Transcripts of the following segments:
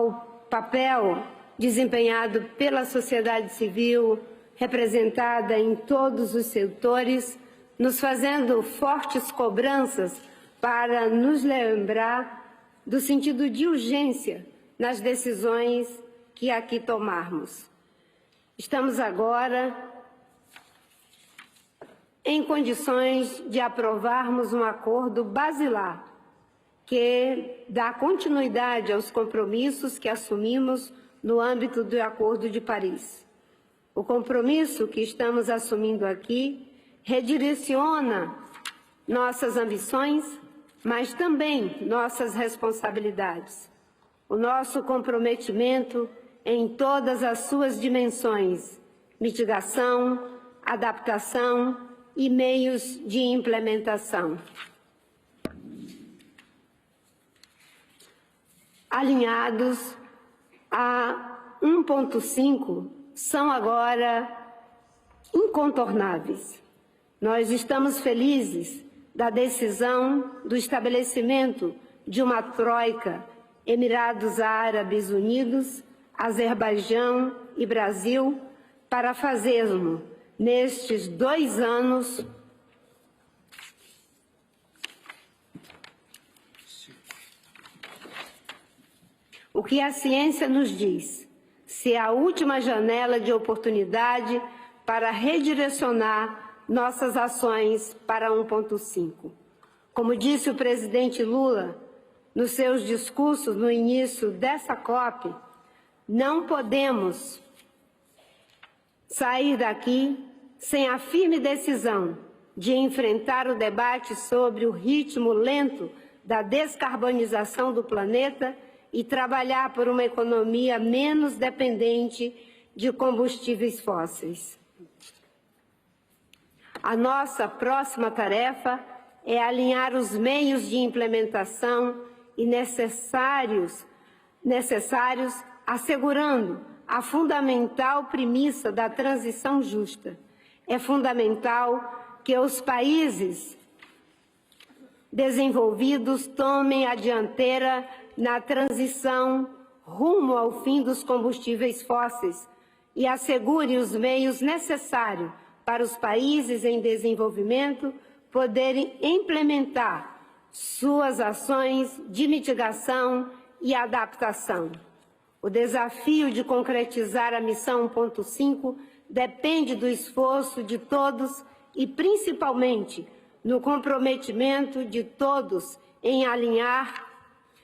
ao papel desempenhado pela sociedade civil, representada em todos os setores, nos fazendo fortes cobranças para nos lembrar do sentido de urgência nas decisões que aqui tomarmos. Estamos agora em condições de aprovarmos um acordo basilar que dá continuidade aos compromissos que assumimos no âmbito do Acordo de Paris. O compromisso que estamos assumindo aqui redireciona nossas ambições, mas também nossas responsabilidades. O nosso comprometimento em todas as suas dimensões: mitigação, adaptação e meios de implementação. Alinhados a 1,5 são agora incontornáveis. Nós estamos felizes da decisão do estabelecimento de uma troika Emiratos Árabes Unidos, Azerbaijão e Brasil para fazermos, nestes 2 anos, o que a ciência nos diz, ser a última janela de oportunidade para redirecionar nossas ações para 1,5. Como disse o presidente Lula nos seus discursos no início dessa COP, não podemos sair daqui sem a firme decisão de enfrentar o debate sobre o ritmo lento da descarbonização do planeta e trabalhar por uma economia menos dependente de combustíveis fósseis. A nossa próxima tarefa é alinhar os meios de implementação e necessários, assegurando a fundamental premissa da transição justa. É fundamental que os países desenvolvidos tomem a dianteira na transição rumo ao fim dos combustíveis fósseis e assegure os meios necessários para os países em desenvolvimento poderem implementar suas ações de mitigação e adaptação. O desafio de concretizar a missão 1,5 depende do esforço de todos e, principalmente, no comprometimento de todos em alinhar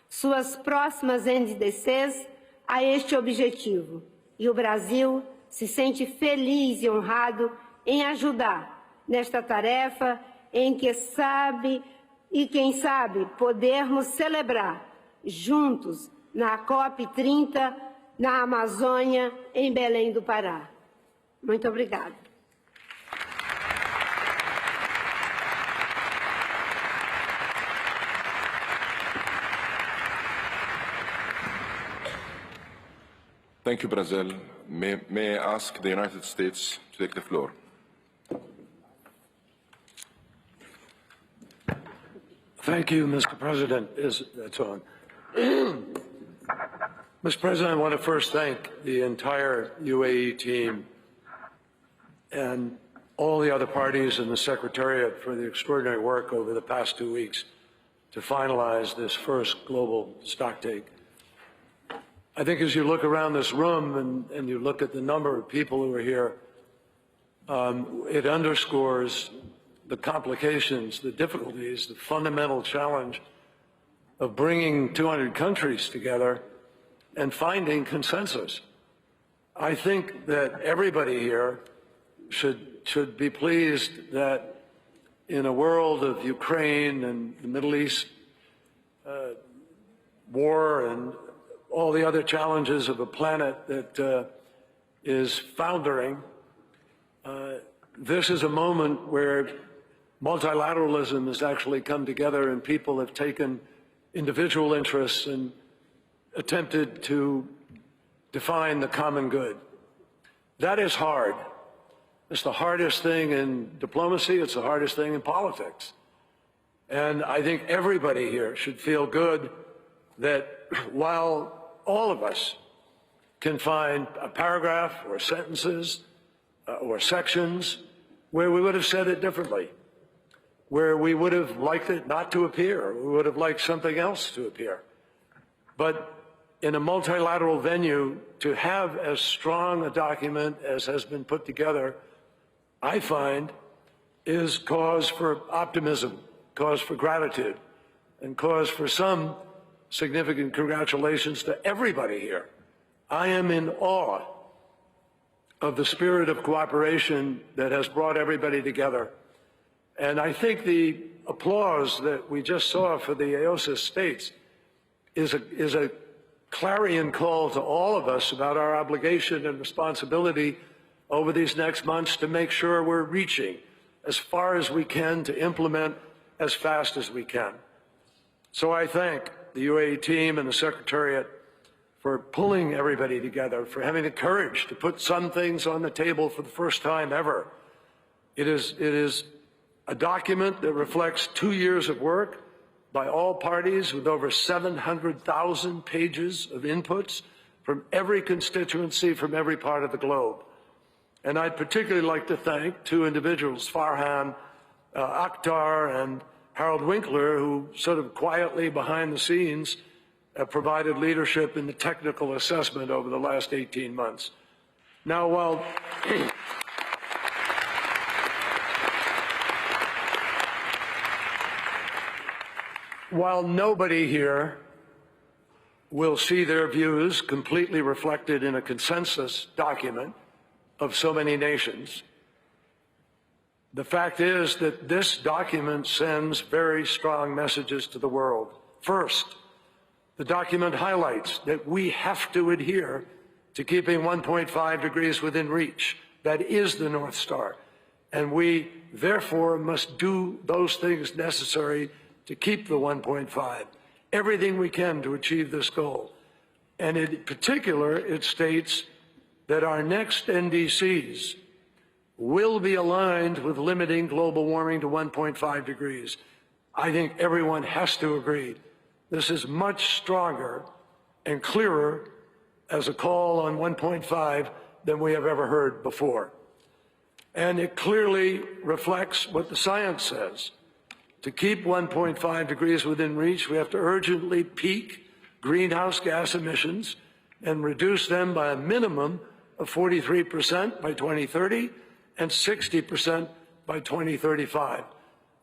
suas próximas NDCs a este objetivo. E o Brasil se sente feliz e honrado em ajudar nesta tarefa em que quem sabe, podermos celebrar juntos na COP30 na Amazônia, em Belém do Pará. Muito obrigada. Thank you, Brazil. May I ask the United States to take the floor? Thank you, Mr. President. That's on. Mr. President, I want to first thank the entire UAE team and all the other parties in the Secretariat for the extraordinary work over the past 2 weeks to finalize this first global stocktake. I think as you look around this room and you look at the number of people who are here, it underscores the complications, the difficulties, the fundamental challenge of bringing 200 countries together and finding consensus. I think that everybody here should be pleased that in a world of Ukraine and the Middle East war and all the other challenges of a planet that is foundering, this is a moment where multilateralism has actually come together and people have taken individual interests and attempted to define the common good. That is hard. It's the hardest thing in diplomacy. It's the hardest thing in politics. And I think everybody here should feel good that while all of us can find a paragraph or sentences or sections where we would have said it differently, where we would have liked it not to appear, or we would have liked something else to appear. But in a multilateral venue, to have as strong a document as has been put together, I find, is cause for optimism, cause for gratitude, and cause for some significant congratulations to everybody here. I am in awe of the spirit of cooperation that has brought everybody together. And I think the applause that we just saw for the AOSIS states is a clarion call to all of us about our obligation and responsibility over these next months to make sure we're reaching as far as we can to implement as fast as we can. So I thank the UAE team and the Secretariat for pulling everybody together, for having the courage to put some things on the table for the first time ever. It is a document that reflects 2 years of work by all parties with over 700,000 pages of inputs from every constituency from every part of the globe. And I'd particularly like to thank two individuals, Farhan Akhtar and Harold Winkler, who sort of quietly behind the scenes provided leadership in the technical assessment over the last 18 months. Now, while nobody here will see their views completely reflected in a consensus document of so many nations, the fact is that this document sends very strong messages to the world. First, the document highlights that we have to adhere to keeping 1.5 degrees within reach. That is the North Star. And we, therefore, must do those things necessary to keep the 1.5, everything we can to achieve this goal. And in particular, it states that our next NDCs will be aligned with limiting global warming to 1.5 degrees. I think everyone has to agree. This is much stronger and clearer as a call on 1.5 than we have ever heard before. And it clearly reflects what the science says. To keep 1.5 degrees within reach, we have to urgently peak greenhouse gas emissions and reduce them by a minimum of 43% by 2030 and 60% by 2035.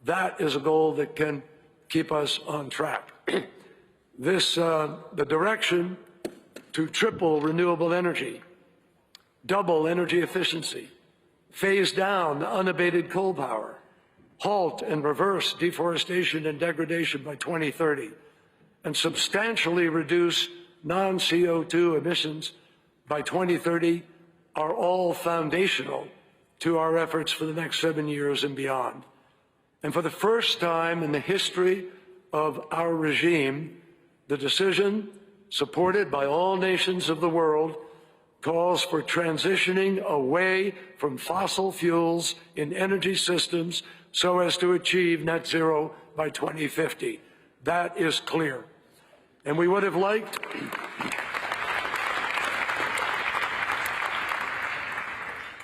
That is a goal that can keep us on track. The direction to triple renewable energy, double energy efficiency, phase down unabated coal power, halt and reverse deforestation and degradation by 2030, and substantially reduce non-CO2 emissions by 2030 are all foundational to our efforts for the next 7 years and beyond. And for the first time in the history of our regime, the decision, supported by all nations of the world, calls for transitioning away from fossil fuels in energy systems so as to achieve net zero by 2050. That is clear. And we would have liked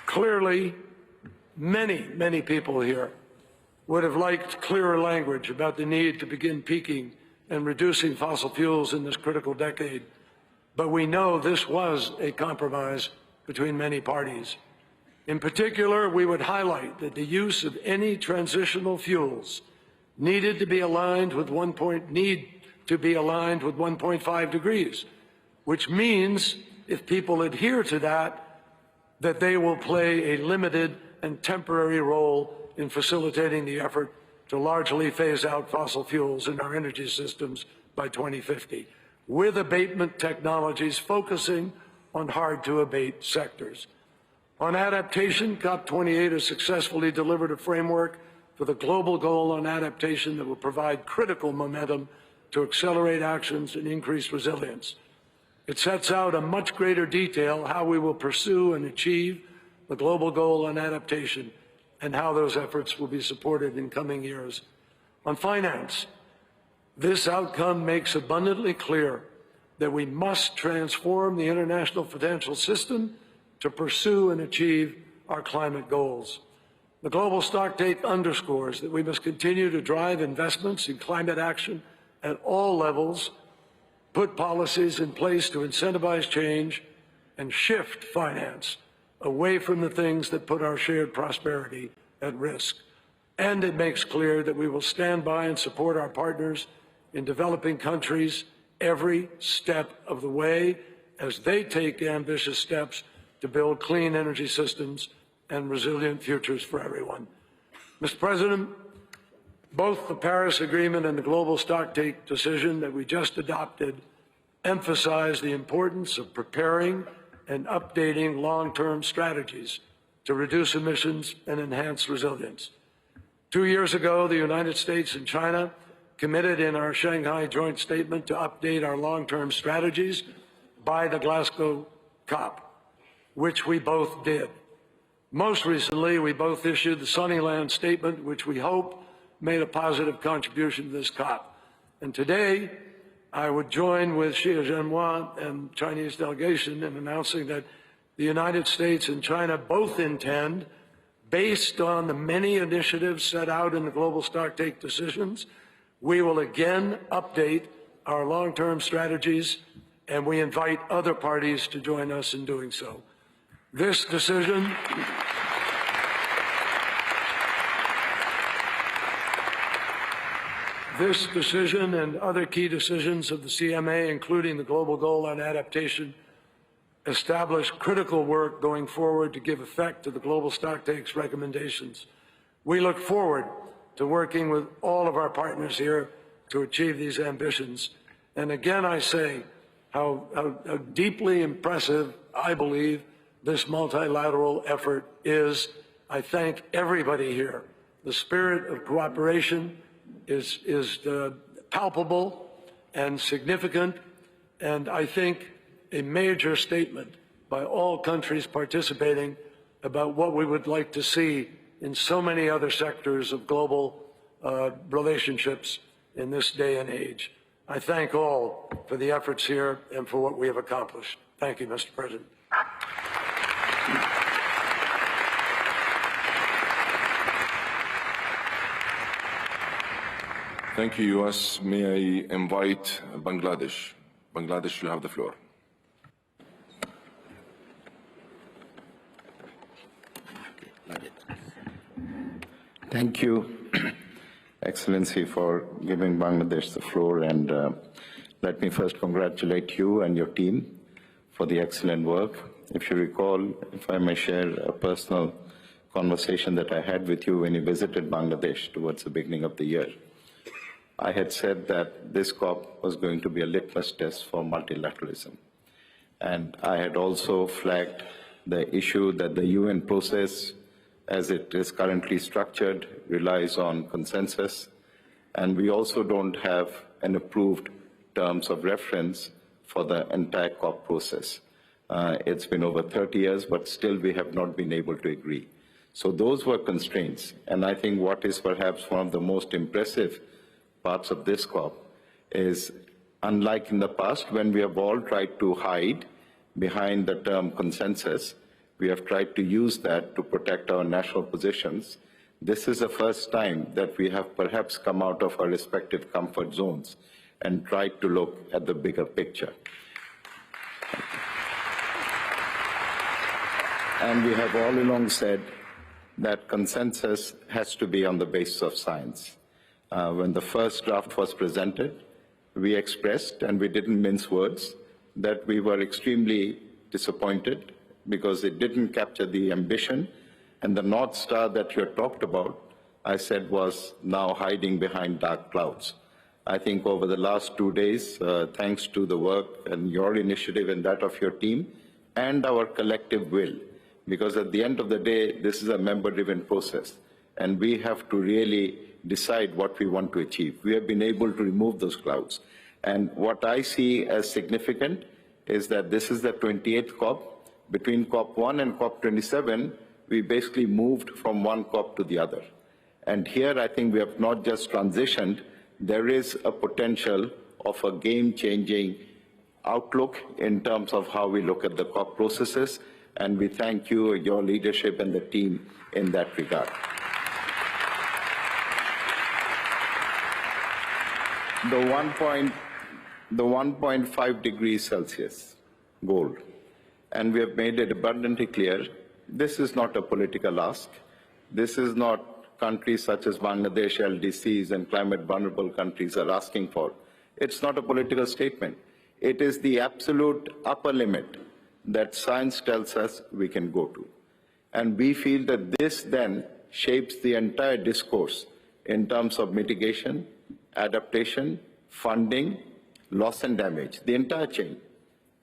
clearly, many people here would have liked clearer language about the need to begin peaking and reducing fossil fuels in this critical decade. But we know this was a compromise between many parties. In particular, we would highlight that the use of any transitional fuels needed to be aligned with 1.5 degrees, which means if people adhere to that, that they will play a limited and temporary role in facilitating the effort to largely phase out fossil fuels in our energy systems by 2050, with abatement technologies focusing on hard-to-abate sectors. On adaptation, COP28 has successfully delivered a framework for the global goal on adaptation that will provide critical momentum to accelerate actions and increase resilience. It sets out in much greater detail how we will pursue and achieve the global goal on adaptation and how those efforts will be supported in coming years. On finance, this outcome makes abundantly clear that we must transform the international financial system to pursue and achieve our climate goals. The global stocktake underscores that we must continue to drive investments in climate action at all levels, put policies in place to incentivize change, and shift finance away from the things that put our shared prosperity at risk. And it makes clear that we will stand by and support our partners in developing countries every step of the way as they take ambitious steps to build clean energy systems and resilient futures for everyone. Mr. President, both the Paris Agreement and the global stocktake decision that we just adopted emphasize the importance of preparing and updating long-term strategies to reduce emissions and enhance resilience. 2 years ago, the United States and China committed in our Shanghai joint statement to update our long-term strategies by the Glasgow COP, which we both did. Most recently, we both issued the Sunnyland Statement, which we hope made a positive contribution to this COP. And today, I would join with Xi Jinping and Chinese delegation in announcing that the United States and China both intend, based on the many initiatives set out in the global stocktake decisions, we will again update our long-term strategies, and we invite other parties to join us in doing so. This decision and other key decisions of the CMA, including the Global Goal on Adaptation, establish critical work going forward to give effect to the global stocktake's recommendations. We look forward to working with all of our partners here to achieve these ambitions. And again, I say how deeply impressive I believe this multilateral effort is. I thank everybody here. The spirit of cooperation is palpable and significant, and I think a major statement by all countries participating about what we would like to see in so many other sectors of global relationships in this day and age. I thank all for the efforts here and for what we have accomplished. Thank you, Mr. President. Thank you, U.S. May I invite Bangladesh. Bangladesh, you have the floor. Thank you, Excellency, for giving Bangladesh the floor. And let me first congratulate you and your team for the excellent work. If you recall, if I may share a personal conversation that I had with you when you visited Bangladesh towards the beginning of the year, I had said that this COP was going to be a litmus test for multilateralism. And I had also flagged the issue that the UN process, as it is currently structured, relies on consensus. And we also don't have an approved terms of reference for the entire COP process. It's been over 30 years, but still we have not been able to agree. So those were constraints. And I think what is perhaps one of the most impressive parts of this COP is, unlike in the past when we have all tried to hide behind the term consensus, we have tried to use that to protect our national positions. This is the first time that we have perhaps come out of our respective comfort zones and tried to look at the bigger picture. And we have all along said that consensus has to be on the basis of science. When the first draft was presented, we expressed, and we didn't mince words, that we were extremely disappointed because it didn't capture the ambition, and the North Star that you had talked about, I said, was now hiding behind dark clouds. I think over the last 2 days, thanks to the work and your initiative and that of your team, and our collective will, because at the end of the day, this is a member-driven process, and we have to really decide what we want to achieve. We have been able to remove those clouds. And what I see as significant is that this is the 28th COP. Between COP1 and COP27, we basically moved from one COP to the other. And here I think we have not just transitioned, there is a potential of a game-changing outlook in terms of how we look at the COP processes, and we thank you, your leadership and the team in that regard. The 1.5 degrees Celsius goal, and we have made it abundantly clear, this is not a political ask. This is not countries such as Bangladesh, LDCs, and climate vulnerable countries are asking for. It's not a political statement. It is the absolute upper limit that science tells us we can go to. And we feel that this then shapes the entire discourse in terms of mitigation, adaptation, funding, loss and damage, the entire chain.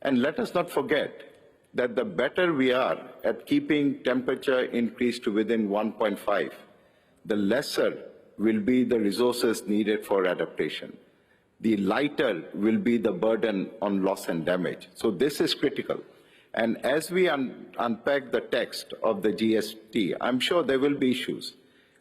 And let us not forget that the better we are at keeping temperature increase to within 1.5, the lesser will be the resources needed for adaptation. The lighter will be the burden on loss and damage. So this is critical. And as we unpack the text of the GST, I'm sure there will be issues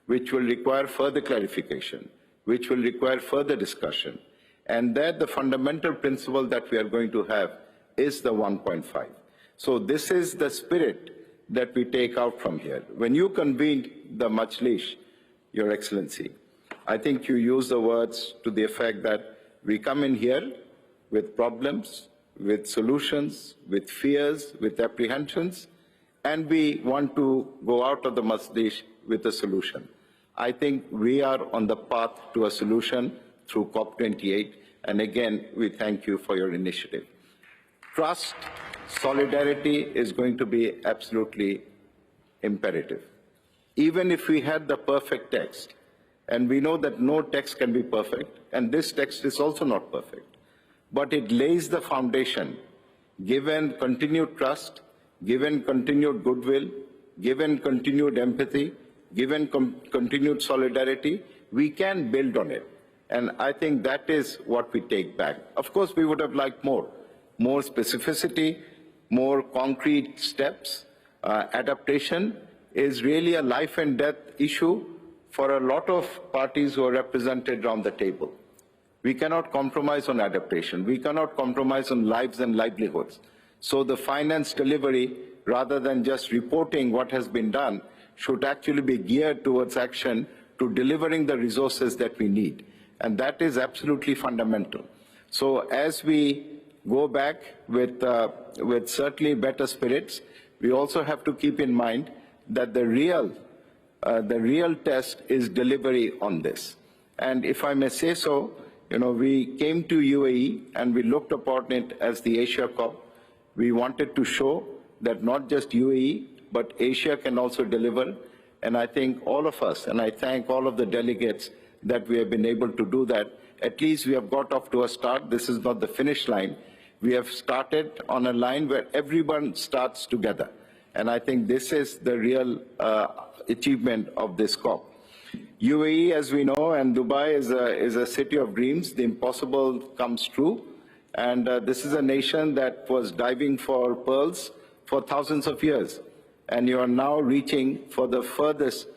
which will require further clarification, which will require further discussion. And that the fundamental principle that we are going to have is the 1.5. So this is the spirit that we take out from here. When you convened the Majlis, Your Excellency, I think you used the words to the effect that we come in here with problems, with solutions, with fears, with apprehensions, and we want to go out of the Majlis with a solution. I think we are on the path to a solution through COP28, and again, we thank you for your initiative. Trust, solidarity is going to be absolutely imperative. Even if we had the perfect text, and we know that no text can be perfect, and this text is also not perfect, but it lays the foundation, given continued trust, given continued goodwill, given continued empathy, given continued solidarity, we can build on it. And I think that is what we take back. Of course, we would have liked more specificity, more concrete steps. Adaptation is really a life and death issue for a lot of parties who are represented around the table. We cannot compromise on adaptation. We cannot compromise on lives and livelihoods. So the finance delivery, rather than just reporting what has been done, should actually be geared towards action to delivering the resources that we need. And that is absolutely fundamental. So as we go back with certainly better spirits, we also have to keep in mind that the real test is delivery on this. And if I may say so, we came to UAE and we looked upon it as the Asia COP. We wanted to show that not just UAE, but Asia can also deliver. And I think all of us, and I thank all of the delegates that we have been able to do that. At least we have got off to a start. This is not the finish line. We have started on a line where everyone starts together. And I think this is the real achievement of this COP. UAE, as we know, and Dubai is a city of dreams. The impossible comes true. And this is a nation that was diving for pearls for thousands of years. And you are now reaching for the furthest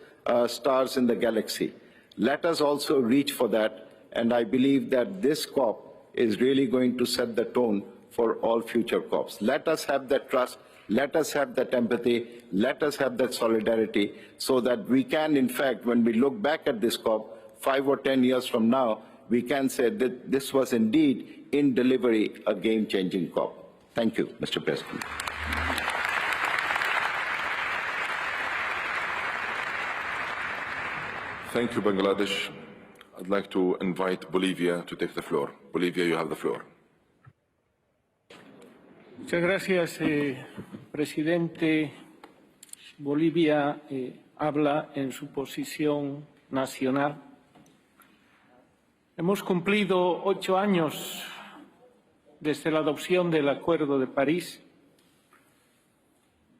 stars in the galaxy. Let us also reach for that. And I believe that this COP is really going to set the tone for all future COPs. Let us have that trust. Let us have that empathy. Let us have that solidarity so that we can, in fact, when we look back at this COP 5 or 10 years from now, we can say that this was indeed, in delivery, a game-changing COP. Thank you, Mr. President. Thank you, Bangladesh. I'd like to invite Bolivia to take the floor. Bolivia, you have the floor. Muchas gracias, presidente. Bolivia habla en su posición nacional. Hemos cumplido 8 años desde la adopción del Acuerdo de París.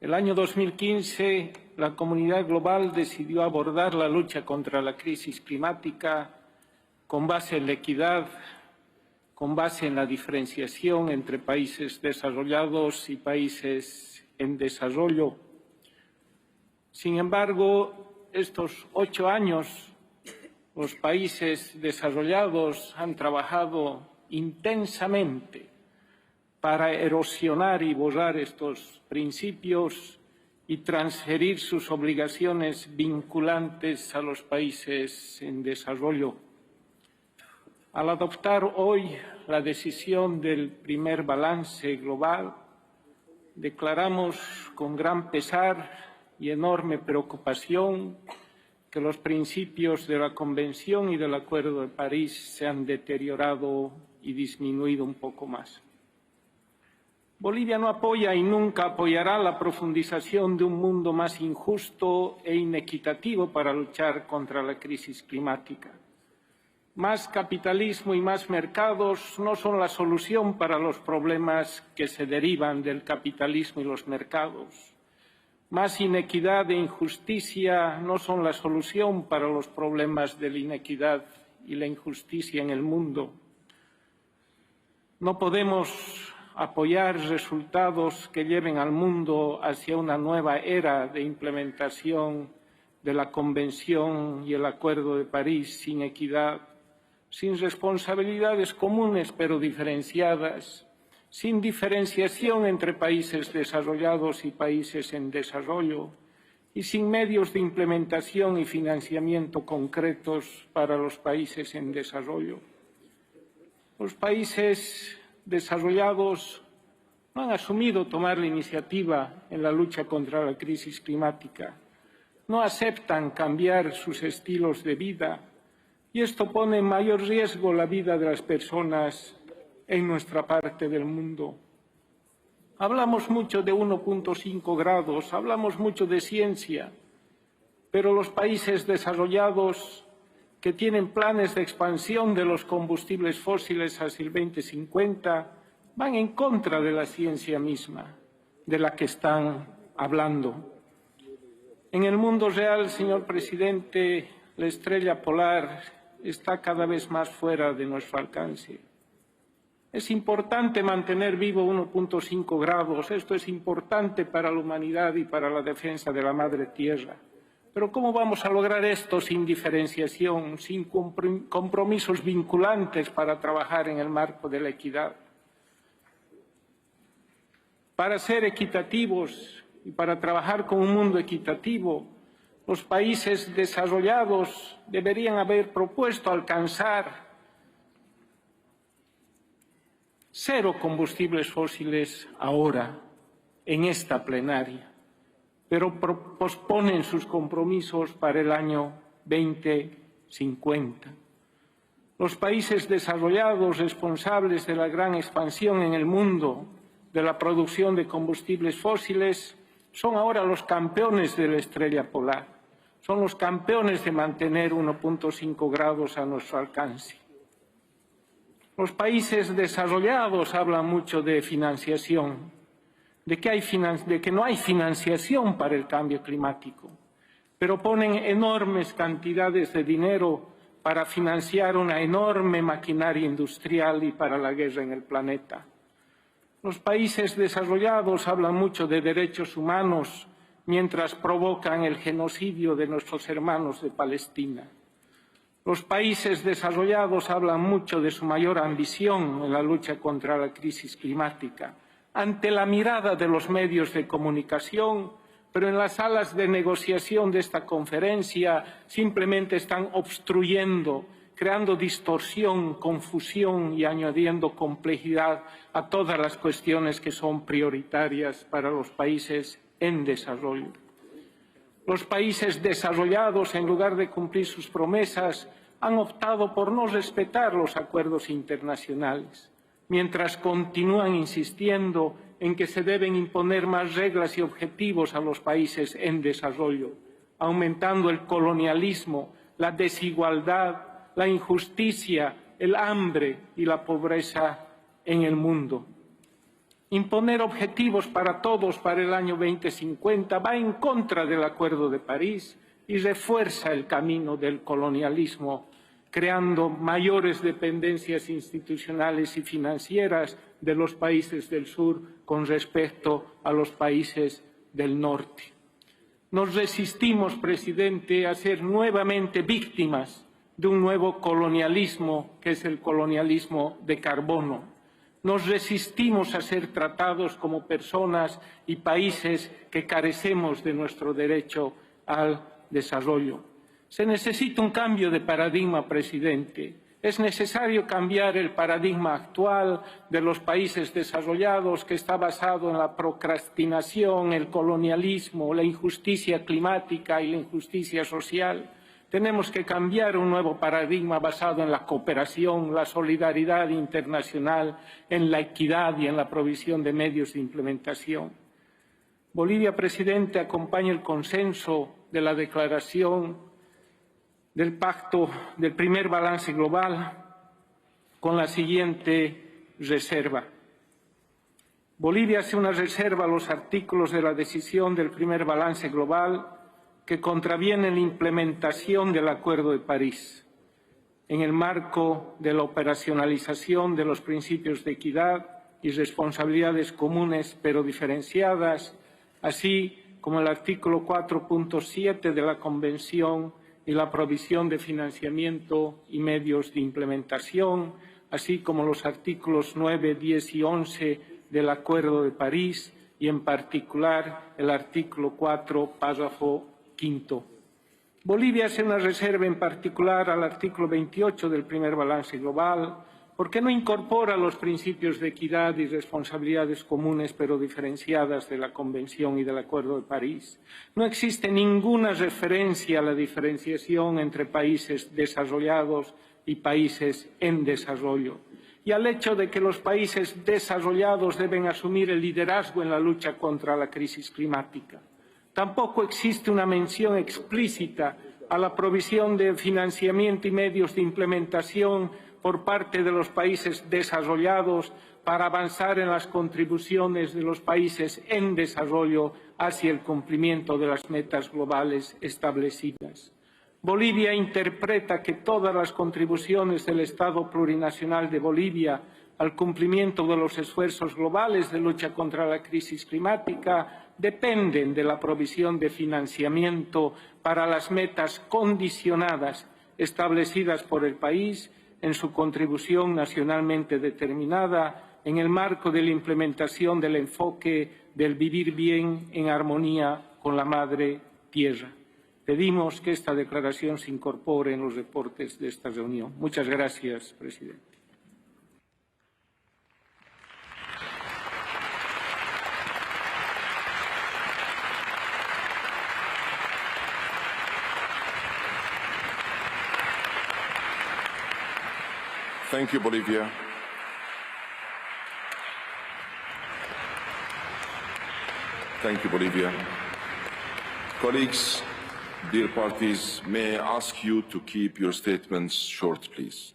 El año 2015, la comunidad global decidió abordar la lucha contra la crisis climática con base en la equidad, con base en la diferenciación entre países desarrollados y países en desarrollo. Sin embargo, estos 8 años, los países desarrollados han trabajado intensamente para erosionar y borrar estos principios y transferir sus obligaciones vinculantes a los países en desarrollo. Al adoptar hoy la decisión del primer balance global, declaramos con gran pesar y enorme preocupación que los principios de la Convención y del Acuerdo de París se han deteriorado y disminuido un poco más. Bolivia no apoya y nunca apoyará la profundización de un mundo más injusto e inequitativo para luchar contra la crisis climática. Más capitalismo y más mercados no son la solución para los problemas que se derivan del capitalismo y los mercados. Más inequidad e injusticia no son la solución para los problemas de la inequidad y la injusticia en el mundo. No podemos apoyar resultados que lleven al mundo hacia una nueva era de implementación de la Convención y el Acuerdo de París sin equidad, sin responsabilidades comunes pero diferenciadas, sin diferenciación entre países desarrollados y países en desarrollo y sin medios de implementación y financiamiento concretos para los países en desarrollo. Los países desarrollados no han asumido tomar la iniciativa en la lucha contra la crisis climática, no aceptan cambiar sus estilos de vida y esto pone en mayor riesgo la vida de las personas en nuestra parte del mundo. Hablamos mucho de 1.5 grados, hablamos mucho de ciencia, pero los países desarrollados que tienen planes de expansión de los combustibles fósiles hacia el 2050 van en contra de la ciencia misma, de la que están hablando. En el mundo real, señor presidente, la estrella polar está cada vez más fuera de nuestro alcance. Es importante mantener vivo 1.5 grados, esto es importante para la humanidad y para la defensa de la madre tierra. Pero ¿cómo vamos a lograr esto sin diferenciación, sin compromisos vinculantes para trabajar en el marco de la equidad? Para ser equitativos y para trabajar con un mundo equitativo, los países desarrollados deberían haber propuesto alcanzar 0 combustibles fósiles ahora, en esta plenaria, pero posponen sus compromisos para el año 2050. Los países desarrollados responsables de la gran expansión en el mundo de la producción de combustibles fósiles son ahora los campeones de la estrella polar, son los campeones de mantener 1.5 grados a nuestro alcance. Los países desarrollados hablan mucho de financiación, de que no hay financiación para el cambio climático, pero ponen enormes cantidades de dinero para financiar una enorme maquinaria industrial y para la guerra en el planeta. Los países desarrollados hablan mucho de derechos humanos mientras provocan el genocidio de nuestros hermanos de Palestina. Los países desarrollados hablan mucho de su mayor ambición en la lucha contra la crisis climática, ante la mirada de los medios de comunicación, pero en las salas de negociación de esta conferencia simplemente están obstruyendo, creando distorsión, confusión y añadiendo complejidad a todas las cuestiones que son prioritarias para los países en desarrollo. Los países desarrollados, en lugar de cumplir sus promesas, han optado por no respetar los acuerdos internacionales, mientras continúan insistiendo en que se deben imponer más reglas y objetivos a los países en desarrollo, aumentando el colonialismo, la desigualdad, la injusticia, el hambre y la pobreza en el mundo. Imponer objetivos para todos para el año 2050 va en contra del Acuerdo de París y refuerza el camino del colonialismo, creando mayores dependencias institucionales y financieras de los países del sur con respecto a los países del norte. Nos resistimos, presidente, a ser nuevamente víctimas de un nuevo colonialismo, que es el colonialismo de carbono. Nos resistimos a ser tratados como personas y países que carecemos de nuestro derecho al desarrollo. Se necesita un cambio de paradigma, presidente. Es necesario cambiar el paradigma actual de los países desarrollados, que está basado en la procrastinación, el colonialismo, la injusticia climática y la injusticia social. Tenemos que cambiar un nuevo paradigma basado en la cooperación, la solidaridad internacional, en la equidad y en la provisión de medios de implementación. Bolivia, presidente, acompaña el consenso de la declaración del pacto del primer balance global con la siguiente reserva. Bolivia hace una reserva a los artículos de la decisión del primer balance global que contravienen la implementación del Acuerdo de París, en el marco de la operacionalización de los principios de equidad y responsabilidades comunes pero diferenciadas, así como el artículo 4.7 de la Convención y la provisión de financiamiento y medios de implementación, así como los artículos 9, 10 y 11 del Acuerdo de París y, en particular, el artículo 4, párrafo 5. Bolivia hace una reserva en particular al artículo 28 del primer balance global, porque no incorpora los principios de equidad y responsabilidades comunes pero diferenciadas de la Convención y del Acuerdo de París. No existe ninguna referencia a la diferenciación entre países desarrollados y países en desarrollo, y al hecho de que los países desarrollados deben asumir el liderazgo en la lucha contra la crisis climática. Tampoco existe una mención explícita a la provisión de financiamiento y medios de implementación por parte de los países desarrollados para avanzar en las contribuciones de los países en desarrollo hacia el cumplimiento de las metas globales establecidas. Bolivia interpreta que todas las contribuciones del Estado plurinacional de Bolivia al cumplimiento de los esfuerzos globales de lucha contra la crisis climática dependen de la provisión de financiamiento para las metas condicionadas establecidas por el país en su contribución nacionalmente determinada en el marco de la implementación del enfoque del vivir bien en armonía con la madre tierra. Pedimos que esta declaración se incorpore en los reportes de esta reunión. Muchas gracias, presidente. Thank you, Bolivia. Thank you, Bolivia. Colleagues, dear parties, may I ask you to keep your statements short, please.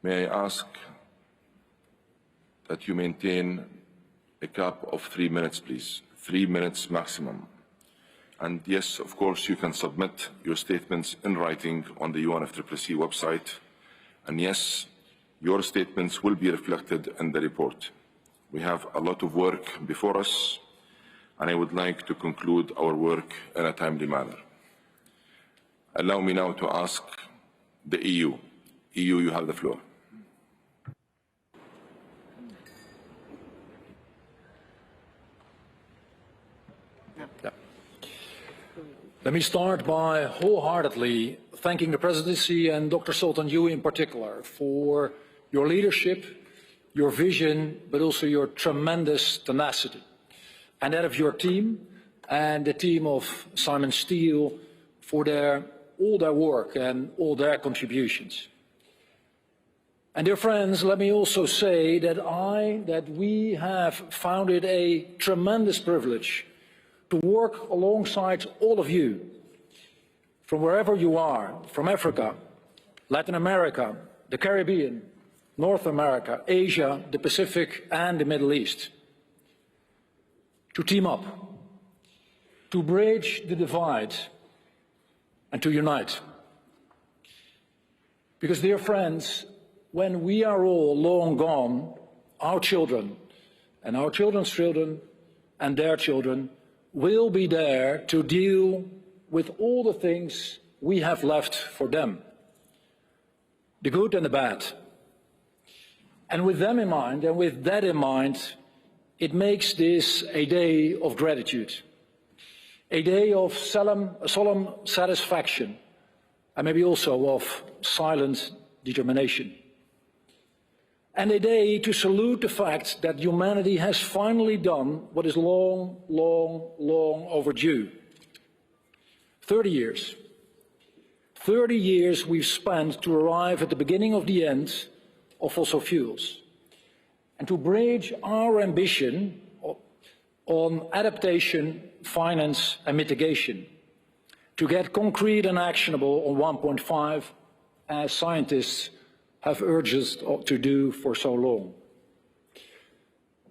May I ask that you maintain a cap of 3 minutes, please. 3 minutes maximum. And yes, of course, you can submit your statements in writing on the UNFCCC website. And yes, your statements will be reflected in the report. We have a lot of work before us, and I would like to conclude our work in a timely manner. Allow me now to ask the EU. EU, you have the floor. Let me start by wholeheartedly thanking the Presidency and Dr. Sultan you in particular for your leadership, your vision, but also your tremendous tenacity, and that of your team and the team of Simon Steele for all their work and all their contributions. And dear friends, let me also say that we have found it a tremendous privilege to work alongside all of you, from wherever you are, from Africa, Latin America, the Caribbean, North America, Asia, the Pacific, and the Middle East, to team up, to bridge the divide, and to unite. Because, dear friends, when we are all long gone, our children and our children's children and their children will be there to deal with all the things we have left for them, the good and the bad, And with them in mind, and with that in mind, it makes this a day of gratitude, a day of solemn satisfaction, and maybe also of silent determination. And a day to salute the fact that humanity has finally done what is long, long, long overdue. 30 years. 30 years we've spent to arrive at the beginning of the end of fossil fuels and to bridge our ambition on adaptation, finance and mitigation, to get concrete and actionable on 1.5 as scientists have urged us to do for so long.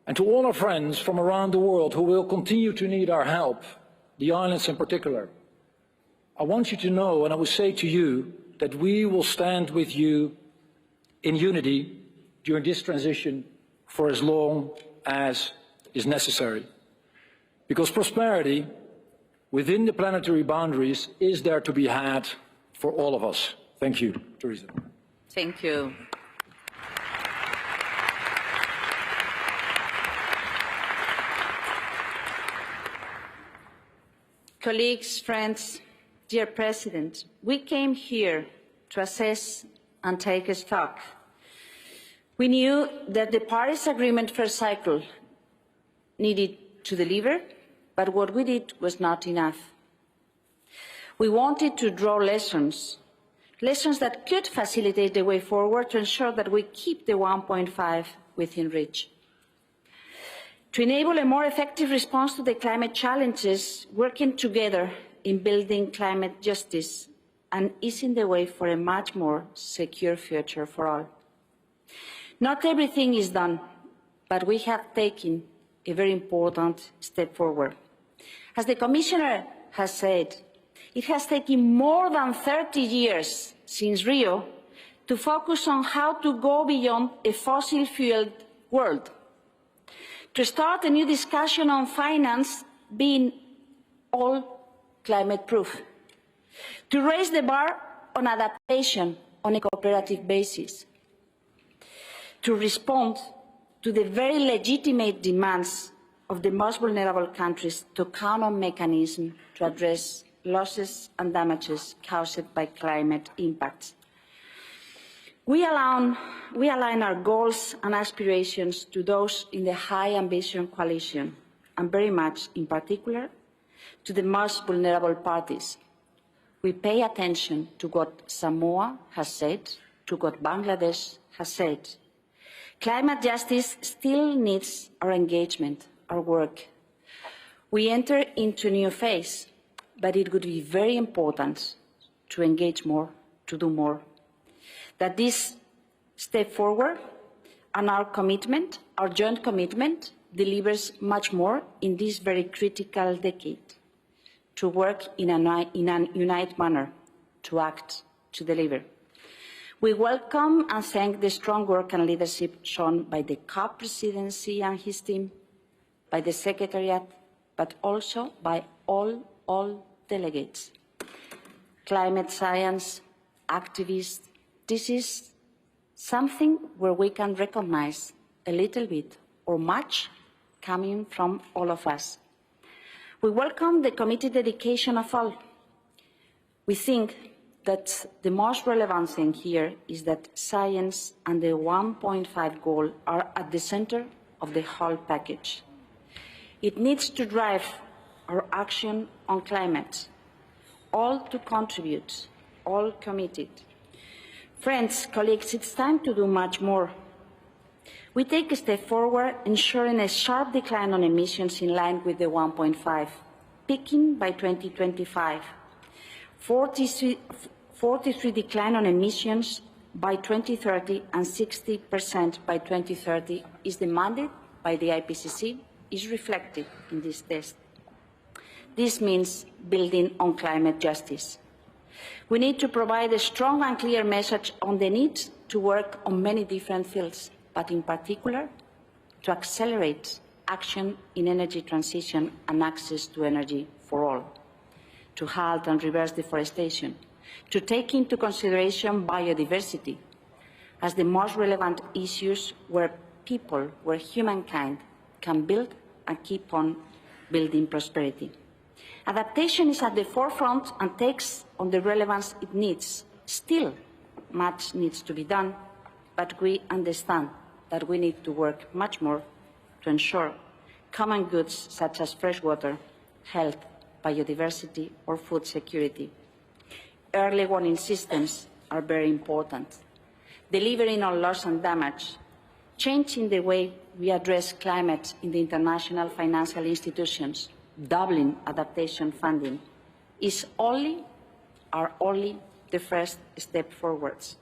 And to all our friends from around the world who will continue to need our help, the islands in particular, I want you to know, and I will say to you, that we will stand with you in unity during this transition for as long as is necessary. Because prosperity within the planetary boundaries is there to be had for all of us. Thank you, Teresa. Thank you. Colleagues, friends, dear President, we came here to assess and take stock. We knew that the Paris Agreement first cycle needed to deliver, but what we did was not enough. We wanted to draw lessons that could facilitate the way forward to ensure that we keep the 1.5 within reach. To enable a more effective response to the climate challenges, working together in building climate justice and easing the way for a much more secure future for all. Not everything is done, but we have taken a very important step forward. As the Commissioner has said, it has taken more than 30 years since Rio to focus on how to go beyond a fossil-fueled world, to start a new discussion on finance being all climate-proof, to raise the bar on adaptation on a cooperative basis, to respond to the very legitimate demands of the most vulnerable countries to count on mechanisms to address losses and damages caused by climate impacts. We align our goals and aspirations to those in the High Ambition Coalition, and very much in particular to the most vulnerable parties. We pay attention to what Samoa has said, to what Bangladesh has said. Climate justice still needs our engagement, our work. We enter into a new phase, but it would be very important to engage more, to do more. That this step forward and our commitment, our joint commitment, delivers much more in this very critical decade. To work in a united manner, to act, to deliver. We welcome and thank the strong work and leadership shown by the COP presidency and his team, by the Secretariat, but also by all delegates. Climate science, activists, this is something where we can recognize a little bit or much coming from all of us. We welcome the committed dedication of all. We think that the most relevant thing here is that science and the 1.5 goal are at the center of the whole package. It needs to drive our action on climate, all to contribute, all committed. Friends, colleagues, it's time to do much more. We take a step forward, ensuring a sharp decline on emissions in line with the 1.5, peaking by 2025. 43 decline on emissions by 2030 and 60% by 2030 is demanded by the IPCC, is reflected in this test. This means building on climate justice. We need to provide a strong and clear message on the need to work on many different fields, but in particular, to accelerate action in energy transition and access to energy for all, to halt and reverse deforestation, to take into consideration biodiversity, as the most relevant issues where people, where humankind can build and keep on building prosperity. Adaptation is at the forefront and takes on the relevance it needs. Still, much needs to be done, but we understand that we need to work much more to ensure common goods such as fresh water, health, biodiversity or food security. Early warning systems are very important. Delivering on loss and damage, changing the way we address climate in the international financial institutions, doubling adaptation funding are only the first step forwards.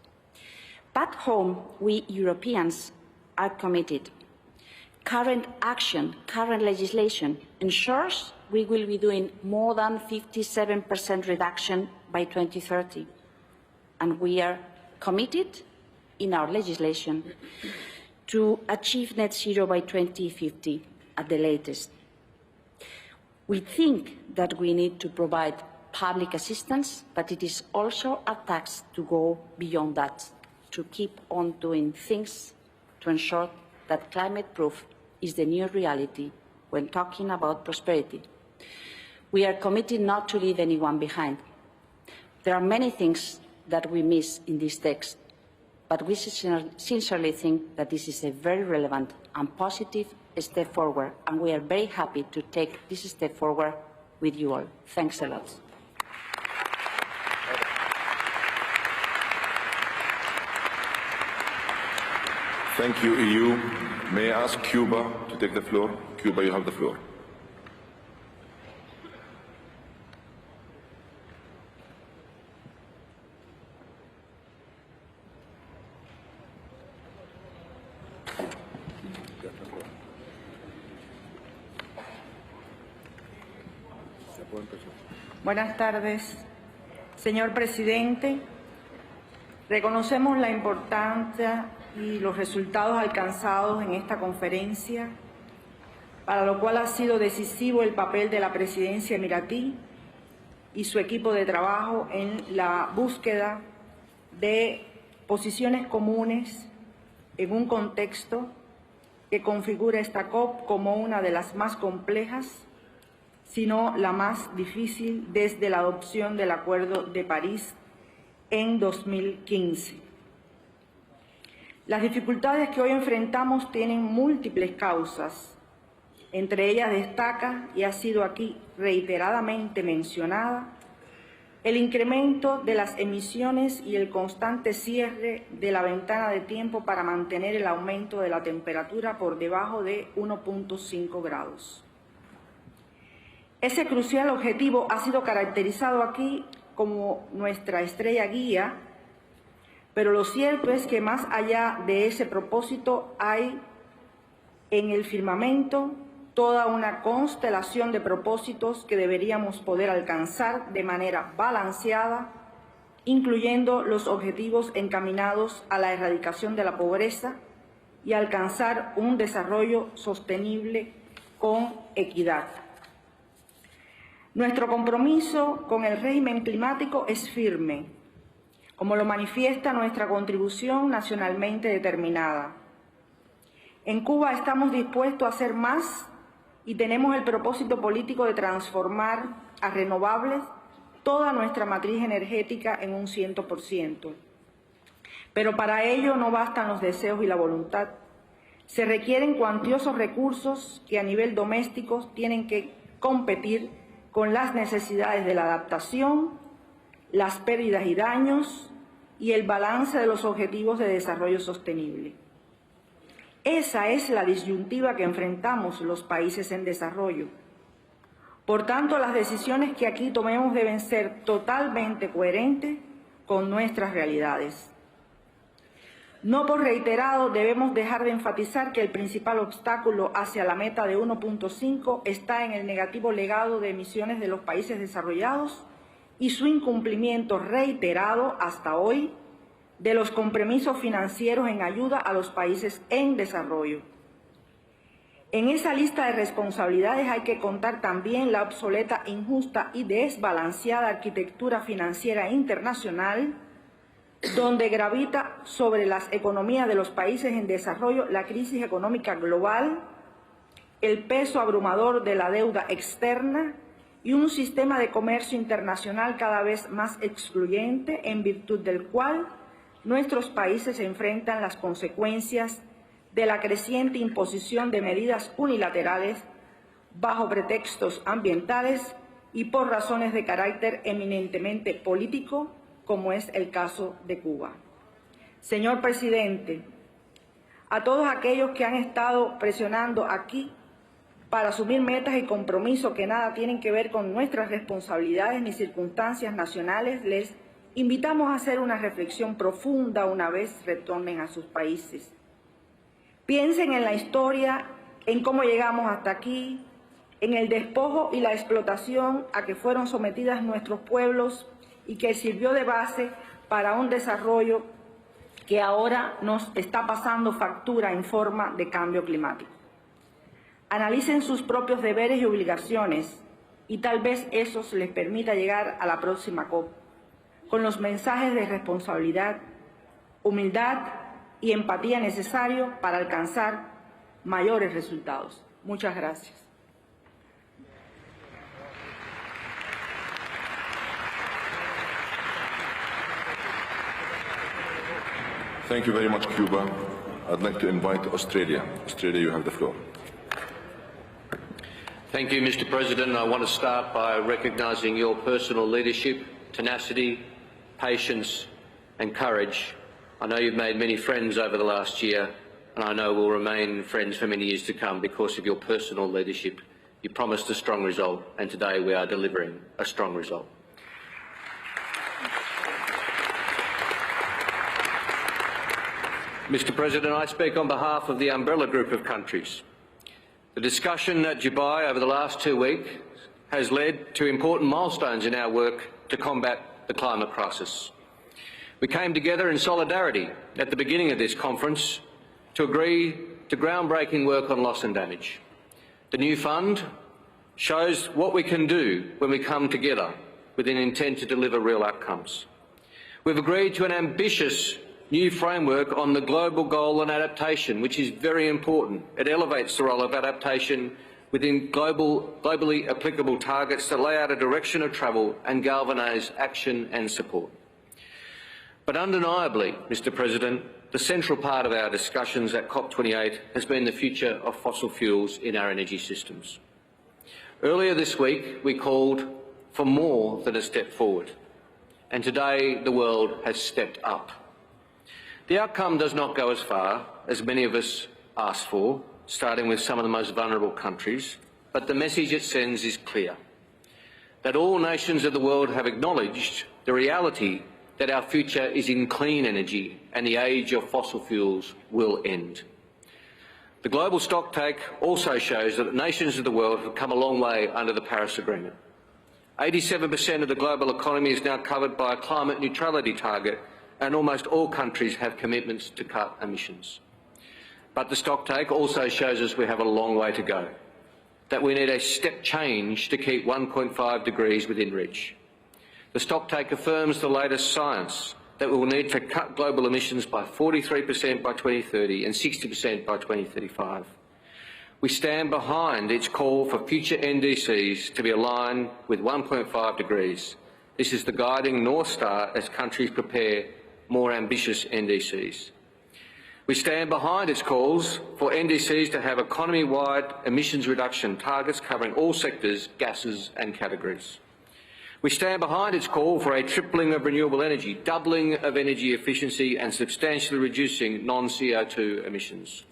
Back home, we Europeans are committed. Current action, current legislation ensures we will be doing more than 57% reduction by 2030. And we are committed in our legislation to achieve net zero by 2050 at the latest. We think that we need to provide public assistance, but it is also a task to go beyond that, to keep on doing things to ensure that climate-proof is the new reality when talking about prosperity. We are committed not to leave anyone behind. There are many things that we miss in this text, but we sincerely think that this is a very relevant and positive step forward, and we are very happy to take this step forward with you all. Thanks a lot. Thank you, EU. May I ask Cuba to take the floor? Cuba, you have the floor. Buenas tardes, señor presidente. Reconocemos la importancia y los resultados alcanzados en esta conferencia, para lo cual ha sido decisivo el papel de la presidencia emiratí y su equipo de trabajo en la búsqueda de posiciones comunes en un contexto que configura esta COP como una de las más complejas, sino la más difícil desde la adopción del Acuerdo de París en 2015. Las dificultades que hoy enfrentamos tienen múltiples causas. Entre ellas destaca, y ha sido aquí reiteradamente mencionada, el incremento de las emisiones y el constante cierre de la ventana de tiempo para mantener el aumento de la temperatura por debajo de 1.5 grados. Ese crucial objetivo ha sido caracterizado aquí como nuestra estrella guía, pero lo cierto es que más allá de ese propósito hay en el firmamento toda una constelación de propósitos que deberíamos poder alcanzar de manera balanceada, incluyendo los objetivos encaminados a la erradicación de la pobreza y alcanzar un desarrollo sostenible con equidad. Nuestro compromiso con el régimen climático es firme, como lo manifiesta nuestra contribución nacionalmente determinada. En Cuba estamos dispuestos a hacer más y tenemos el propósito político de transformar a renovables toda nuestra matriz energética en un 100%. Pero para ello no bastan los deseos y la voluntad. Se requieren cuantiosos recursos que a nivel doméstico tienen que competir con las necesidades de la adaptación, las pérdidas y daños y el balance de los objetivos de desarrollo sostenible. Esa es la disyuntiva que enfrentamos los países en desarrollo. Por tanto, las decisiones que aquí tomemos deben ser totalmente coherentes con nuestras realidades. No por reiterado debemos dejar de enfatizar que el principal obstáculo hacia la meta de 1.5 está en el negativo legado de emisiones de los países desarrollados y su incumplimiento reiterado hasta hoy de los compromisos financieros en ayuda a los países en desarrollo. En esa lista de responsabilidades hay que contar también la obsoleta, injusta y desbalanceada arquitectura financiera internacional, donde gravita sobre las economías de los países en desarrollo la crisis económica global, el peso abrumador de la deuda externa y un sistema de comercio internacional cada vez más excluyente, en virtud del cual nuestros países enfrentan las consecuencias de la creciente imposición de medidas unilaterales bajo pretextos ambientales y por razones de carácter eminentemente político, como es el caso de Cuba. Señor presidente, a todos aquellos que han estado presionando aquí para asumir metas y compromisos que nada tienen que ver con nuestras responsabilidades ni circunstancias nacionales, les invitamos a hacer una reflexión profunda una vez retornen a sus países. Piensen en la historia, en cómo llegamos hasta aquí, en el despojo y la explotación a que fueron sometidas nuestros pueblos y que sirvió de base para un desarrollo que ahora nos está pasando factura en forma de cambio climático. Analicen sus propios deberes y obligaciones y tal vez eso les permita llegar a la próxima COP con los mensajes de responsabilidad, humildad y empatía necesarios para alcanzar mayores resultados. Muchas gracias. Thank you very much, Cuba. I'd like to invite Australia. Australia, you have the floor. Thank you, Mr. President. I want to start by recognising your personal leadership, tenacity, patience and courage. I know you've made many friends over the last year, and I know will remain friends for many years to come because of your personal leadership. You promised a strong result, and today we are delivering a strong result. Mr. President, I speak on behalf of the umbrella group of countries. The discussion at Dubai over the last 2 weeks has led to important milestones in our work to combat the climate crisis. We came together in solidarity at the beginning of this conference to agree to groundbreaking work on loss and damage. The new fund shows what we can do when we come together with an intent to deliver real outcomes. We've agreed to an ambitious new framework on the global goal on adaptation, which is very important. It elevates the role of adaptation within globally applicable targets that lay out a direction of travel and galvanise action and support. But undeniably, Mr. President, the central part of our discussions at COP28 has been the future of fossil fuels in our energy systems. Earlier this week, we called for more than a step forward, and today the world has stepped up. The outcome does not go as far as many of us asked for, starting with some of the most vulnerable countries, but the message it sends is clear, that all nations of the world have acknowledged the reality that our future is in clean energy and the age of fossil fuels will end. The global stocktake also shows that nations of the world have come a long way under the Paris Agreement. 87% of the global economy is now covered by a climate neutrality target, and almost all countries have commitments to cut emissions. But the stocktake also shows us we have a long way to go, that we need a step change to keep 1.5 degrees within reach. The stocktake affirms the latest science that we will need to cut global emissions by 43% by 2030 and 60% by 2035. We stand behind its call for future NDCs to be aligned with 1.5 degrees. This is the guiding North Star as countries prepare more ambitious NDCs. We stand behind its calls for NDCs to have economy-wide emissions reduction targets covering all sectors, gases and categories. We stand behind its call for a tripling of renewable energy, doubling of energy efficiency and substantially reducing non-CO2 emissions.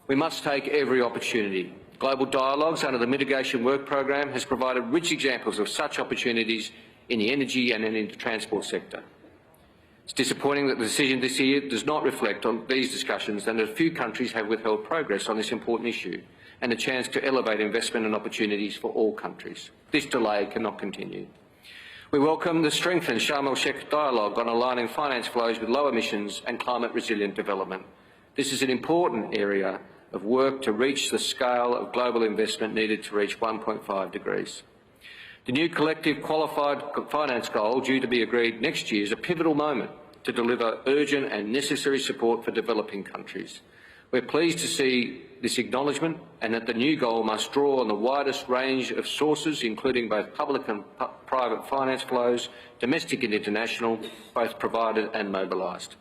We must take every opportunity. Global dialogues under the Mitigation Work Programme has provided rich examples of such opportunities in the energy and in the transport sector. It's disappointing that the decision this year does not reflect on these discussions and that a few countries have withheld progress on this important issue and a chance to elevate investment and opportunities for all countries. This delay cannot continue. We welcome the strengthened Sharm el-Sheikh dialogue on aligning finance flows with low emissions and climate-resilient development. This is an important area of work to reach the scale of global investment needed to reach 1.5 degrees. The new collective qualified finance goal due to be agreed next year is a pivotal moment to deliver urgent and necessary support for developing countries. We're pleased to see this acknowledgement and that the new goal must draw on the widest range of sources, including both public and private finance flows, domestic and international, both provided and mobilised.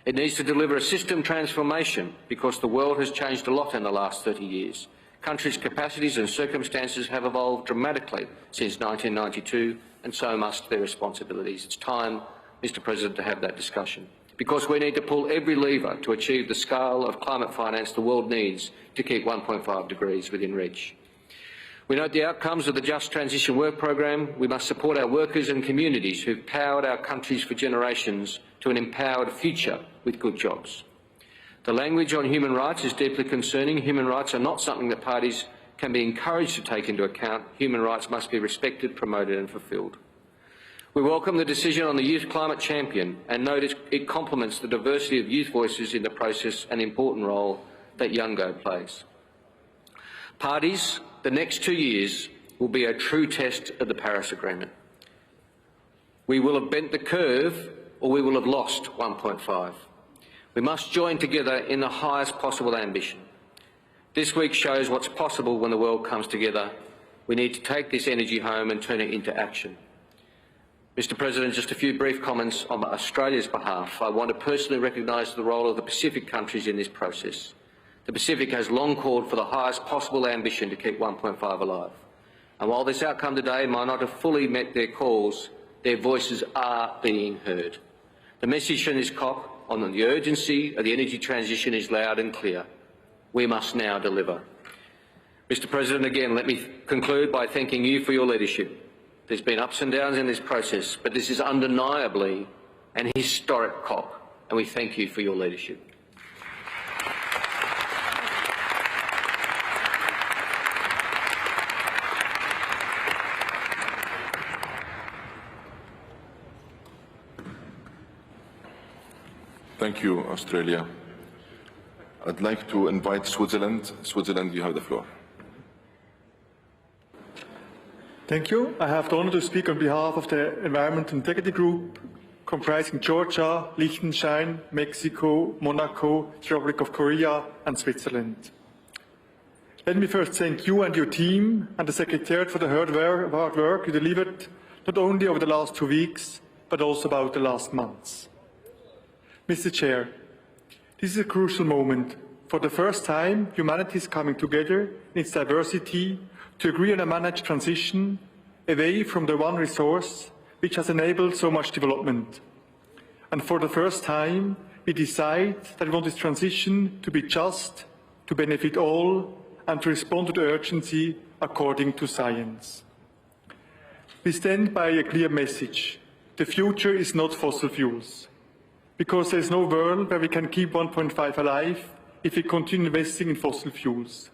It needs to deliver a system transformation because the world has changed a lot in the last 30 years. Countries' capacities and circumstances have evolved dramatically since 1992, and so must their responsibilities. It's time, Mr. President, to have that discussion, because we need to pull every lever to achieve the scale of climate finance the world needs to keep 1.5 degrees within reach. We note the outcomes of the Just Transition Work Programme. We must support our workers and communities who've powered our countries for generations to an empowered future with good jobs. The language on human rights is deeply concerning. Human rights are not something that parties can be encouraged to take into account. Human rights must be respected, promoted and fulfilled. We welcome the decision on the Youth Climate Champion and note it complements the diversity of youth voices in the process and important role that Youngo plays. Parties, the next 2 years will be a true test of the Paris Agreement. We will have bent the curve or we will have lost 1.5. We must join together in the highest possible ambition. This week shows what's possible when the world comes together. We need to take this energy home and turn it into action. Mr. President, just a few brief comments on Australia's behalf. I want to personally recognise the role of the Pacific countries in this process. The Pacific has long called for the highest possible ambition to keep 1.5 alive. And while this outcome today might not have fully met their calls, their voices are being heard. The message from this COP on the urgency of the energy transition is loud and clear. We must now deliver. Mr. President, again, let me conclude by thanking you for your leadership. There's been ups and downs in this process, but this is undeniably an historic COP, and we thank you for your leadership. Thank you, Australia. I'd like to invite Switzerland. Switzerland, you have the floor. Thank you. I have the honor to speak on behalf of the Environment Integrity Group, comprising Georgia, Liechtenstein, Mexico, Monaco, the Republic of Korea, and Switzerland. Let me first thank you and your team and the Secretariat for the hard work you delivered, not only over the last 2 weeks, but also about the last months. Mr. Chair, this is a crucial moment. For the first time, humanity is coming together in its diversity to agree on a managed transition away from the one resource which has enabled so much development. And for the first time, we decide that we want this transition to be just, to benefit all, and to respond to the urgency according to science. We stand by a clear message. The future is not fossil fuels, because there is no world where we can keep 1.5 alive if we continue investing in fossil fuels.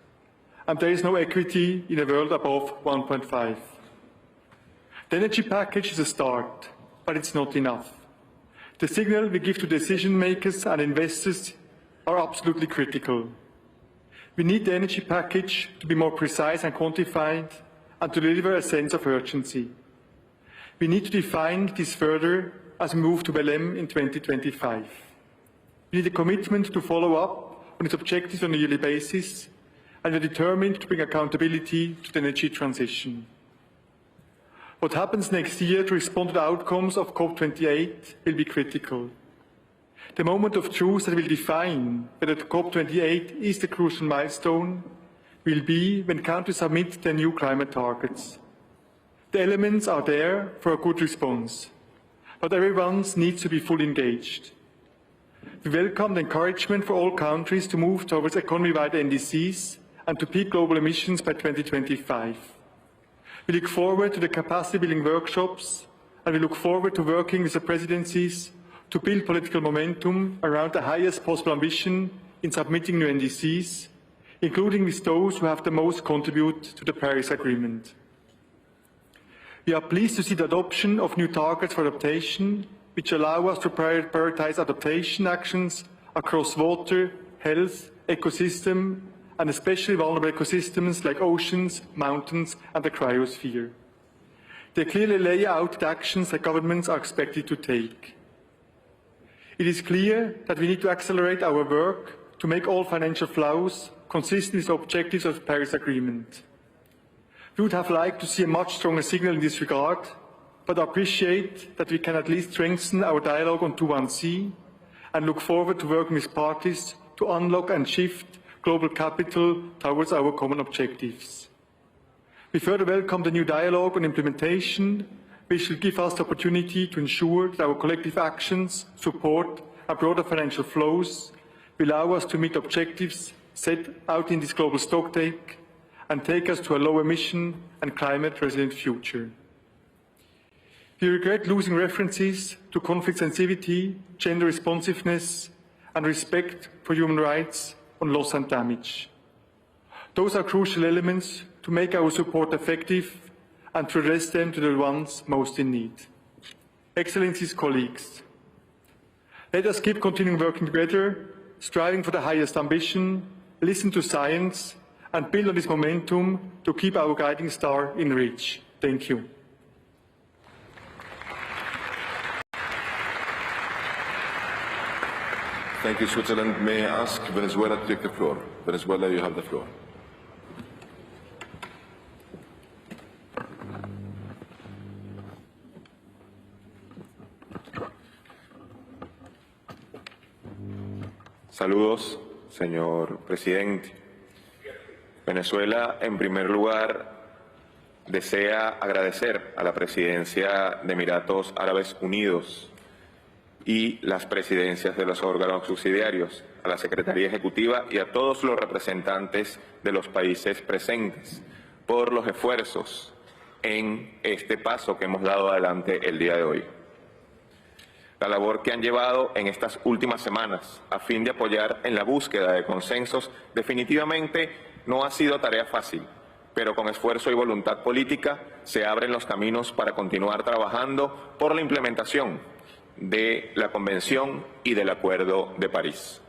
And there is no equity in a world above 1.5. The energy package is a start, but it's not enough. The signal we give to decision makers and investors are absolutely critical. We need the energy package to be more precise and quantified and to deliver a sense of urgency. We need to define this further as we move to Belém in 2025. We need a commitment to follow up on its objectives on a yearly basis, and we are determined to bring accountability to the energy transition. What happens next year to respond to the outcomes of COP28 will be critical. The moment of truth that will define whether COP28 is the crucial milestone will be when countries submit their new climate targets. The elements are there for a good response, but everyone needs to be fully engaged. We welcome the encouragement for all countries to move towards economy-wide NDCs and to peak global emissions by 2025. We look forward to the capacity-building workshops, and we look forward to working with the presidencies to build political momentum around the highest possible ambition in submitting new NDCs, including with those who have the most contribute to the Paris Agreement. We are pleased to see the adoption of new targets for adaptation, which allow us to prioritize adaptation actions across water, health, ecosystem, and especially vulnerable ecosystems like oceans, mountains, and the cryosphere. They clearly lay out the actions that governments are expected to take. It is clear that we need to accelerate our work to make all financial flows consistent with the objectives of the Paris Agreement. We would have liked to see a much stronger signal in this regard, but appreciate that we can at least strengthen our dialogue on 21C and look forward to working with parties to unlock and shift global capital towards our common objectives. We further welcome the new dialogue on implementation, which will give us the opportunity to ensure that our collective actions, support and broader financial flows will allow us to meet objectives set out in this global stocktake and take us to a low emission and climate resilient future. We regret losing references to conflict sensitivity, gender responsiveness and respect for human rights on loss and damage. Those are crucial elements to make our support effective and to address them to the ones most in need. Excellencies, colleagues, let us keep continuing working together, striving for the highest ambition, listen to science, and build on this momentum to keep our guiding star in reach. Thank you. Thank you, Switzerland. May I ask Venezuela to take the floor? Venezuela, you have the floor. Saludos, señor presidente. Venezuela, en primer lugar, desea agradecer a la presidencia de Emiratos Árabes Unidos y las presidencias de los órganos subsidiarios, a la Secretaría Ejecutiva y a todos los representantes de los países presentes por los esfuerzos en este paso que hemos dado adelante el día de hoy. La labor que han llevado en estas últimas semanas a fin de apoyar en la búsqueda de consensos definitivamente no ha sido tarea fácil, pero con esfuerzo y voluntad política se abren los caminos para continuar trabajando por la implementación de la Convención y del Acuerdo de París.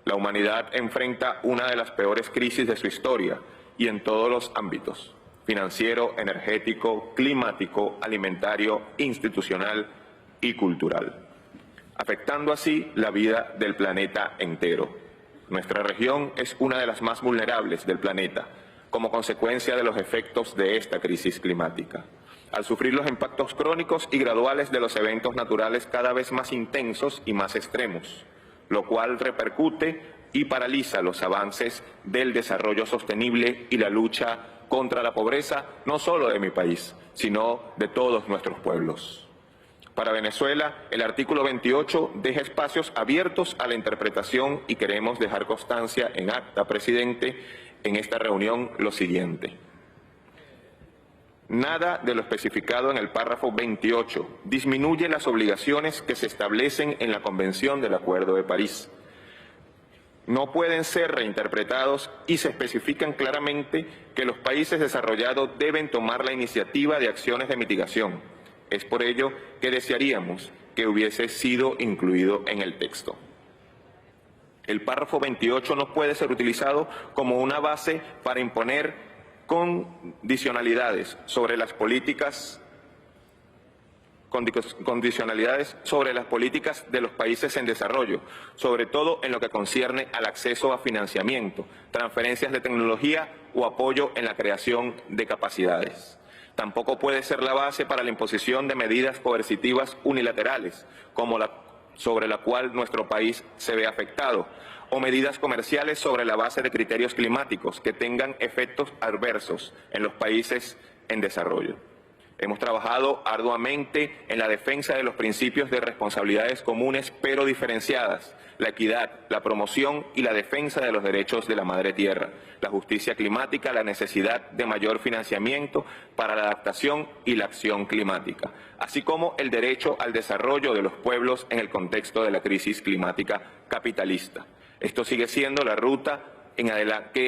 La humanidad enfrenta una de las peores crisis de su historia y en todos los ámbitos: financiero, energético, climático, alimentario, institucional y cultural, afectando así la vida del planeta entero. Nuestra región es una de las más vulnerables del planeta como consecuencia de los efectos de esta crisis climática. Al sufrir los impactos crónicos y graduales de los eventos naturales cada vez más intensos y más extremos, lo cual repercute y paraliza los avances del desarrollo sostenible y la lucha contra la pobreza, no solo de mi país, sino de todos nuestros pueblos. Para Venezuela, el artículo 28 deja espacios abiertos a la interpretación y queremos dejar constancia en acta, presidente, en esta reunión lo siguiente. Nada de lo especificado en el párrafo 28 disminuye las obligaciones que se establecen en la Convención del Acuerdo de París. No pueden ser reinterpretados y se especifican claramente que los países desarrollados deben tomar la iniciativa de acciones de mitigación. Es por ello que desearíamos que hubiese sido incluido en el texto. El párrafo 28 no puede ser utilizado como una base para imponer condicionalidades sobre las políticas de los países en desarrollo, sobre todo en lo que concierne al acceso a financiamiento, transferencias de tecnología o apoyo en la creación de capacidades. Tampoco puede ser la base para la imposición de medidas coercitivas unilaterales, como sobre la cual nuestro país se ve afectado, o medidas comerciales sobre la base de criterios climáticos que tengan efectos adversos en los países en desarrollo. Hemos trabajado arduamente en la defensa de los principios de responsabilidades comunes pero diferenciadas, la equidad, la promoción y la defensa de los derechos de la madre tierra, la justicia climática, la necesidad de mayor financiamiento para la adaptación y la acción climática, así como el derecho al desarrollo de los pueblos en el contexto de la crisis climática capitalista. Esto sigue siendo la ruta que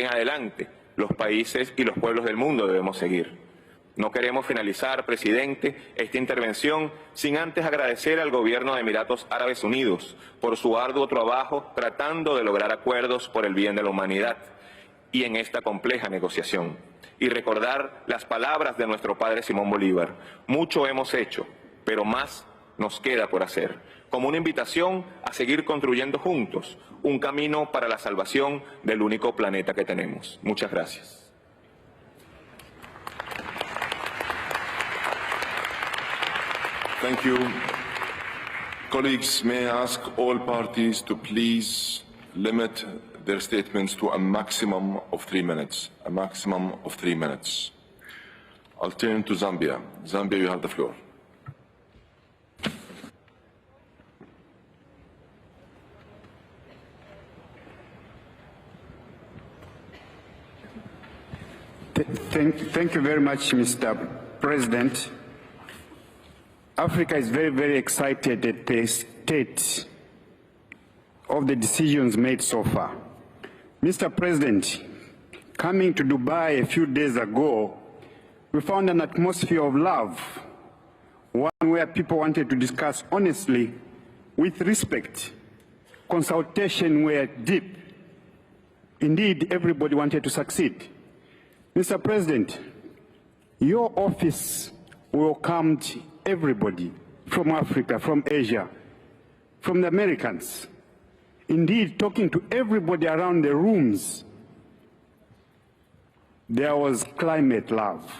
en adelante los países y los pueblos del mundo debemos seguir. No queremos finalizar, presidente, esta intervención sin antes agradecer al gobierno de Emiratos Árabes Unidos por su arduo trabajo tratando de lograr acuerdos por el bien de la humanidad y en esta compleja negociación. Y recordar las palabras de nuestro padre Simón Bolívar: mucho hemos hecho, pero más nos queda por hacer, como una invitación a seguir construyendo juntos un camino para la salvación del único planeta que tenemos. Muchas gracias. Thank you. Colleagues, may I ask all parties to please limit their statements to a maximum of 3 minutes. A maximum of 3 minutes. I'll turn to Zambia. Zambia, you have the floor. Thank you very much, Mr. President. Africa is very, very excited at the state of the decisions made so far. Mr. President, coming to Dubai a few days ago, we found an atmosphere of love, one where people wanted to discuss honestly, with respect. Consultation were deep. Indeed, everybody wanted to succeed. Mr. President, your office welcomed everybody from Africa, from Asia, from the Americans. Indeed, talking to everybody around the rooms, there was climate love.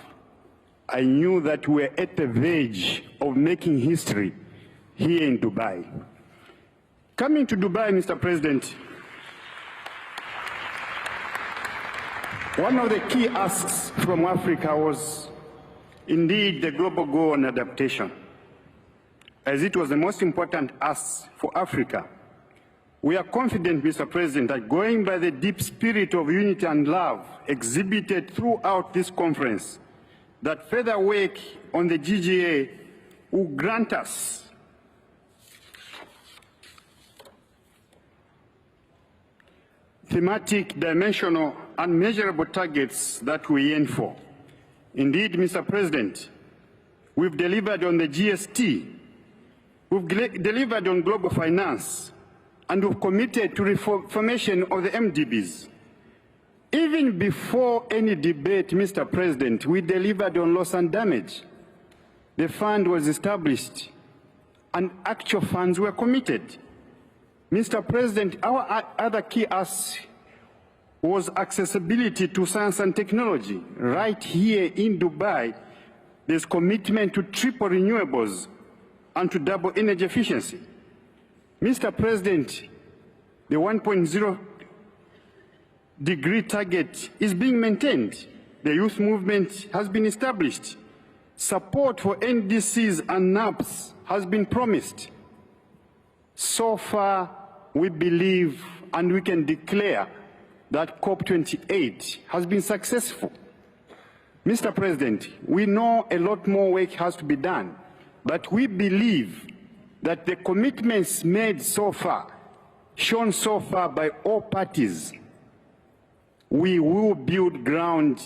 I knew that we were at the verge of making history here in Dubai. Coming to Dubai, Mr. President, one of the key asks from Africa was indeed the global goal on adaptation, as it was the most important ask for Africa. We are confident, Mr. President, that going by the deep spirit of unity and love exhibited throughout this conference, that further work on the GGA will grant us thematic, dimensional, and measurable targets that we aim for. Indeed, Mr. President, we've delivered on the GST, we've delivered on global finance, and we've committed to reformation of the MDBs. Even before any debate, Mr. President, we delivered on loss and damage. The fund was established, and actual funds were committed. Mr. President, our other key ask was accessibility to science and technology. Right here in Dubai, there's commitment to triple renewables and to double energy efficiency. Mr. President, the 1.0 degree target is being maintained. The youth movement has been established. Support for NDCs and NAPs has been promised. So far, we believe and we can declare that COP28 has been successful. Mr. President, we know a lot more work has to be done, but we believe that the commitments made so far, shown so far by all parties, we will build ground,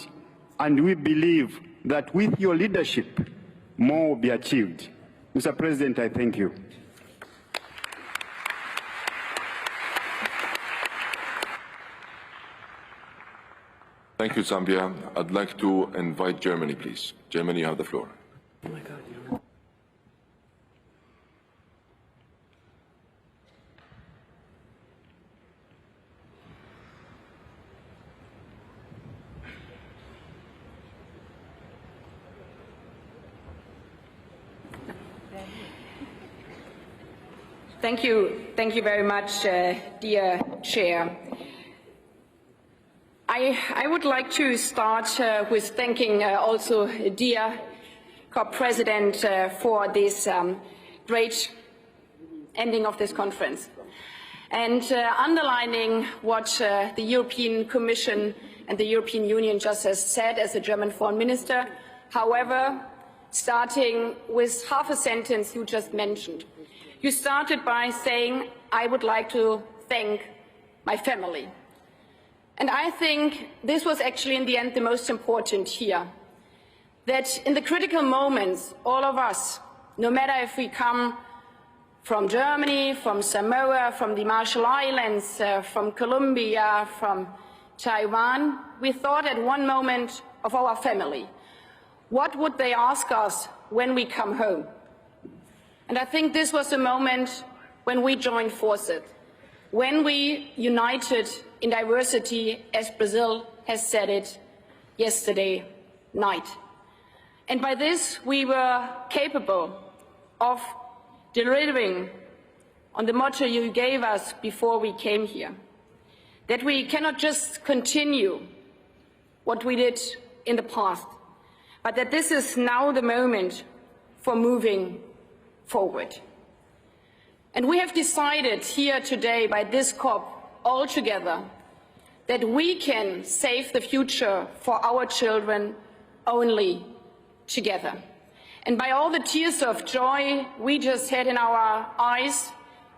and we believe that with your leadership, more will be achieved. Mr. President, I thank you. Thank you, Zambia. I'd like to invite Germany, please. Germany, you have the floor. Oh my God, you know. Thank you very much, dear Chair. I would like to start with thanking also dear COP President for this great ending of this conference, and underlining what the European Commission and the European Union just has said as a German Foreign Minister. However, starting with half a sentence you just mentioned. You started by saying, I would like to thank my family. And I think this was actually in the end the most important here, that in the critical moments, all of us, no matter if we come from Germany, from Samoa, from the Marshall Islands, from Colombia, from Taiwan, we thought at one moment of our family. What would they ask us when we come home? And I think this was a moment when we joined forces, when we united in diversity, as Brazil has said it yesterday night. And by this, we were capable of delivering on the motto you gave us before we came here, that we cannot just continue what we did in the past, but that this is now the moment for moving forward. And we have decided here today by this COP all together that we can save the future for our children only together. And by all the tears of joy we just had in our eyes,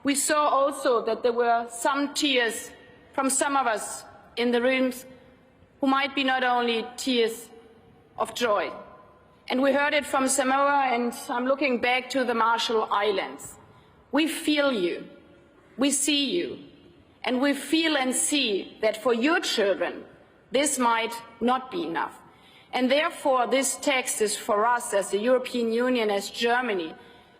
we saw also that there were some tears from some of us in the rooms who might be not only tears of joy. And we heard it from Samoa, and I'm looking back to the Marshall Islands. We feel you, we see you, and we feel and see that for your children, this might not be enough. And therefore, this text is for us as the European Union, as Germany,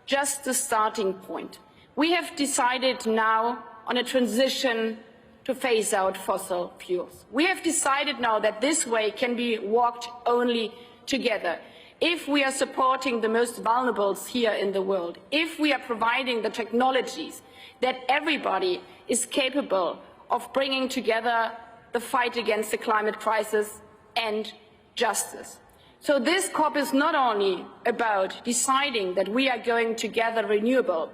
just the starting point. We have decided now on a transition to phase out fossil fuels. We have decided now that this way can be walked only together. If we are supporting the most vulnerable here in the world, if we are providing the technologies that everybody is capable of bringing together the fight against the climate crisis and justice. So this COP is not only about deciding that we are going to gather renewable.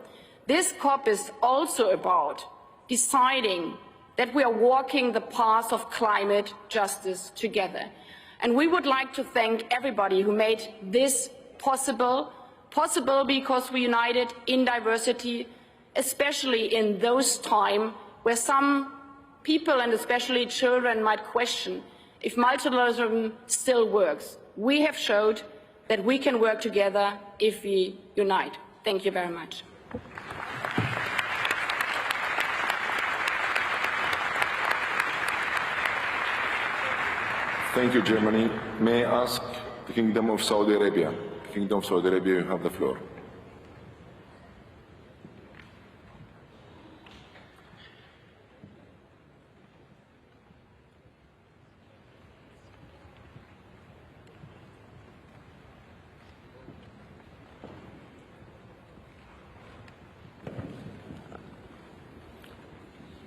This COP is also about deciding that we are walking the path of climate justice together. And we would like to thank everybody who made this possible because we united in diversity, especially in those times where some people, and especially children, might question if multilateralism still works. We have showed that we can work together if we unite. Thank you very much. Thank you, Germany. May I ask the Kingdom of Saudi Arabia? Kingdom of Saudi Arabia, you have the floor.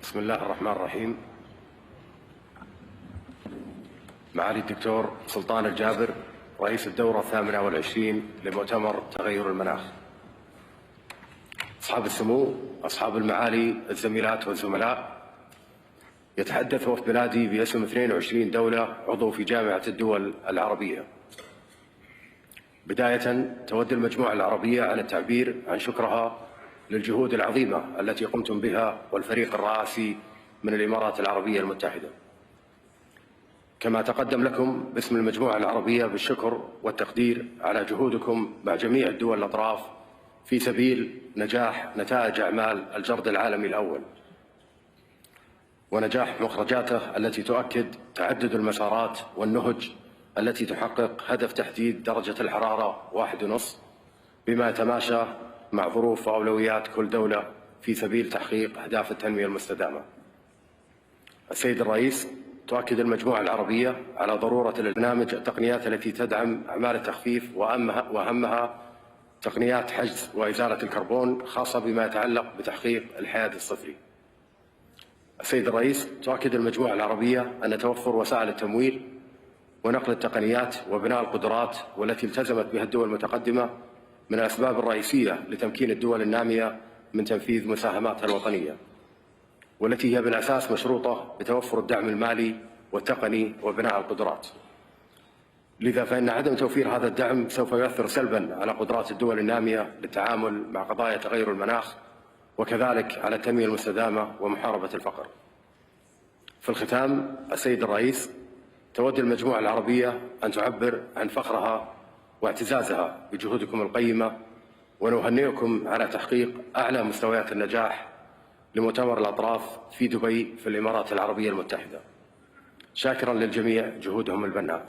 بسم الله الرحمن الرحيم. معالي الدكتور سلطان الجابر رئيس الدورة 28 لمؤتمر تغير المناخ. أصحاب السمو، أصحاب المعالي، الزميلات والزملاء، يتحدث وفد بلادي باسم 22 دولة عضو في جامعة الدول العربية. بداية تود المجموعة العربية على التعبير عن شكرها للجهود العظيمة التي قمتم بها والفريق الرئاسي من الإمارات العربية المتحدة. كما تقدم لكم باسم المجموعة العربية بالشكر والتقدير على جهودكم مع جميع الدول الأطراف في سبيل نجاح نتائج أعمال الجرد العالمي الأول ونجاح مخرجاته التي تؤكد تعدد المسارات والنهج التي تحقق هدف تحديد درجة الحرارة 1.5 بما يتماشى مع ظروف وأولويات كل دولة في سبيل تحقيق أهداف التنمية المستدامة. السيد الرئيس، تؤكد المجموعة العربية على ضرورة البرنامج التقنيات التي تدعم أعمال التخفيف وأهمها تقنيات حجز وإزالة الكربون خاصة بما يتعلق بتحقيق الحياد الصفري. السيد الرئيس، تؤكد المجموعة العربية أن توفر وسائل التمويل ونقل التقنيات وبناء القدرات والتي التزمت بها الدول المتقدمة من الأسباب الرئيسية لتمكين الدول النامية من تنفيذ مساهماتها الوطنية، والتي هي بالأساس مشروطة بتوفر الدعم المالي والتقني وبناء القدرات. لذا فإن عدم توفير هذا الدعم سوف يؤثر سلباً على قدرات الدول النامية للتعامل مع قضايا تغير المناخ وكذلك على التنمية المستدامة ومحاربة الفقر. في الختام، السيد الرئيس، تود المجموعة العربية أن تعبر عن فخرها واعتزازها بجهودكم القيمة ونهنئكم على تحقيق أعلى مستويات النجاح لمؤتمر الأطراف في دبي في الإمارات العربية المتحدة، شاكرا للجميع جهودهم البناء.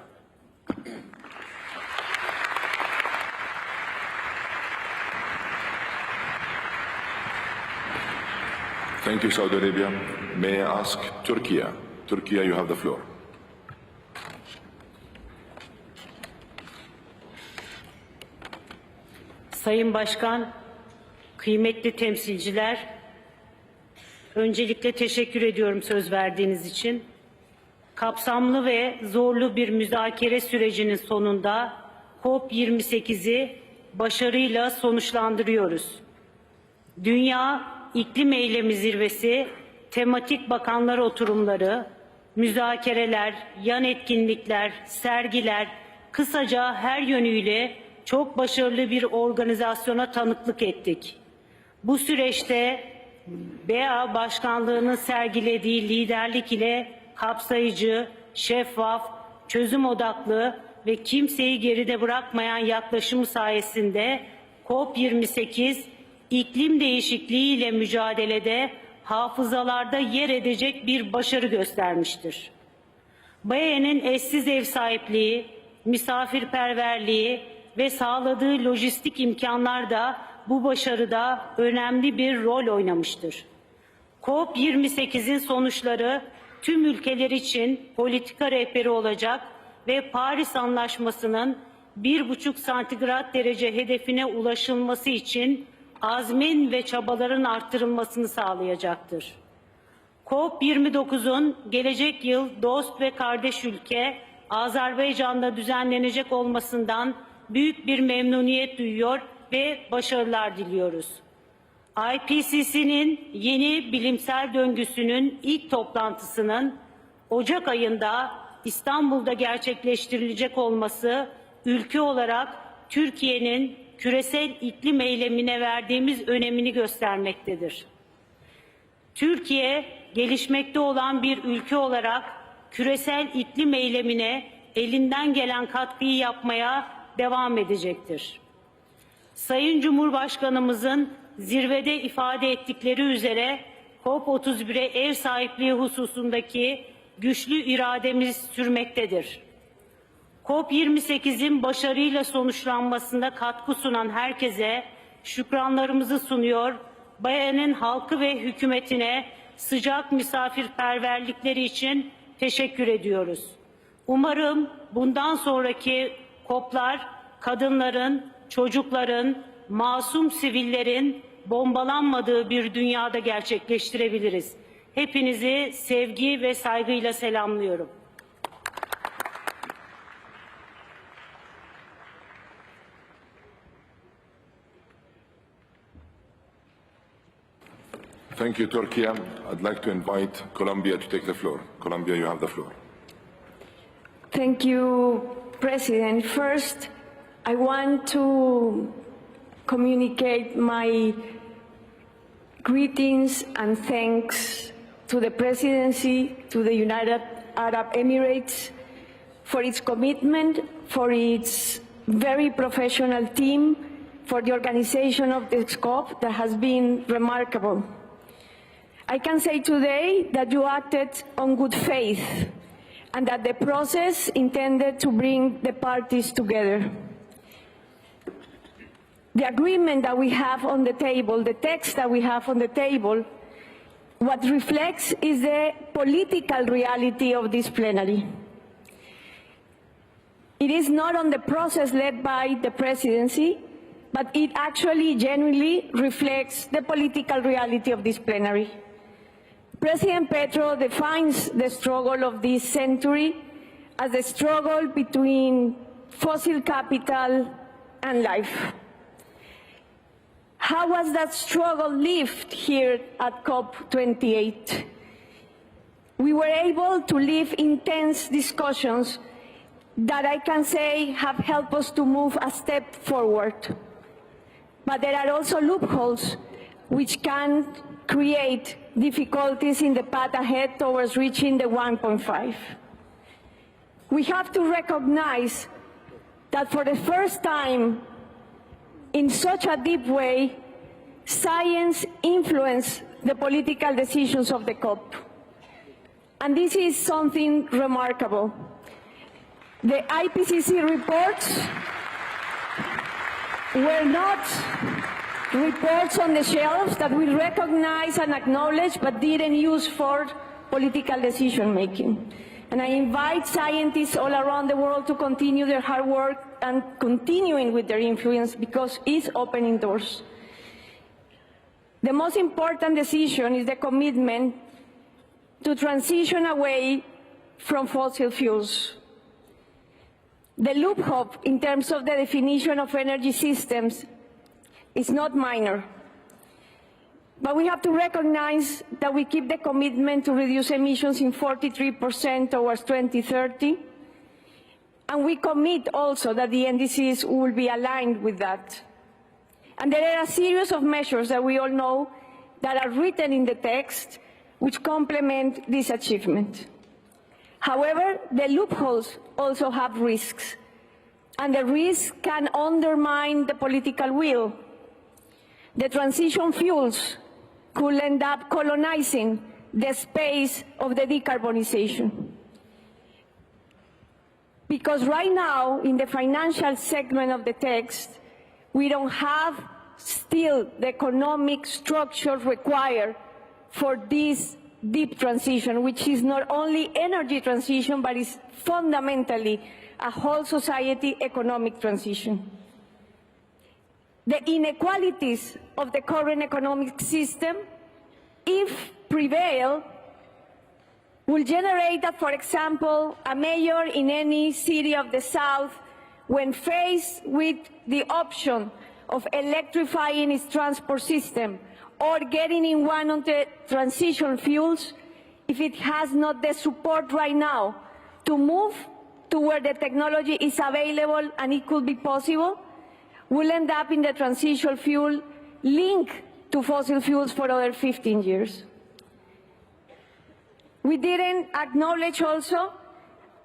Thank you, Saudi Arabia. May I ask Turkey? Turkey, you have the floor. Sayın Başkan, kıymetli temsilciler, öncelikle teşekkür ediyorum söz verdiğiniz için. Kapsamlı ve zorlu bir müzakere sürecinin sonunda COP28'i başarıyla sonuçlandırıyoruz. Dünya İklim Eylemi Zirvesi, tematik bakanlar oturumları, müzakereler, yan etkinlikler, sergiler, kısaca her yönüyle çok başarılı bir organizasyona tanıklık ettik. Bu süreçte BA Başkanlığı'nın sergilediği liderlik ile kapsayıcı, şeffaf, çözüm odaklı ve kimseyi geride bırakmayan yaklaşımı sayesinde COP28 iklim değişikliği ile mücadelede hafızalarda yer edecek bir başarı göstermiştir. BAE'nin eşsiz ev sahipliği, misafirperverliği ve sağladığı lojistik imkanlar da bu başarıda önemli bir rol oynamıştır. COP28'in sonuçları tüm ülkeler için politika rehberi olacak ve Paris Anlaşması'nın 1,5 santigrat derece hedefine ulaşılması için azmin ve çabaların arttırılmasını sağlayacaktır. COP29'un gelecek yıl dost ve kardeş ülke Azerbaycan'da düzenlenecek olmasından büyük bir memnuniyet duyuyor ve başarılar diliyoruz. IPCC'nin yeni bilimsel döngüsünün ilk toplantısının Ocak ayında İstanbul'da gerçekleştirilecek olması ülke olarak Türkiye'nin küresel iklim eylemine verdiğimiz önemini göstermektedir. Türkiye, gelişmekte olan bir ülke olarak küresel iklim eylemine elinden gelen katkıyı yapmaya devam edecektir. Sayın Cumhurbaşkanımızın zirvede ifade ettikleri üzere COP31'e ev sahipliği hususundaki güçlü irademiz sürmektedir. COP28'in başarıyla sonuçlanmasında katkı sunan herkese şükranlarımızı sunuyor, BAE'nin halkı ve hükümetine sıcak misafirperverlikleri için teşekkür ediyoruz. Umarım bundan sonraki COP'lar kadınların, çocukların, masum sivillerin bombalanmadığı bir dünyada gerçekleştirebiliriz. Hepinizi sevgi ve saygıyla selamlıyorum. Thank you, Turkey. I'd like to invite Colombia to take the floor. Colombia, you have the floor. Thank you, President. First, I want to communicate my greetings and thanks to the Presidency, to the United Arab Emirates, for its commitment, for its very professional team, for the organization of this COP that has been remarkable. I can say today that you acted on good faith and that the process intended to bring the parties together. The agreement that we have on the table, the text that we have on the table, what reflects is the political reality of this plenary. It is not on the process led by the Presidency, but it actually genuinely reflects the political reality of this plenary. President Petro defines the struggle of this century as a struggle between fossil capital and life. How was that struggle lived here at COP28? We were able to live intense discussions that I can say have helped us to move a step forward. But there are also loopholes which can create difficulties in the path ahead towards reaching the 1.5. We have to recognize that for the first time in such a deep way, science influenced the political decisions of the COP. And this is something remarkable. The IPCC reports were not reports on the shelves that we recognize and acknowledge but didn't use for political decision-making. And I invite scientists all around the world to continue their hard work and continuing with their influence because it's opening doors. The most important decision is the commitment to transition away from fossil fuels. The loophole in terms of the definition of energy systems is not minor. But we have to recognize that we keep the commitment to reduce emissions in 43% towards 2030. And we commit also that the NDCs will be aligned with that. And there are a series of measures that we all know that are written in the text which complement this achievement. However, the loopholes also have risks, and the risks can undermine the political will. The transition fuels could end up colonizing the space of the decarbonization. Because right now, in the financial segment of the text, we don't have still the economic structure required for this deep transition, which is not only energy transition, but is fundamentally a whole society economic transition. The inequalities of the current economic system, if prevail, will generate that, for example, a mayor in any city of the South, when faced with the option of electrifying its transport system or getting in one of the transition fuels, if it has not the support right now to move to where the technology is available and it could be possible, will end up in the transition fuel linked to fossil fuels for other 15 years. We didn't acknowledge also,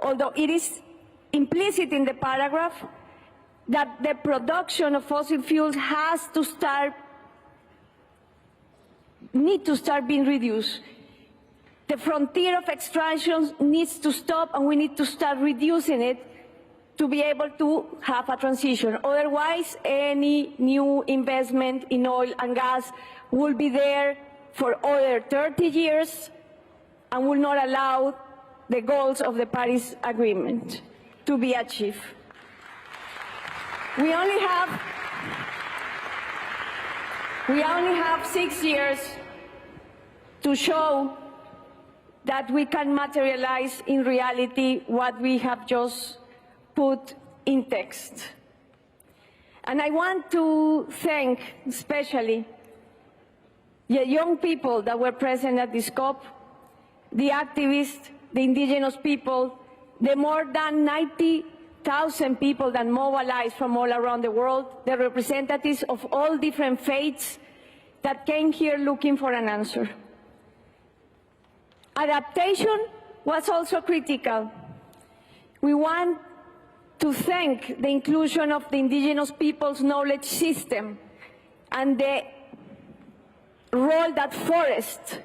although it is implicit in the paragraph, that the production of fossil fuels need to start being reduced. The frontier of extraction needs to stop, and we need to start reducing it to be able to have a transition. Otherwise, any new investment in oil and gas will be there for other 30 years and will not allow the goals of the Paris Agreement to be achieved. We only have 6 years to show that we can materialize in reality what we have just put in text. And I want to thank especially the young people that were present at this COP, the activists, the indigenous people, the more than 90,000 people that mobilized from all around the world, the representatives of all different faiths that came here looking for an answer. Adaptation was also critical. We want to thank the inclusion of the indigenous people's knowledge system and the role that forests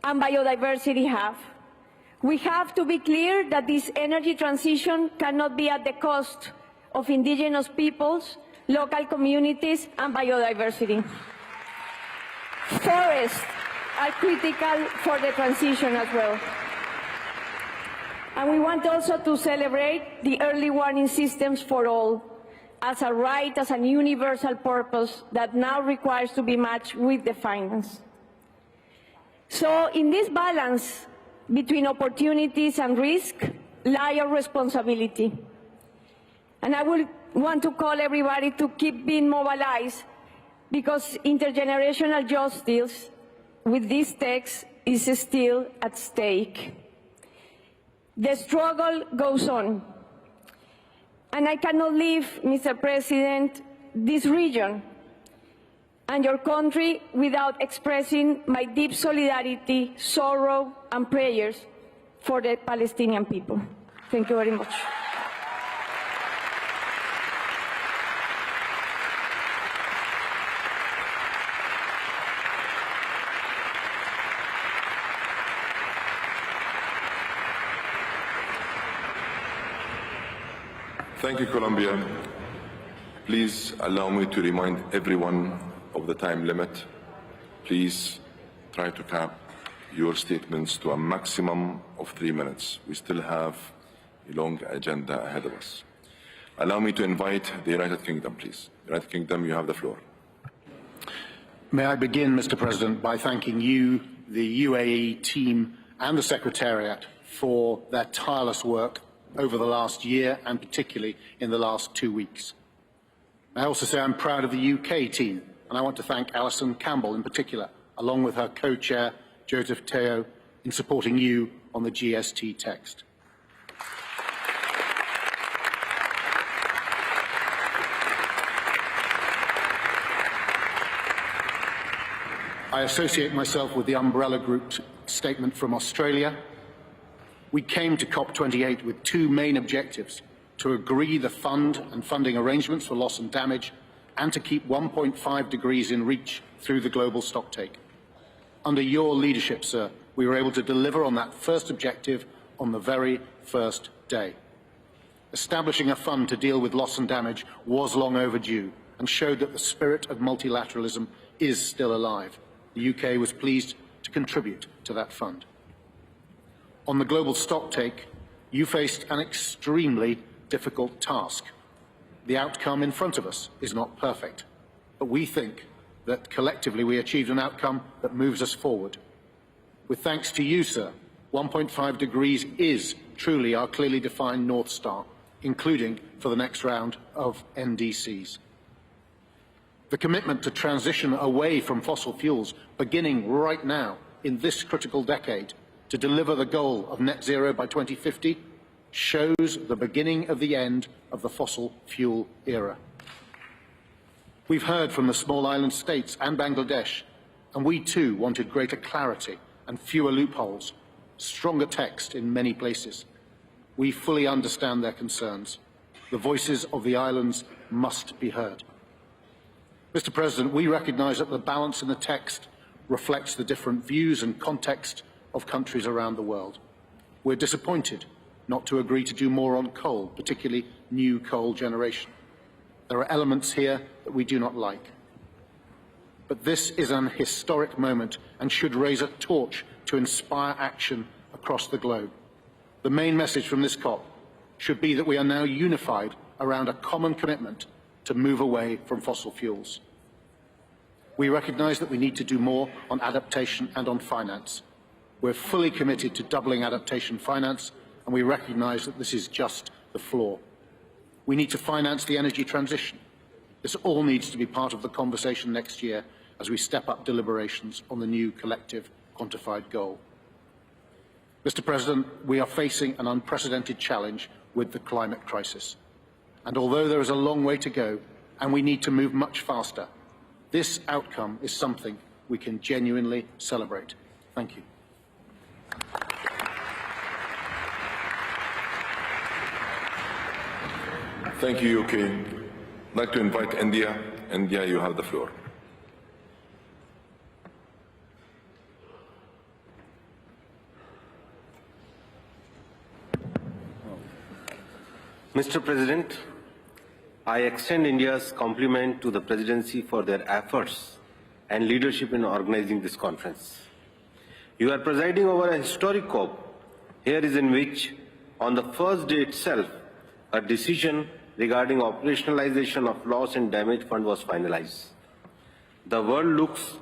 and biodiversity have. We have to be clear that this energy transition cannot be at the cost of indigenous peoples, local communities, and biodiversity. Forests are critical for the transition as well. And we want also to celebrate the early warning systems for all as a right, as a universal purpose that now requires to be matched with the finance. So in this balance between opportunities and risk lie our responsibility. And I would want to call everybody to keep being mobilized, because intergenerational justice with this text is still at stake. The struggle goes on. And I cannot leave, Mr. President, this region and your country without expressing my deep solidarity, sorrow, and prayers for the Palestinian people. Thank you very much. Thank you, Colombia. Please allow me to remind everyone of the time limit, please try to cap your statements to a maximum of 3 minutes. We still have a long agenda ahead of us. Allow me to invite the United Kingdom, please. United Kingdom, you have the floor. May I begin, Mr. President, by thanking you, the UAE team and the Secretariat for their tireless work over the last year and particularly in the last 2 weeks. I also say I'm proud of the UK team, and I want to thank Alison Campbell in particular, along with her co-chair, Joseph Teo, in supporting you on the GST text. I associate myself with the Umbrella Group's statement from Australia. We came to COP28 with 2 main objectives: to agree the fund and funding arrangements for loss and damage, and to keep 1.5 degrees in reach through the global stocktake. Under your leadership, sir, we were able to deliver on that first objective on the very first day. Establishing a fund to deal with loss and damage was long overdue and showed that the spirit of multilateralism is still alive. The UK was pleased to contribute to that fund. On the global stocktake, you faced an extremely difficult task. The outcome in front of us is not perfect, but we think that collectively we achieved an outcome that moves us forward. With thanks to you, sir, 1.5 degrees is truly our clearly defined North Star, including for the next round of NDCs. The commitment to transition away from fossil fuels, beginning right now in this critical decade, to deliver the goal of net zero by 2050, shows the beginning of the end of the fossil fuel era. We've heard from the small island states and Bangladesh, and we too wanted greater clarity and fewer loopholes, stronger text in many places. We fully understand their concerns. The voices of the islands must be heard. Mr. President, we recognise that the balance in the text reflects the different views and context of countries around the world. We're disappointed not to agree to do more on coal, particularly new coal generation. There are elements here that we do not like. But this is an historic moment and should raise a torch to inspire action across the globe. The main message from this COP should be that we are now unified around a common commitment to move away from fossil fuels. We recognise that we need to do more on adaptation and on finance. We're fully committed to doubling adaptation finance, and we recognise that this is just the floor. We need to finance the energy transition. This all needs to be part of the conversation next year as we step up deliberations on the new collective quantified goal. Mr. President, we are facing an unprecedented challenge with the climate crisis. And although there is a long way to go, and we need to move much faster, this outcome is something we can genuinely celebrate. Thank you. Thank you, UK. I'd like to invite India. India, you have the floor. Mr. President, I extend India's compliment to the Presidency for their efforts and leadership in organizing this conference. You are presiding over a historic COP. Here is in which, on the first day itself, a decision regarding operationalization of loss and damage fund was finalized. The world looks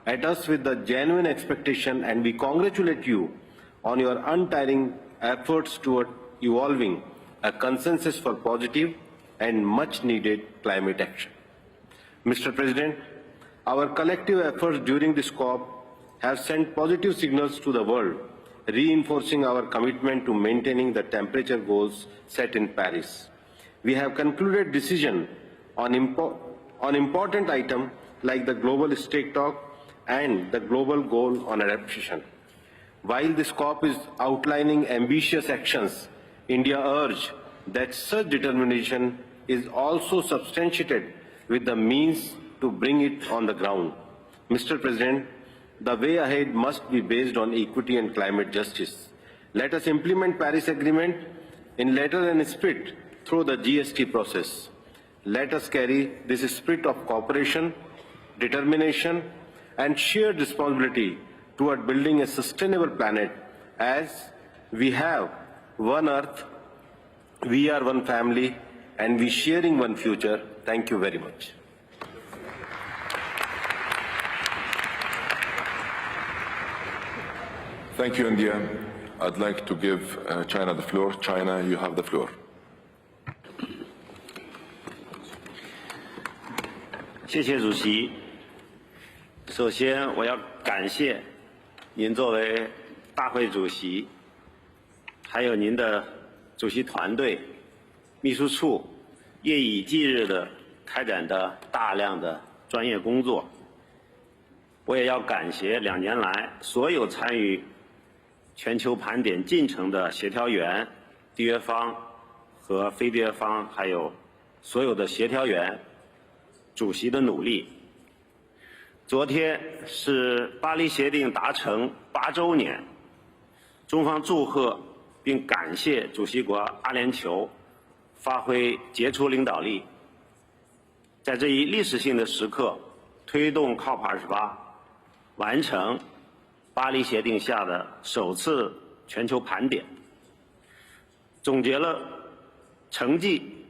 at us with the genuine expectation, and we congratulate you on your untiring efforts toward evolving a consensus for positive and much-needed climate action. Mr. President, our collective efforts during this COP have sent positive signals to the world, reinforcing our commitment to maintaining the temperature goals set in Paris. We have concluded decision on important items like the global stake talk and the global goal on adaptation. While this COP is outlining ambitious actions, India urged that such determination is also substantiated with the means to bring it on the ground. Mr. President, the way ahead must be based on equity and climate justice. Let us implement Paris Agreement in letter and spirit through the GST process. Let us carry this spirit of cooperation determination, and shared responsibility toward building a sustainable planet, as we have one Earth, we are one family, and we sharing one future. Thank you very much. Thank you, India. I'd like to give China the floor. China, you have the floor. 谢谢主席。首先，我要感谢您作为大会主席，还有您的主席团队、秘书处夜以继日的开展的大量的专业工作。我也要感谢2年来所有参与全球盘点进程的协调员、缔约方和非缔约方，还有所有的协调员、主席的努力。昨天是巴黎协定达成8周年，中方祝贺并感谢主席国阿联酋发挥杰出领导力，在这一历史性的时刻推动 COP28 完成巴黎协定下的首次全球盘点，总结了成绩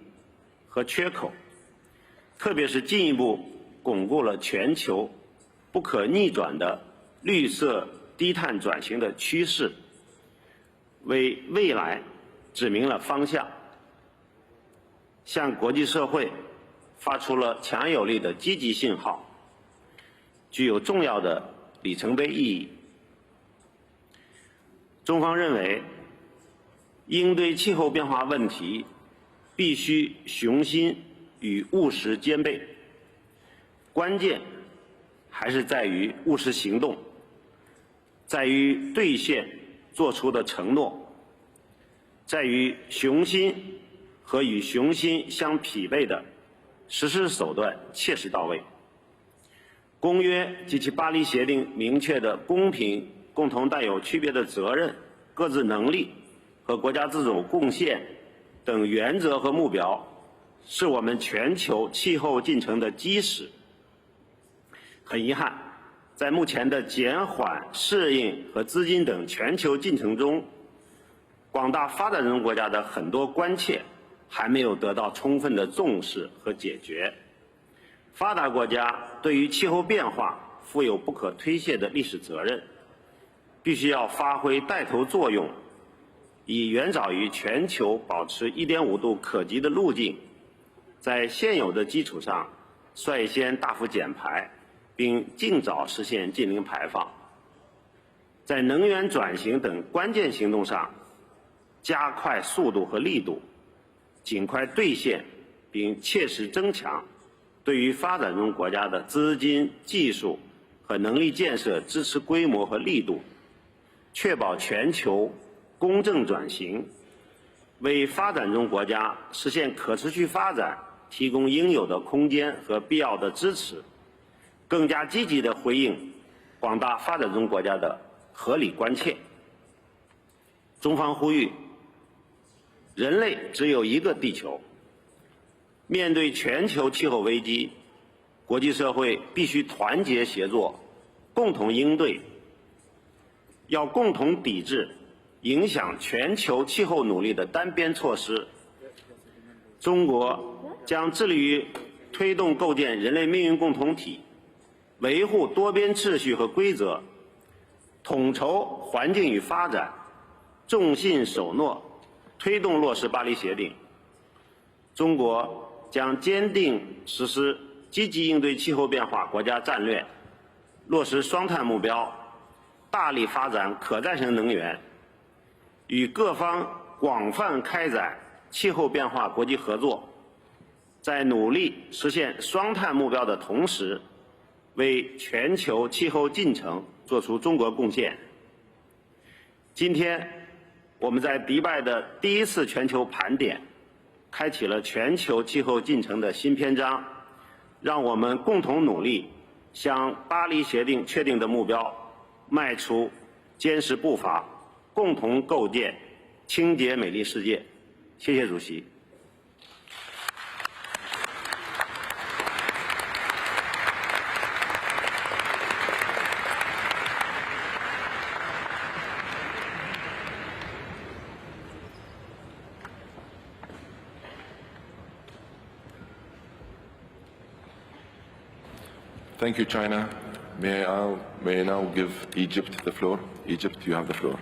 和缺口，特别是进一步巩固了全球不可逆转的绿色低碳转型的趋势，为未来指明了方向，向国际社会发出了强有力的积极信号，具有重要的里程碑意义。中方认为，应对气候变化问题必须雄心与务实兼备，关键还是在于务实行动，在于兑现做出的承诺，在于雄心和与雄心相匹配的实施手段切实到位。公约及其巴黎协定明确的公平、共同带有区别的责任、各自能力和国家自主贡献等原则和目标，是我们全球气候进程的基石。很遗憾，在目前的减缓、适应和资金等全球进程中，广大发展中国家的很多关切还没有得到充分的重视和解决。发达国家对于气候变化负有不可推卸的历史责任，必须要发挥带头作用，以远早于全球保持1.5度可及的路径，在现有的基础上率先大幅减排，并尽早实现净零排放。在能源转型等关键行动上，加快速度和力度，尽快兑现并切实增强对于发展中国家的资金、技术和能力建设支持规模和力度，确保全球公正转型，为发展中国家实现可持续发展提供应有的空间和必要的支持，更加积极地回应广大发展中国家的合理关切。中方呼吁，人类只有一个地球，面对全球气候危机，国际社会必须团结协作，共同应对，要共同抵制影响全球气候努力的单边措施。中国将致力于推动构建人类命运共同体，维护多边秩序和规则，统筹环境与发展，重信守诺，推动落实巴黎协定。中国将坚定实施积极应对气候变化国家战略，落实双碳目标，大力发展可再生能源，与各方广泛开展气候变化国际合作，在努力实现双碳目标的同时，为全球气候进程做出中国贡献。今天，我们在迪拜的第一次全球盘点，开启了全球气候进程的新篇章，让我们共同努力，向巴黎协定确定的目标迈出坚实步伐，共同构建清洁美丽世界。谢谢主席。Thank you, China. May I now give Egypt the floor? Egypt, you have the floor.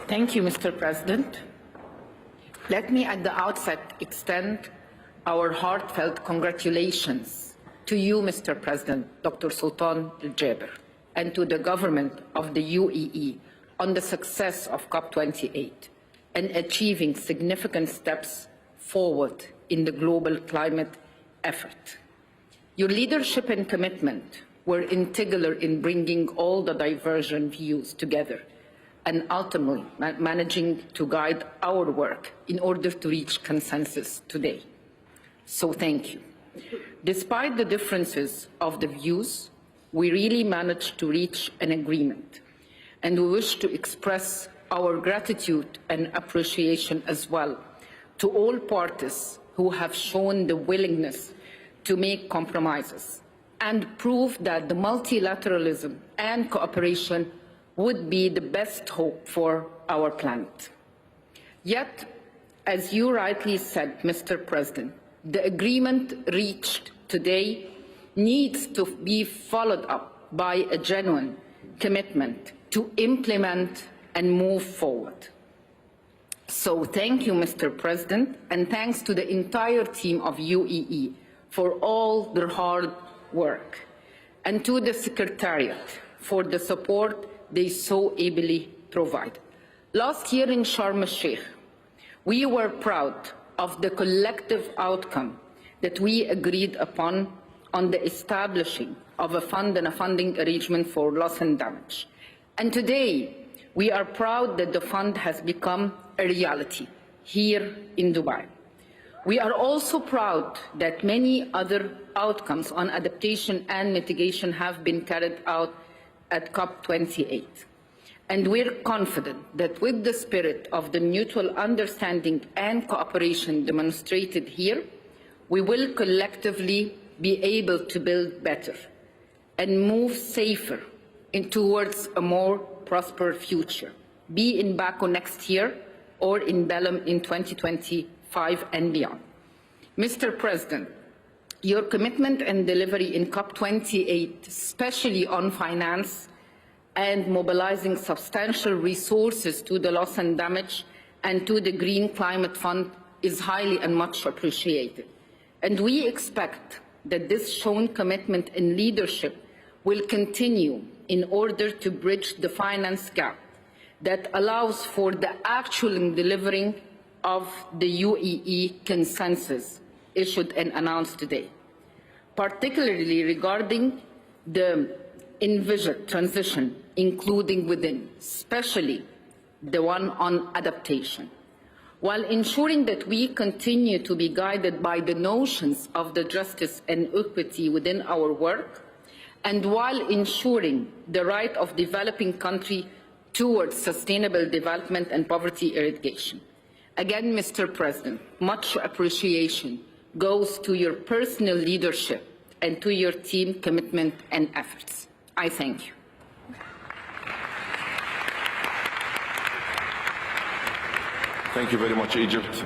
Thank you, Mr. President. Let me at the outset extend our heartfelt congratulations to you, Mr. President, Dr. Sultan Al-Jaber, and to the government of the UAE on the success of COP28 and achieving significant steps forward in the global climate effort. Your leadership and commitment were integral in bringing all the divergent views together and ultimately managing to guide our work in order to reach consensus today. So thank you. Despite the differences of the views, we really managed to reach an agreement, and we wish to express our gratitude and appreciation as well to all parties who have shown the willingness to make compromises and prove that the multilateralism and cooperation would be the best hope for our planet. Yet, as you rightly said, Mr. President, the agreement reached today needs to be followed up by a genuine commitment to implement and move forward. So thank you, Mr. President, and thanks to the entire team of UAE for all their hard work, and to the Secretariat for the support they so ably provide. Last year in Sharm el-Sheikh, we were proud of the collective outcome that we agreed upon on the establishing of a fund and a funding arrangement for loss and damage. And today, we are proud that the fund has become a reality here in Dubai. We are also proud that many other outcomes on adaptation and mitigation have been carried out at COP28. And we're confident that with the spirit of the mutual understanding and cooperation demonstrated here, we will collectively be able to build better and move safer towards a more prosperous future, be in Baku next year or in Belém in 2025 and beyond. Mr. President, your commitment and delivery in COP28, especially on finance and mobilizing substantial resources to the loss and damage and to the Green Climate Fund, is highly and much appreciated. And we expect that this shown commitment and leadership will continue in order to bridge the finance gap that allows for the actual delivering of the UAE consensus issued and announced today, particularly regarding the envisaged transition, including within, especially the one on adaptation, while ensuring that we continue to be guided by the notions of the justice and equity within our work, and while ensuring the right of developing countries towards sustainable development and poverty eradication. Again, Mr. President, much appreciation goes to your personal leadership and to your team commitment and efforts. I thank you. Thank you very much, Egypt.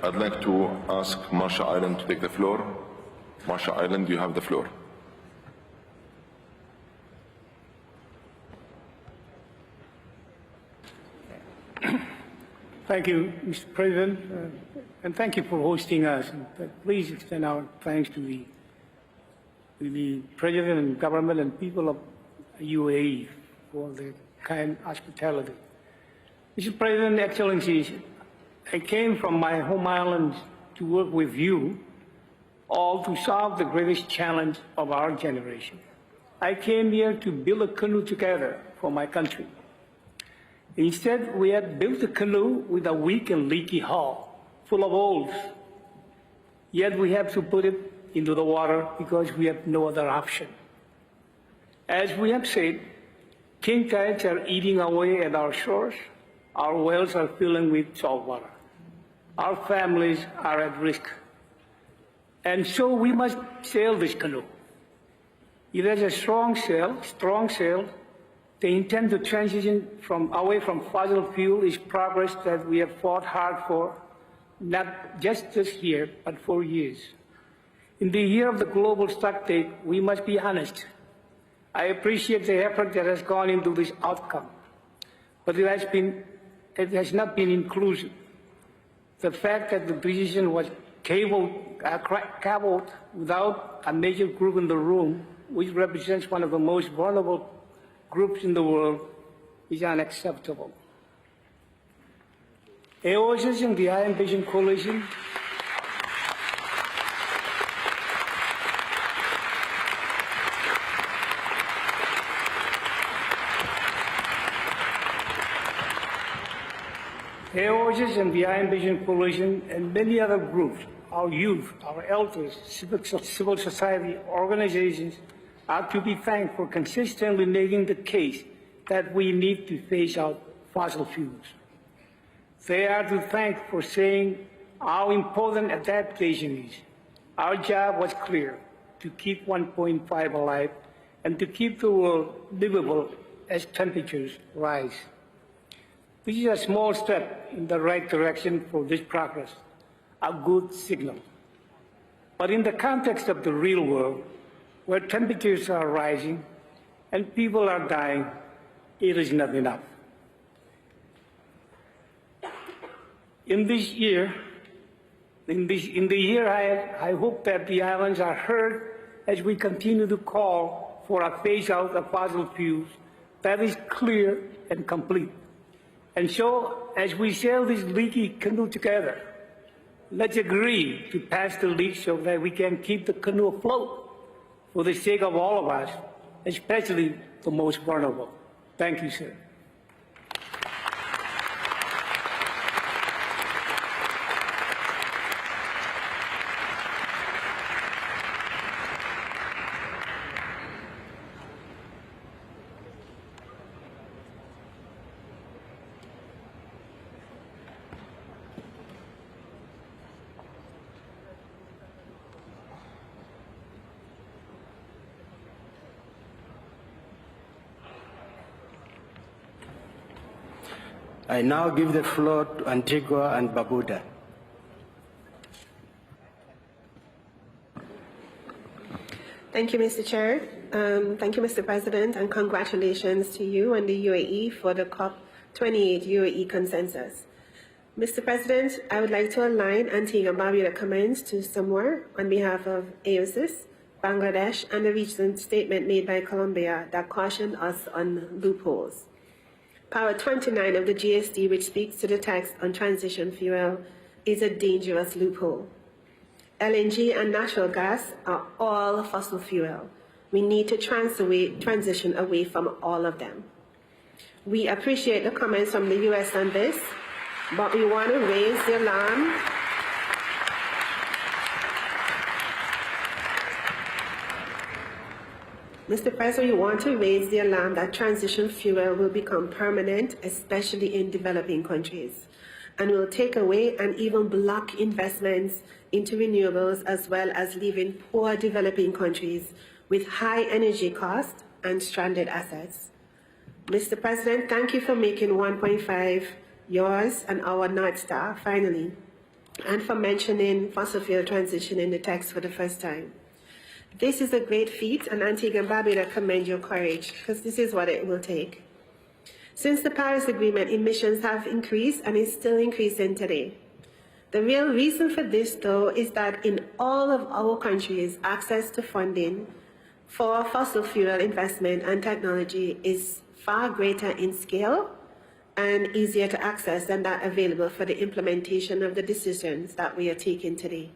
I'd like to ask Marshall Island to take the floor. Marshall Island, you have the floor. Thank you, Mr. President, and thank you for hosting us. Please extend our thanks to the President and government and people of UAE for their kind hospitality. Mr. President, Excellencies, I came from my home island to work with you all to solve the greatest challenge of our generation. I came here to build a canoe together for my country. Instead, we had built a canoe with a weak and leaky hull, full of holes. Yet we have to put it into the water because we have no other option. As we have said, king tides are eating away at our shores. Our wells are filling with salt water. Our families are at risk. And so we must sail this canoe. It has a strong sail, the intent to transition away from fossil fuel is progress that we have fought hard for, not just this year, but for years. In the year of the global stock take, we must be honest. I appreciate the effort that has gone into this outcome, but it has not been inclusive. The fact that the decision was cabled without a major group in the room, which represents one of the most vulnerable groups in the world, is unacceptable. AOSs in the I Envision coalition AOSs and the I Envision coalition and many other groups, our youth, our elders, civil society organizations are to be thanked for consistently making the case that we need to phase out fossil fuels. They are to thank for saying how important adaptation is. Our job was clear, to keep 1.5 alive and to keep the world livable as temperatures rise. This is a small step in the right direction for this progress, a good signal. But in the context of the real world, where temperatures are rising and people are dying, it is not enough. In the year, I hope that the islands are heard as we continue to call for a phase-out of fossil fuels that is clear and complete. And so, as we sail this leaky canoe together, let's agree to pass the leak so that we can keep the canoe afloat for the sake of all of us, especially the most vulnerable. Thank you, sir. I now give the floor to Antigua and Barbuda. Thank you, Mr. Chair. Thank you, Mr. President, and congratulations to you and the UAE for the COP28 UAE consensus. Mr. President, I would like to align Antigua and Barbuda comments to Samoa on behalf of AOSIS, Bangladesh, and the recent statement made by Colombia that cautioned us on loopholes. Para 29 of the GST, which speaks to the tax on transition fuel, is a dangerous loophole. LNG and natural gas are all fossil fuel. We need to transition away from all of them. We appreciate the comments from the US on this, but we want to raise the alarm. Mr. President, we want to raise the alarm that transition fuel will become permanent, especially in developing countries, and will take away and even block investments into renewables, as well as leaving poor developing countries with high energy costs and stranded assets. Mr. President, thank you for making 1.5 yours and our North Star, finally, and for mentioning fossil fuel transition in the text for the first time. This is a great feat, and Antigua and Barbuda commend your courage, because this is what it will take. Since the Paris Agreement, emissions have increased and is still increasing today. The real reason for this, though, is that in all of our countries, access to funding for fossil fuel investment and technology is far greater in scale and easier to access than that available for the implementation of the decisions that we are taking today.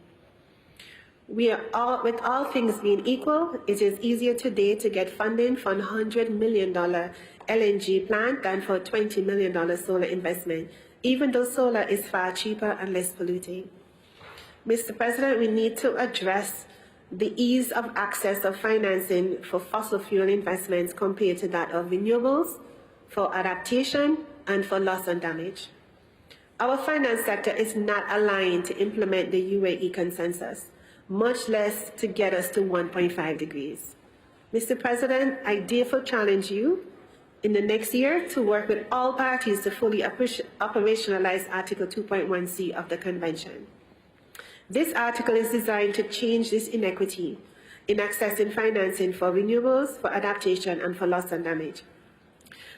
With all things being equal, it is easier today to get funding for a $100 million LNG plant than for a $20 million solar investment, even though solar is far cheaper and less polluting. Mr. President, we need to address the ease of access of financing for fossil fuel investments compared to that of renewables, for adaptation, and for loss and damage. Our finance sector is not aligned to implement the UAE consensus, much less to get us to 1.5 degrees. Mr. President, I therefore challenge you in the next year to work with all parties to fully operationalize Article 2.1c of the Convention. This article is designed to change this inequity in accessing financing for renewables, for adaptation, and for loss and damage.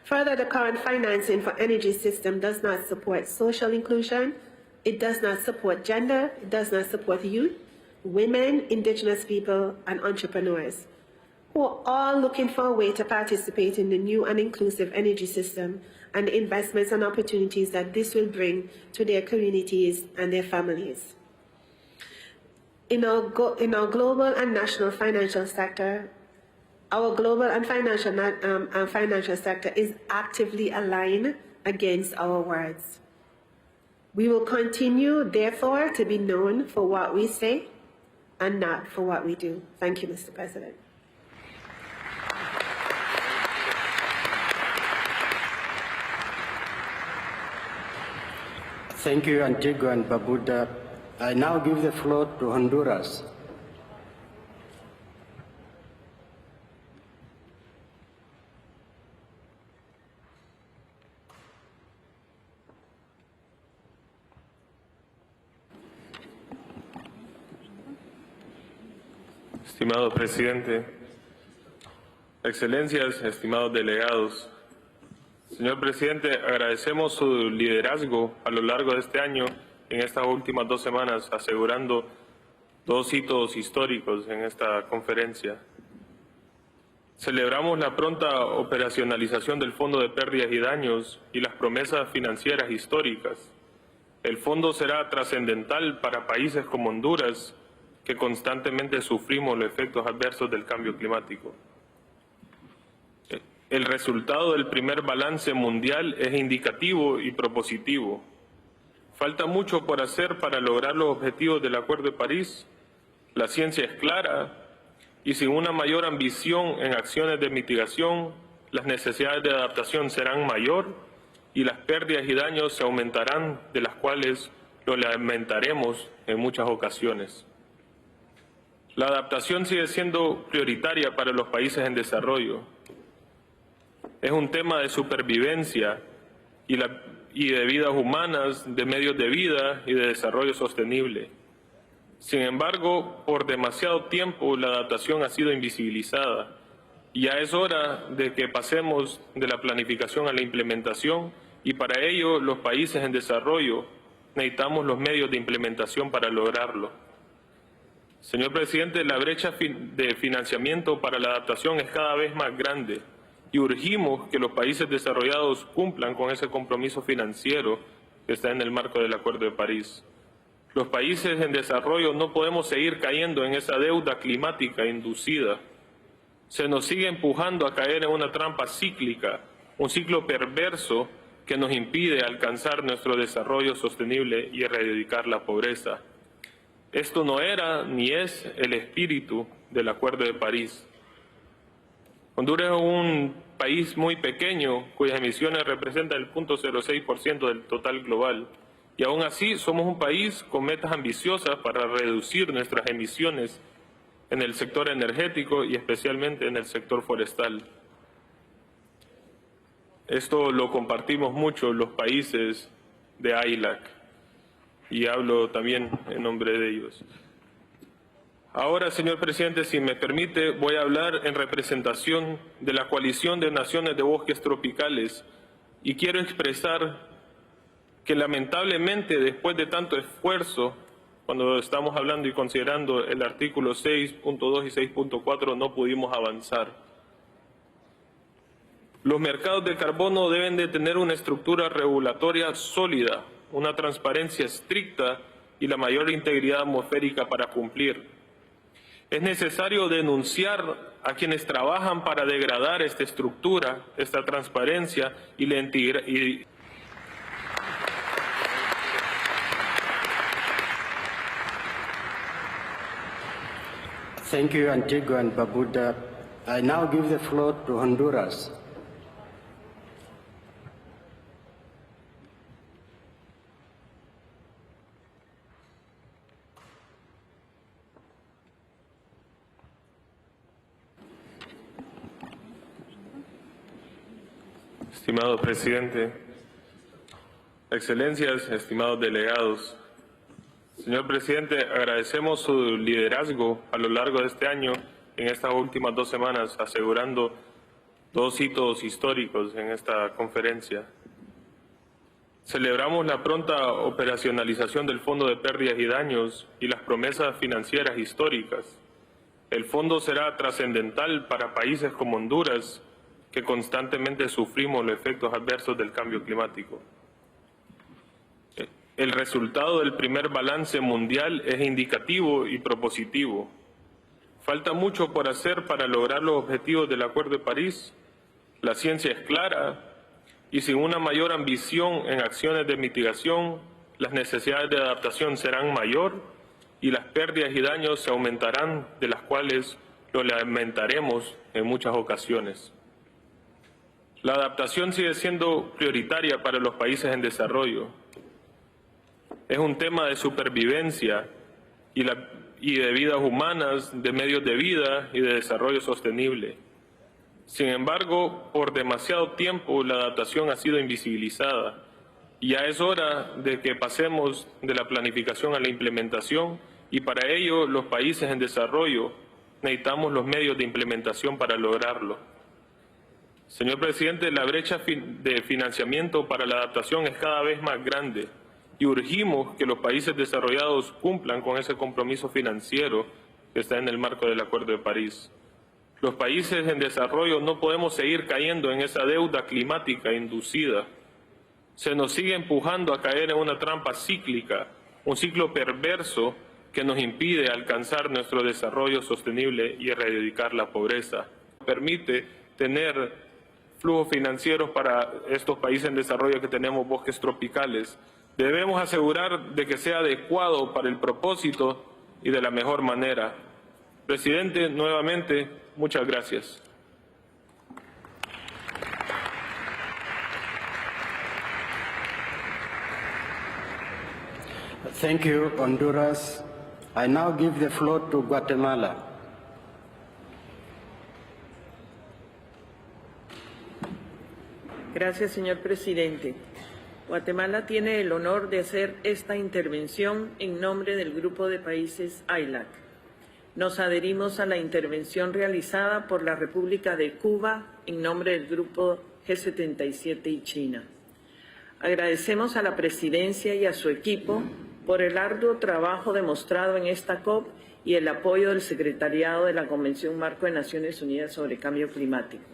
Further, the current financing for energy system does not support social inclusion, it does not support gender, it does not support youth, women, indigenous people, and entrepreneurs, who are all looking for a way to participate in the new and inclusive energy system and the investments and opportunities that this will bring to their communities and their families. In our global and national financial sector, our global and financial sector is actively aligned against our words. We will continue, therefore, to be known for what we say and not for what we do. Thank you, Mr. President. Thank you, Antigua and Barbuda. I now give the floor to Honduras. Estimado presidente, excelencias, estimados delegados. Señor presidente, agradecemos su liderazgo a lo largo de este año en estas últimas 2 semanas, asegurando 2 hitos históricos en esta conferencia. Celebramos la pronta operacionalización del Fondo de Pérdidas y Daños y las promesas financieras históricas. El fondo será trascendental para países como Honduras, que constantemente sufrimos los efectos adversos del cambio climático. El resultado del primer balance mundial es indicativo y propositivo. Falta mucho por hacer para lograr los objetivos del Acuerdo de París. La ciencia es clara y sin una mayor ambición en acciones de mitigación, las necesidades de adaptación serán mayor y las pérdidas y daños se aumentarán, de las cuales lo lamentaremos en muchas ocasiones. La adaptación sigue siendo prioritaria para los países en desarrollo. Es un tema de supervivencia y de vidas humanas, de medios de vida y de desarrollo sostenible. Sin embargo, por demasiado tiempo la adaptación ha sido invisibilizada y ya es hora de que pasemos de la planificación a la implementación, y para ello los países en desarrollo necesitamos los medios de implementación para lograrlo. Señor presidente, la brecha de financiamiento para la adaptación es cada vez más grande y urgimos que los países desarrollados cumplan con ese compromiso financiero que está en el marco del Acuerdo de París. Los países en desarrollo no podemos seguir cayendo en esa deuda climática inducida. Se nos sigue empujando a caer en una trampa cíclica, un ciclo perverso que nos impide alcanzar nuestro desarrollo sostenible y erradicar la pobreza. Esto no era ni es el espíritu del Acuerdo de París. Honduras es un país muy pequeño cuyas emisiones representan el 0.06% del total global, y aún así somos un país con metas ambiciosas para reducir nuestras emisiones en el sector energético y especialmente en el sector forestal. Esto lo compartimos mucho los países de AILAC y hablo también en nombre de ellos. Ahora, señor presidente, si me permite, voy a hablar en representación de la Coalición de Naciones de Bosques Tropicales y quiero expresar que lamentablemente después de tanto esfuerzo, cuando estamos hablando y considerando el artículo 6.2 y 6.4, no pudimos avanzar. Los mercados de carbono deben de tener una estructura regulatoria sólida, una transparencia estricta y la mayor integridad atmosférica para cumplir. Es necesario denunciar a quienes trabajan para degradar esta estructura, esta transparencia y la integridad. Thank you, Antigua and Barbuda. I now give the floor to Honduras. Estimado presidente, excelencias, estimados delegados. Señor presidente, agradecemos su liderazgo a lo largo de este año, en estas últimas 2 semanas, asegurando 2 hitos históricos en esta conferencia. Celebramos la pronta operacionalización del Fondo de Pérdidas y Daños y las promesas financieras históricas. El fondo será trascendental para países como Honduras, que constantemente sufrimos los efectos adversos del cambio climático. El resultado del primer balance mundial es indicativo y propositivo. Falta mucho por hacer para lograr los objetivos del Acuerdo de París. La ciencia es clara y sin una mayor ambición en acciones de mitigación, las necesidades de adaptación serán mayor y las pérdidas y daños se aumentarán, de las cuales lo lamentaremos en muchas ocasiones. La adaptación sigue siendo prioritaria para los países en desarrollo. Es un tema de supervivencia y de vidas humanas, de medios de vida y de desarrollo sostenible. Sin embargo, por demasiado tiempo la adaptación ha sido invisibilizada y ya es hora de que pasemos de la planificación a la implementación, y para ello los países en desarrollo necesitamos los medios de implementación para lograrlo. Señor presidente, la brecha de financiamiento para la adaptación es cada vez más grande y urgimos que los países desarrollados cumplan con ese compromiso financiero que está en el marco del Acuerdo de París. Los países en desarrollo no podemos seguir cayendo en esa deuda climática inducida. Se nos sigue empujando a caer en una trampa cíclica, un ciclo perverso que nos impide alcanzar nuestro desarrollo sostenible y erradicar la pobreza. Permite tener flujos financieros para estos países en desarrollo que tenemos bosques tropicales. Debemos asegurar de que sea adecuado para el propósito y de la mejor manera. Presidente, nuevamente, muchas gracias. Thank you, Honduras. I now give the floor to Guatemala. Gracias, señor presidente. Guatemala tiene el honor de hacer esta intervención en nombre del Grupo de Países AILAC. Nos adherimos a la intervención realizada por la República de Cuba en nombre del Grupo G77 y China. Agradecemos a la Presidencia y a su equipo por el arduo trabajo demostrado en esta COP y el apoyo del Secretariado de la Convención Marco de Naciones Unidas sobre Cambio Climático.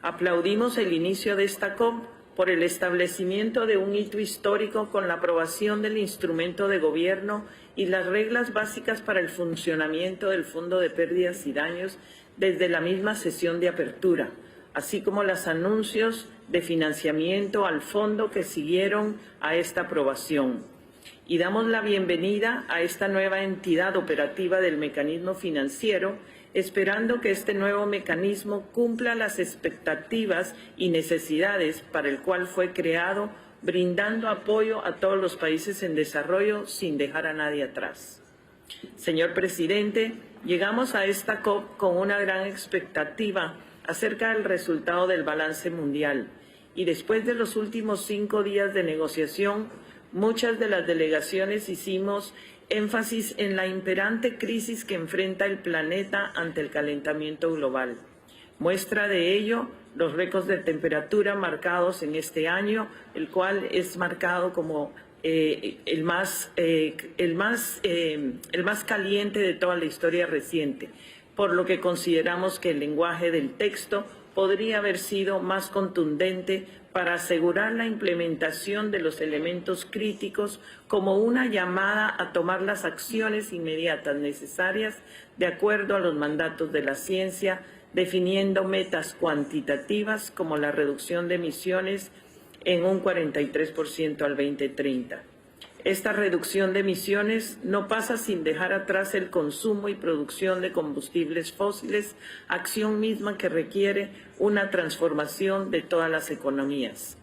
Aplaudimos el inicio de esta COP por el establecimiento de un hito histórico con la aprobación del instrumento de gobierno y las reglas básicas para el funcionamiento del Fondo de Pérdidas y Daños desde la misma sesión de apertura, así como los anuncios de financiamiento al fondo que siguieron a esta aprobación. Y damos la bienvenida a esta nueva entidad operativa del mecanismo financiero, esperando que este nuevo mecanismo cumpla las expectativas y necesidades para el cual fue creado, brindando apoyo a todos los países en desarrollo sin dejar a nadie atrás. Señor presidente, llegamos a esta COP con una gran expectativa acerca del resultado del balance mundial y después de los últimos 5 días de negociación, muchas de las delegaciones hicimos énfasis en la imperante crisis que enfrenta el planeta ante el calentamiento global. Muestra de ello los récords de temperatura marcados en este año, el cual es marcado como el más caliente de toda la historia reciente, por lo que consideramos que el lenguaje del texto podría haber sido más contundente para asegurar la implementación de los elementos críticos como una llamada a tomar las acciones inmediatas necesarias de acuerdo a los mandatos de la ciencia, definiendo metas cuantitativas como la reducción de emisiones en un 43% al 2030. Esta reducción de emisiones no pasa sin dejar atrás el consumo y producción de combustibles fósiles, acción misma que requiere una transformación de todas las economías.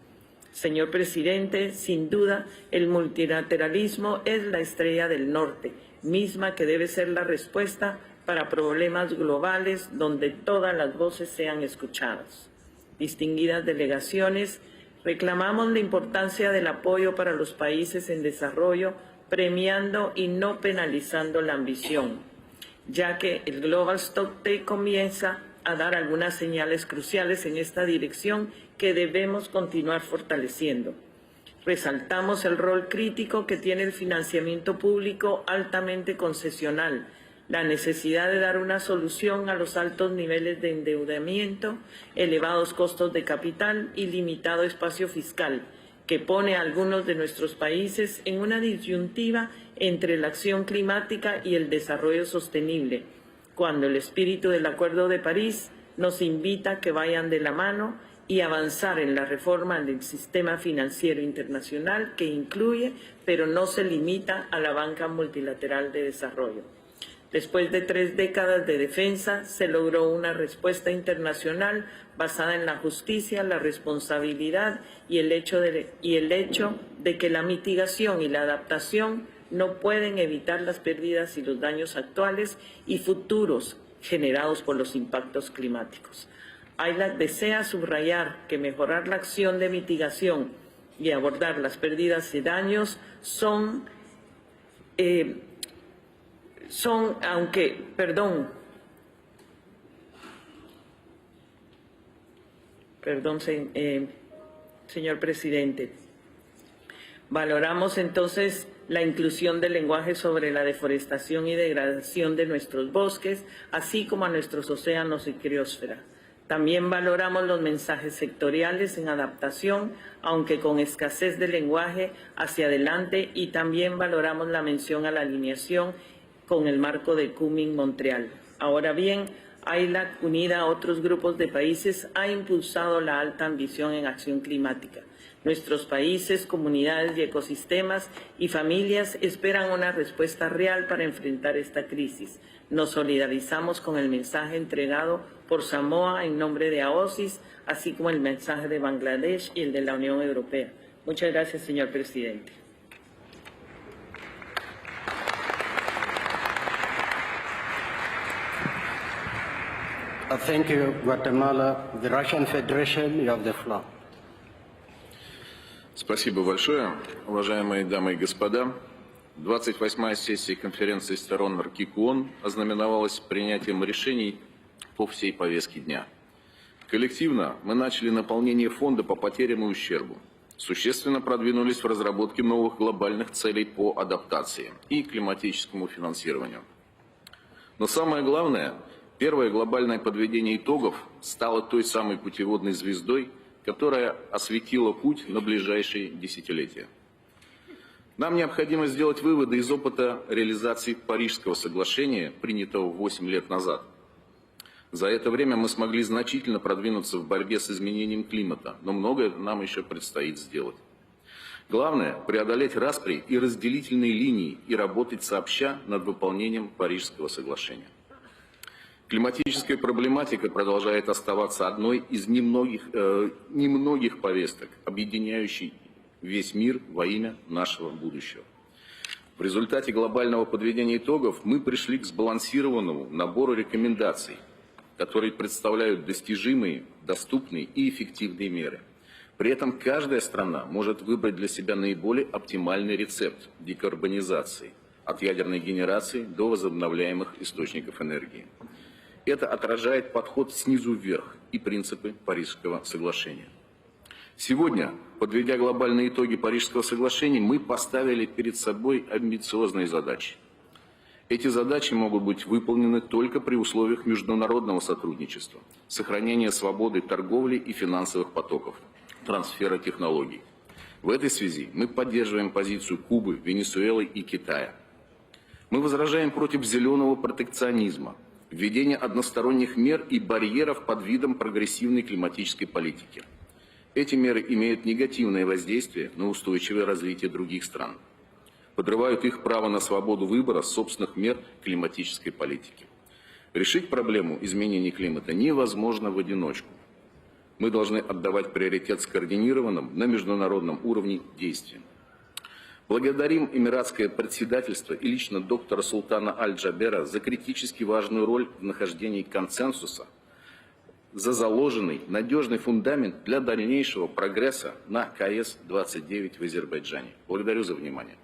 Señor presidente, sin duda, el multilateralismo es la estrella del norte, misma que debe ser la respuesta para problemas globales donde todas las voces sean escuchadas. Distinguidas delegaciones, reclamamos la importancia del apoyo para los países en desarrollo premiando y no penalizando la ambición, ya que el Global Stock Take comienza a dar algunas señales cruciales en esta dirección que debemos continuar fortaleciendo. Resaltamos el rol crítico que tiene el financiamiento público altamente concesional, la necesidad de dar una solución a los altos niveles de endeudamiento, elevados costos de capital y limitado espacio fiscal, que pone a algunos de nuestros países en una disyuntiva entre la acción climática y el desarrollo sostenible, cuando el espíritu del Acuerdo de París nos invita a que vayan de la mano y avanzar en la reforma del sistema financiero internacional que incluye, pero no se limita a la banca multilateral de desarrollo. Después de 3 décadas de defensa, se logró una respuesta internacional basada en la justicia, la responsabilidad y el hecho de que la mitigación y la adaptación no pueden evitar las pérdidas y los daños actuales y futuros generados por los impactos climáticos. AILAC desea subrayar que mejorar la acción de mitigación y abordar las pérdidas y daños señor presidente. Valoramos entonces la inclusión del lenguaje sobre la deforestación y degradación de nuestros bosques, así como a nuestros océanos y criosfera. También valoramos los mensajes sectoriales en adaptación, aunque con escasez de lenguaje hacia adelante, y también valoramos la mención a la alineación con el marco de Montreal. Ahora bien, AILAC, unida a otros grupos de países, ha impulsado la alta ambición en acción climática. Nuestros países, comunidades y ecosistemas y familias esperan una respuesta real para enfrentar esta crisis. Nos solidarizamos con el mensaje entregado por Samoa en nombre de AOSIS, así como el mensaje de Bangladesh y el de la Unión Europea. Muchas gracias, señor presidente. Thank you, Guatemala. The Russian Federation, you have the floor. Спасибо большое, уважаемые дамы и господа. 28-я сессия конференции сторон РКИК-ООН ознаменовалась принятием решений по всей повестке дня. Коллективно мы начали наполнение фонда по потерям и ущербу. Существенно продвинулись в разработке новых глобальных целей по адаптации и климатическому финансированию. Но самое главное, первое глобальное подведение итогов стало той самой путеводной звездой, которая осветила путь на ближайшие десятилетия. Нам необходимо сделать выводы из опыта реализации Парижского соглашения, принятого 8 лет назад. За это время мы смогли значительно продвинуться в борьбе с изменением климата, но многое нам еще предстоит сделать. Главное – преодолеть распри и разделительные линии и работать сообща над выполнением Парижского соглашения. Климатическая проблематика продолжает оставаться одной из немногих повесток, объединяющей весь мир во имя нашего будущего. В результате глобального подведения итогов мы пришли к сбалансированному набору рекомендаций, которые представляют достижимые, доступные и эффективные меры. При этом каждая страна может выбрать для себя наиболее оптимальный рецепт декарбонизации, от ядерной генерации до возобновляемых источников энергии. Это отражает подход снизу вверх и принципы Парижского соглашения. Сегодня, подведя глобальные итоги Парижского соглашения, мы поставили перед собой амбициозные задачи. Эти задачи могут быть выполнены только при условиях международного сотрудничества, сохранения свободы торговли и финансовых потоков, трансфера технологий. В этой связи мы поддерживаем позицию Кубы, Венесуэлы и Китая. Мы возражаем против зеленого протекционизма, введения односторонних мер и барьеров под видом прогрессивной климатической политики. Эти меры имеют негативное воздействие на устойчивое развитие других стран, подрывают их право на свободу выбора собственных мер климатической политики. Решить проблему изменения климата невозможно в одиночку. Мы должны отдавать приоритет скоординированным на международном уровне действиям. Благодарим Эмиратское председательство и лично доктора Султана Аль-Джабера за критически важную роль в нахождении консенсуса, за заложенный надежный фундамент для дальнейшего прогресса на КС-29 в Азербайджане. Благодарю за внимание.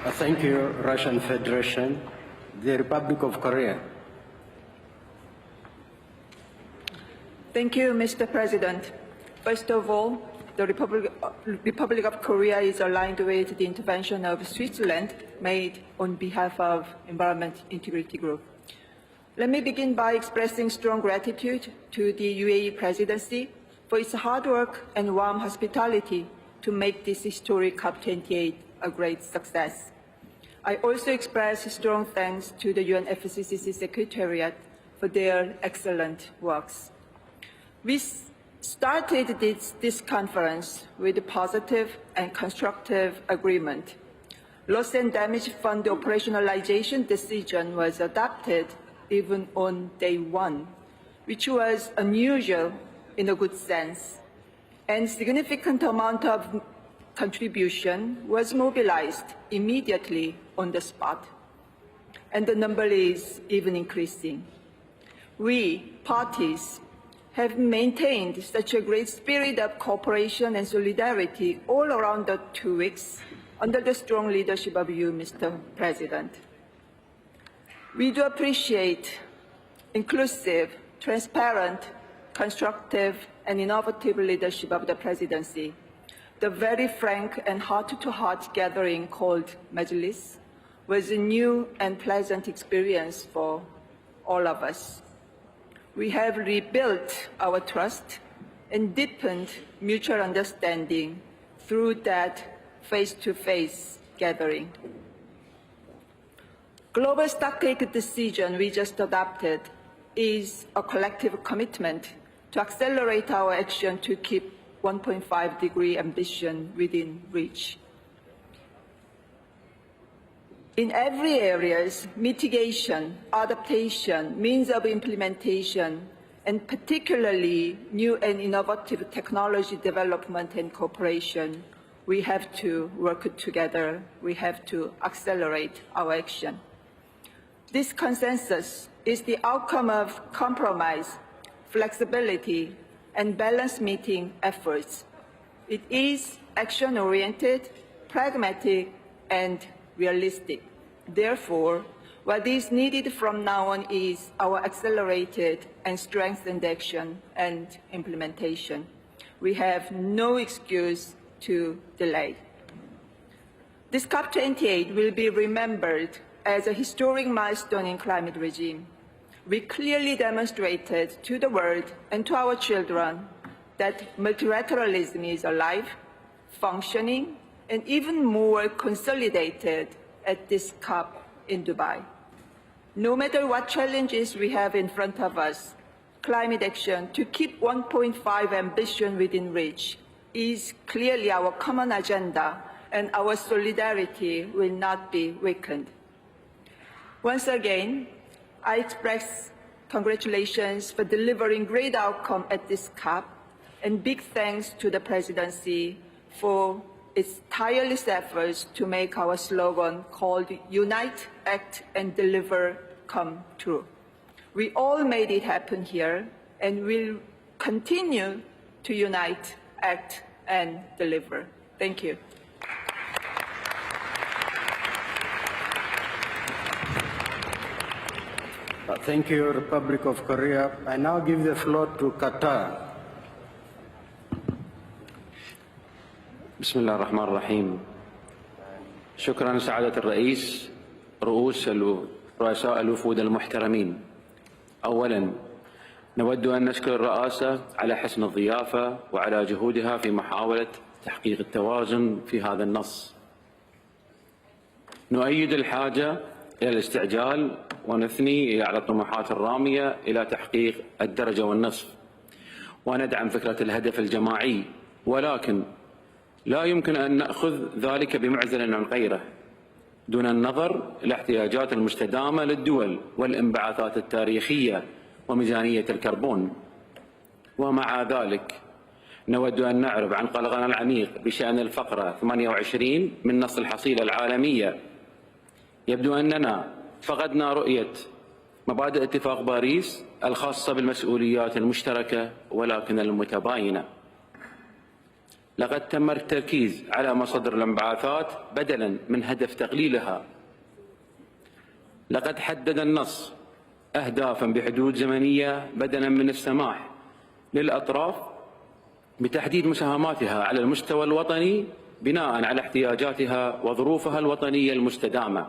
Thank you, Russian Federation. The Republic of Korea. Thank you, Mr. President. First of all, the Republic of Korea is aligned with the intervention of Switzerland made on behalf of Environment Integrity Group. Let me begin by expressing strong gratitude to the UAE Presidency for its hard work and warm hospitality to make this historic COP28 a great success. I also express strong thanks to the UNFCCC Secretariat for their excellent works. We started this conference with a positive and constructive agreement. Loss and damage fund operationalization decision was adopted even on day one, which was unusual in a good sense, and significant amount of contribution was mobilized immediately on the spot, and the number is even increasing. We, parties, have maintained such a great spirit of cooperation and solidarity all around the 2 weeks under the strong leadership of you, Mr. President. We do appreciate inclusive, transparent, constructive, and innovative leadership of the Presidency. The very frank and heart-to-heart gathering called Majlis was a new and pleasant experience for all of us. We have rebuilt our trust and deepened mutual understanding through that face-to-face gathering. Global stocktake decision we just adopted is a collective commitment to accelerate our action to keep 1.5-degree ambition within reach. In every area, mitigation, adaptation, means of implementation, and particularly new and innovative technology development and cooperation, we have to work together. We have to accelerate our action. This consensus is the outcome of compromise, flexibility, and balance-meeting efforts. It is action-oriented, pragmatic, and realistic. Therefore, what is needed from now on is our accelerated and strengthened action and implementation. We have no excuse to delay. This COP28 will be remembered as a historic milestone in climate regime. We clearly demonstrated to the world and to our children that multilateralism is alive, functioning, and even more consolidated at this COP in Dubai. No matter what challenges we have in front of us, climate action to keep 1.5 ambition within reach is clearly our common agenda, and our solidarity will not be weakened. Once again, I express congratulations for delivering great outcome at this COP, and big thanks to the Presidency for its tireless efforts to make our slogan called Unite, Act, and Deliver come true. We all made it happen here, and will continue to unite, act, and deliver. Thank you. Thank you, Republic of Korea. I now give the floor to Qatar. بسم الله الرحمن الرحيم. شكرا سعادة الرئيس، رؤساء الوفود المحترمين. أولا نود أن نشكر الرئاسة على حسن الضيافة وعلى جهودها في محاولة تحقيق التوازن في هذا النص. نؤيد الحاجة إلى الاستعجال ونثني على الطموحات الرامية إلى تحقيق الدرجة والنصف، وندعم فكرة الهدف الجماعي، ولكن لا يمكن أن نأخذ ذلك بمعزل عن غيره دون النظر إلى الاحتياجات المستدامة للدول والانبعاثات التاريخية وميزانية الكربون. ومع ذلك نود أن نعرب عن قلقنا العميق بشأن الفقرة 28 من نص الحصيلة العالمية. يبدو أننا فقدنا رؤية مبادئ اتفاق باريس الخاصة بالمسؤوليات المشتركة ولكن المتباينة. لقد تم التركيز على مصادر الانبعاثات بدلاً من هدف تقليلها. لقد حدد النص أهدافاً بحدود زمنية بدلاً من السماح للأطراف بتحديد مساهماتها على المستوى الوطني بناءً على احتياجاتها وظروفها الوطنية المستدامة.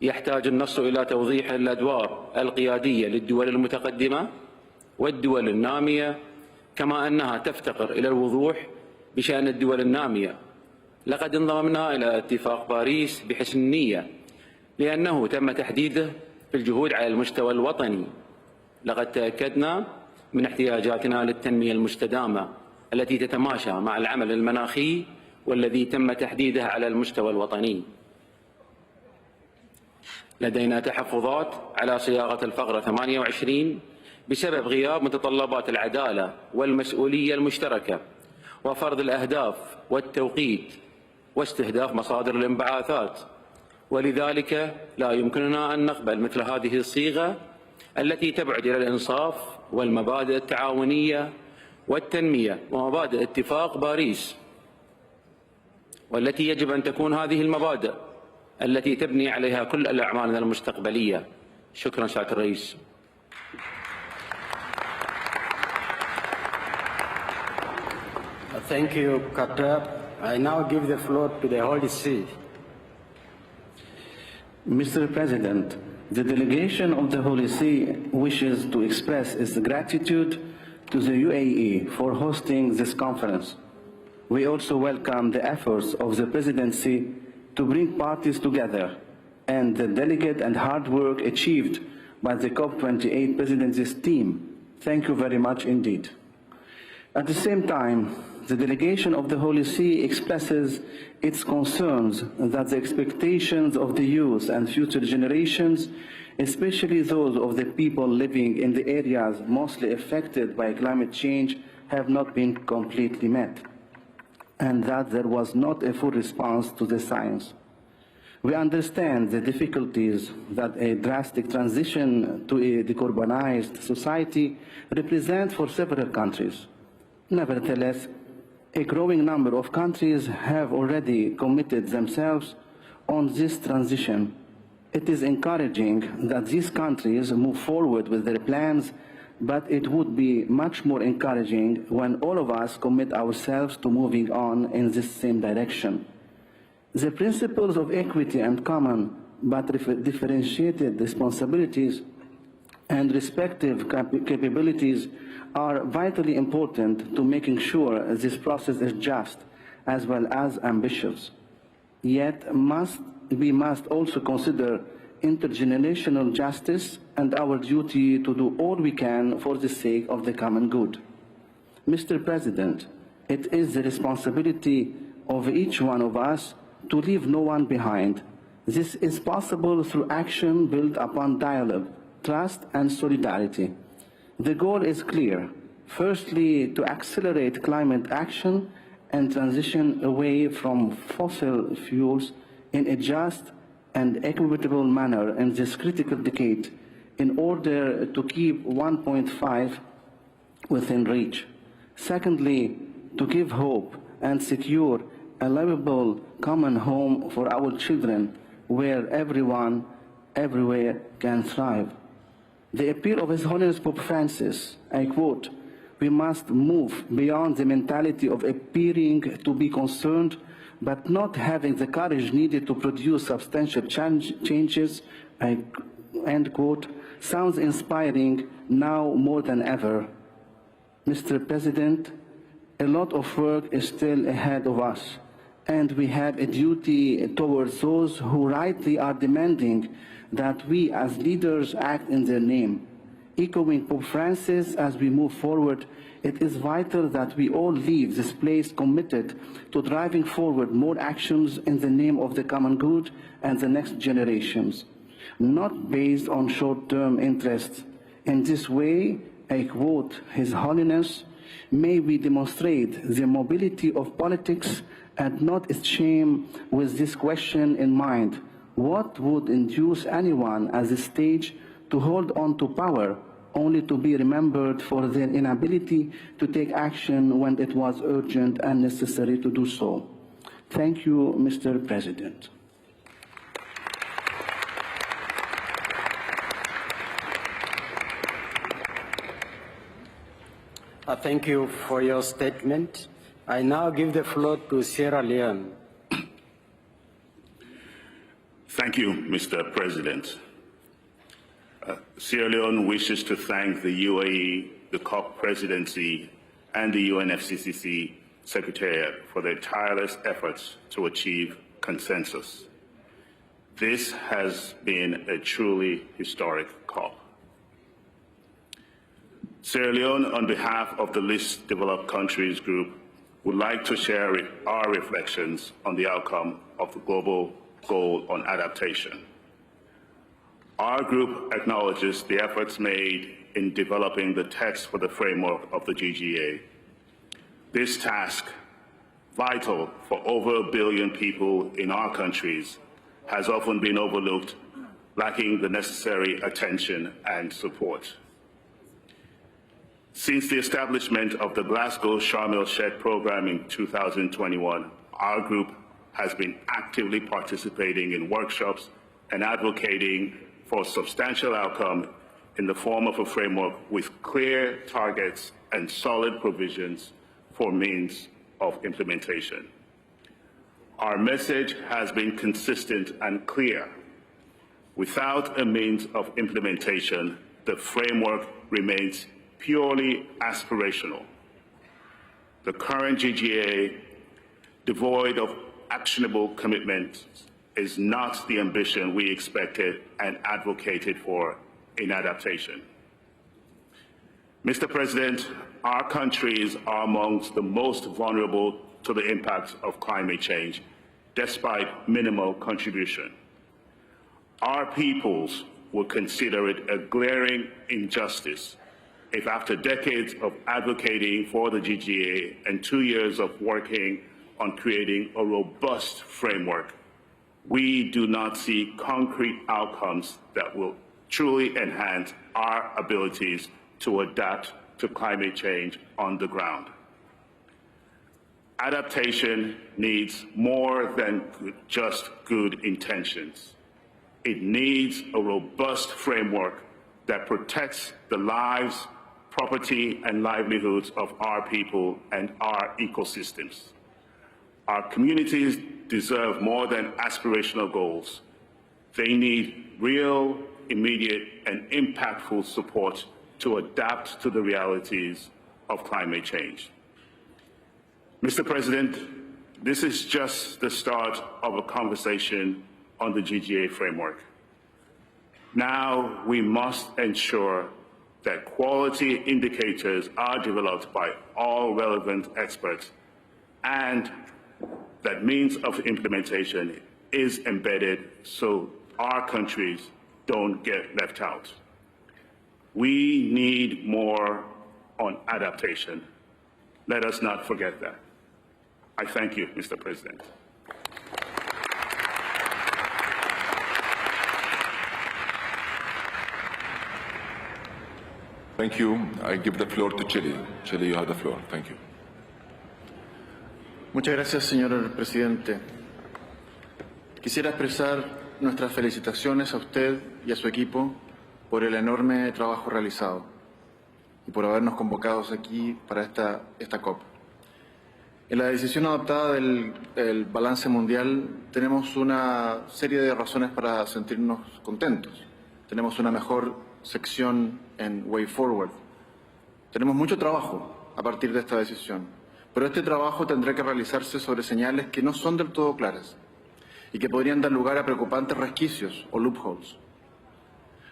يحتاج النص إلى توضيح الأدوار القيادية للدول المتقدمة والدول النامية، كما أنها تفتقر إلى الوضوح بشأن الدول النامية. لقد انضممنا إلى اتفاق باريس بحسن النية لأنه تم تحديده في الجهود على المستوى الوطني. لقد تأكدنا من احتياجاتنا للتنمية المستدامة التي تتماشى مع العمل المناخي والذي تم تحديده على المستوى الوطني. لدينا تحفظات على صياغة الفقرة 28 بسبب غياب متطلبات العدالة والمسؤولية المشتركة وفرض الأهداف والتوقيت واستهداف مصادر الانبعاثات، ولذلك لا يمكننا أن نقبل مثل هذه الصيغة التي تبعد إلى الإنصاف والمبادئ التعاونية والتنمية ومبادئ اتفاق باريس، والتي يجب أن تكون هذه المبادئ التي تبني عليها كل الأعمال المستقبلية. شكرا سعادة الرئيس. Thank you, Contra. I now give the floor to the Holy See. Mr. President, the delegation of the Holy See wishes to express its gratitude to the UAE for hosting this conference. We also welcome the efforts of the Presidency to bring parties together and the delicate and hard work achieved by the COP28 Presidency's team. Thank you very much indeed. At the same time, the delegation of the Holy See expresses its concerns that the expectations of the youth and future generations, especially those of the people living in the areas mostly affected by climate change, have not been completely met, and that there was not a full response to the science. We understand the difficulties that a drastic transition to a decarbonized society represents for several countries. Nevertheless, a growing number of countries have already committed themselves on this transition. It is encouraging that these countries move forward with their plans, but it would be much more encouraging when all of us commit ourselves to moving on in this same direction. The principles of equity and common but differentiated responsibilities and respective capabilities are vitally important to making sure this process is just as well as ambitious. Yet we must also consider intergenerational justice and our duty to do all we can for the sake of the common good. Mr. President, it is the responsibility of each one of us to leave no one behind. This is possible through action built upon dialogue, trust, and solidarity. The goal is clear. Firstly, to accelerate climate action and transition away from fossil fuels in a just and equitable manner in this critical decade in order to keep 1.5 within reach. Secondly, to give hope and secure a livable common home for our children where everyone, everywhere can thrive. The appeal of His Holiness Pope Francis, I quote, "We must move beyond the mentality of appearing to be concerned but not having the courage needed to produce substantial changes," end quote, sounds inspiring now more than ever. Mr. President, a lot of work is still ahead of us, and we have a duty towards those who rightly are demanding that we as leaders act in their name. Echoing Pope Francis as we move forward, it is vital that we all leave this place committed to driving forward more actions in the name of the common good and the next generations, not based on short-term interests. In this way, I quote His Holiness, "May we demonstrate the mobility of politics and not its shame with this question in mind. What would induce anyone at this stage to hold on to power only to be remembered for their inability to take action when it was urgent and necessary to do so. Thank you, Mr. President. Thank you for your statement. I now give the floor to Sierra Leone. Thank you, Mr. President. Sierra Leone wishes to thank the UAE, the COP presidency, and the UNFCCC Secretariat for their tireless efforts to achieve consensus. This has been a truly historic COP. Sierra Leone, on behalf of the Least Developed Countries Group, would like to share our reflections on the outcome of the global goal on adaptation. Our group acknowledges the efforts made in developing the text for the framework of the GGA. This task, vital for over 1 billion people in our countries, has often been overlooked, lacking the necessary attention and support. Since the establishment of the Glasgow Sharm el-Sheikh program in 2021, our group has been actively participating in workshops and advocating for substantial outcome in the form of a framework with clear targets and solid provisions for means of implementation. Our message has been consistent and clear. Without a means of implementation, the framework remains purely aspirational. The current GGA, devoid of actionable commitments, is not the ambition we expected and advocated for in adaptation. Mr. President, our countries are amongst the most vulnerable to the impacts of climate change, despite minimal contribution. Our peoples will consider it a glaring injustice if after decades of advocating for the GGA and 2 years of working on creating a robust framework, we do not see concrete outcomes that will truly enhance our abilities to adapt to climate change on the ground. Adaptation needs more than just good intentions. It needs a robust framework that protects the lives, property, and livelihoods of our people and our ecosystems. Our communities deserve more than aspirational goals. They need real, immediate, and impactful support to adapt to the realities of climate change. Mr. President, this is just the start of a conversation on the GGA framework. Now we must ensure that quality indicators are developed by all relevant experts and that means of implementation is embedded so our countries don't get left out. We need more on adaptation. Let us not forget that. I thank you, Mr. President. Thank you. I give the floor to Chile. Chile, you have the floor. Thank you. Muchas gracias, señor presidente. Quisiera expresar nuestras felicitaciones a usted y a su equipo por el enorme trabajo realizado y por habernos convocados aquí para esta COP. En la decisión adoptada del balance mundial tenemos una serie de razones para sentirnos contentos. Tenemos una mejor sección en Way Forward. Tenemos mucho trabajo a partir de esta decisión, pero este trabajo tendrá que realizarse sobre señales que no son del todo claras y que podrían dar lugar a preocupantes resquicios o loopholes.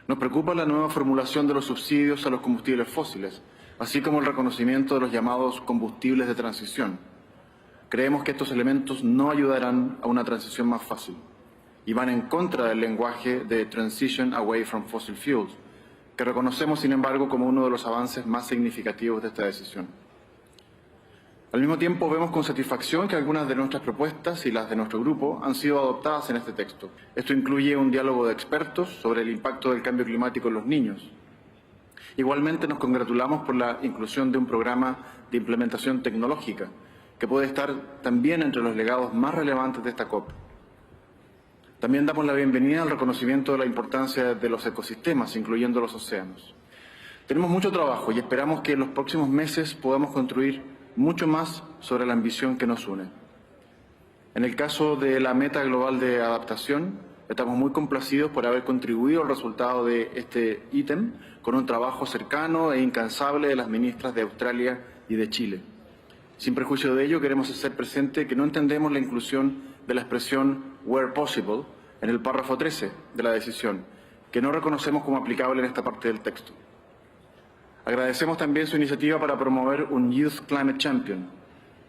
Nos preocupa la nueva formulación de los subsidios a los combustibles fósiles, así como el reconocimiento de los llamados combustibles de transición. Creemos que estos elementos no ayudarán a una transición más fácil y van en contra del lenguaje de Transition Away from Fossil Fuels, que reconocemos, sin embargo, como uno de los avances más significativos de esta decisión. Al mismo tiempo, vemos con satisfacción que algunas de nuestras propuestas y las de nuestro grupo han sido adoptadas en este texto. Esto incluye un diálogo de expertos sobre el impacto del cambio climático en los niños Igualmente nos congratulamos por la inclusión de un programa de implementación tecnológica que puede estar también entre los legados más relevantes de esta COP. También damos la bienvenida al reconocimiento de la importancia de los ecosistemas, incluyendo los océanos. Tenemos mucho trabajo y esperamos que en los próximos meses podamos construir mucho más sobre la ambición que nos une. En el caso de la meta global de adaptación, estamos muy complacidos por haber contribuido al resultado de este ítem con un trabajo cercano e incansable de las ministras de Australia y de Chile. Sin perjuicio de ello, queremos hacer presente que no entendemos la inclusión de la expresión where possible en el párrafo 13 de la decisión, que no reconocemos como aplicable en esta parte del texto. Agradecemos también su iniciativa para promover un Youth Climate Champion.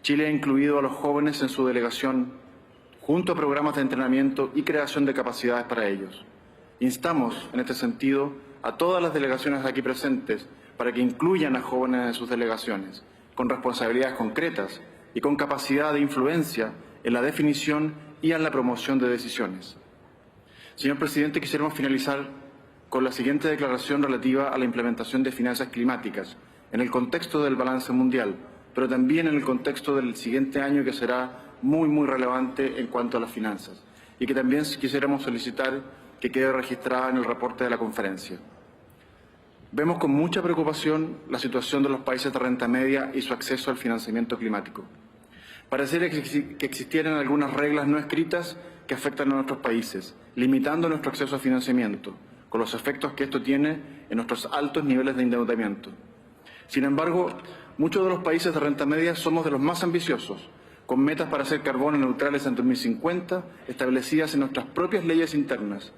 Chile ha incluido a los jóvenes en su delegación junto a programas de entrenamiento y creación de capacidades para ellos. Instamos, en este sentido, a todas las delegaciones aquí presentes para que incluyan a jóvenes en sus delegaciones, con responsabilidades concretas y con capacidad de influencia en la definición y en la promoción de decisiones. Señor Presidente, quisiéramos finalizar con la siguiente declaración relativa a la implementación de finanzas climáticas en el contexto del balance mundial, pero también en el contexto del siguiente año, que será muy relevante en cuanto a las finanzas, y que también quisiéramos solicitar que quede registrada en el reporte de la conferencia. Vemos con mucha preocupación la situación de los países de renta media y su acceso al financiamiento climático. Pareciera que existieran algunas reglas no escritas que afectan a nuestros países, limitando nuestro acceso a financiamiento, con los efectos que esto tiene en nuestros altos niveles de endeudamiento. Sin embargo, muchos de los países de renta media somos de los más ambiciosos, con metas para ser carbono neutrales en 2050 establecidas en nuestras propias leyes internas.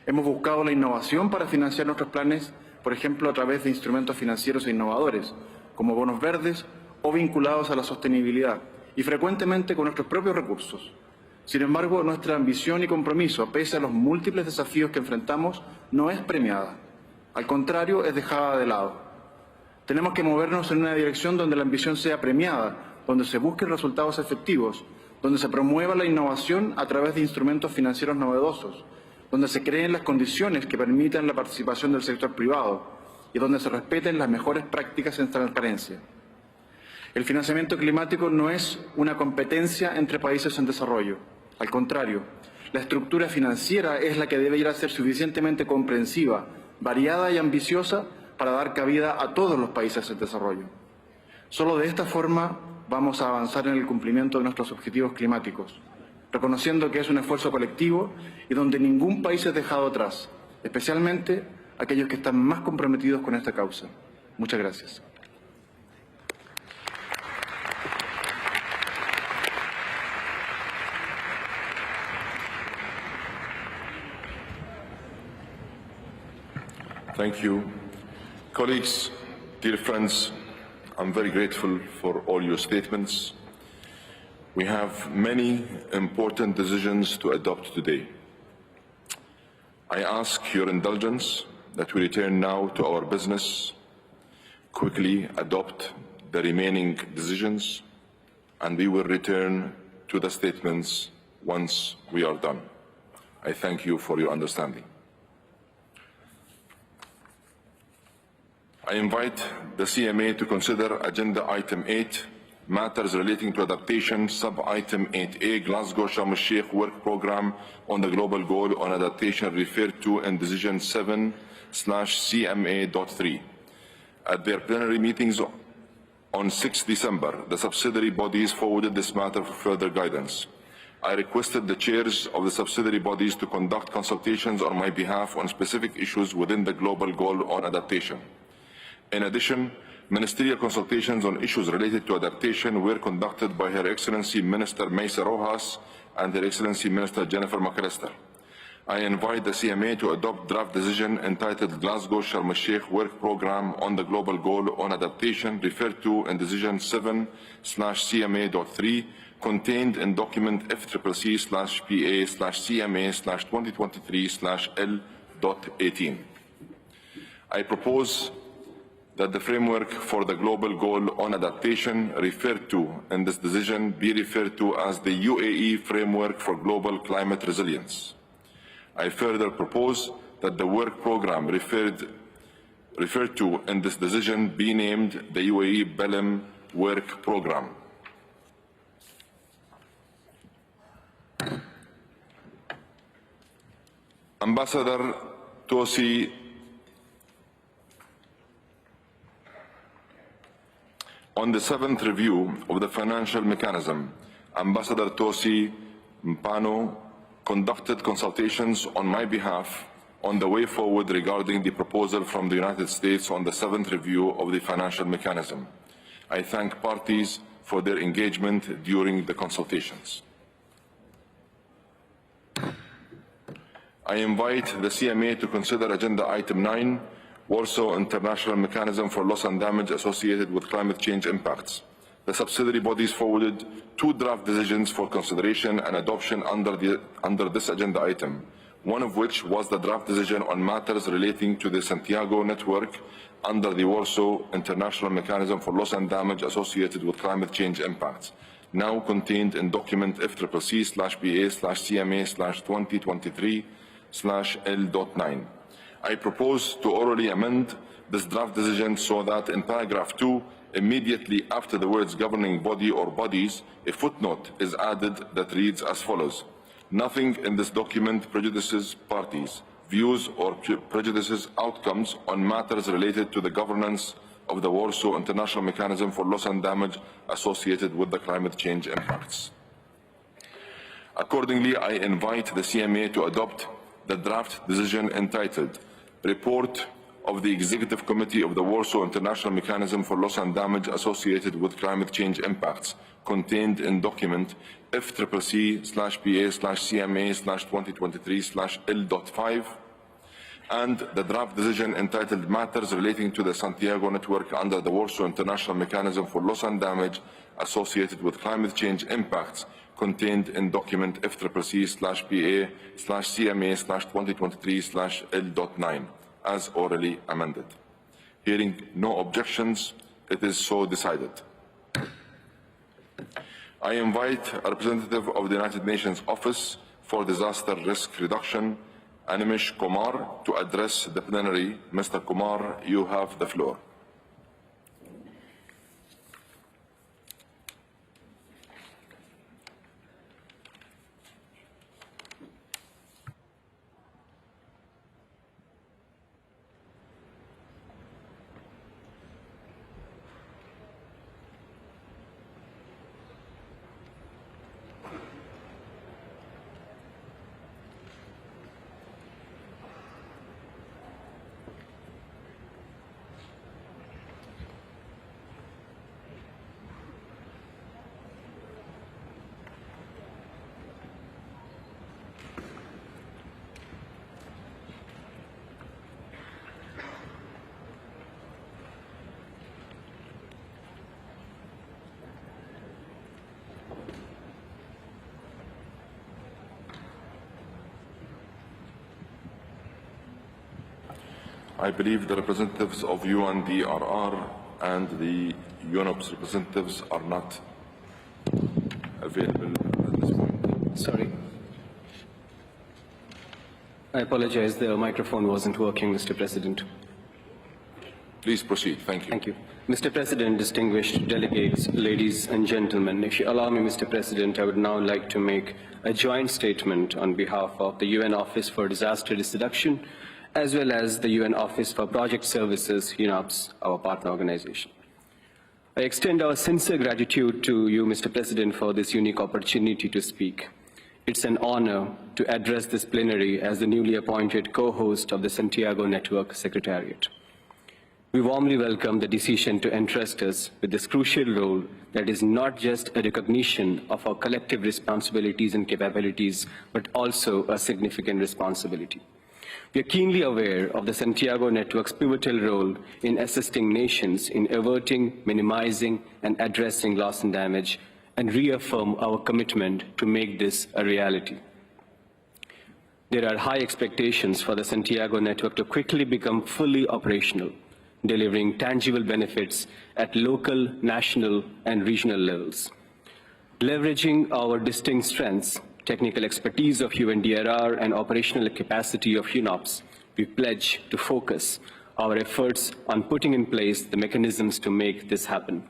Hemos buscado la innovación para financiar nuestros planes, por ejemplo, a través de instrumentos financieros e innovadores, como bonos verdes o vinculados a la sostenibilidad, y frecuentemente con nuestros propios recursos. Sin embargo, nuestra ambición y compromiso, pese a los múltiples desafíos que enfrentamos, no es premiada. Al contrario, es dejada de lado. Tenemos que movernos en una dirección donde la ambición sea premiada, donde se busquen resultados efectivos, donde se promueva la innovación a través de instrumentos financieros novedosos, donde se creen las condiciones que permitan la participación del sector privado y donde se respeten las mejores prácticas en transparencia. El financiamiento climático no es una competencia entre países en desarrollo. Al contrario, la estructura financiera es la que debe ir a ser suficientemente comprensiva, variada y ambiciosa para dar cabida a todos los países en desarrollo. Solo de esta forma vamos a avanzar en el cumplimiento de nuestros objetivos climáticos, reconociendo que es un esfuerzo colectivo y donde ningún país es dejado atrás, especialmente aquellos que están más comprometidos con esta causa. Muchas gracias. Thank you. Colleagues, dear friends, I'm very grateful for all your statements. We have many important decisions to adopt today. I ask your indulgence that we return now to our business, quickly adopt the remaining decisions, and we will return to the statements once we are done. I thank you for your understanding. I invite the CMA to consider Agenda Item 8, Matters Relating to Adaptation, Sub-Item 8A, Glasgow Sharm el-Sheikh Work Programme on the Global Goal on Adaptation referred to in Decision 7/CMA.3. At their plenary meetings on 6 December, the subsidiary bodies forwarded this matter for further guidance. I requested the chairs of the subsidiary bodies to conduct consultations on my behalf on specific issues within the Global Goal on Adaptation. In addition, ministerial consultations on issues related to adaptation were conducted by Her Excellency Minister Maysa Rojas and Her Excellency Minister Jennifer McAllister. I invite the CMA to adopt draft decision entitled Glasgow Sharm el-Sheikh Work Programme on the Global Goal on Adaptation referred to in Decision 7/CMA.3 contained in document FCCC/PA/CMA/2023/L.18. I propose that the framework for the global goal on adaptation referred to in this decision be referred to as the UAE Framework for Global Climate Resilience. I further propose that the work programme referred referred to in this decision be named the UAE Belém Work Programme. Ambassador Tosi on the 7th review of the financial mechanism, Ambassador Tosi Mpano conducted consultations on my behalf on the way forward regarding the proposal from the United States on the 7th review of the financial mechanism. I thank parties for their engagement during the consultations. I invite the CMA to consider Agenda Item 9, Warsaw International Mechanism for Loss and Damage Associated with Climate Change Impacts. The subsidiary bodies forwarded 2 draft decisions for consideration and adoption under this agenda item, one of which was the draft decision on matters relating to the Santiago Network under the Warsaw International Mechanism for Loss and Damage Associated with Climate Change Impacts, now contained in document FCCC/BA/CMA/2023/L.9. I propose to orally amend this draft decision so that in paragraph 2, immediately after the words governing body or bodies, a footnote is added that reads as follows: nothing in this document prejudices parties, views or prejudices outcomes on matters related to the governance of the Warsaw International Mechanism for Loss and Damage associated with the climate change impacts. Accordingly, I invite the CMA to adopt the draft decision entitled Report of the Executive Committee of the Warsaw International Mechanism for Loss and Damage Associated with Climate Change Impacts, contained in document FCCC/BA/CMA/2023/L.5, and the draft decision entitled Matters Relating to the Santiago Network under the Warsaw International Mechanism for Loss and Damage Associated with Climate Change Impacts, contained in document FCCC/BA/CMA/2023/L.9, as orally amended. Hearing no objections, it is so decided. I invite a representative of the United Nations Office for Disaster Risk Reduction, Animish Kumar, to address the plenary. Mr. Kumar, you have the floor. I believe the representatives of UNDRR and the UNOPS representatives are not available at this point. Sorry. I apologize, the microphone wasn't working, Mr. President. Please proceed. Thank you. Thank you. Mr. President, distinguished delegates, ladies and gentlemen, if you allow me, Mr. President, I would now like to make a joint statement on behalf of the UN Office for Disaster Risk Reduction, as well as the UN Office for Project Services, UNOPS, our partner organization. I extend our sincere gratitude to you, Mr. President, for this unique opportunity to speak. It's an honor to address this plenary as the newly appointed co-host of the Santiago Network Secretariat. We warmly welcome the decision to entrust us with this crucial role that is not just a recognition of our collective responsibilities and capabilities, but also a significant responsibility. We are keenly aware of the Santiago Network's pivotal role in assisting nations in averting, minimizing, and addressing loss and damage, and reaffirm our commitment to make this a reality. There are high expectations for the Santiago Network to quickly become fully operational, delivering tangible benefits at local, national, and regional levels. Leveraging our distinct strengths, technical expertise of UNDRR, and operational capacity of UNOPS, we pledge to focus our efforts on putting in place the mechanisms to make this happen.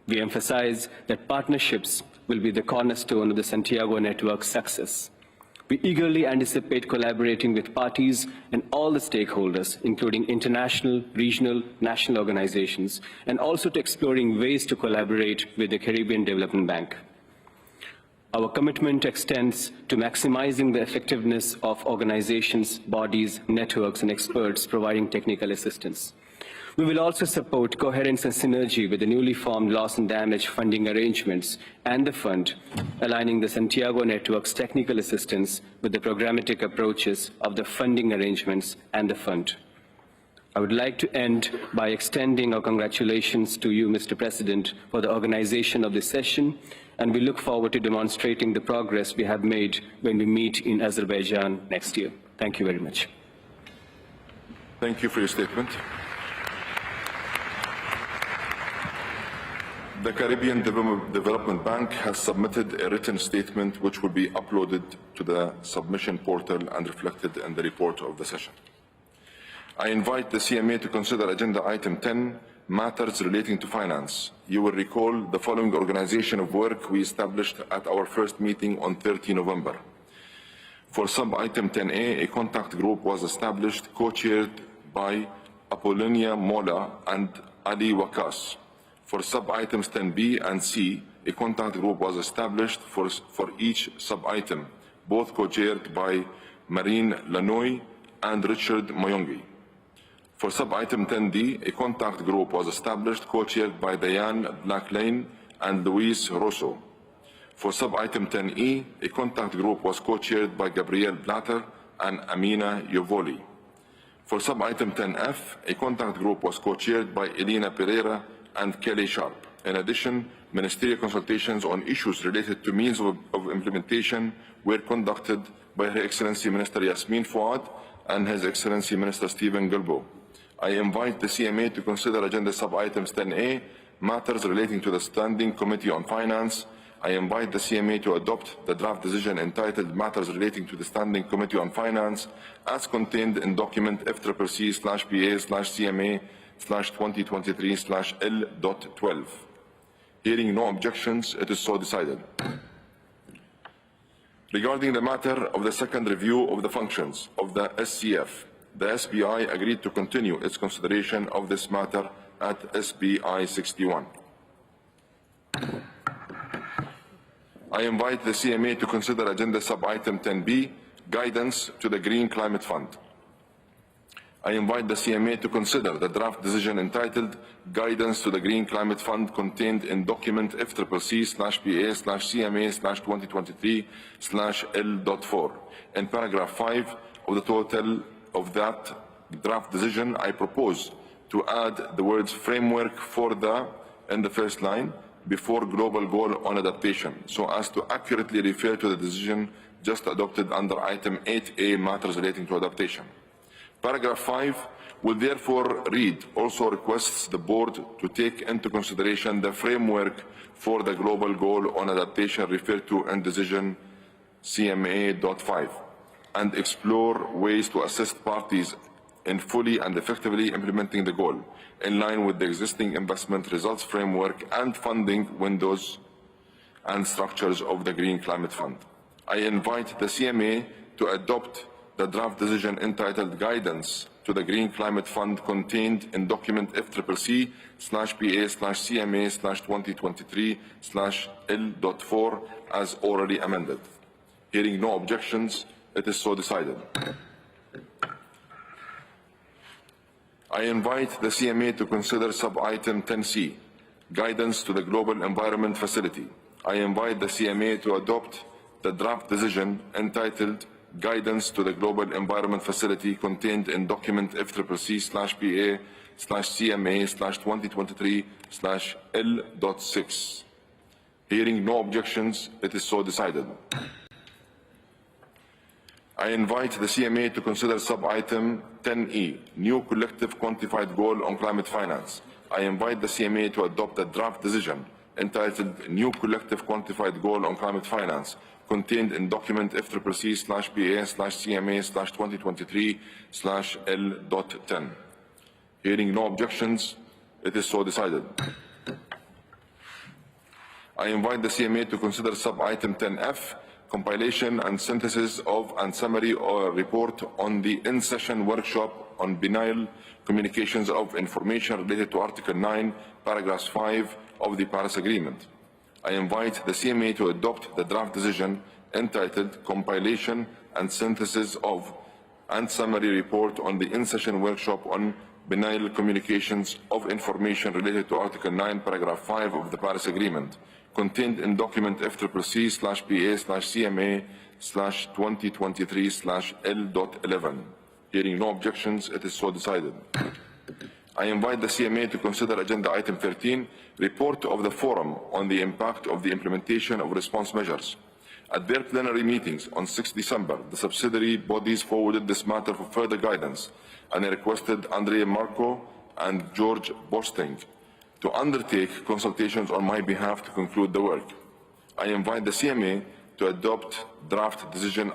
We emphasize that partnerships will be the cornerstone of the Santiago Network's success. We eagerly anticipate collaborating with parties and all the stakeholders, including international, regional, national organizations, and also to exploring ways to collaborate with the Caribbean Development Bank. Our commitment extends to maximizing the effectiveness of organizations, bodies, networks, and experts providing technical assistance. We will also support coherence and synergy with the newly formed loss and damage funding arrangements and the fund, aligning the Santiago Network's technical assistance with the programmatic approaches of the funding arrangements and the fund. I would like to end by extending our congratulations to you, Mr. President, for the organization of this session, and we look forward to demonstrating the progress we have made when we meet in Azerbaijan next year. Thank you very much. Thank you for your statement. The Caribbean Development Bank has submitted a written statement which will be uploaded to the submission portal and reflected in the report of the session. I invite the CMA to consider Agenda Item 10, Matters Relating to Finance. You will recall the following organization of work we established at our first meeting on 30 November. For sub-item 10A, a contact group was established, co-chaired by Apollonia Mola and Ali Wakas. For sub-items 10B and C, a contact group was established for each sub-item, both co-chaired by Marine Lanoy and Richard Mayongi. For sub-item 10D, a contact group was established, co-chaired by Diane Blacklane and Luis Rosso. For sub-item 10E, a contact group was co-chaired by Gabrielle Blatter and Amina Yovoli. For sub-item 10F, a contact group was co-chaired by Elena Pereira and Kelly Sharp. In addition, ministerial consultations on issues related to means of implementation were conducted by Her Excellency Minister Yasmin Fouad and His Excellency Minister Stephen Gilbo. I invite the CMA to consider agenda sub-items 10A, matters relating to the Standing Committee on Finance. I invite the CMA to adopt the draft decision entitled Matters Relating to the Standing Committee on Finance as contained in document FCCA/PA/CMA/2023/L.12. Hearing no objections, it is so decided. Regarding the matter of the second review of the functions of the SCF, the SBI agreed to continue its consideration of this matter at SBI 61. I invite the CMA to consider agenda sub-item 10B, Guidance to the Green Climate Fund. I invite the CMA to consider the draft decision entitled Guidance to the Green Climate Fund contained in document FCCA/PA/2023/L.4. In paragraph 5 of the total of that draft decision, I propose to add the words framework for the, in the first line, before global goal on adaptation, so as to accurately refer to the decision just adopted under item 8A, matters relating to adaptation. Paragraph 5 will therefore read, also requests the board to take into consideration the framework for the global goal on adaptation referred to in decision CMA.5 and explore ways to assist parties in fully and effectively implementing the goal in line with the existing investment results framework and funding windows and structures of the Green Climate Fund. I invite the CMA to adopt the draft decision entitled Guidance to the Green Climate Fund contained in document FCCA/PA/CMA/2023/L.4 as orally amended. Hearing no objections, it is so decided. I invite the CMA to consider sub-item 10C, Guidance to the Global Environment Facility. I invite the CMA to adopt the draft decision entitled Guidance to the Global Environment Facility contained in document FCCA/PA/CMA/2023/L.6. Hearing no objections, it is so decided. I invite the CMA to consider sub-item 10E, New Collective Quantified Goal on Climate Finance. I invite the CMA to adopt the draft decision entitled New Collective Quantified Goal on Climate Finance contained in document FCCA/PA/CMA/2023/L.10. Hearing no objections, it is so decided. I invite the CMA to consider sub-item 10F, compilation and synthesis of and summary or report on the in-session workshop on biennial communications of information related to Article 9, Paragraph 5 of the Paris Agreement. I invite the CMA to adopt the draft decision entitled Compilation and Synthesis of and Summary Report on the in-session workshop on biennial communications of information related to Article 9, Paragraph 5 of the Paris Agreement, contained in document FCCMA/PA/CMA/2023/L.11. Hearing no objections, it is so decided. I invite the CMA to consider Agenda Item 13, Report of the Forum on the Impact of the Implementation of Response Measures. At their plenary meetings on 6 December, the subsidiary bodies forwarded this matter for further guidance, and I requested Andrea Marco and George Bosting to undertake consultations on my behalf to conclude the work. I invite the CMA to adopt draft decision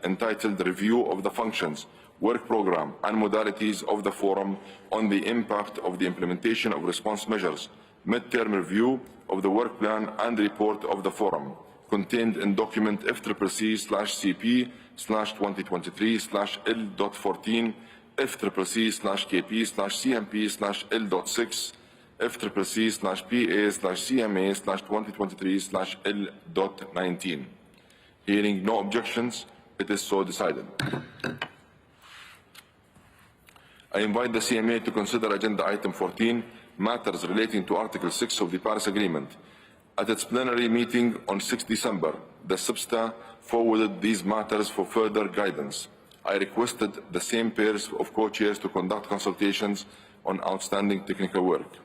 entitled Review of the Functions, Work Program and Modalities of the Forum on the Impact of the Implementation of Response Measures, Mid-Term Review of the Work Plan and Report of the Forum, contained in document FCCC/CP/2023/L.14, FCCC/KP/CMP/L.6, FCCC/PA/CMA/2023/L.19. Hearing no objections, it is so decided. I invite the CMA to consider Agenda Item 14, matters relating to Article 6 of the Paris Agreement. At its plenary meeting on 6 December, the SBSTA forwarded these matters for further guidance. I requested the same pairs of co-chairs to conduct consultations on outstanding technical work.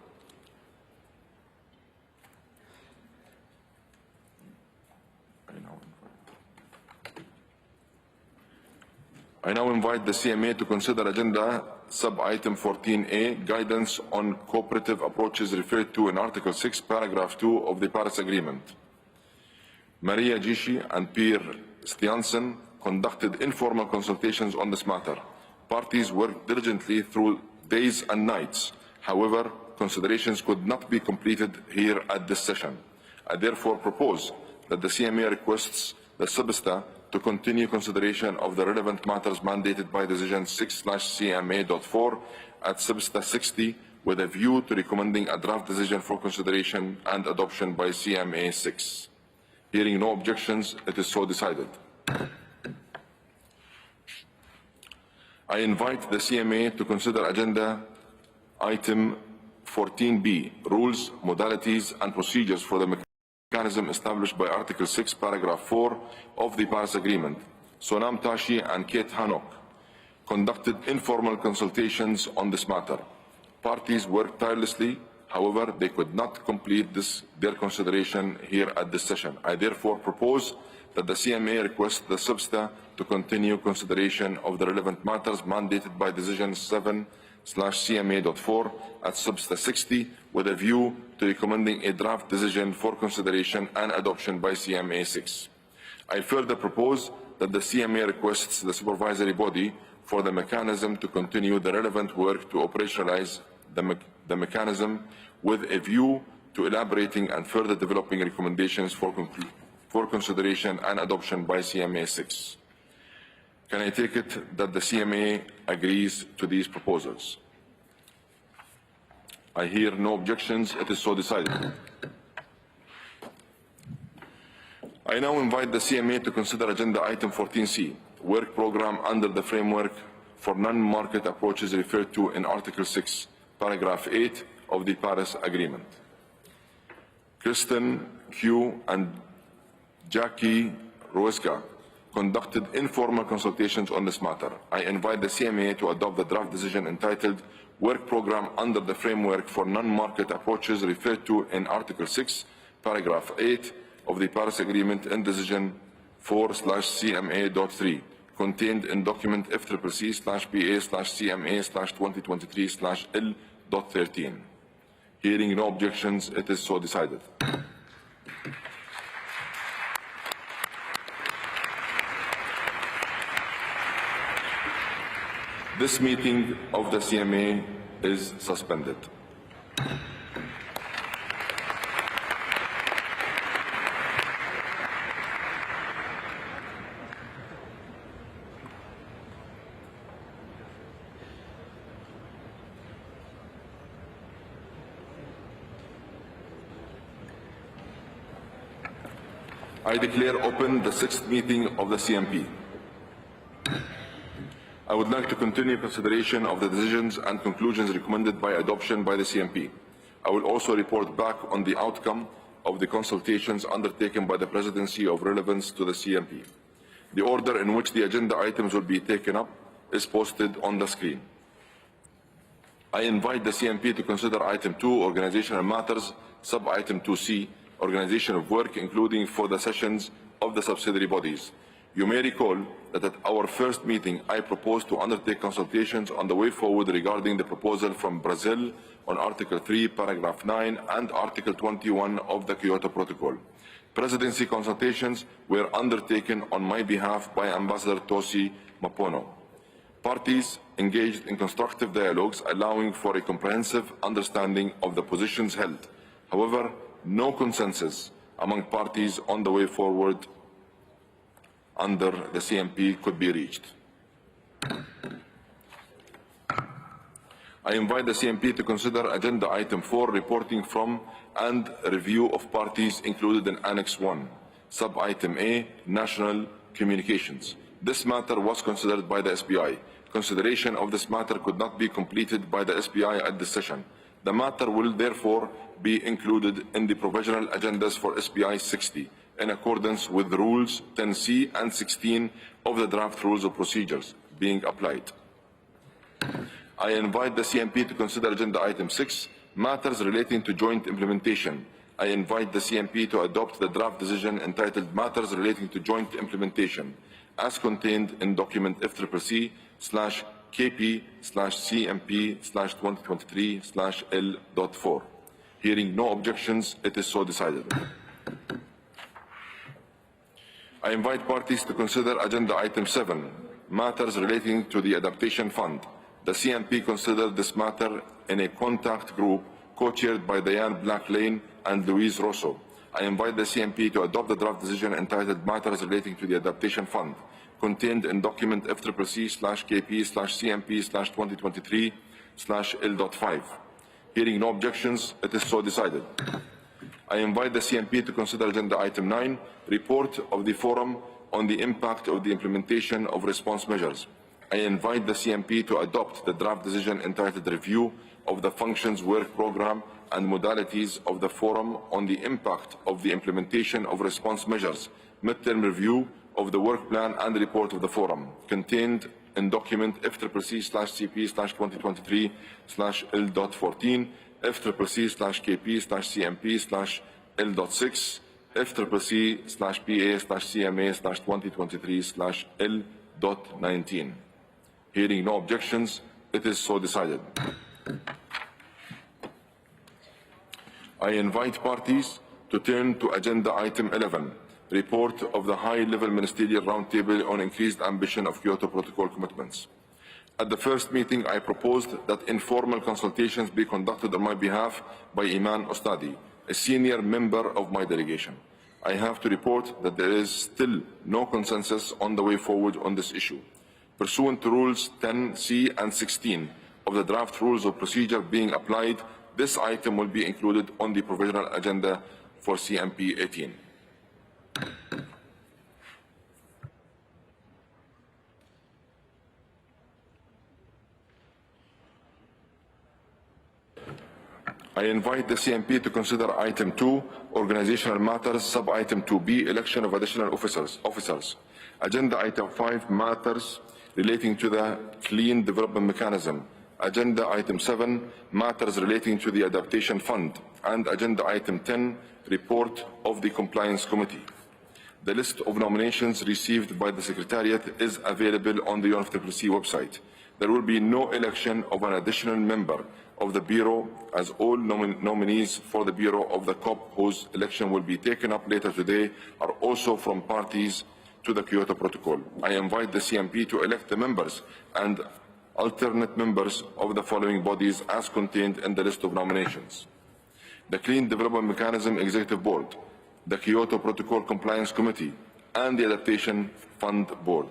I now invite the CMA to consider Agenda Sub-Item 14A, Guidance on Cooperative Approaches referred to in Article 6, Paragraph 2 of the Paris Agreement. Maria Gishi and Pierre Stiansen conducted informal consultations on this matter. Parties worked diligently through days and nights. However, considerations could not be completed here at this session. I therefore propose that the CMA requests the SBSTA to continue consideration of the relevant matters mandated by Decision 6/CMA.4 at SBSTA 60 with a view to recommending a draft decision for consideration and adoption by CMA 6. Hearing no objections, it is so decided. I invite the CMA to consider Agenda Item 14B, Rules, Modalities and Procedures for the mechanism established by Article 6, Paragraph 4 of the Paris Agreement. Sonam Tashi and Kate Hanok conducted informal consultations on this matter. Parties worked tirelessly. However, they could not complete their consideration here at this session. I therefore propose that the CMA request the SBSTA to continue consideration of the relevant matters mandated by Decision 7/CMA.4 at SBSTA 60 with a view to recommending a draft decision for consideration and adoption by CMA 6. I further propose that the CMA requests the supervisory body for the mechanism to continue the relevant work to operationalize the mechanism with a view to elaborating and further developing recommendations for consideration and adoption by CMA 6. Can I take it that the CMA agrees to these proposals? I hear no objections. It is so decided. I now invite the CMA to consider Agenda Item 14C, Work Program under the Framework for Non-Market Approaches referred to in Article 6, Paragraph 8 of the Paris Agreement. Kristen Q and Jackie Roeska conducted informal consultations on this matter. I invite the CMA to adopt the draft decision entitled Work Program under the Framework for Non-Market Approaches referred to in Article 6, Paragraph 8 of the Paris Agreement in Decision 4/CMA.3, contained in document FCCC/PA/CMA/2023/L.13. Hearing no objections, it is so decided. This meeting of the CMA is suspended. I declare open the 6th meeting of the CMP. I would like to continue consideration of the decisions and conclusions recommended by adoption by the CMP. I will also report back on the outcome of the consultations undertaken by the Presidency of relevance to the CMP. The order in which the agenda items will be taken up is posted on the screen. I invite the CMP to consider Item 2, Organizational Matters, Sub-Item 2C, Organization of Work, including for the sessions of the subsidiary bodies. You may recall that at our first meeting, I proposed to undertake consultations on the way forward regarding the proposal from Brazil on Article 3, Paragraph 9, and Article 21 of the Kyoto Protocol. Presidency consultations were undertaken on my behalf by Ambassador Tosi Mapono. Parties engaged in constructive dialogues, allowing for a comprehensive understanding of the positions held. However, no consensus among parties on the way forward under the CMP could be reached. I invite the CMP to consider Agenda Item 4, reporting from and review of parties included in Annex 1, Sub-Item A, National Communications. This matter was considered by the SBI. Consideration of this matter could not be completed by the SBI at this session. The matter will therefore be included in the provisional agendas for SBI 60 in accordance with Rules 10C and 16 of the draft Rules of Procedures being applied. I invite the CMP to consider Agenda Item 6, Matters relating to joint implementation. I invite the CMP to adopt the draft decision entitled Matters relating to joint implementation as contained in document FCCMP/KP/CMP/2023/L.4. Hearing no objections, it is so decided. I invite parties to consider Agenda Item 7, Matters relating to the Adaptation Fund. The CMP considered this matter in a contact group co-chaired by Diane Blacklane and Louise Rosso. I invite the CMP to adopt the draft decision entitled Matters relating to the Adaptation Fund, contained in document FCCC/KP/CMP/2023/L.5. Hearing no objections, it is so decided. I invite the CMP to consider Agenda Item 9, Report of the Forum on the Impact of the Implementation of Response Measures. I invite the CMP to adopt the draft decision entitled Review of the Functions Work Programme and Modalities of the Forum on the Impact of the Implementation of Response Measures, Midterm Review of the Work Plan and Report of the Forum, contained in document FCCC/CP/2023/L.14, FCCC/KP/CMP/L.6, FCCC/PA/CMA/2023/L.19. Hearing no objections, it is so decided. I invite parties to turn to Agenda Item 11, Report of the High-Level Ministerial Roundtable on Increased Ambition of Kyoto Protocol Commitments. At the first meeting, I proposed that informal consultations be conducted on my behalf by Iman Ostadi, a senior member of my delegation. I have to report that there is still no consensus on the way forward on this issue. Pursuant to Rules 10C and 16 of the draft Rules of Procedure being applied, this item will be included on the provisional agenda for CMP 18. I invite the CMP to consider Item 2, Organizational Matters, Sub-Item 2B, Election of Additional Officers. Agenda Item 5, Matters relating to the Clean Development Mechanism. Agenda Item 7, Matters relating to the Adaptation Fund. And Agenda Item 10, Report of the Compliance Committee. The list of nominations received by the Secretariat is available on the UNFCCC website. There will be no election of an additional member of the Bureau, as all nominees for the Bureau of the COP, whose election will be taken up later today, are also from parties to the Kyoto Protocol. I invite the CMP to elect the members and alternate members of the following bodies as contained in the list of nominations: the Clean Development Mechanism Executive Board, the Kyoto Protocol Compliance Committee, and the Adaptation Fund Board.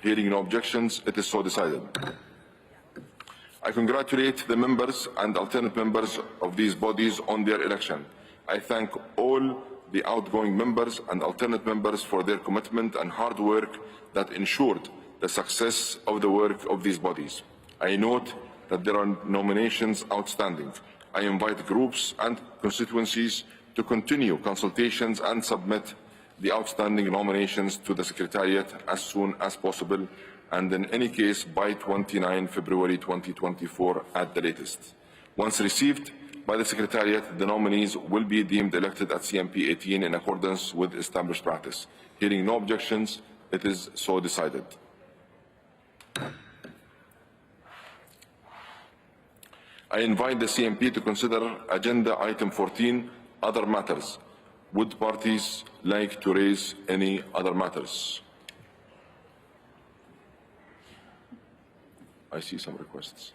Hearing no objections, it is so decided. I congratulate the members and alternate members of these bodies on their election. I thank all the outgoing members and alternate members for their commitment and hard work that ensured the success of the work of these bodies. I note that there are nominations outstanding. I invite groups and constituencies to continue consultations and submit the outstanding nominations to the Secretariat as soon as possible, and in any case by 29 February 2024 at the latest. Once received by the Secretariat, the nominees will be deemed elected at CMP 18 in accordance with established practice. Hearing no objections, it is so decided. I invite the CMP to consider Agenda Item 14, Other Matters. Would parties like to raise any other matters? I see some requests.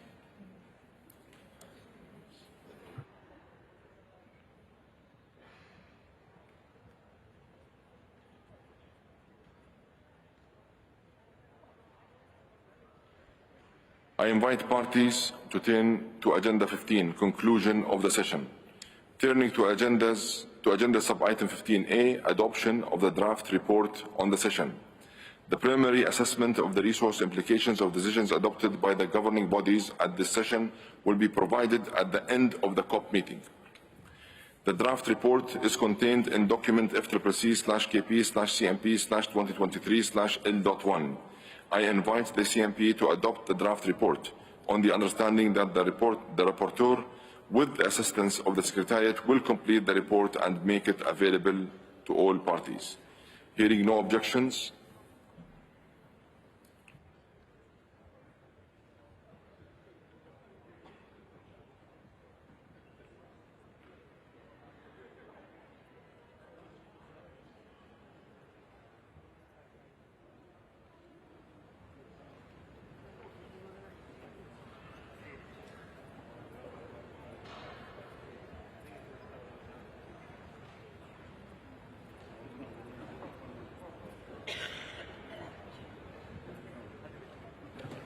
I invite parties to turn to Agenda 15, conclusion of the session. Turning to Agenda Sub-Item 15A, adoption of the draft report on the session. The preliminary assessment of the resource implications of decisions adopted by the governing bodies at this session will be provided at the end of the COP meeting. The draft report is contained in document FCCP/KP/CMP/2023/L.1. I invite the CMP to adopt the draft report on the understanding that the rapporteur, with the assistance of the Secretariat, will complete the report and make it available to all parties. Hearing no objections,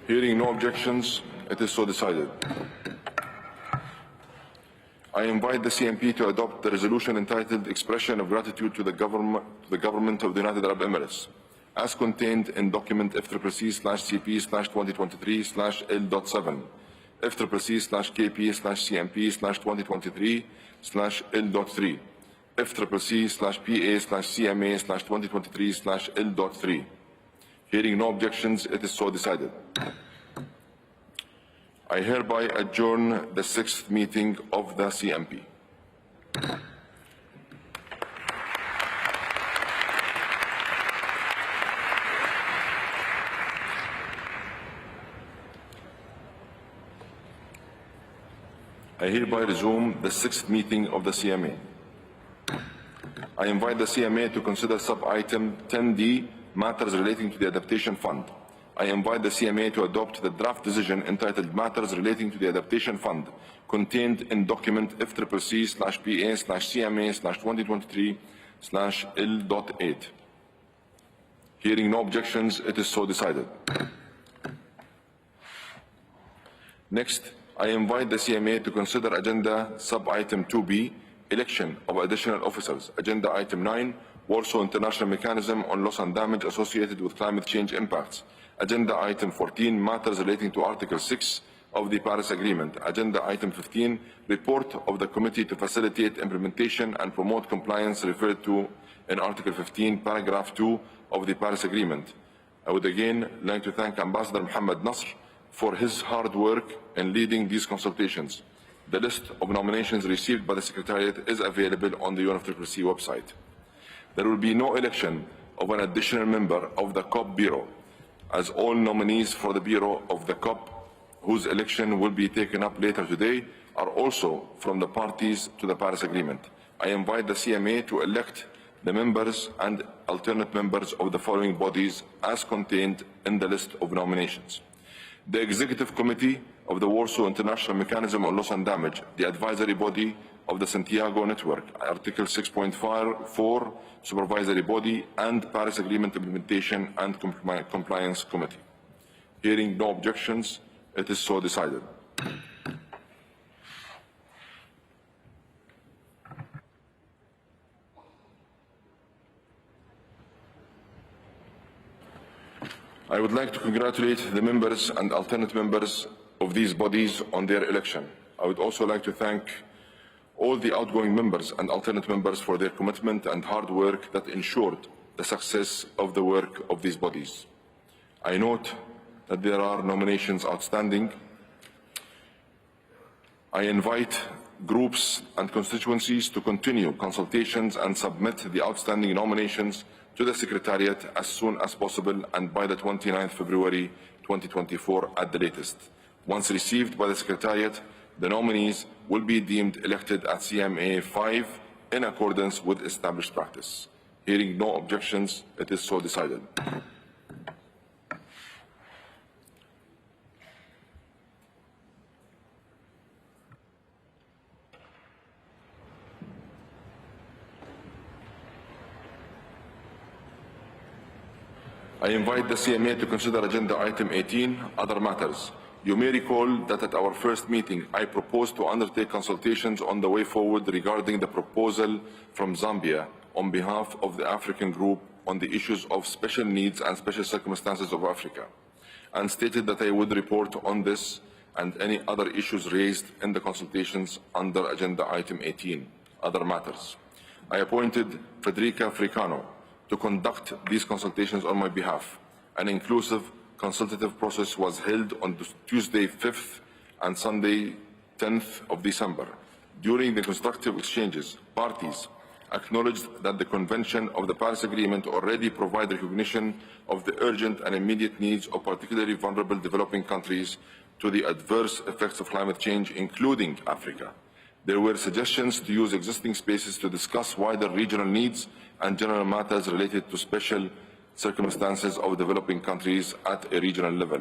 hearing no objections, it is so decided. I invite the CMP to adopt the resolution entitled Expression of Gratitude to the Government of the United Arab Emirates, as contained in document FCCP/CP/2023/L.7, FCCP/KP/CMP/2023/L.3, FCCP/PA/CMA/2023/L.3. Hearing no objections, it is so decided. I hereby adjourn the 6th meeting of the CMP. I hereby resume the 6th meeting of the CMA. I invite the CMA to consider sub-item 10D, matters relating to the Adaptation Fund. I invite the CMA to adopt the draft decision entitled Matters Relating to the Adaptation Fund, contained in document FCCP/PA/CMA/2023/L.8. Hearing no objections, it is so decided. Next, I invite the CMA to consider Agenda Sub-Item 2B, Election of Additional Officers. Agenda Item 9, Warsaw International Mechanism on Loss and Damage Associated with Climate Change Impacts. Agenda Item 14, Matters Relating to Article 6 of the Paris Agreement. Agenda Item 15, Report of the Committee to Facilitate Implementation and Promote Compliance referred to in Article 15, Paragraph 2 of the Paris Agreement. I would again like to thank Ambassador Mohammed Nasr for his hard work in leading these consultations. The list of nominations received by the Secretariat is available on the UNFCCC website. There will be no election of an additional member of the COP Bureau, as all nominees for the Bureau of the COP, whose election will be taken up later today, are also from the parties to the Paris Agreement. I invite the CMA to elect the members and alternate members of the following bodies as contained in the list of nominations: The Executive Committee of the Warsaw International Mechanism on Loss and Damage, the advisory body of the Santiago Network, Article 6.4 Supervisory Body, and Paris Agreement Implementation and Compliance Committee. Hearing no objections, it is so decided. I would like to congratulate the members and alternate members of these bodies on their election. I would also like to thank all the outgoing members and alternate members for their commitment and hard work that ensured the success of the work of these bodies. I note that there are nominations outstanding. I invite groups and constituencies to continue consultations and submit the outstanding nominations to the Secretariat as soon as possible and by the 29th February 2024 at the latest. Once received by the Secretariat, the nominees will be deemed elected at CMA 5 in accordance with established practice. Hearing no objections, it is so decided. I invite the CMA to consider Agenda Item 18, Other Matters. You may recall that at our first meeting, I proposed to undertake consultations on the way forward regarding the proposal from Zambia on behalf of the African Group on the issues of special needs and special circumstances of Africa, and stated that I would report on this and any other issues raised in the consultations under Agenda Item 18, Other Matters. I appointed Federica Fricano to conduct these consultations on my behalf. An inclusive consultative process was held on Tuesday 5th and Sunday 10th of December. During the constructive exchanges, parties acknowledged that the Convention of the Paris Agreement already provides recognition of the urgent and immediate needs of particularly vulnerable developing countries to the adverse effects of climate change, including Africa. There were suggestions to use existing spaces to discuss wider regional needs and general matters related to special circumstances of developing countries at a regional level.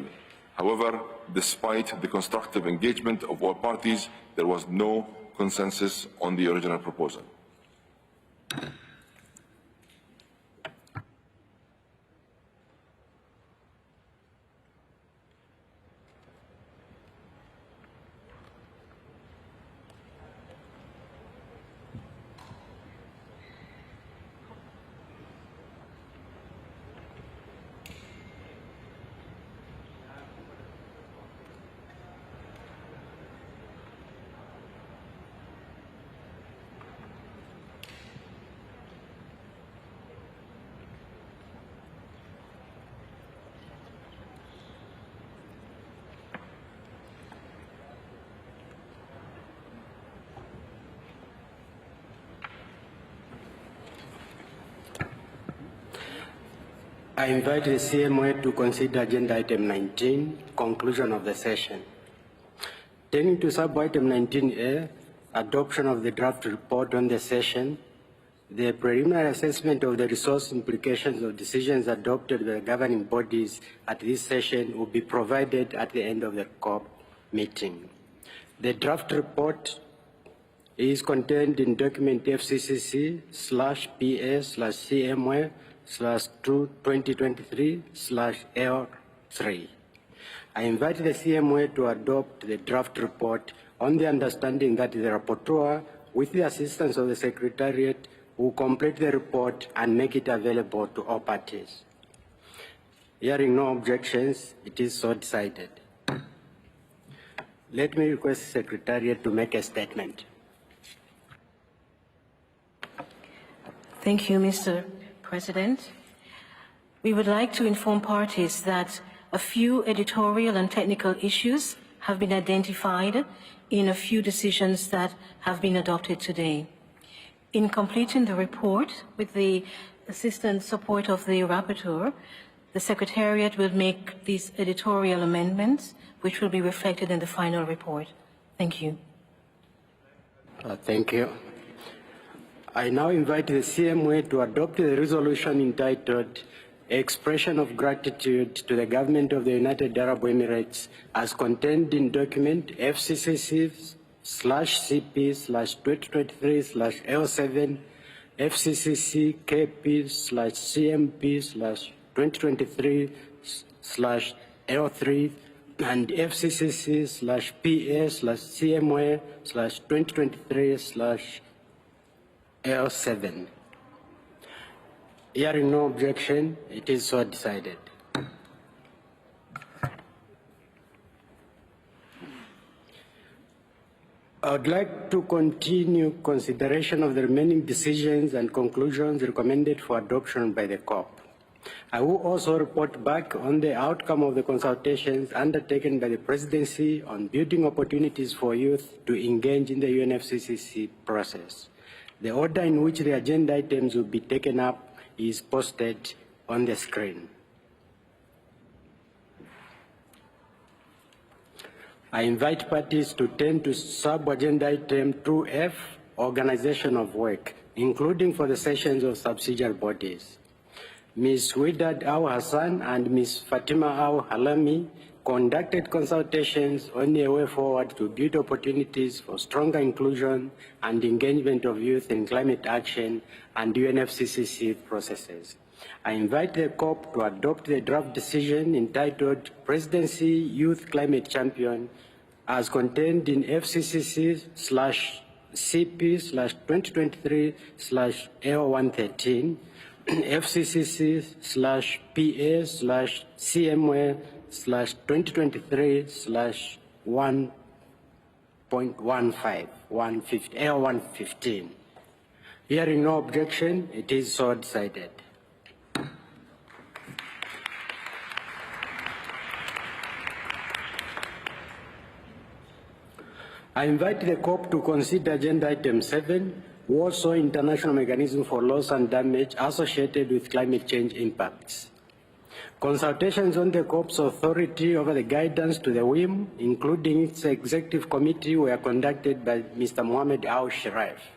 However, despite the constructive engagement of all parties, there was no consensus on the original proposal. I invite the CMA to consider Agenda Item 19, conclusion of the session. Turning to Sub-Item 19A, adoption of the draft report on the session, the preliminary assessment of the resource implications of decisions adopted by the governing bodies at this session will be provided at the end of the COP meeting. The draft report is contained in document FCCC/PA/CMA/2/2023/L3. I invite the CMA to adopt the draft report on the understanding that the rapporteur, with the assistance of the Secretariat, will complete the report and make it available to all parties. Hearing no objections, it is so decided. Let me request the Secretariat to make a statement. Thank you, Mr. President. We would like to inform parties that a few editorial and technical issues have been identified in a few decisions that have been adopted today. In completing the report with the assistant support of the rapporteur, the Secretariat will make these editorial amendments, which will be reflected in the final report. Thank you. Thank you. I now invite the CMA to adopt the resolution entitled expression of gratitude to the government of the United Arab Emirates as contained in document FCCC/CP/2023/L7 FCCC KP/2023/L3 and FCCC/PA/CMA/2023/L7. Hearing no objection, it is so decided. I would like to continue consideration of the remaining decisions and conclusions recommended for adoption by the COP. I will also report back on the outcome of the consultations undertaken by the Presidency on building opportunities for youth to engage in the UNFCCC process. The order in which the agenda items will be taken up is posted on the screen. I invite parties to turn to sub-agenda item 2F, organization of work, including for the sessions of subsidiary bodies. Ms. Widad Al-Hassan and Ms. Fatima Al-Halami conducted consultations on a way forward to build opportunities for stronger inclusion and engagement of youth in climate action and UNFCCC processes. I invite the COP to adopt the draft decision entitled Presidency Youth Climate Champion as contained in FCCC/CP/2023/L113, FCCC/PA/CMA/2023/1.15, L115. Hearing no objection, it is so decided. I invite the COP to consider agenda item 7, Warsaw International Mechanism for Loss and Damage associated with climate change impacts. Consultations on the COP's authority over the guidance to the WIM, including its executive committee, were conducted by Mr. Mohamed Al-Sharif.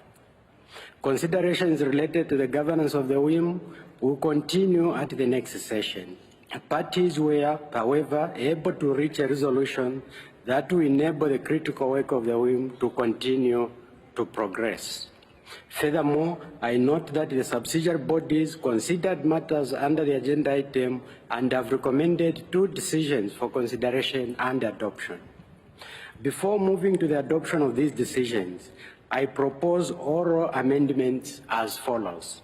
Considerations related to the governance of the WIM will continue at the next session. Parties were, however, able to reach a resolution that will enable the critical work of the WIM to continue to progress. Furthermore, I note that the subsidiary bodies considered matters under the agenda item and have recommended 2 decisions for consideration and adoption. Before moving to the adoption of these decisions, I propose oral amendments as follows.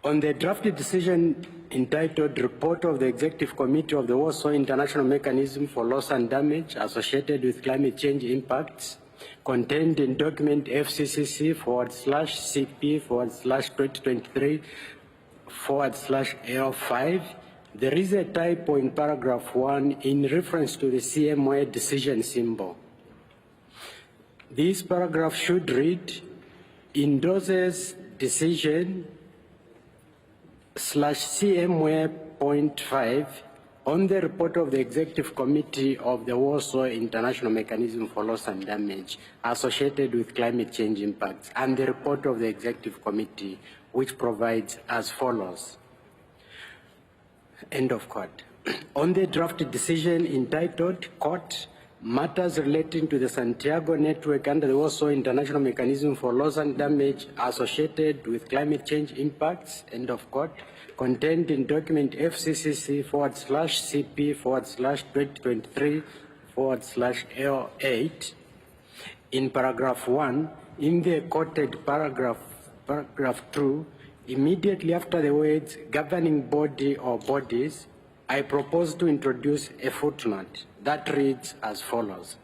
On the drafted decision entitled Report of the Executive Committee of the Warsaw International Mechanism for Loss and Damage associated with climate change impacts, contained in document FCCC/CP/2023/L5, there is a typo in paragraph 1 in reference to the CMA decision symbol. This paragraph should read, endorses decision /CMA.5 on the report of the Executive Committee of the Warsaw International Mechanism for Loss and Damage associated with climate change impacts, and the report of the Executive Committee, which provides as follows. End of quote. On the drafted decision entitled Court, matters relating to the Santiago network under the Warsaw International Mechanism for Loss and Damage associated with climate change impacts, end of quote, contained in document FCCC/CP/2023/L8, in paragraph 1, in the quoted paragraph 2, immediately after the words governing body or bodies, I propose to introduce a footnote that reads as follows.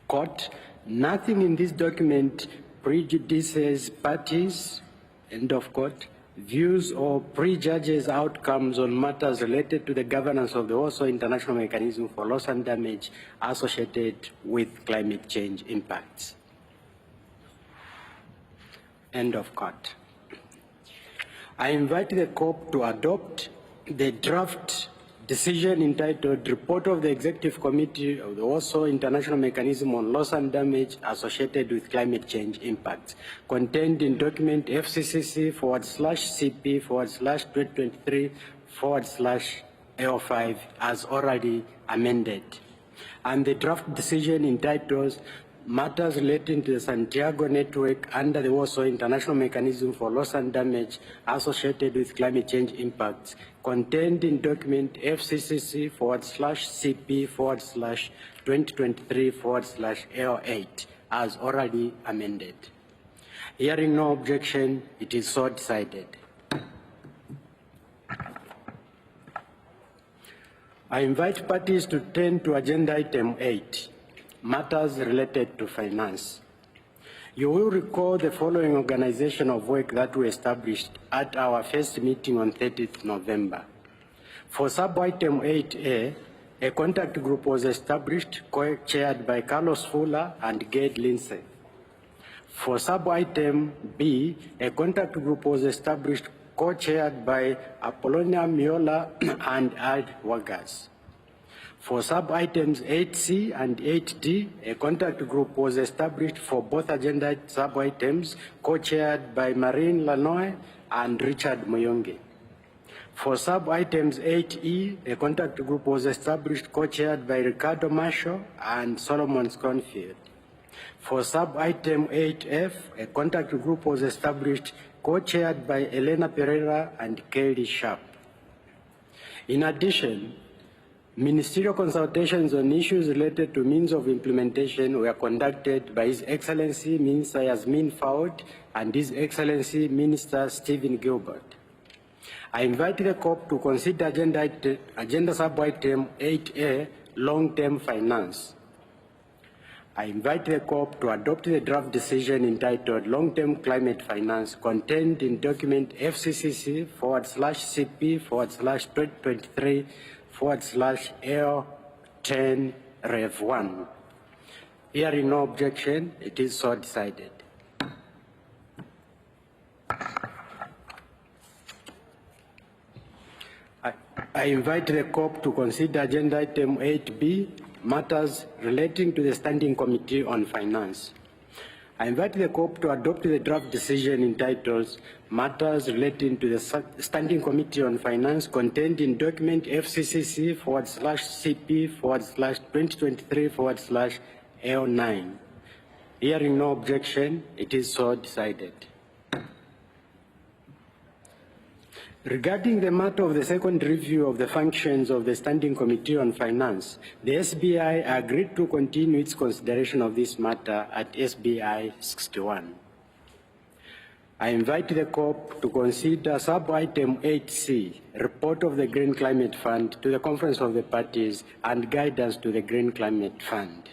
Quote, nothing in this document prejudices parties, end of quote, views or prejudges outcomes on matters related to the governance of the Warsaw International Mechanism for Loss and Damage associated with climate change impacts. End of quote. I invite the COP to adopt the draft decision entitled Report of the Executive Committee of the Warsaw International Mechanism on Loss and Damage Associated with Climate Change Impacts, contained in document FCCC/CP/2023/AO5 as already amended, and the draft decision entitled Matters relating to the Santiago Network under the Warsaw International Mechanism for Loss and Damage Associated with Climate Change Impacts, contained in document FCCC/CP/2023/AO8 as already amended. Hearing no objection, it is so decided. I invite parties to turn to agenda item 8, matters related to finance. You will recall the following organization of work that we established at our first meeting on 30th November. For sub-item 8A, a contact group was established, chaired by Carlos Fuller and Gade Lindsay. For sub-item B, a contact group was established, co-chaired by Apollonia Miola and Ad Wagas. For sub-items 8C and 8D, a contact group was established for both agenda sub-items, co-chaired by Marine Lanoy and Richard Muyonge. For sub-items 8E, a contact group was established, co-chaired by Ricardo Marshall and Solomon Sconfield. For sub-item 8F, a contact group was established, co-chaired by Elena Pereira and Kelly Sharp. In addition, ministerial consultations on issues related to means of implementation were conducted by His Excellency Minister Yasmin Faud and His Excellency Minister Stephen Gilbert. I invite the COP to consider agenda sub-item 8A, long-term finance. I invite the COP to adopt the draft decision entitled Long-Term Climate Finance, contained in document FCCC/CP/2023/L10 Rev 1. Hearing no objection, it is so decided. I invite the COP to consider agenda item 8B, matters relating to the Standing Committee on Finance. I invite the COP to adopt the draft decision entitled Matters Relating to the Standing Committee on Finance, contained in document FCCC/CP/2023/L9. Hearing no objection, it is so decided. Regarding the matter of the second review of the functions of the Standing Committee on Finance, the SBI agreed to continue its consideration of this matter at SBI 61. I invite the COP to consider sub-item 8C, report of the Green Climate Fund to the Conference of the Parties and guidance to the Green Climate Fund.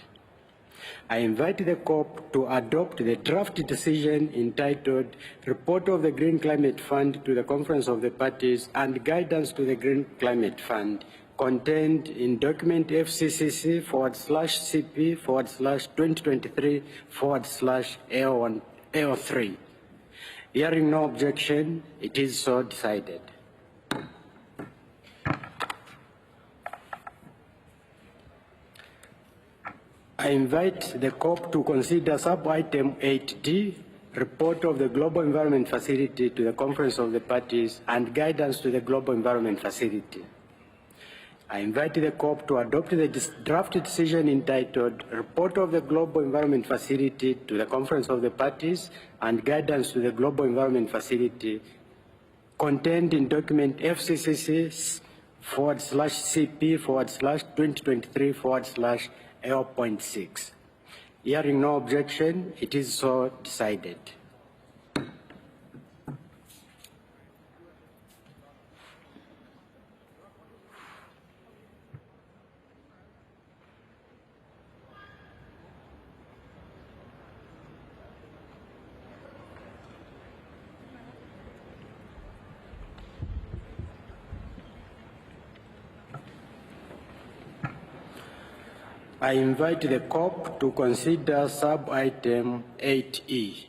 I invite the COP to adopt the draft decision entitled Report of the Green Climate Fund to the Conference of the Parties and Guidance to the Green Climate Fund, contained in document FCCC/CP/2023/L3. Hearing no objection, it is so decided. I invite the COP to consider sub-item 8D, report of the Global Environment Facility to the Conference of the Parties and guidance to the Global Environment Facility. I invite the COP to adopt the draft decision entitled Report of the Global Environment Facility to the Conference of the Parties and guidance to the Global Environment Facility, contained in document FCCC/CP/2023/L.6. Hearing no objection, it is so decided. I invite the COP to consider sub-item 8E,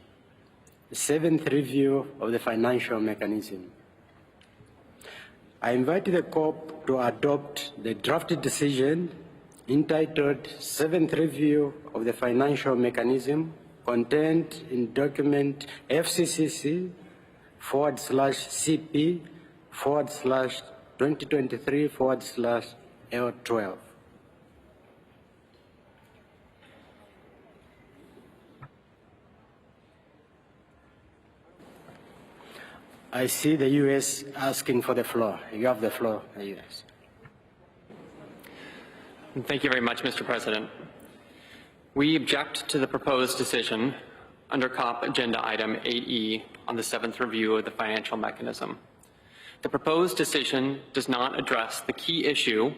the 7th review of the financial mechanism. I invite the COP to adopt the drafted decision entitled Seventh Review of the Financial Mechanism contained in document FCCC/CP/2023/L12. I see the U.S. asking for the floor. You have the floor, U.S. Thank you very much, Mr. President. We object to the proposed decision under COP Agenda Item 8E on the 7th review of the financial mechanism. The proposed decision does not address the key issue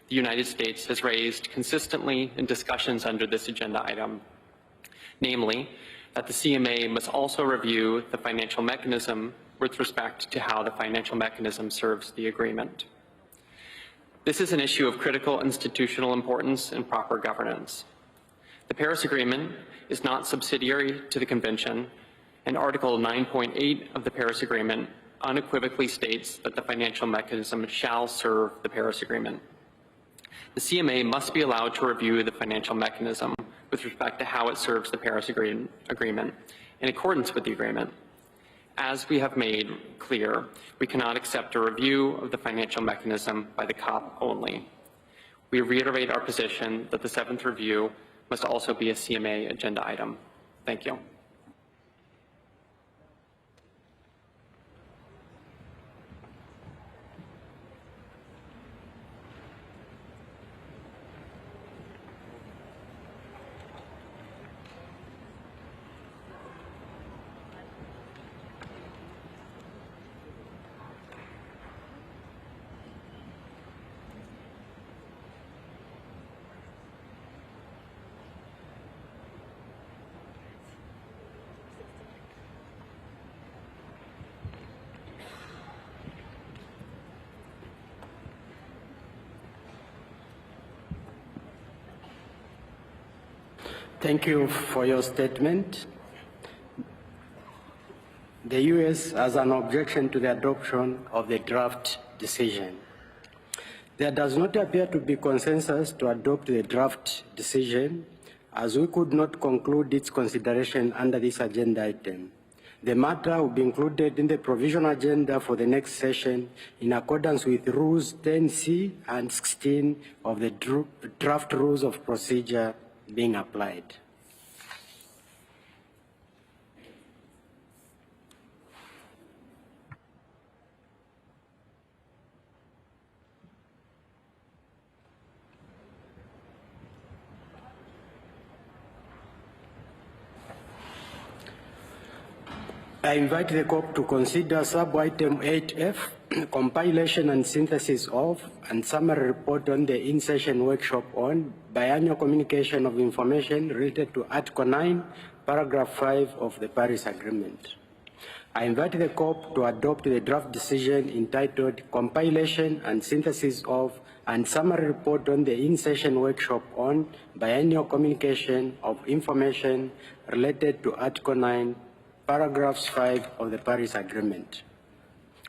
the United States has raised consistently in discussions under this agenda item, namely that the CMA must also review the financial mechanism with respect to how the financial mechanism serves the agreement. This is an issue of critical institutional importance and proper governance. The Paris Agreement is not subsidiary to the Convention, and Article 9.8 of the Paris Agreement unequivocally states that the financial mechanism shall serve the Paris Agreement. The CMA must be allowed to review the financial mechanism with respect to how it serves the Paris Agreement in accordance with the agreement. As we have made clear, we cannot accept a review of the financial mechanism by the COP only. We reiterate our position that the 7th review must also be a CMA agenda item. Thank you. Thank you for your statement. The U.S. has an objection to the adoption of the draft decision. There does not appear to be consensus to adopt the draft decision, as we could not conclude its consideration under this agenda item. The matter will be included in the provisional agenda for the next session in accordance with Rules 10C and 16 of the draft Rules of Procedure being applied. I invite the COP to consider sub-item 8F, compilation and synthesis of, and summary report on the in-session workshop on biannual communication of information related to Article 9, Paragraph 5 of the Paris Agreement. I invite the COP to adopt the draft decision entitled Compilation and Synthesis of, and Summary Report on the in-session workshop on biannual communication of information related to Article 9, Paragraphs 5 of the Paris Agreement,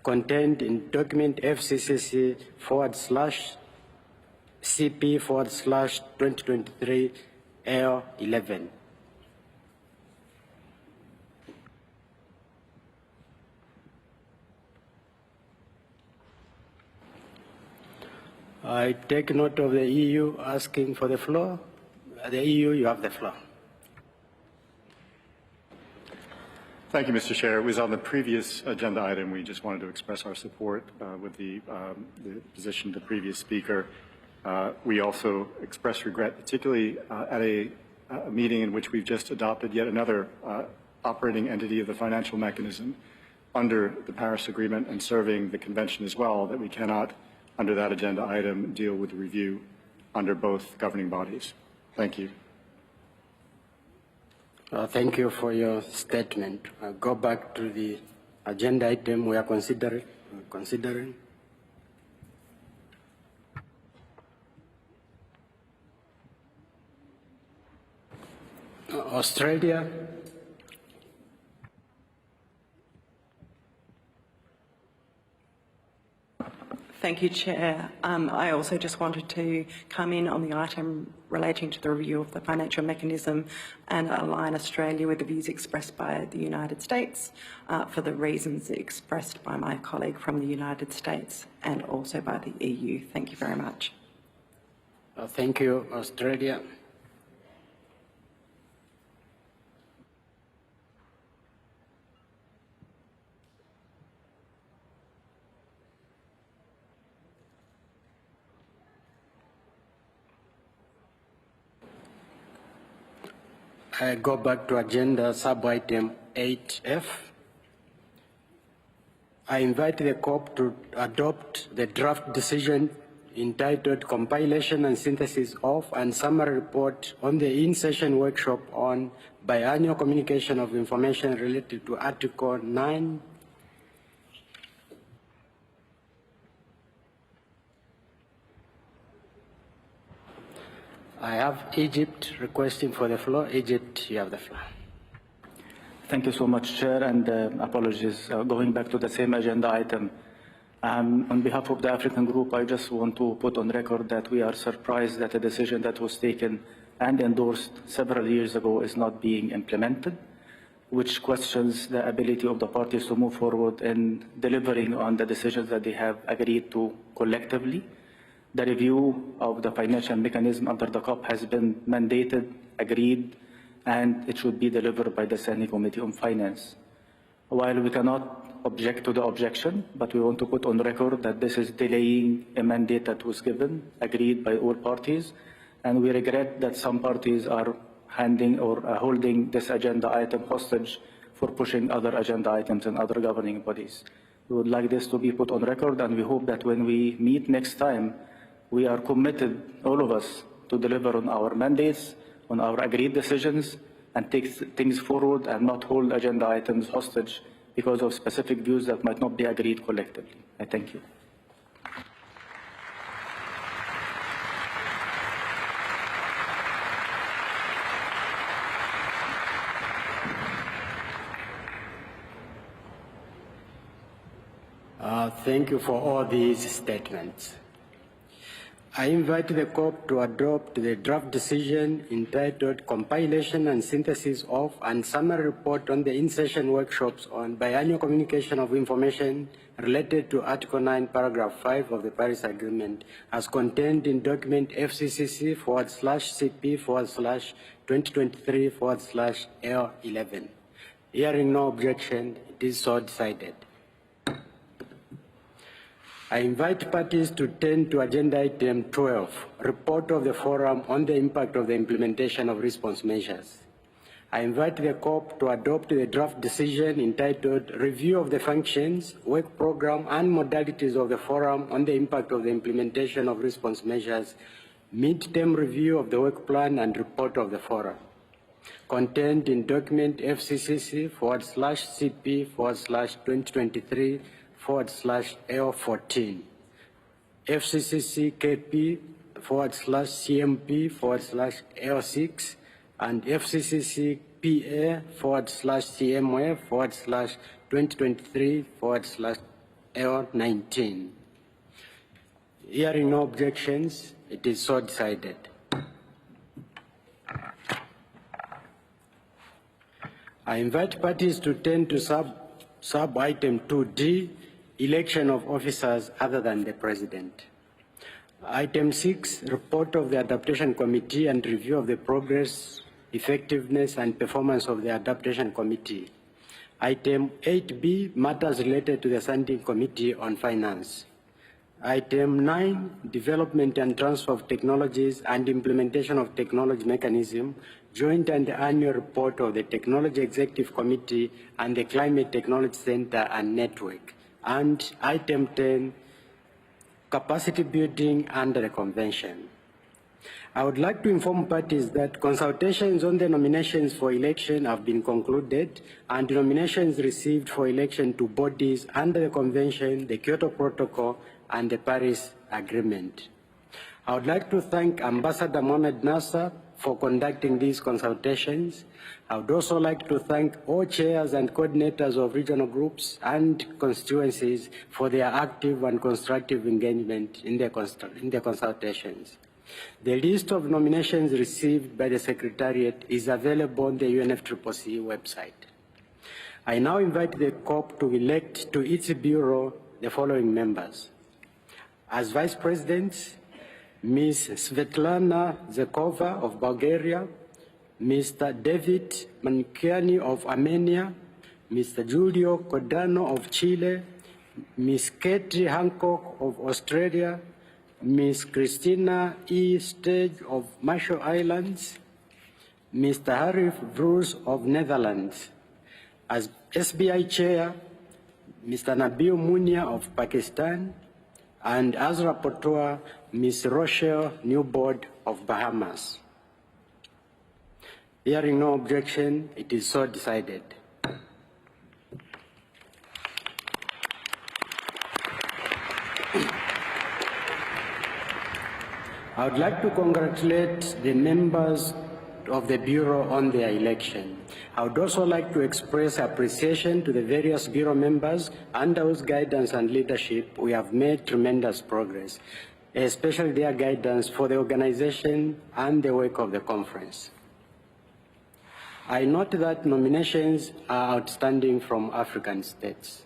contained in document FCCC/CP/2023/L11. I take note of the EU asking for the floor. The EU, you have the floor. Thank you, Mr. Chair. It was on the previous agenda item. We just wanted to express our support with the position of the previous speaker. We also express regret, particularly at a meeting in which we've just adopted yet another operating entity of the financial mechanism under the Paris Agreement and serving the convention as well, that we cannot, under that agenda item, deal with the review under both governing bodies. Thank you. Thank you for your statement. I'll go back to the agenda item we are considering. Australia. Thank you, Chair. I also just wanted to come in on the item relating to the review of the financial mechanism and align Australia with the views expressed by the United States for the reasons expressed by my colleague from the United States and also by the EU. Thank you very much. Thank you, Australia. I go back to agenda sub-item 8F. I invite the COP to adopt the draft decision entitled Compilation and Synthesis of and Summary Report on the in-session workshop on biannual communication of information related to Article 9. I have Egypt requesting for the floor. Egypt, you have the floor. Thank you so much, Chair, and apologies. Going back to the same agenda item, on behalf of the African Group, I just want to put on record that we are surprised that a decision that was taken and endorsed several years ago is not being implemented, which questions the ability of the parties to move forward in delivering on the decisions that they have agreed to collectively. The review of the financial mechanism under the COP has been mandated, agreed, and it should be delivered by the Standing Committee on Finance. While we cannot object to the objection, but we want to put on record that this is delaying a mandate that was given, agreed by all parties, and we regret that some parties are handing or holding this agenda item hostage for pushing other agenda items and other governing bodies. We would like this to be put on record, and we hope that when we meet next time, we are committed, all of us, to deliver on our mandates, on our agreed decisions, and take things forward and not hold agenda items hostage because of specific views that might not be agreed collectively. I thank you. Thank you for all these statements. I invite the COP to adopt the draft decision entitled Compilation and Synthesis of and Summary Report on the in-session workshops on biannual communication of information related to Article 9, Paragraph 5 of the Paris Agreement as contained in document FCCC/CP/2023/L11. Hearing no objection, it is so decided. I invite parties to turn to agenda item 12, report of the forum on the impact of the implementation of response measures. I invite the COP to adopt the draft decision entitled Review of the Functions, Work Program and Modalities of the Forum on the Impact of the Implementation of Response Measures, Mid-Term Review of the Work Plan and Report of the Forum, contained in document FCCC/CP/2023/L14, FCCC/KP/CMP/L6, and FCCC/PA/CMA/2023/L19. Hearing no objections, it is so decided. I invite parties to turn to sub-item 2D, election of officers other than the President. Item 6, report of the Adaptation Committee and review of the progress, effectiveness and performance of the Adaptation Committee. Item 8B, matters related to the Standing Committee on Finance. Item 9, development and transfer of technologies and implementation of technology mechanism, joint and annual report of the Technology Executive Committee and the Climate Technology Center and Network. And item 10, capacity building under the Convention. I would like to inform parties that consultations on the nominations for election have been concluded and nominations received for election to bodies under the Convention, the Kyoto Protocol, and the Paris Agreement. I would like to thank Ambassador Mohamed Nasser for conducting these consultations. I would also like to thank all chairs and coordinators of regional groups and constituencies for their active and constructive engagement in their consultations. The list of nominations received by the Secretariat is available on the UNFCCC website. I now invite the COP to elect to its bureau the following members. As Vice President, Ms. Svetlana Zekova of Bulgaria, Mr. David Mankiani of Armenia, Mr. Julio Cordano of Chile, Ms. Katie Hancock of Australia, Ms. Christina E. Stage of Marshall Islands, Mr. Harif Bruce of Netherlands. As SBI Chair, Mr. Nabil Munia of Pakistan, and as Rapporteur, Ms. Rochelle Newbold of Bahamas. Hearing no objection, it is so decided. I would like to congratulate the members of the Bureau on their election. I would also like to express appreciation to the various Bureau members under whose guidance and leadership we have made tremendous progress, especially their guidance for the organization and the work of the conference. I note that nominations are outstanding from African states.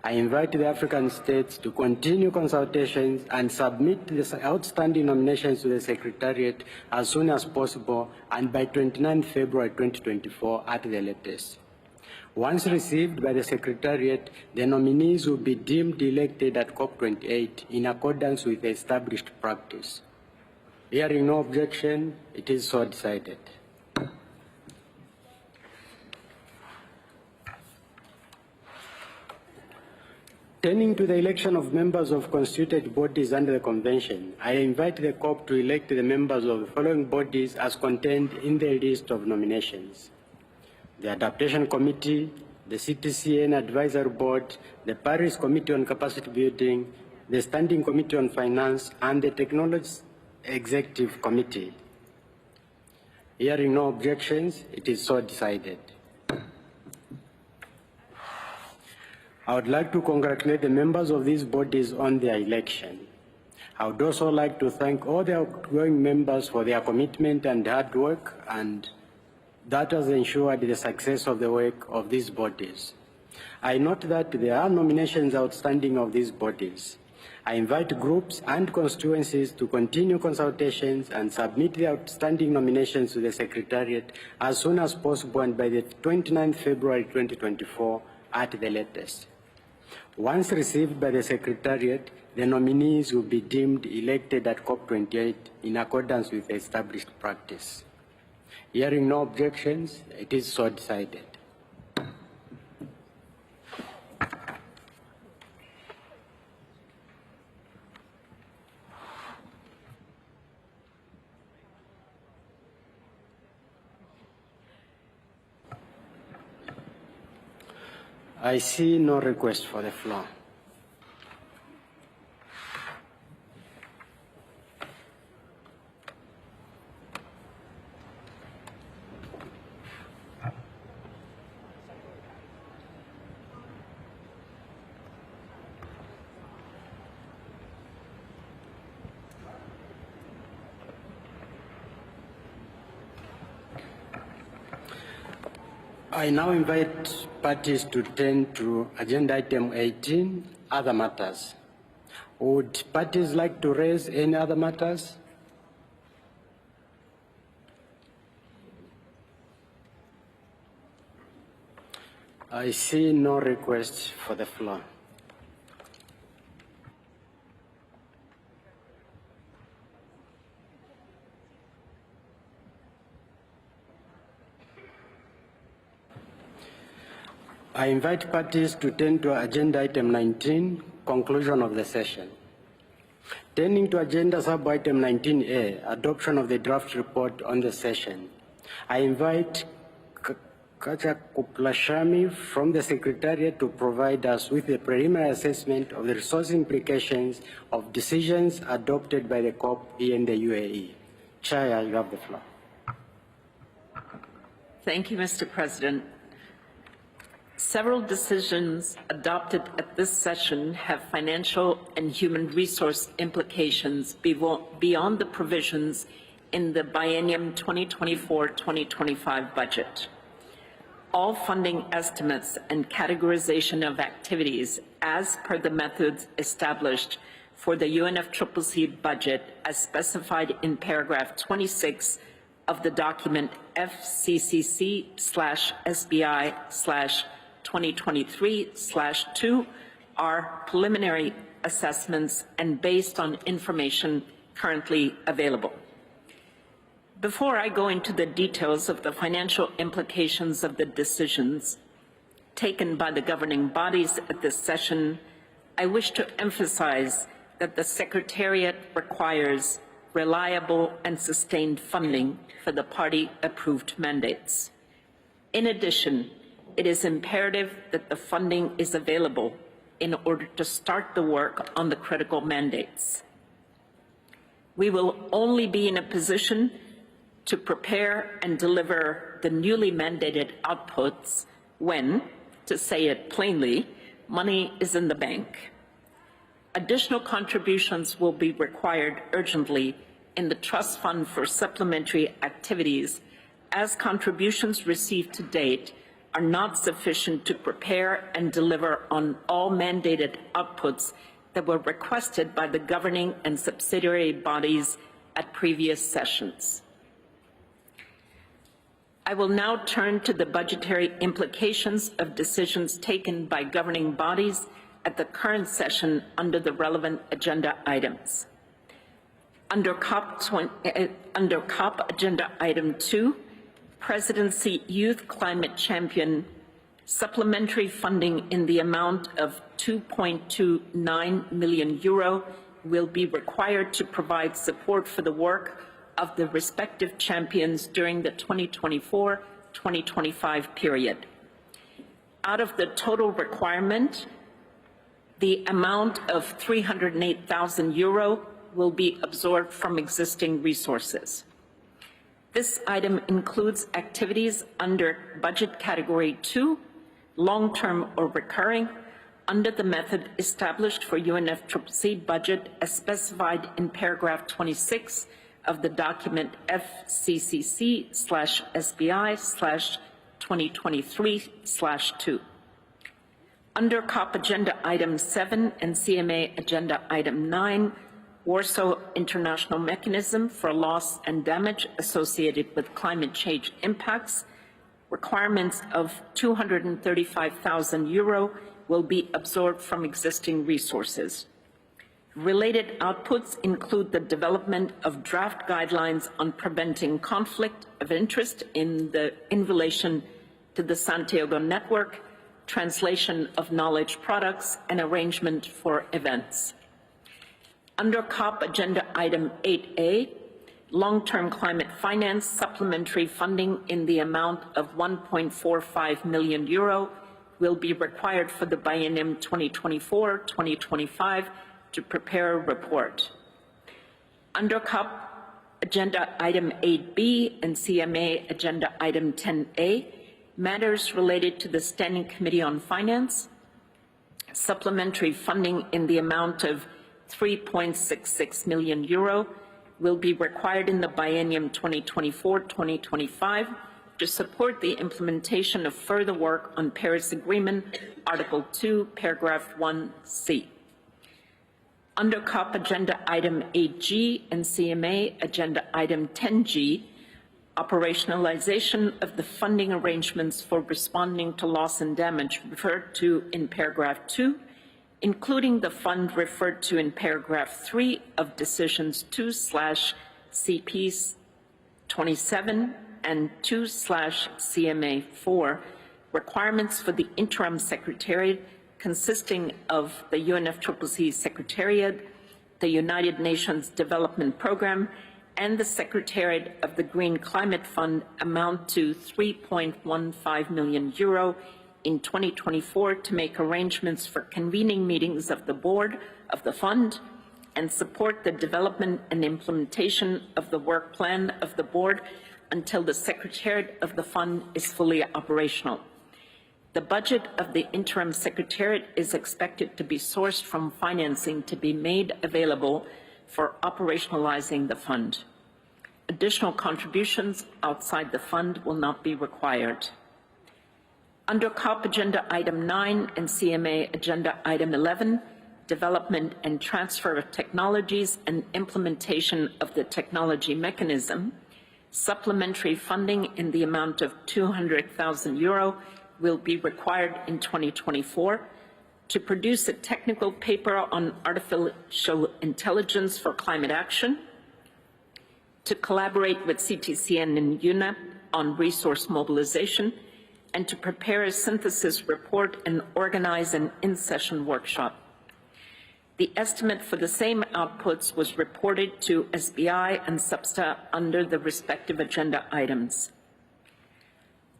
I invite the African states to continue consultations and submit the outstanding nominations to the Secretariat as soon as possible and by 29 February 2024 at the latest. Once received by the Secretariat, the nominees will be deemed elected at COP28 in accordance with the established practice. Hearing no objection, it is so decided. Turning to the election of members of constituted bodies under the Convention, I invite the COP to elect the members of the following bodies as contained in the list of nominations: the Adaptation Committee, the CTCN Advisory Board, the Paris Committee on Capacity Building, the Standing Committee on Finance, and the Technology Executive Committee. Hearing no objections, it is so decided. I would like to congratulate the members of these bodies on their election. I would also like to thank all the outgoing members for their commitment and hard work, and that has ensured the success of the work of these bodies. I note that there are nominations outstanding of these bodies. I invite groups and constituencies to continue consultations and submit the outstanding nominations to the Secretariat as soon as possible and by the 29th February 2024 at the latest. Once received by the Secretariat, the nominees will be deemed elected at COP28 in accordance with the established practice. Hearing no objections, it is so decided. I see no request for the floor. I now invite parties to turn to agenda item 18, other matters. Would parties like to raise any other matters? I see no request for the floor. I invite parties to turn to agenda item 19, conclusion of the session. Turning to agenda sub-item 19A, adoption of the draft report on the session. I invite Kacha Kuplashami from the Secretariat to provide us with a preliminary assessment of the resource implications of decisions adopted by the COP here in the UAE. Chair, you have the floor. Thank you, Mr. President. Several decisions adopted at this session have financial and human resource implications beyond the provisions in the biennium 2024-2025 budget. All funding estimates and categorization of activities as per the methods established for the UNFCCC budget as specified in paragraph 26 of the document FCCC/SBI/2023/2 are preliminary assessments and based on information currently available. Before I go into the details of the financial implications of the decisions taken by the governing bodies at this session, I wish to emphasize that the Secretariat requires reliable and sustained funding for the party-approved mandates. In addition, it is imperative that the funding is available in order to start the work on the critical mandates. We will only be in a position to prepare and deliver the newly mandated outputs when, to say it plainly, money is in the bank. Additional contributions will be required urgently in the Trust Fund for supplementary activities, as contributions received to date are not sufficient to prepare and deliver on all mandated outputs that were requested by the governing and subsidiary bodies at previous sessions. I will now turn to the budgetary implications of decisions taken by governing bodies at the current session under the relevant agenda items. Under COP Agenda Item 2, Presidency Youth Climate Champion, supplementary funding in the amount of €2.29 million will be required to provide support for the work of the respective champions during the 2024-2025 period. Out of the total requirement, the amount of €308,000 will be absorbed from existing resources. This item includes activities under Budget Category 2, long-term or recurring, under the method established for UNFCCC budget as specified in paragraph 26 of the document FCCC/SBI/2023/2. Under COP Agenda Item 7 and CMA Agenda Item 9, Warsaw International Mechanism for Loss and Damage Associated with Climate Change Impacts, requirements of €235,000 will be absorbed from existing resources. Related outputs include the development of draft guidelines on preventing conflict of interest in relation to the Santiago Network, translation of knowledge products, and arrangement for events. Under COP Agenda Item 8A, long-term climate finance supplementary funding in the amount of €1.45 million will be required for the biennium 2024-2025 to prepare a report. Under COP Agenda Item 8B and CMA Agenda Item 10A, matters related to the Standing Committee on Finance, supplementary funding in the amount of €3.66 million will be required in the biennium 2024-2025 to support the implementation of further work on Paris Agreement, Article 2, Paragraph 1C. Under COP Agenda Item 8G and CMA Agenda Item 10G, operationalization of the funding arrangements for responding to loss and damage referred to in Paragraph 2, including the fund referred to in Paragraph 3 of Decisions 2/CP27 and 2/CMA4, requirements for the interim secretariat consisting of the UNFCCC Secretariat, the United Nations Development Programme, and the Secretariat of the Green Climate Fund amount to €3.15 million in 2024 to make arrangements for convening meetings of the board of the fund and support the development and implementation of the work plan of the board until the Secretariat of the Fund is fully operational. The budget of the interim Secretariat is expected to be sourced from financing to be made available for operationalizing the fund. Additional contributions outside the fund will not be required. Under COP Agenda Item 9 and CMA Agenda Item 11, Development and Transfer of Technologies and Implementation of the Technology Mechanism, supplementary funding in the amount of €200,000 will be required in 2024 to produce a technical paper on artificial intelligence for climate action, to collaborate with CTCN and UNEP on resource mobilization, and to prepare a synthesis report and organize an in-session workshop. The estimate for the same outputs was reported to SBI and SUBSTA under the respective agenda items.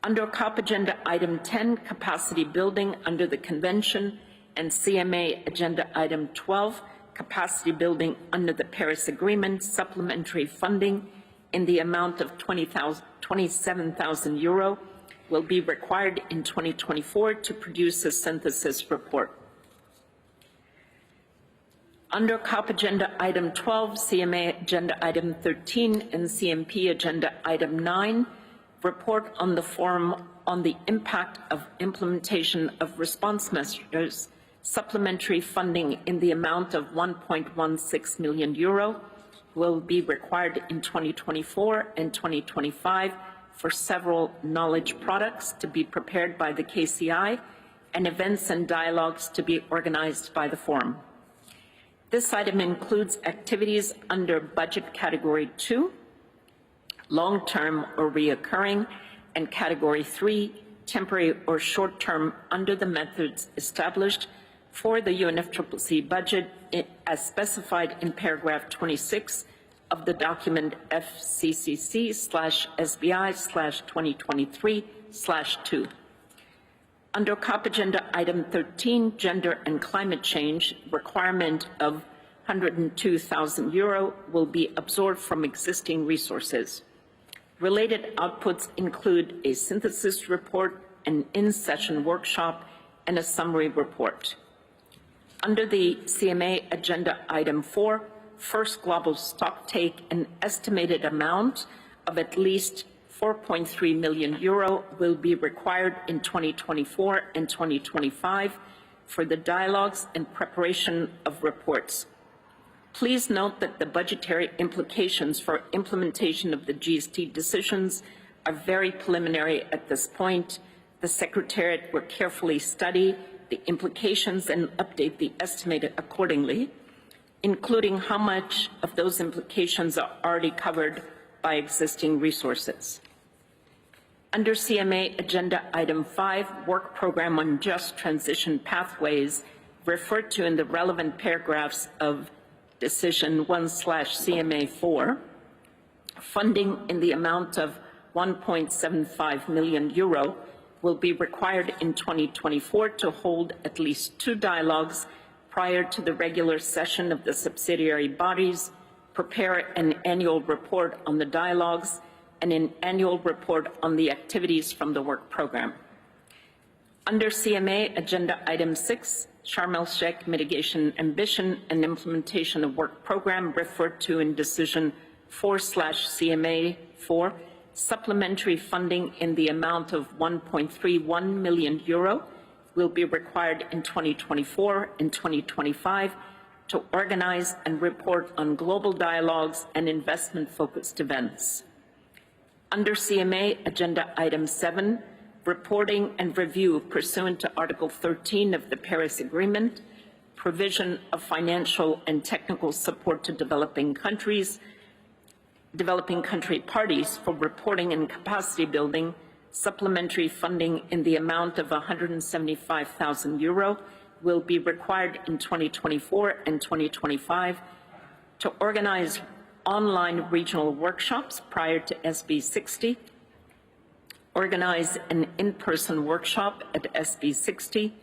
Under COP Agenda Item 10, Capacity Building under the Convention, and CMA Agenda Item 12, Capacity Building under the Paris Agreement, supplementary funding in the amount of €27,000 will be required in 2024 to produce a synthesis report. Under COP Agenda Item 12, CMA Agenda Item 13, and CMP Agenda Item 9, report on the forum on the impact of implementation of response measures, supplementary funding in the amount of €1.16 million will be required in 2024 and 2025 for several knowledge products to be prepared by the KCI and events and dialogues to be organized by the forum. This item includes activities under budget category 2, long-term or reoccurring, and category 3, temporary or short-term under the methods established for the UNFCCC budget as specified in paragraph 26 of the document FCCC/SBI/2023/2. Under COP Agenda Item 13, Gender and Climate Change, requirement of €102,000 will be absorbed from existing resources. Related outputs include a synthesis report, an in-session workshop, and a summary report. Under the CMA Agenda Item 4, first global stocktake, an estimated amount of at least €4.3 million will be required in 2024 and 2025 for the dialogues and preparation of reports. Please note that the budgetary implications for implementation of the GST decisions are very preliminary at this point. The Secretariat will carefully study the implications and update the estimate accordingly, including how much of those implications are already covered by existing resources. Under CMA Agenda Item 5, Work Program on Just Transition Pathways, referred to in the relevant paragraphs of Decision 1/CMA4, funding in the amount of €1.75 million will be required in 2024 to hold at least 2 dialogues prior to the regular session of the subsidiary bodies, prepare an annual report on the dialogues, and an annual report on the activities from the work program. Under CMA Agenda Item 6, Sharm el-Sheikh Mitigation Ambition and Implementation of Work Program, referred to in Decision 4/CMA4, supplementary funding in the amount of €1.31 million will be required in 2024 and 2025 to organize and report on global dialogues and investment-focused events. Under CMA Agenda Item 7, reporting and review pursuant to Article 13 of the Paris Agreement, provision of financial and technical support to developing country parties for reporting and capacity building, supplementary funding in the amount of €175,000 will be required in 2024 and 2025 to organize online regional workshops prior to SB 60, organize an in-person workshop at SB 60,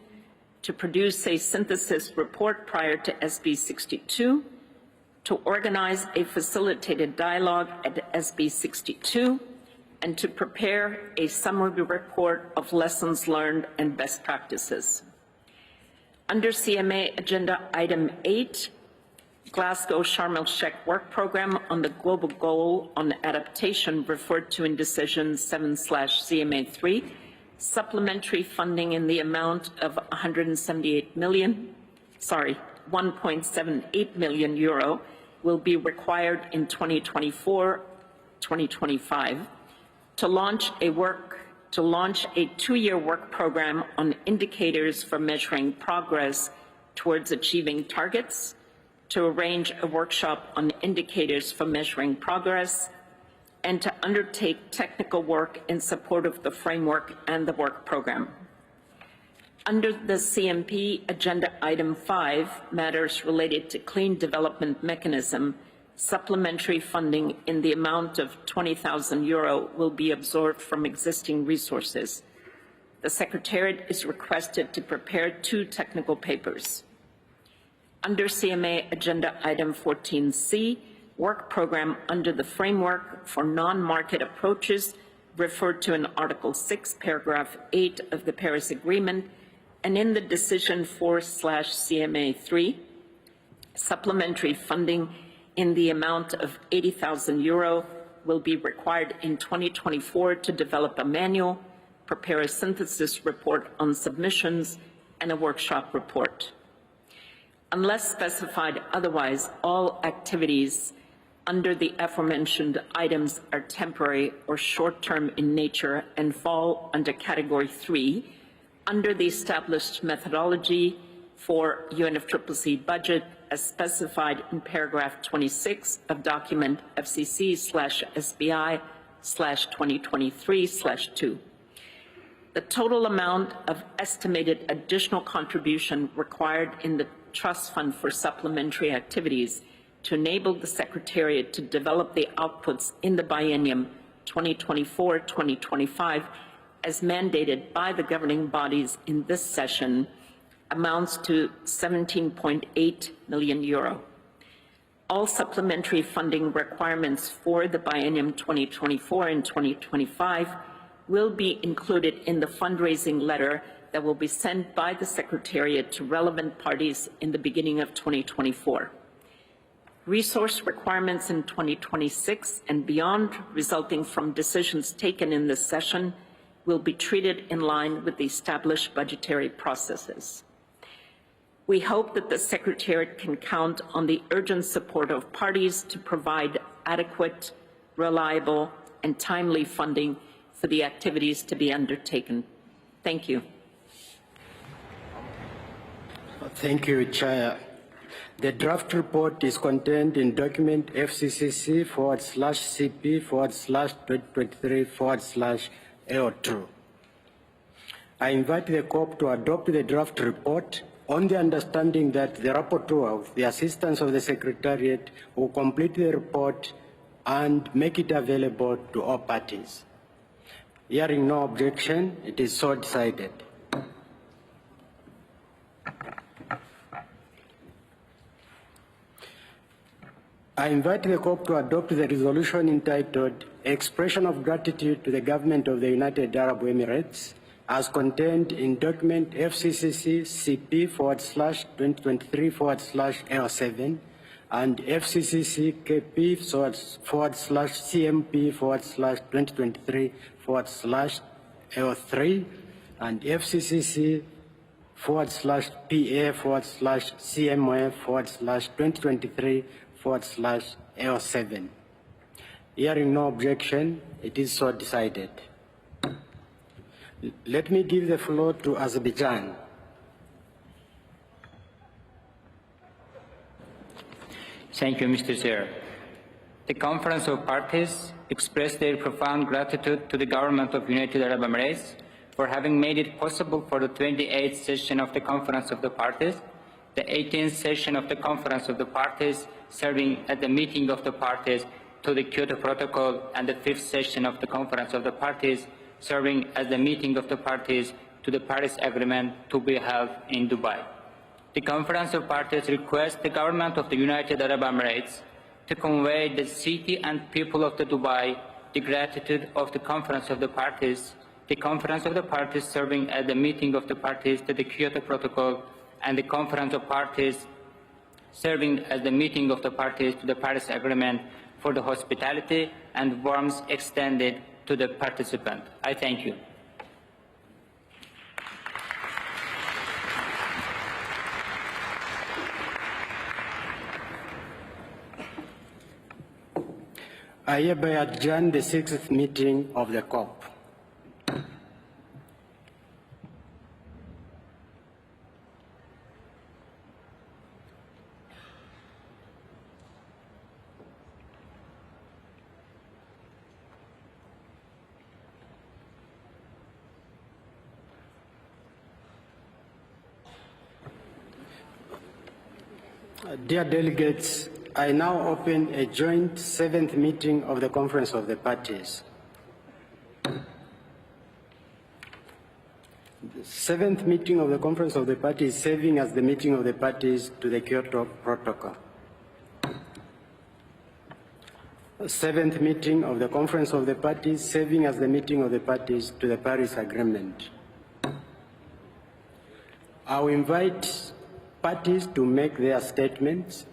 to produce a synthesis report prior to SB 62, to organize a facilitated dialogue at SB 62, and to prepare a summary report of lessons learned and best practices. Under CMA Agenda Item 8, Glasgow Sharm el-Sheikh Work Programme on the Global Goal on Adaptation referred to in Decision 7/CMA3, supplementary funding in the amount of 178 million, 1.78 million euro will be required in 2024-2025 to launch a two-year work program on indicators for measuring progress towards achieving targets, to arrange a workshop on indicators for measuring progress, and to undertake technical work in support of the framework and the work program. Under the CMP Agenda Item 5, matters related to clean development mechanism, supplementary funding in the amount of 20,000 euro will be absorbed from existing resources. The Secretariat is requested to prepare 2 technical papers. Under CMA Agenda Item 14C, work program under the framework for non-market approaches referred to in Article 6, Paragraph 8 of the Paris Agreement, and in the Decision 4/CMA3, supplementary funding in the amount of 80,000 euro will be required in 2024 to develop a manual, prepare a synthesis report on submissions, and a workshop report. Unless specified otherwise, all activities under the aforementioned items are temporary or short-term in nature and fall under Category 3 under the established methodology for UNFCCC budget as specified in paragraph 26 of document FCC/SBI/2023/2. The total amount of estimated additional contribution required in the Trust Fund for supplementary activities to enable the Secretariat to develop the outputs in the biennium 2024-2025 as mandated by the governing bodies in this session amounts to 17.8 million euro. All supplementary funding requirements for the biennium 2024 and 2025 will be included in the fundraising letter that will be sent by the Secretariat to relevant parties in the beginning of 2024. Resource requirements in 2026 and beyond resulting from decisions taken in this session will be treated in line with the established budgetary processes. We hope that the Secretariat can count on the urgent support of parties to provide adequate, reliable, and timely funding for the activities to be undertaken. Thank you. Thank you, Chair. The draft report is contained in document FCCC/CP/2023/AO2. I invite the COP to adopt the draft report on the understanding that the rapporteur, with the assistance of the Secretariat, will complete the report and make it available to all parties. Hearing no objection, it is so decided. I invite the COP to adopt the resolution entitled Expression of Gratitude to the Government of the United Arab Emirates as contained in document FCCC/CP/2023/L7 and FCCC/KP/2023/L3 and FCCC/PA/CMA/2023/L7. Hearing no objection, it is so decided. Let me give the floor to Azerbaijan. Thank you, Mr. Chair. The Conference of Parties expressed their profound gratitude to the Government of United Arab Emirates for having made it possible for the 28th session of the Conference of the Parties, the 18th session of the Conference of the Parties serving as the meeting of the parties to the Kyoto Protocol, and the 5th session of the Conference of the Parties serving as the meeting of the parties to the Paris Agreement to be held in Dubai. The Conference of Parties requests the Government of the United Arab Emirates to convey the city and people of the Dubai the gratitude of the Conference of the Parties, the Conference of the Parties serving as the meeting of the parties to the Kyoto Protocol, and the Conference of Parties serving as the meeting of the parties to the Paris Agreement for the hospitality and warmth extended to the participant. I thank you. I hereby adjourn the 6th meeting of the COP. Dear delegates, I now open a joint 7th meeting of the Conference of the Parties. The 7th meeting of the Conference of the Parties serving as the meeting of the parties to the Kyoto Protocol. 7th meeting of the Conference of the Parties serving as the meeting of the parties to the Paris Agreement. I will invite parties to make their statements.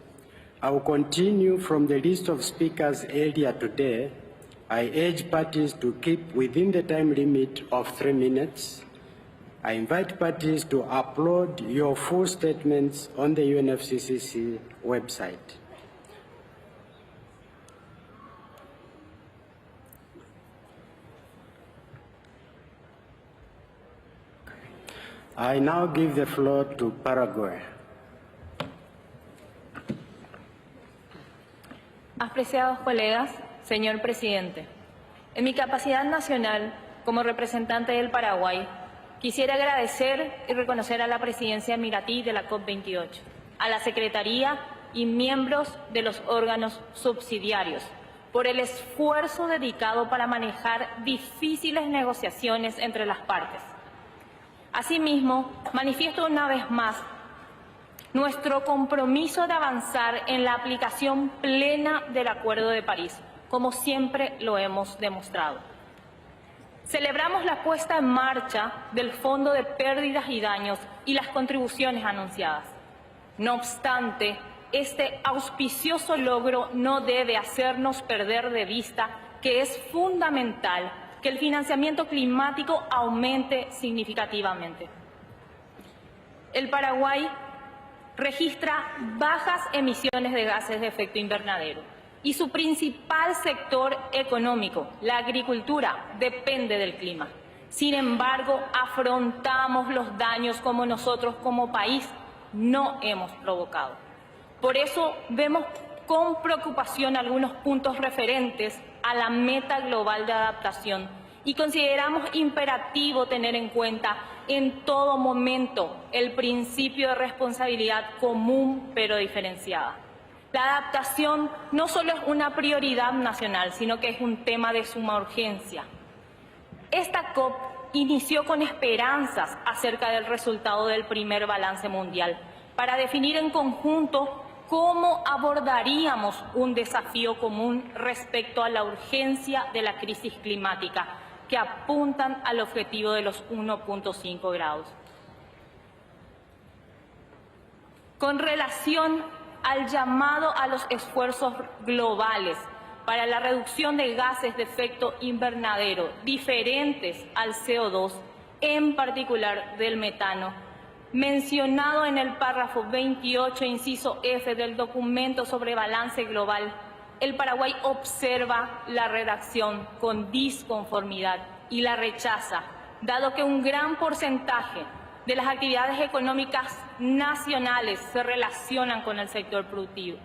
I will continue from the list of speakers earlier today. I urge parties to keep within the time limit of 3 minutes. I invite parties to upload your full statements on the UNFCCC website. I now give the floor to Paraguay. Apreciados colegas, señor presidente, en mi capacidad nacional como representante del Paraguay, quisiera agradecer y reconocer a la presidencia emiratí de la COP28, a la Secretaría y miembros de los órganos subsidiarios por el esfuerzo dedicado para manejar difíciles negociaciones entre las partes. Asimismo, manifiesto una vez más nuestro compromiso de avanzar en la aplicación plena del Acuerdo de París, como siempre lo hemos demostrado. Celebramos la puesta en marcha del Fondo de Pérdidas y Daños y las contribuciones anunciadas. No obstante, este auspicioso logro no debe hacernos perder de vista que es fundamental que el financiamiento climático aumente significativamente. El Paraguay registra bajas emisiones de gases de efecto invernadero y su principal sector económico, la agricultura, depende del clima. Sin embargo, afrontamos los daños como nosotros como país no hemos provocado. Por eso vemos con preocupación algunos puntos referentes a la meta global de adaptación y consideramos imperativo tener en cuenta en todo momento el principio de responsabilidad común pero diferenciada. La adaptación no solo es una prioridad nacional, sino que es un tema de suma urgencia. Esta COP inició con esperanzas acerca del resultado del primer balance mundial para definir en conjunto cómo abordaríamos un desafío común respecto a la urgencia de la crisis climática, que apuntan al objetivo de los 1.5 grados. Con relación al llamado a los esfuerzos globales para la reducción de gases de efecto invernadero diferentes al CO2, en particular del metano, mencionado en el párrafo 28, inciso F del documento sobre balance global, el Paraguay observa la redacción con disconformidad y la rechaza, dado que un gran porcentaje de las actividades económicas nacionales se relacionan con el sector productivo,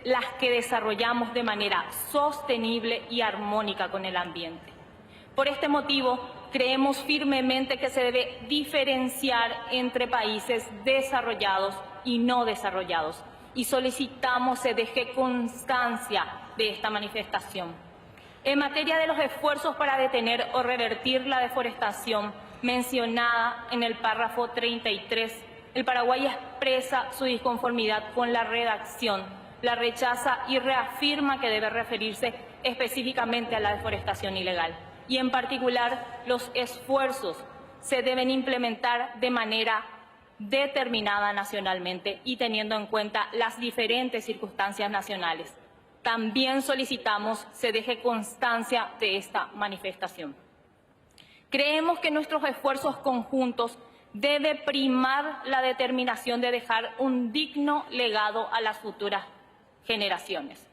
las que desarrollamos de manera sostenible y armónica con el ambiente. Por este motivo, creemos firmemente que se debe diferenciar entre países desarrollados y no desarrollados y solicitamos se deje constancia de esta manifestación. En materia de los esfuerzos para detener o revertir la deforestación mencionada en el párrafo 33, el Paraguay expresa su disconformidad con la redacción, la rechaza y reafirma que debe referirse específicamente a la deforestación ilegal. Y en particular, los esfuerzos se deben implementar de manera determinada nacionalmente y teniendo en cuenta las diferentes circunstancias nacionales. También solicitamos se deje constancia de esta manifestación. Creemos que nuestros esfuerzos conjuntos debe primar la determinación de dejar un digno legado a las futuras generaciones.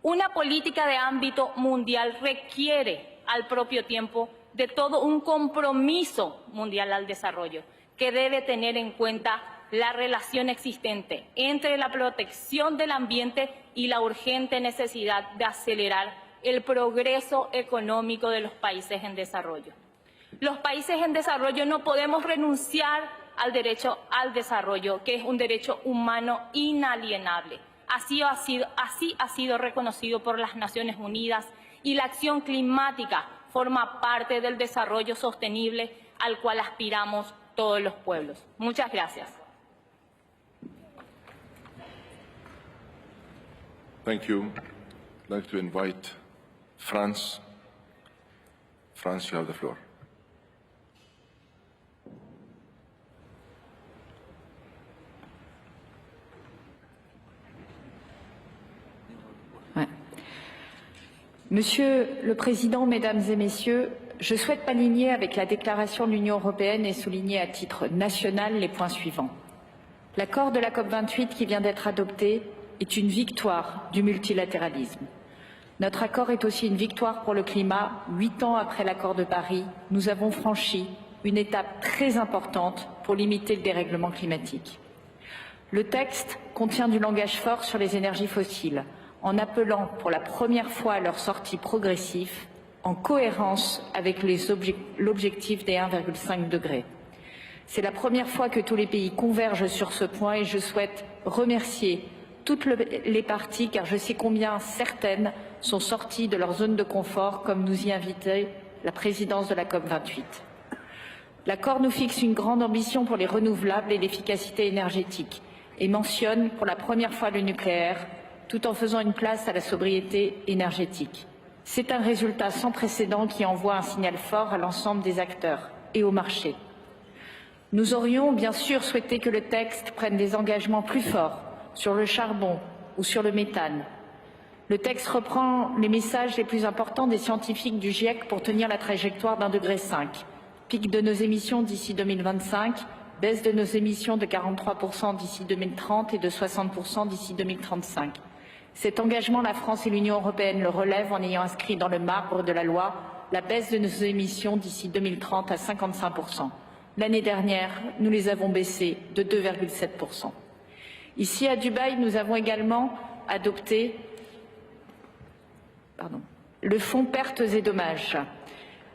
Una política de ámbito mundial requiere al propio tiempo de todo un compromiso mundial al desarrollo, que debe tener en cuenta la relación existente entre la protección del ambiente y la urgente necesidad de acelerar el progreso económico de los países en desarrollo. Los países en desarrollo no podemos renunciar al derecho al desarrollo, que es un derecho humano inalienable. Así ha sido reconocido por las Naciones Unidas y la acción climática forma parte del desarrollo sostenible al cual aspiramos todos los pueblos. Muchas gracias. Thank you. I'd like to invite France. France, you have the floor. Monsieur le Président, Mesdames et Messieurs, je souhaite m'aligner avec la déclaration de l'Union européenne et souligner à titre national les points suivants. L'accord de la COP28 qui vient d'être adopté est une victoire du multilatéralisme. Notre accord est aussi une victoire pour le climat. 8 ans après l'accord de Paris, nous avons franchi une étape très importante pour limiter le dérèglement climatique. Le texte contient du langage fort sur les énergies fossiles, en appelant pour la première fois à leur sortie progressive, en cohérence avec l'objectif des 1,5 degrés. C'est la première fois que tous les pays convergent sur ce point et je souhaite remercier toutes les parties car je sais combien certaines sont sorties de leur zone de confort comme nous y invitait la présidence de la COP28. L'accord nous fixe une grande ambition pour les renouvelables et l'efficacité énergétique et mentionne pour la première fois le nucléaire tout en faisant une place à la sobriété énergétique. C'est un résultat sans précédent qui envoie un signal fort à l'ensemble des acteurs et au marché. Nous aurions bien sûr souhaité que le texte prenne des engagements plus forts sur le charbon ou sur le méthane. Le texte reprend les messages les plus importants des scientifiques du GIEC pour tenir la trajectoire d'1,5 degré, pic de nos émissions d'ici 2025, baisse de nos émissions de 43% d'ici 2030 et de 60% d'ici 2035. Cet engagement, la France et l'Union européenne le relèvent en ayant inscrit dans le marbre de la loi la baisse de nos émissions d'ici 2030 à 55%. L'année dernière, nous les avons baissées de 2,7%. Ici, à Dubaï, nous avons également adopté le fonds pertes et dommages.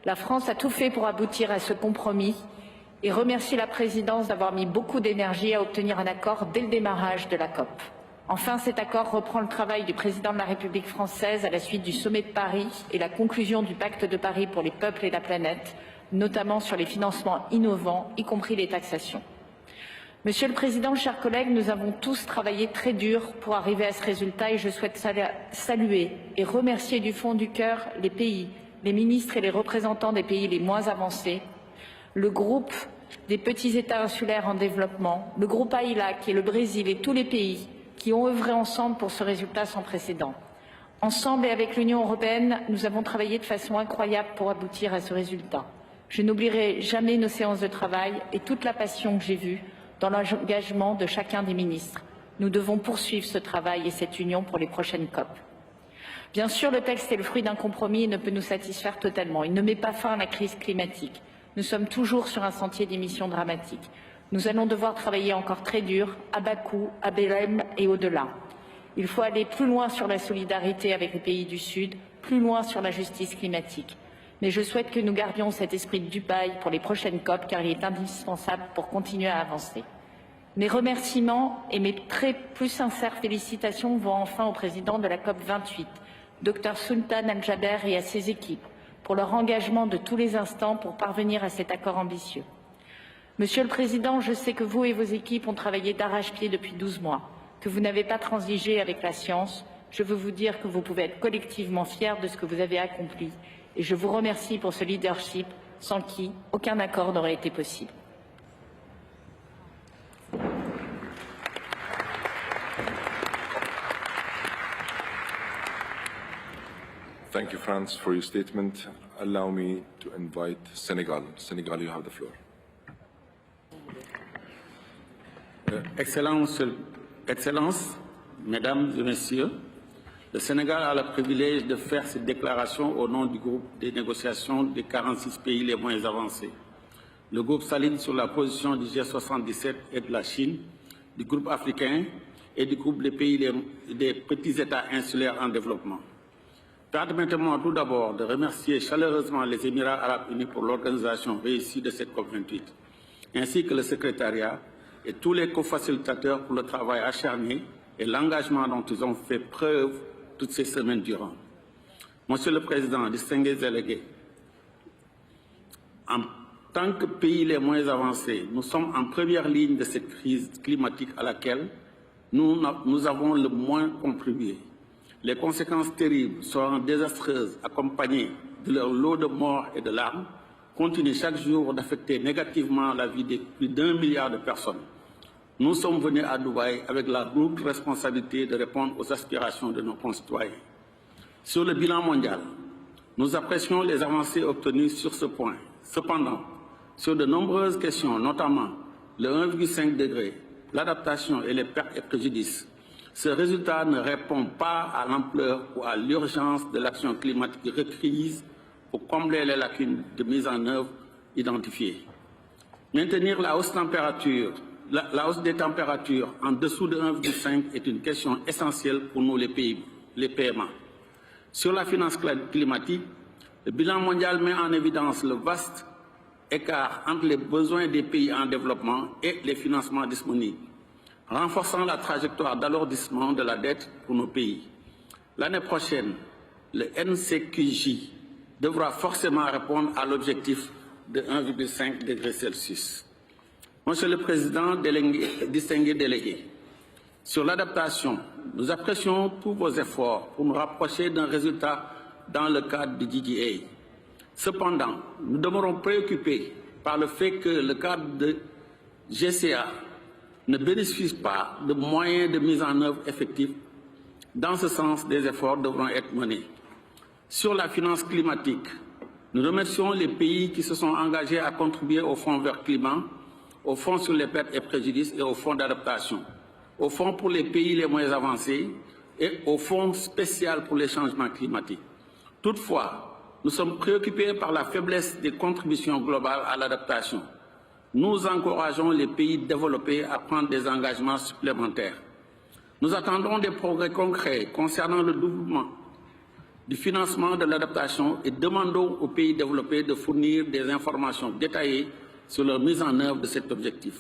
La France a tout fait pour aboutir à ce compromis et remercie la présidence d'avoir mis beaucoup d'énergie à obtenir un accord dès le démarrage de la COP. Enfin, cet accord reprend le travail du président de la République française à la suite du sommet de Paris et la conclusion du pacte de Paris pour les peuples et la planète, notamment sur les financements innovants, y compris les taxations. Monsieur le Président, chers collègues, nous avons tous travaillé très dur pour arriver à ce résultat et je souhaite saluer et remercier du fond du cœur les pays, les ministres et les représentants des pays les moins avancés, le groupe des petits États insulaires en développement, le groupe AILAC et le Brésil et tous les pays qui ont œuvré ensemble pour ce résultat sans précédent. Ensemble et avec l'Union européenne, nous avons travaillé de façon incroyable pour aboutir à ce résultat. Je n'oublierai jamais nos séances de travail et toute la passion que j'ai vue dans l'engagement de chacun des ministres. Nous devons poursuivre ce travail et cette union pour les prochaines COP. Bien sûr, le texte est le fruit d'un compromis et ne peut nous satisfaire totalement. Il ne met pas fin à la crise climatique. Nous sommes toujours sur un sentier d'émissions dramatiques. Nous allons devoir travailler encore très dur, à bas coût, à Belém et au-delà. Il faut aller plus loin sur la solidarité avec les pays du Sud, plus loin sur la justice climatique. Mais je souhaite que nous gardions cet esprit de Dubaï pour les prochaines COP, car il est indispensable pour continuer à avancer. Mes remerciements et mes plus sincères félicitations vont enfin au président de la COP28, Dr Sultan Al-Jaber, et à ses équipes, pour leur engagement de tous les instants pour parvenir à cet accord ambitieux. Monsieur le Président, je sais que vous et vos équipes ont travaillé d'arrache-pied depuis 12 mois. que vous n'avez pas transigé avec la science, je veux vous dire que vous pouvez être collectivement fiers de ce que vous avez accompli. Et je vous remercie pour ce leadership sans qui aucun accord n'aurait été possible. Thank you, France, for your statement. Allow me to invite Senegal. Senegal, you have the floor. Excellences, Mesdames et Messieurs, le Sénégal a le privilège de faire cette déclaration au nom du groupe des négociations des 46 pays les moins avancés. Le groupe s'aligne sur la position du G77 et de la Chine, du groupe africain et du groupe des pays des petits États insulaires en développement. Permettez-moi tout d'abord de remercier chaleureusement les Émirats Arabes Unis pour l'organisation réussie de cette COP28, ainsi que le secrétariat et tous les co-facilitateurs pour le travail acharné et l'engagement dont ils ont fait preuve toutes ces semaines durant. Monsieur le Président, distingués délégués, en tant que pays les moins avancés, nous sommes en première ligne de cette crise climatique à laquelle nous avons le moins contribué. Les conséquences terribles seront désastreuses, accompagnées de leur lot de morts et de larmes, continuent chaque jour d'affecter négativement la vie de plus d'1 milliard de personnes. Nous sommes venus à Dubaï avec la lourde responsabilité de répondre aux aspirations de nos concitoyens. Sur le bilan mondial, nous apprécions les avancées obtenues sur ce point. Cependant, sur de nombreuses questions, notamment le 1,5 degré, l'adaptation et les pertes et préjudices, ce résultat ne répond pas à l'ampleur ou à l'urgence de l'action climatique requise pour combler les lacunes de mise en œuvre identifiées. Maintenir la hausse des températures en dessous de 1,5 est une question essentielle pour nous les PMA. Sur la finance climatique, le bilan mondial met en évidence le vaste écart entre les besoins des pays en développement et les financements disponibles, renforçant la trajectoire d'alourdissement de la dette pour nos pays. L'année prochaine, le NCQJ devra forcément répondre à l'objectif de 1,5 degré Celsius. Monsieur le Président, distingués délégués, sur l'adaptation, nous apprécions tous vos efforts pour nous rapprocher d'un résultat dans le cadre du DDA. Cependant, nous demeurons préoccupés par le fait que le cadre de GCA ne bénéficie pas de moyens de mise en œuvre effectifs. Dans ce sens, des efforts devront être menés. Sur la finance climatique, nous remercions les pays qui se sont engagés à contribuer au Fonds vert climat, au Fonds sur les pertes et préjudices et au Fonds d'adaptation, au Fonds pour les pays les moins avancés et au Fonds spécial pour les changements climatiques. Toutefois, nous sommes préoccupés par la faiblesse des contributions globales à l'adaptation. Nous encourageons les pays développés à prendre des engagements supplémentaires. Nous attendons des progrès concrets concernant le doublement du financement de l'adaptation et demandons aux pays développés de fournir des informations détaillées sur leur mise en œuvre de cet objectif.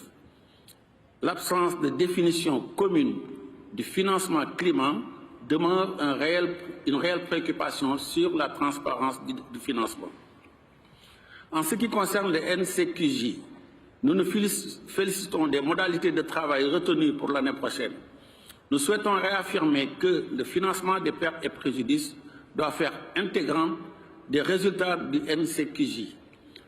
L'absence de définition commune du financement climat demeure une réelle préoccupation sur la transparence du financement. En ce qui concerne le NCQJ, nous nous félicitons des modalités de travail retenues pour l'année prochaine. Nous souhaitons réaffirmer que le financement des pertes et préjudices doit faire intégrante des résultats du NCQJ.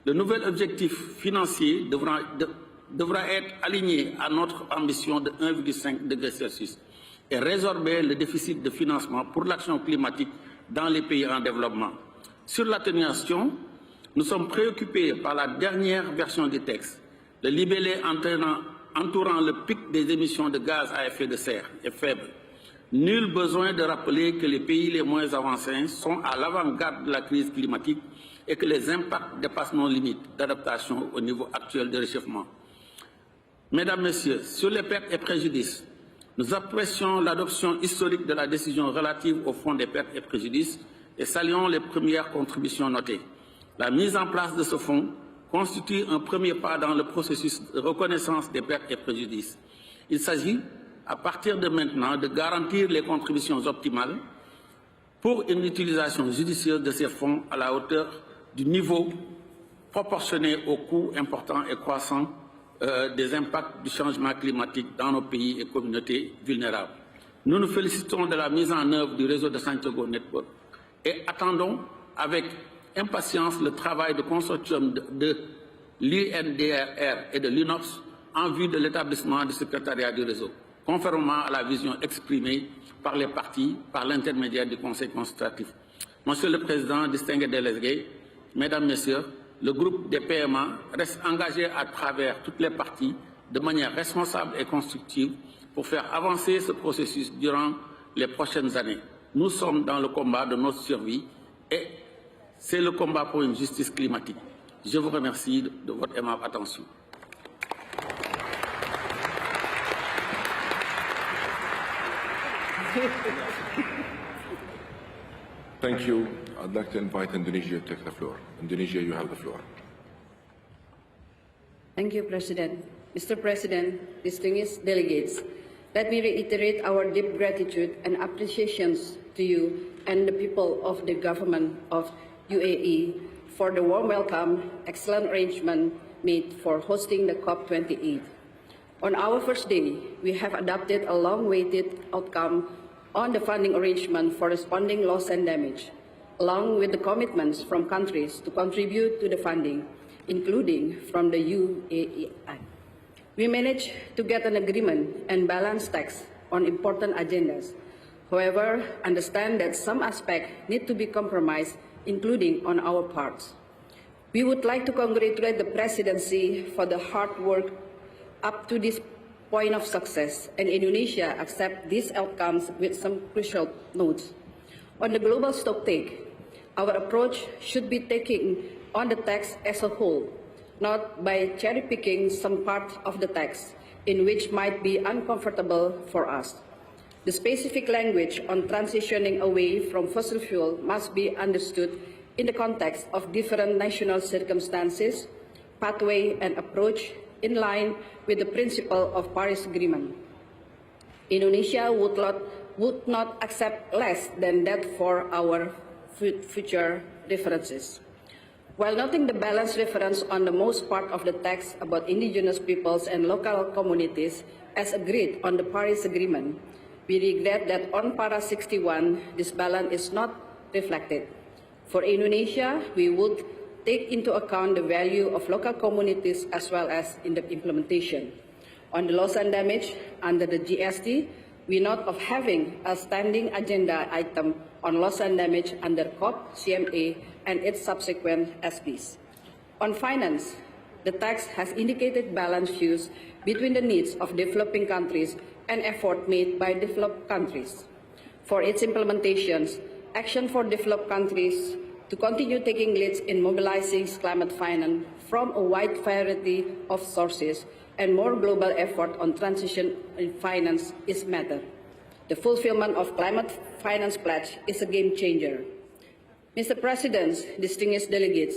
Le nouvel objectif financier devra être aligné à notre ambition de 1,5 degré Celsius et résorber le déficit de financement pour l'action climatique dans les pays en développement. Sur l'atténuation, nous sommes préoccupés par la dernière version du texte. Le libellé entourant le pic des émissions de gaz à effet de serre est faible. Nul besoin de rappeler que les pays les moins avancés sont à l'avant-garde de la crise climatique et que les impacts dépassent nos limites d'adaptation au niveau actuel de réchauffement. Mesdames, Messieurs, sur les pertes et préjudices, nous apprécions l'adoption historique de la décision relative au Fonds des pertes et préjudices et saluons les premières contributions notées. La mise en place de ce fonds constitue un premier pas dans le processus de reconnaissance des pertes et préjudices. Il s'agit, à partir de maintenant, de garantir les contributions optimales pour une utilisation judicieuse de ces fonds à la hauteur du niveau proportionné aux coûts importants et croissants des impacts du changement climatique dans nos pays et communautés vulnérables. Nous nous félicitons de la mise en œuvre du réseau de Santiago Network et attendons avec impatience le travail de consortium de l'UNDRR et de l'UNOPS en vue de l'établissement du secrétariat du réseau, conformément à la vision exprimée par les partis par l'intermédiaire du Conseil consultatif. Monsieur le Président, distingués délégués, Mesdames, Messieurs, le groupe des PMA reste engagé à travers toutes les parties de manière responsable et constructive pour faire avancer ce processus durant les prochaines années. Nous sommes dans le combat de notre survie et c'est le combat pour une justice climatique. Je vous remercie de votre aimable attention. Thank you. I'd like to invite Indonesia to take the floor. Indonesia, you have the floor. Thank you, President. Mr. President, distinguished delegates, let me reiterate our deep gratitude and appreciations to you and the people of the government of UAE for the warm welcome, excellent arrangement made for hosting the COP28. On our first day, we have adopted a long-awaited outcome on the funding arrangement for responding loss and damage, along with the commitments from countries to contribute to the funding, including from the UAE. We managed to get an agreement and balanced text on important agendas. However, understand that some aspects need to be compromised, including on our parts. We would like to congratulate the Presidency for the hard work up to this point of success, and Indonesia accept these outcomes with some crucial notes. On the global stocktake, our approach should be taking on the text as a whole, not by cherry-picking some part of the text in which might be uncomfortable for us. The specific language on transitioning away from fossil fuel must be understood in the context of different national circumstances, pathway and approach in line with the principle of Paris Agreement. Indonesia would not accept less than that for our future references. While noting the balanced reference on the most part of the text about indigenous peoples and local communities as agreed on the Paris Agreement, we regret that on para 61, this balance is not reflected. For Indonesia, we would take into account the value of local communities as well as in the implementation. On the loss and damage, under the GST, we note of having a standing agenda item on loss and damage under COP, CMA, and its subsequent SPs. On finance, the text has indicated balanced views between the needs of developing countries and effort made by developed countries. For its implementations, action for developed countries to continue taking leads in mobilizing climate finance from a wide variety of sources and more global effort on transition finance is matter. The fulfillment of climate finance pledge is a game changer. Mr. President, distinguished delegates,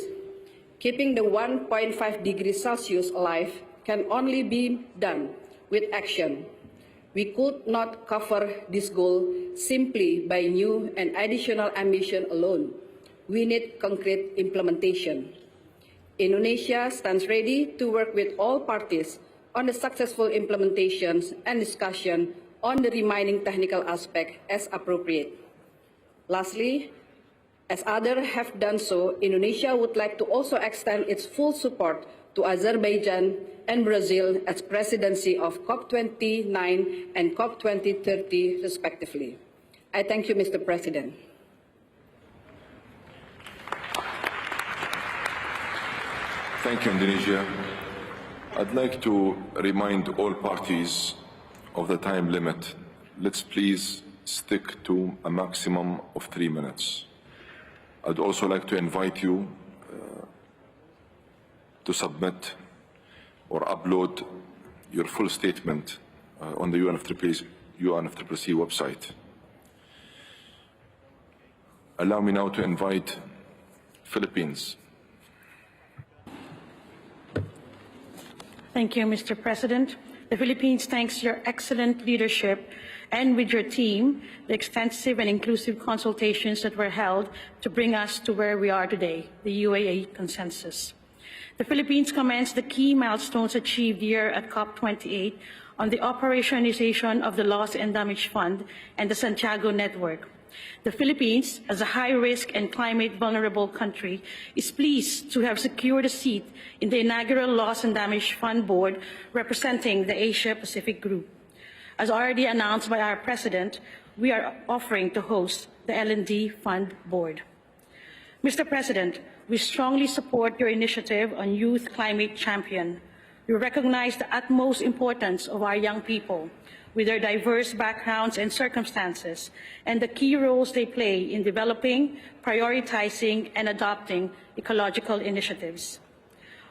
keeping the 1.5 degrees Celsius alive can only be done with action. We could not cover this goal simply by new and additional ambition alone. We need concrete implementation. Indonesia stands ready to work with all parties on the successful implementations and discussion on the remaining technical aspect as appropriate. Lastly, as others have done so, Indonesia would like to also extend its full support to Azerbaijan and Brazil as presidency of COP29 and COP2030 respectively. I thank you, Mr. President. Thank you, Indonesia. I'd like to remind all parties of the time limit. Let's please stick to a maximum of 3 minutes. I'd also like to invite you to submit or upload your full statement on the UNFCCC website. Allow me now to invite Philippines. Thank you, Mr. President. The Philippines thanks your excellent leadership and with your team, the extensive and inclusive consultations that were held to bring us to where we are today, the UAE consensus. The Philippines commends the key milestones achieved here at COP28 on the operationalization of the Loss and Damage Fund and the Santiago Network. The Philippines, as a high-risk and climate-vulnerable country, is pleased to have secured a seat in the inaugural Loss and Damage Fund Board representing the Asia-Pacific Group. As already announced by our President, we are offering to host the L&D Fund Board. Mr. President, we strongly support your initiative on Youth Climate Champion. We recognize the utmost importance of our young people, with their diverse backgrounds and circumstances, and the key roles they play in developing, prioritizing, and adopting ecological initiatives.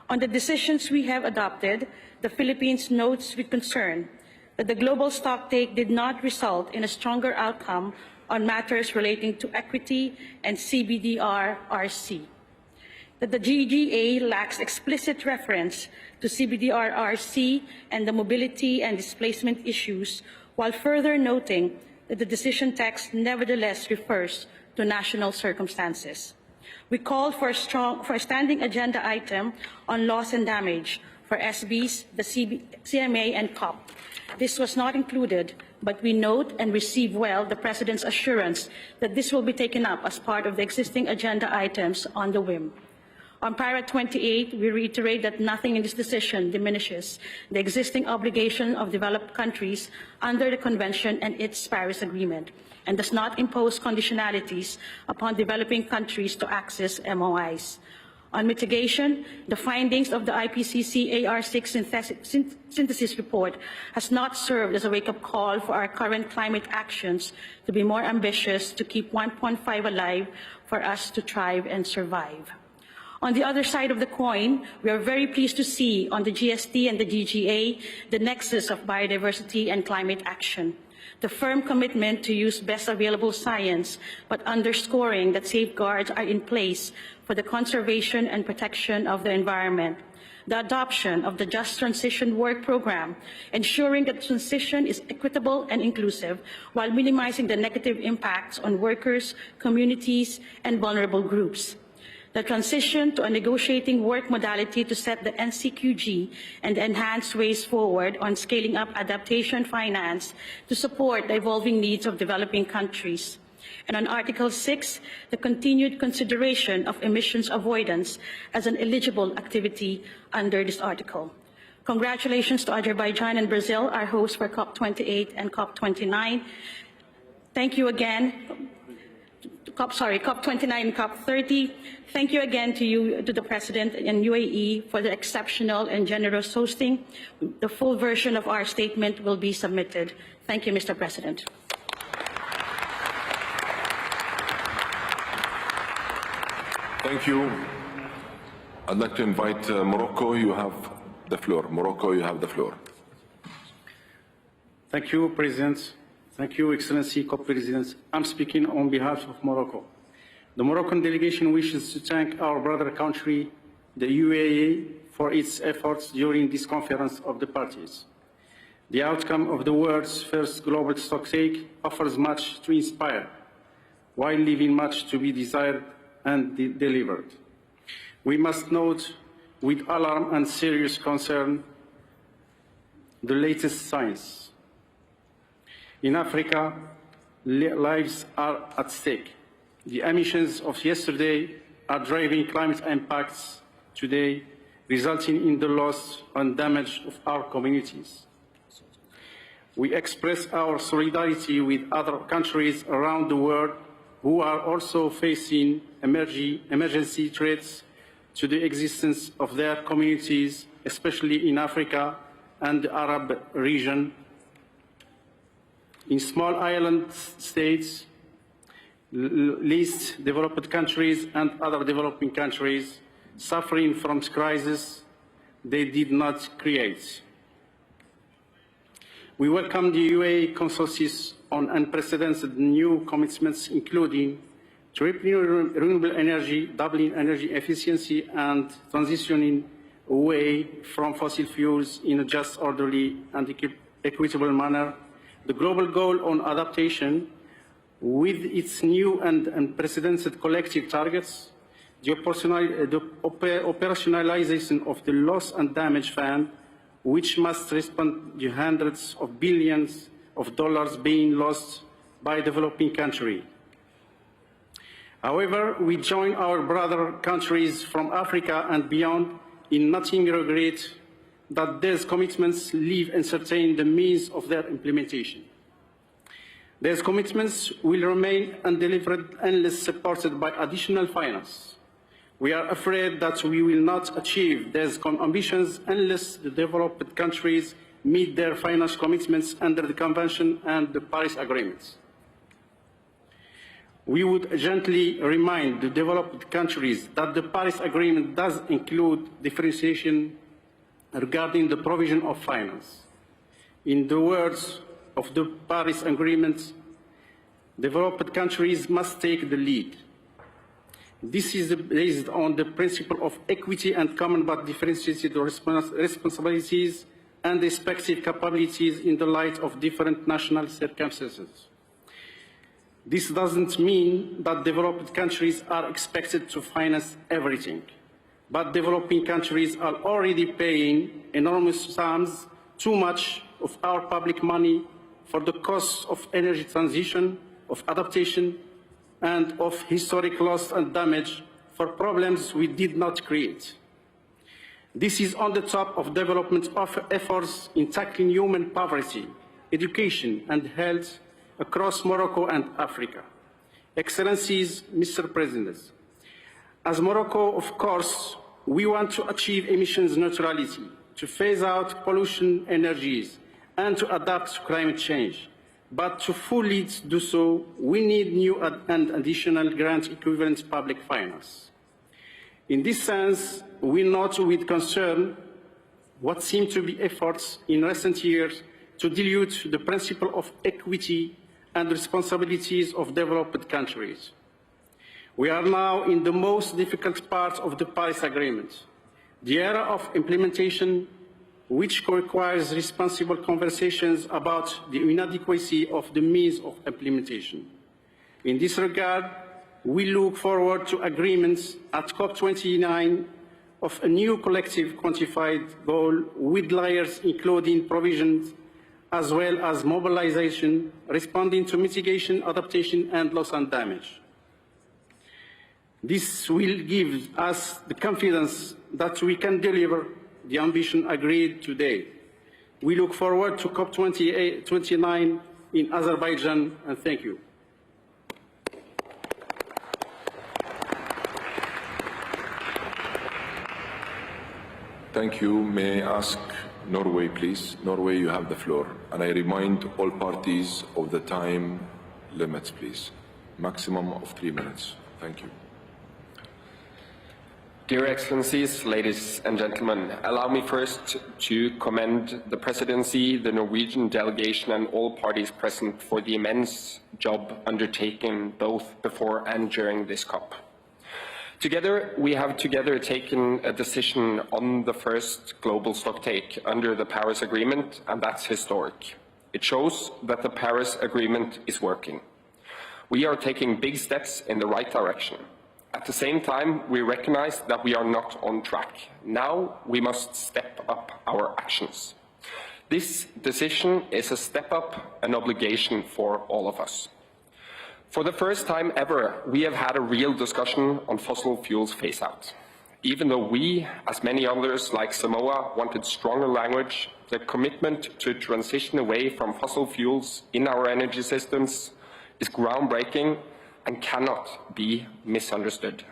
On the decisions we have adopted, the Philippines notes with concern that the global stocktake did not result in a stronger outcome on matters relating to equity and CBDR-RC. That the GGA lacks explicit reference to CBDR-RC and the mobility and displacement issues, while further noting that the decision text nevertheless refers to national circumstances. We called for a standing agenda item on loss and damage for SBs, the CMA, and COP. This was not included, but we note and receive well the President's assurance that this will be taken up as part of the existing agenda items on the whim. On para 28, we reiterate that nothing in this decision diminishes the existing obligation of developed countries under the Convention and its Paris Agreement, and does not impose conditionalities upon developing countries to access MOIs. On mitigation, the findings of the IPCC AR6 synthesis report has not served as a wake-up call for our current climate actions to be more ambitious to keep 1.5 alive for us to thrive and survive. On the other side of the coin, we are very pleased to see on the GST and the GGA the nexus of biodiversity and climate action. The firm commitment to use best available science, but underscoring that safeguards are in place for the conservation and protection of the environment. The adoption of the Just Transition Work Program, ensuring that transition is equitable and inclusive while minimizing the negative impacts on workers, communities, and vulnerable groups. The transition to a negotiating work modality to set the NCQG and enhance ways forward on scaling up adaptation finance to support the evolving needs of developing countries. And on Article 6, the continued consideration of emissions avoidance as an eligible activity under this article. Congratulations to Azerbaijan and Brazil, our hosts for COP28 and COP29. Thank you again. COP29 and COP30. Thank you again to the President and UAE for the exceptional and generous hosting. The full version of our statement will be submitted. Thank you, Mr. President. Thank you. I'd like to invite Morocco. You have the floor. Morocco, you have the floor. Thank you, President. Thank you, Excellency Co-Presidents. I'm speaking on behalf of Morocco. The Moroccan delegation wishes to thank our brother country, the UAE, for its efforts during this conference of the parties. The outcome of the world's first global stocktake offers much to inspire, while leaving much to be desired and delivered. We must note with alarm and serious concern the latest science. In Africa, lives are at stake. The emissions of yesterday are driving climate impacts today, resulting in the loss and damage of our communities. We express our solidarity with other countries around the world who are also facing emergency threats to the existence of their communities, especially in Africa and the Arab region. In small island states, least developed countries and other developing countries suffering from crises they did not create. We welcome the UAE consensus on unprecedented new commitments, including tripling renewable energy, doubling energy efficiency, and transitioning away from fossil fuels in a just, orderly, and equitable manner. The global goal on adaptation, with its new and unprecedented collective targets, the operationalization of the loss and damage fund, which must respond to hundreds of billions of dollars being lost by developing countries. However, we join our brother countries from Africa and beyond in nothing regret that these commitments leave uncertain the means of their implementation. These commitments will remain undelivered unless supported by additional finance. We are afraid that we will not achieve these ambitions unless the developed countries meet their financial commitments under the Convention and the Paris Agreement. We would gently remind the developed countries that the Paris Agreement does include differentiation regarding the provision of finance. In the words of the Paris Agreement, developed countries must take the lead. This is based on the principle of equity and common but differentiated responsibilities and respective capabilities in the light of different national circumstances. This doesn't mean that developed countries are expected to finance everything, but developing countries are already paying enormous sums, too much of our public money, for the costs of energy transition, of adaptation, and of historic loss and damage for problems we did not create. This is on the top of development efforts in tackling human poverty, education, and health across Morocco and Africa. Excellencies, Mr. President, as Morocco, of course, we want to achieve emissions neutrality, to phase out pollution energies, and to adapt to climate change. But to fully do so, we need new and additional grant equivalent public finance. In this sense, we note with concern what seem to be efforts in recent years to dilute the principle of equity and responsibilities of developed countries. We are now in the most difficult part of the Paris Agreement, the era of implementation, which requires responsible conversations about the inadequacy of the means of implementation. In this regard, we look forward to agreements at COP29 of a new collective quantified goal with layers including provisions as well as mobilization, responding to mitigation, adaptation, and loss and damage. This will give us the confidence that we can deliver the ambition agreed today. We look forward to COP29 in Azerbaijan, and thank you. Thank you. May I ask Norway, please? Norway, you have the floor. And I remind all parties of the time limits, please. Maximum of 3 minutes. Thank you. Dear Excellencies, ladies and gentlemen, allow me first to commend the Presidency, the Norwegian delegation and all parties present for the immense job undertaken both before and during this COP. Together, we have taken a decision on the first global stocktake under the Paris Agreement, and that's historic. It shows that the Paris Agreement is working. We are taking big steps in the right direction. At the same time, we recognize that we are not on track. Now we must step up our actions. This decision is a step up, an obligation for all of us. For the first time ever, we have had a real discussion on fossil fuels phase-out. Even though we, as many others like Samoa, wanted stronger language, the commitment to transition away from fossil fuels in our energy systems is groundbreaking and cannot be misunderstood.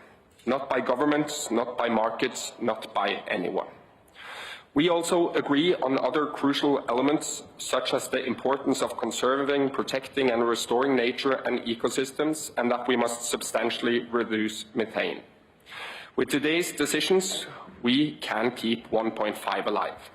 Not by governments, not by markets, not by anyone. We also agree on other crucial elements, such as the importance of conserving, protecting and restoring nature and ecosystems, and that we must substantially reduce methane. With today's decisions, we can keep 1.5 alive.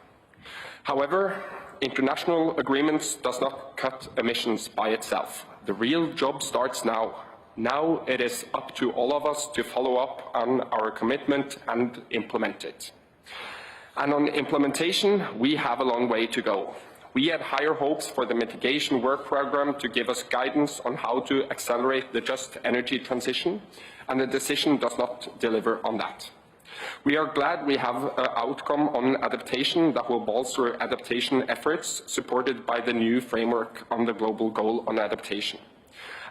However, international agreements does not cut emissions by itself. The real job starts now. Now it is up to all of us to follow up on our commitment and implement it. And on implementation, we have a long way to go. We had higher hopes for the mitigation work program to give us guidance on how to accelerate the just energy transition, and the decision does not deliver on that. We are glad we have an outcome on adaptation that will bolster adaptation efforts supported by the new framework on the global goal on adaptation.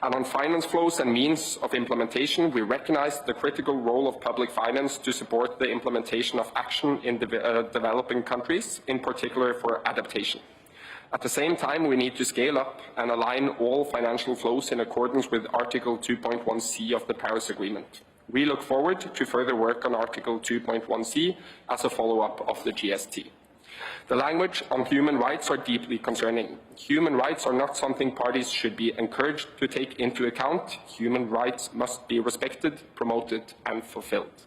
And on finance flows and means of implementation, we recognize the critical role of public finance to support the implementation of action in developing countries, in particular for adaptation. At the same time, we need to scale up and align all financial flows in accordance with Article 2.1c of the Paris Agreement. We look forward to further work on Article 2.1c as a follow-up of the GST. The language on human rights are deeply concerning. Human rights are not something parties should be encouraged to take into account. Human rights must be respected, promoted, and fulfilled.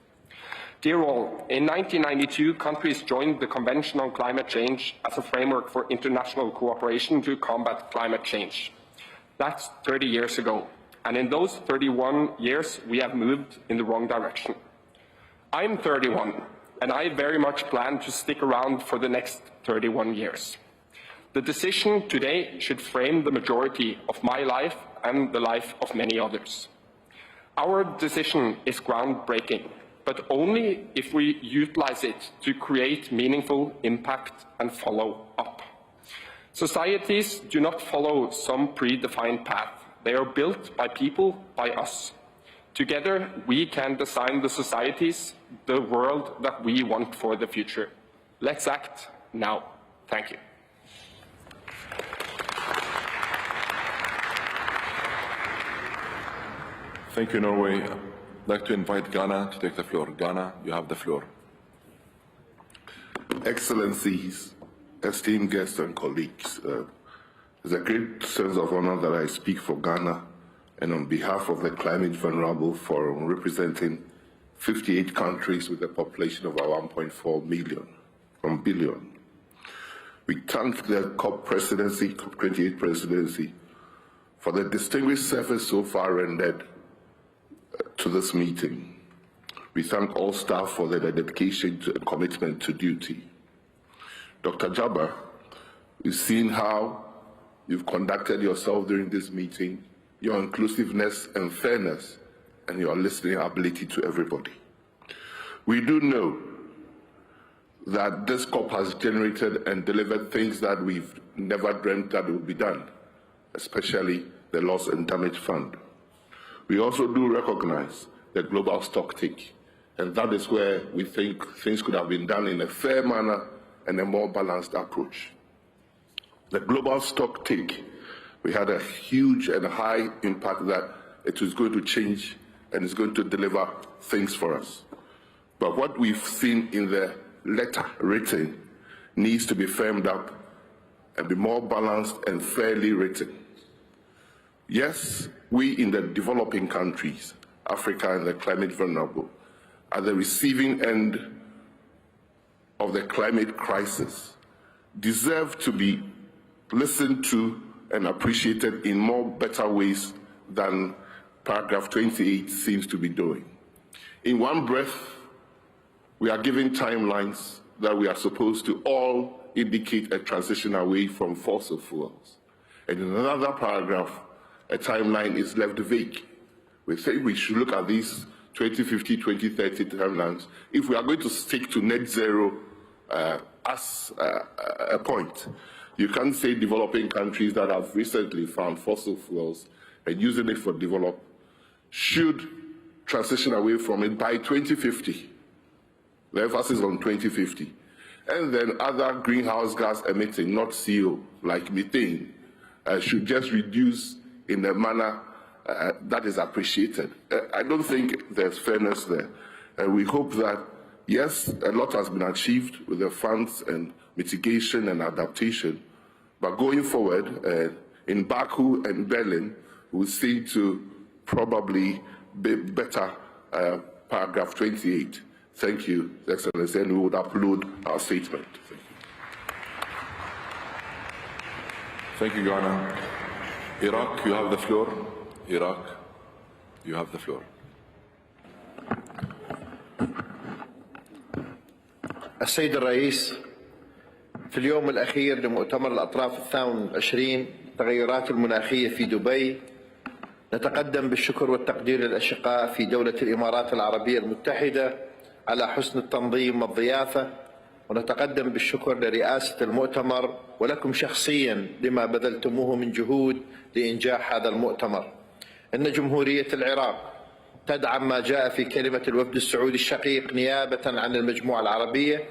Dear all, in 1992, countries joined the Convention on Climate Change as a framework for international cooperation to combat climate change. That's 30 years ago, and in those 31 years, we have moved in the wrong direction. I'm 31, and I very much plan to stick around for the next 31 years. The decision today should frame the majority of my life and the life of many others. Our decision is groundbreaking, but only if we utilize it to create meaningful impact and follow up. Societies do not follow some predefined path. They are built by people, by us. Together, we can design the societies, the world that we want for the future. Let's act now. Thank you. Thank you, Norway. I'd like to invite Ghana to take the floor. Ghana, you have the floor. Excellencies, esteemed guests and colleagues, it's a great sense of honor that I speak for Ghana and on behalf of the Climate Vulnerable Forum, representing 58 countries with a population of about 1.4 billion. We thank the COP presidency, COP28 presidency, for the distinguished service so far rendered to this meeting. We thank all staff for their dedication and commitment to duty. Dr. Jabbar, we've seen how you've conducted yourself during this meeting, your inclusiveness and fairness, and your listening ability to everybody. We do know that this COP has generated and delivered things that we've never dreamt that would be done, especially the Loss and Damage Fund. We also do recognize the global stocktake, and that is where we think things could have been done in a fair manner and a more balanced approach. The global stocktake, we had a huge and high impact that it was going to change and is going to deliver things for us. But what we've seen in the letter written needs to be firmed up and be more balanced and fairly written. Yes, we in the developing countries, Africa and the climate vulnerable, at the receiving end of the climate crisis, deserve to be listened to and appreciated in more better ways than paragraph 28 seems to be doing. In one breath, we are giving timelines that we are supposed to all indicate a transition away from fossil fuels. And in another paragraph, a timeline is left vague. We say we should look at these 2050, 2030 timelines if we are going to stick to net zero as a point. You can't say developing countries that have recently found fossil fuels and using it for development should transition away from it by 2050. The emphasis on 2050. And then other greenhouse gas emitting, not CO, like methane, should just reduce in a manner that is appreciated. I don't think there's fairness there. We hope that, yes, a lot has been achieved with the funds and mitigation and adaptation, but going forward, in Baku and Berlin, we'll see to probably be better paragraph 28. Thank you, Excellency, and we would upload our statement. Thank you, Ghana. Iraq, you have the floor. Iraq, you have the floor. السيد الرئيس في اليوم الأخير لمؤتمر الأطراف 22 التغيرات المناخية في دبي، نتقدم بالشكر والتقدير للأشقاء في دولة الإمارات العربية المتحدة على حسن التنظيم والضيافة، ونتقدم بالشكر لرئاسة المؤتمر ولكم شخصيا لما بذلتموه من جهود لإنجاح هذا المؤتمر. إن جمهورية العراق تدعم ما جاء في كلمة الوفد السعودي الشقيق نيابة عن المجموعة العربية،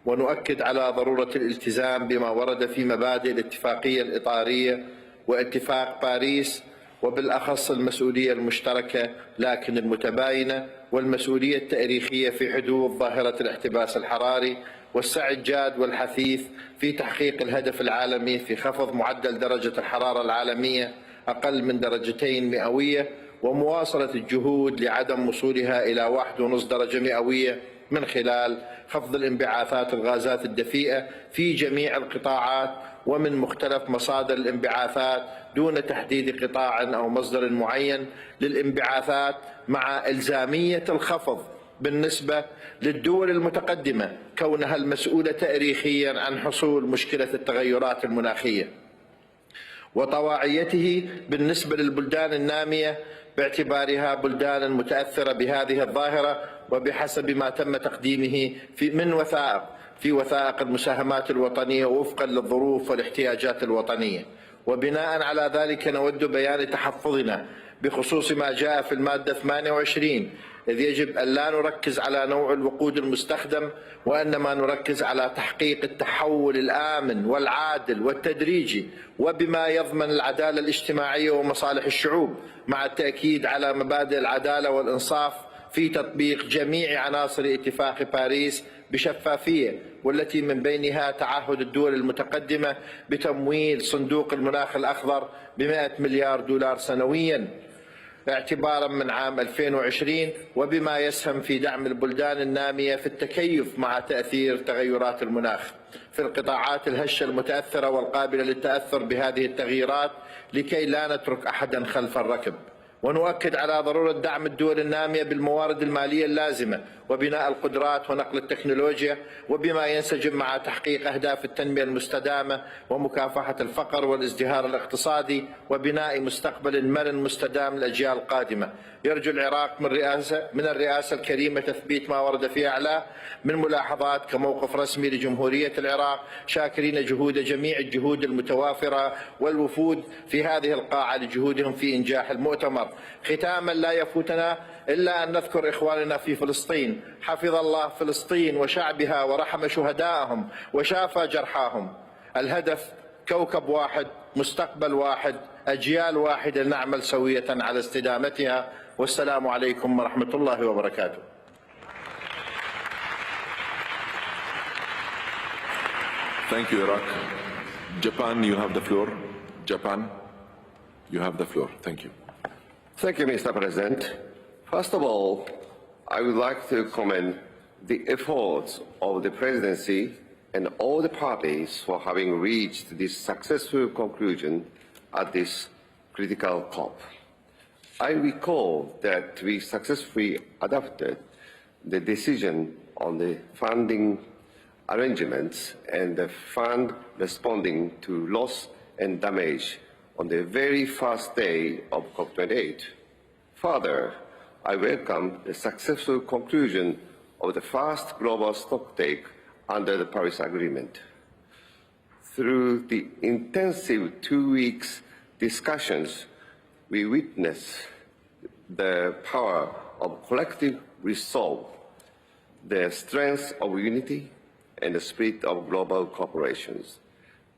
ونؤكد على ضرورة الالتزام بما ورد في مبادئ الاتفاقية الإطارية واتفاق باريس، وبالأخص المسؤولية المشتركة لكن المتباينة والمسؤولية التاريخية في حدود ظاهرة الاحتباس الحراري، والسعي الجاد والحثيث في تحقيق الهدف العالمي في خفض معدل درجة الحرارة العالمية أقل من 2 درجات مئوية، ومواصلة الجهود لعدم وصولها إلى 1.5 درجة مئوية من خلال خفض الانبعاثات الغازات الدفيئة في جميع القطاعات ومن مختلف مصادر الانبعاثات دون تحديد قطاع أو مصدر معين للانبعاثات، مع إلزامية الخفض بالنسبة للدول المتقدمة كونها المسؤولة تاريخيا عن حصول مشكلة التغيرات المناخية، وطواعيته بالنسبة للبلدان النامية باعتبارها بلدانا متأثرة بهذه الظاهرة، وبحسب ما تم تقديمه من وثائق المساهمات الوطنية وفقا للظروف والاحتياجات الوطنية. وبناء على ذلك نود بيان تحفظنا بخصوص ما جاء في المادة 28، إذ يجب أن لا نركز على نوع الوقود المستخدم، وإنما نركز على تحقيق التحول الآمن والعادل والتدريجي وبما يضمن العدالة الاجتماعية ومصالح الشعوب، مع التأكيد على مبادئ العدالة والإنصاف في تطبيق جميع عناصر اتفاق باريس بشفافية، والتي من بينها تعهد الدول المتقدمة بتمويل صندوق المناخ الأخضر ب100 مليار دولار سنوياً اعتبارا من عام 2020، وبما يسهم في دعم البلدان النامية في التكيف مع تأثير تغيرات المناخ في القطاعات الهشة المتأثرة والقابلة للتأثر بهذه التغييرات، لكي لا نترك أحدا خلف الركب. ونؤكد على ضرورة دعم الدول النامية بالموارد المالية اللازمة وبناء القدرات ونقل التكنولوجيا، وبما ينسجم مع تحقيق أهداف التنمية المستدامة ومكافحة الفقر والازدهار الاقتصادي وبناء مستقبل مرن مستدام للأجيال القادمة. يرجو العراق من الرئاسة الكريمة تثبيت ما ورد في أعلاه من ملاحظات كموقف رسمي لجمهورية العراق، شاكرين جهود جميع الجهود المتوافرة والوفود في هذه القاعة لجهودهم في إنجاح المؤتمر. ختاما لا يفوتنا إلا أن نذكر إخواننا في فلسطين، حفظ الله فلسطين وشعبها ورحم شهدائهم وشافى جرحاهم. الهدف كوكب واحد، مستقبل واحد، أجيال واحدة، نعمل سوية على استدامتها. والسلام عليكم ورحمة الله وبركاته. Thank you, Iraq. Japan, you have the floor. Japan, you have the floor. Thank you. Thank you, Mr. President. First of all, I would like to commend the efforts of the presidency and all the parties for having reached this successful conclusion at this critical COP. I recall that we successfully adopted the decision on the funding arrangements and the fund responding to loss and damage on the very first day of COP28. Further, I welcome the successful conclusion of the first global stocktake under the Paris Agreement. Through the intensive 2 weeks discussions, we witness the power of collective resolve, the strength of unity, and the spirit of global cooperations,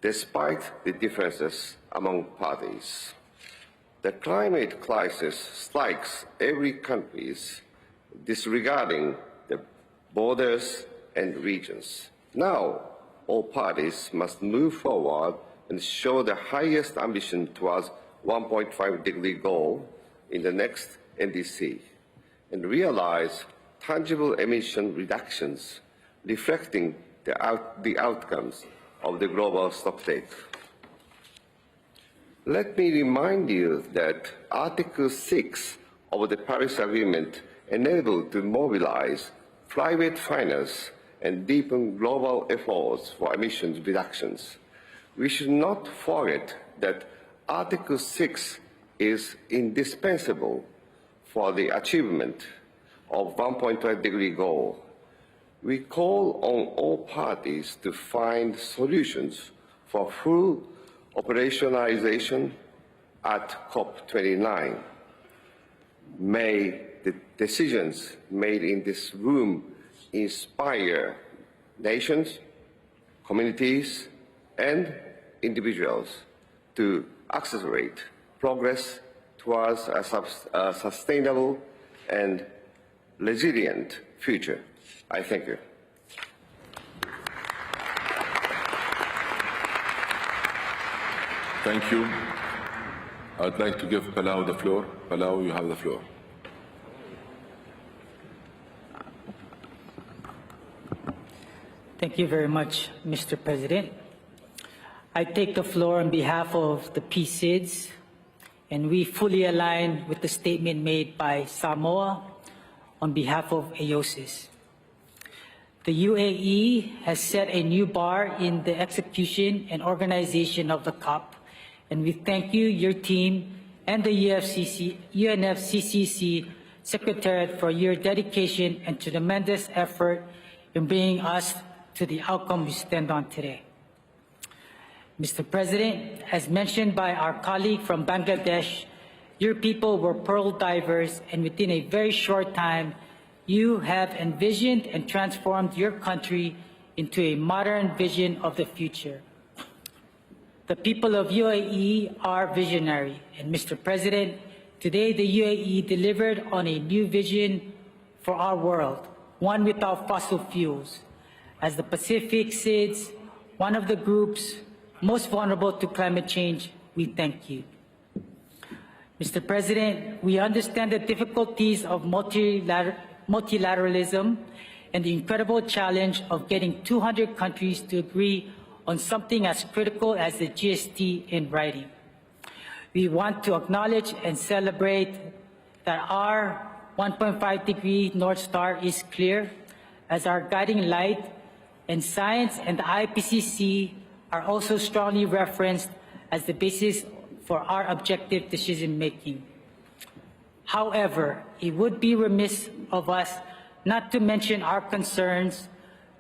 despite the differences among parties. The climate crisis strikes every country, disregarding the borders and regions. Now, all parties must move forward and show the highest ambition towards 1.5-degree goal in the next NDC, and realize tangible emission reductions reflecting the outcomes of the global stocktake. Let me remind you that Article 6 of the Paris Agreement enabled to mobilize private finance and deepen global efforts for emissions reductions. We should not forget that Article 6 is indispensable for the achievement of 1.5-degree goal. We call on all parties to find solutions for full operationalization at COP29. May the decisions made in this room inspire nations, communities, and individuals to accelerate progress towards a sustainable and resilient future. I thank you. Thank you. I'd like to give Palau the floor. Palau, you have the floor. Thank you very much, Mr. President. I take the floor on behalf of the PCIDS, and we fully align with the statement made by Samoa on behalf of AOSIS. The UAE has set a new bar in the execution and organization of the COP, and we thank you, your team, and the UNFCCC Secretariat for your dedication and tremendous effort in bringing us to the outcome we stand on today. Mr. President, as mentioned by our colleague from Bangladesh, your people were pearl divers, and within a very short time, you have envisioned and transformed your country into a modern vision of the future. The people of UAE are visionary, and Mr. President, today the UAE delivered on a new vision for our world, one without fossil fuels. As the Pacific SIDS, one of the groups most vulnerable to climate change, we thank you. Mr. President, we understand the difficulties of multilateralism and the incredible challenge of getting 200 countries to agree on something as critical as the GST in writing. We want to acknowledge and celebrate that our 1.5-degree North Star is clear as our guiding light, and science and the IPCC are also strongly referenced as the basis for our objective decision-making. However, it would be remiss of us not to mention our concerns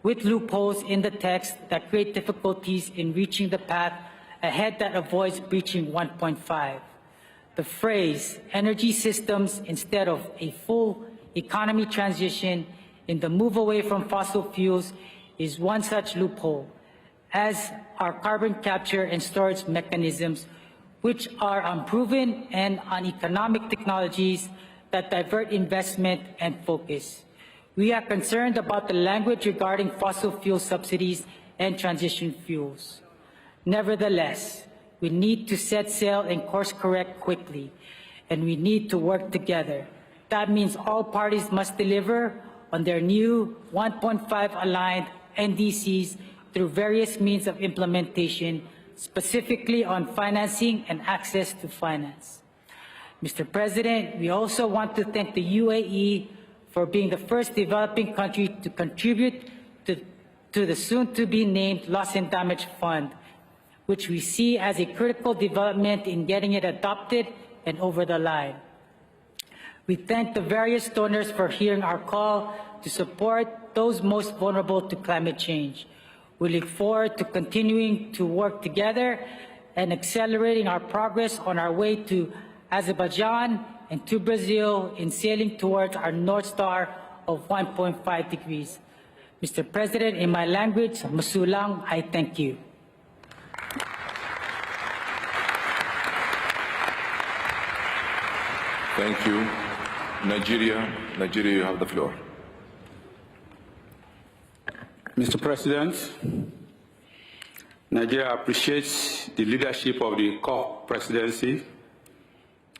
with loopholes in the text that create difficulties in reaching the path ahead that avoids breaching 1.5. The phrase energy systems instead of a full economy transition in the move away from fossil fuels is one such loophole, as are carbon capture and storage mechanisms, which are unproven and uneconomic technologies that divert investment and focus. We are concerned about the language regarding fossil fuel subsidies and transition fuels. Nevertheless, we need to set sail and course correct quickly, and we need to work together. That means all parties must deliver on their new 1.5 aligned NDCs through various means of implementation, specifically on financing and access to finance. Mr. President, we also want to thank the UAE for being the first developing country to contribute to the soon-to-be-named Loss and Damage Fund, which we see as a critical development in getting it adopted and over the line. We thank the various donors for hearing our call to support those most vulnerable to climate change. We look forward to continuing to work together and accelerating our progress on our way to Azerbaijan and to Brazil in sailing towards our North Star of 1.5 degrees. Mr. President, in my language, Masulang, I thank you. Thank you. Nigeria, you have the floor. Mr. President, Nigeria appreciates the leadership of the COP presidency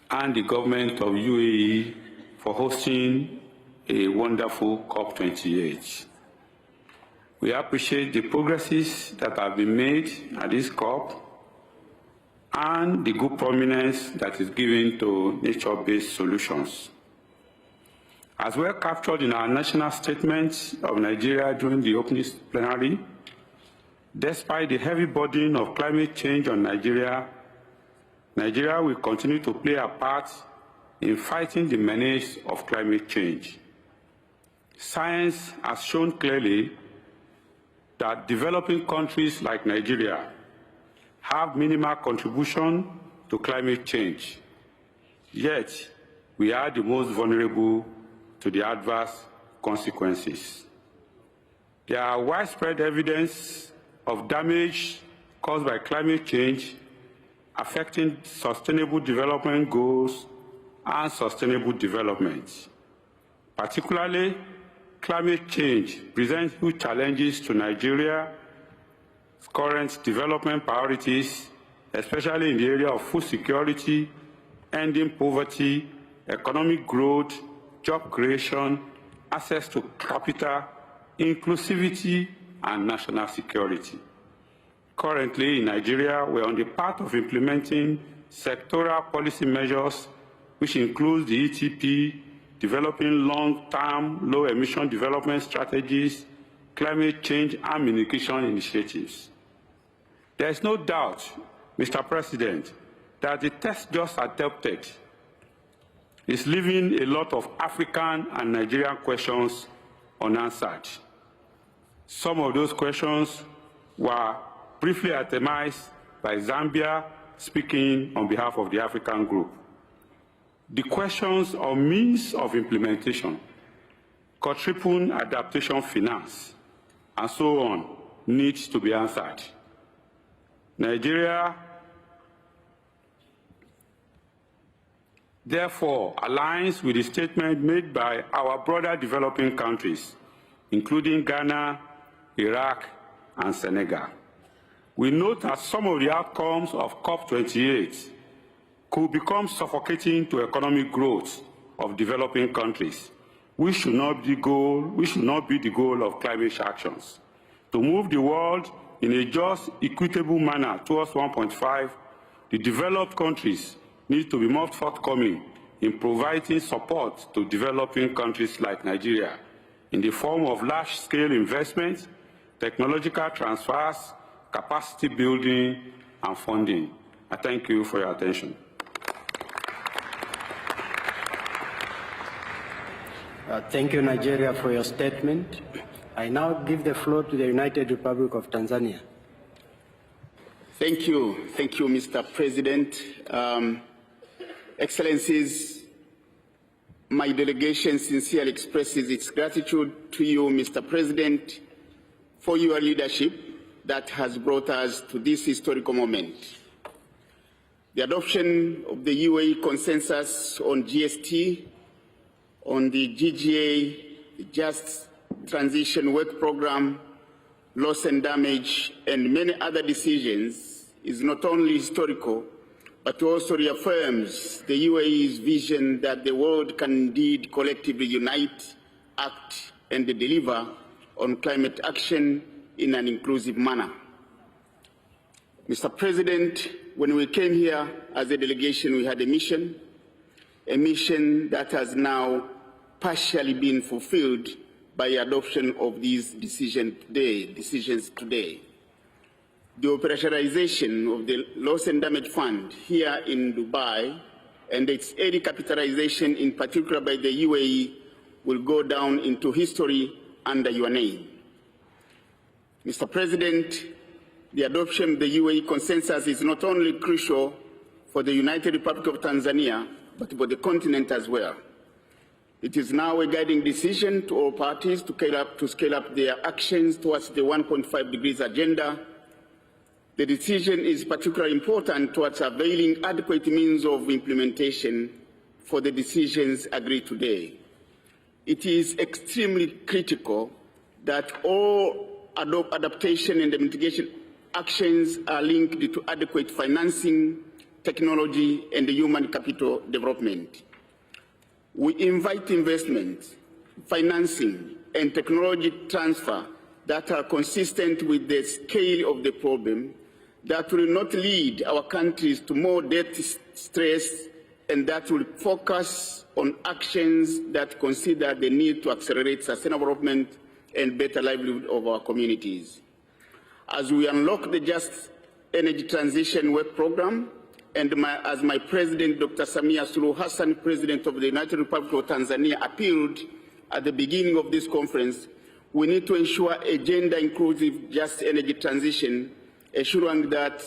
and the government of UAE for hosting a wonderful COP28. We appreciate the progresses that have been made at this COP and the good prominence that is given to nature-based solutions. As well captured in our national statement of Nigeria during the opening plenary, despite the heavy burden of climate change on Nigeria, Nigeria will continue to play a part in fighting the menace of climate change. Science has shown clearly that developing countries like Nigeria have minimal contribution to climate change, yet we are the most vulnerable to the adverse consequences. There are widespread evidence of damage caused by climate change affecting sustainable development goals and sustainable development. Particularly, climate change presents huge challenges to Nigeria's current development priorities, especially in the area of food security, ending poverty, economic growth, job creation, access to capital, inclusivity, and national security. Currently, in Nigeria, we are on the path of implementing sectoral policy measures, which includes the ETP, developing long-term, low-emission development strategies, climate change and mitigation initiatives. There is no doubt, Mr. President, that the text just adopted is leaving a lot of African and Nigerian questions unanswered. Some of those questions were briefly itemized by Zambia, speaking on behalf of the African group. The questions on means of implementation, quadruple adaptation finance, and so on, need to be answered. Nigeria, therefore, aligns with the statement made by our broader developing countries, including Ghana, Iraq, and Senegal. We note that some of the outcomes of COP28 could become suffocating to economic growth of developing countries, which should not be the goal of climate actions. To move the world in a just, equitable manner towards 1.5, the developed countries need to be more forthcoming in providing support to developing countries like Nigeria in the form of large-scale investments, technological transfers, capacity building, and funding. I thank you for your attention. Thank you, Nigeria, for your statement. I now give the floor to the United Republic of Tanzania. Thank you, Mr. President. Excellencies, my delegation sincerely expresses its gratitude to you, Mr. President, for your leadership that has brought us to this historical moment. The adoption of the UAE consensus on GST, on the GGA, the Just Transition Work Programme, loss and damage, and many other decisions is not only historical, but also reaffirms the UAE's vision that the world can indeed collectively unite, act, and deliver on climate action in an inclusive manner. Mr. President, when we came here as a delegation, we had a mission that has now partially been fulfilled by adoption of these decisions today. The operationalization of the Loss and Damage Fund here in Dubai and its early capitalization, in particular by the UAE, will go down into history under your name. Mr. President, the adoption of the UAE consensus is not only crucial for the United Republic of Tanzania, but for the continent as well. It is now a guiding decision to all parties to scale up their actions towards the 1.5 degrees agenda. The decision is particularly important towards availing adequate means of implementation for the decisions agreed today. It is extremely critical that all adaptation and mitigation actions are linked to adequate financing, technology, and human capital development. We invite investment, financing, and technology transfer that are consistent with the scale of the problem, that will not lead our countries to more debt stress and that will focus on actions that consider the need to accelerate sustainable development and better livelihood of our communities. As we unlock the Just Energy Transition Work Programme, and as my President, Dr. Samia Suluhu Hassan, President of the United Republic of Tanzania, appealed at the beginning of this conference, we need to ensure a gender-inclusive just energy transition, ensuring that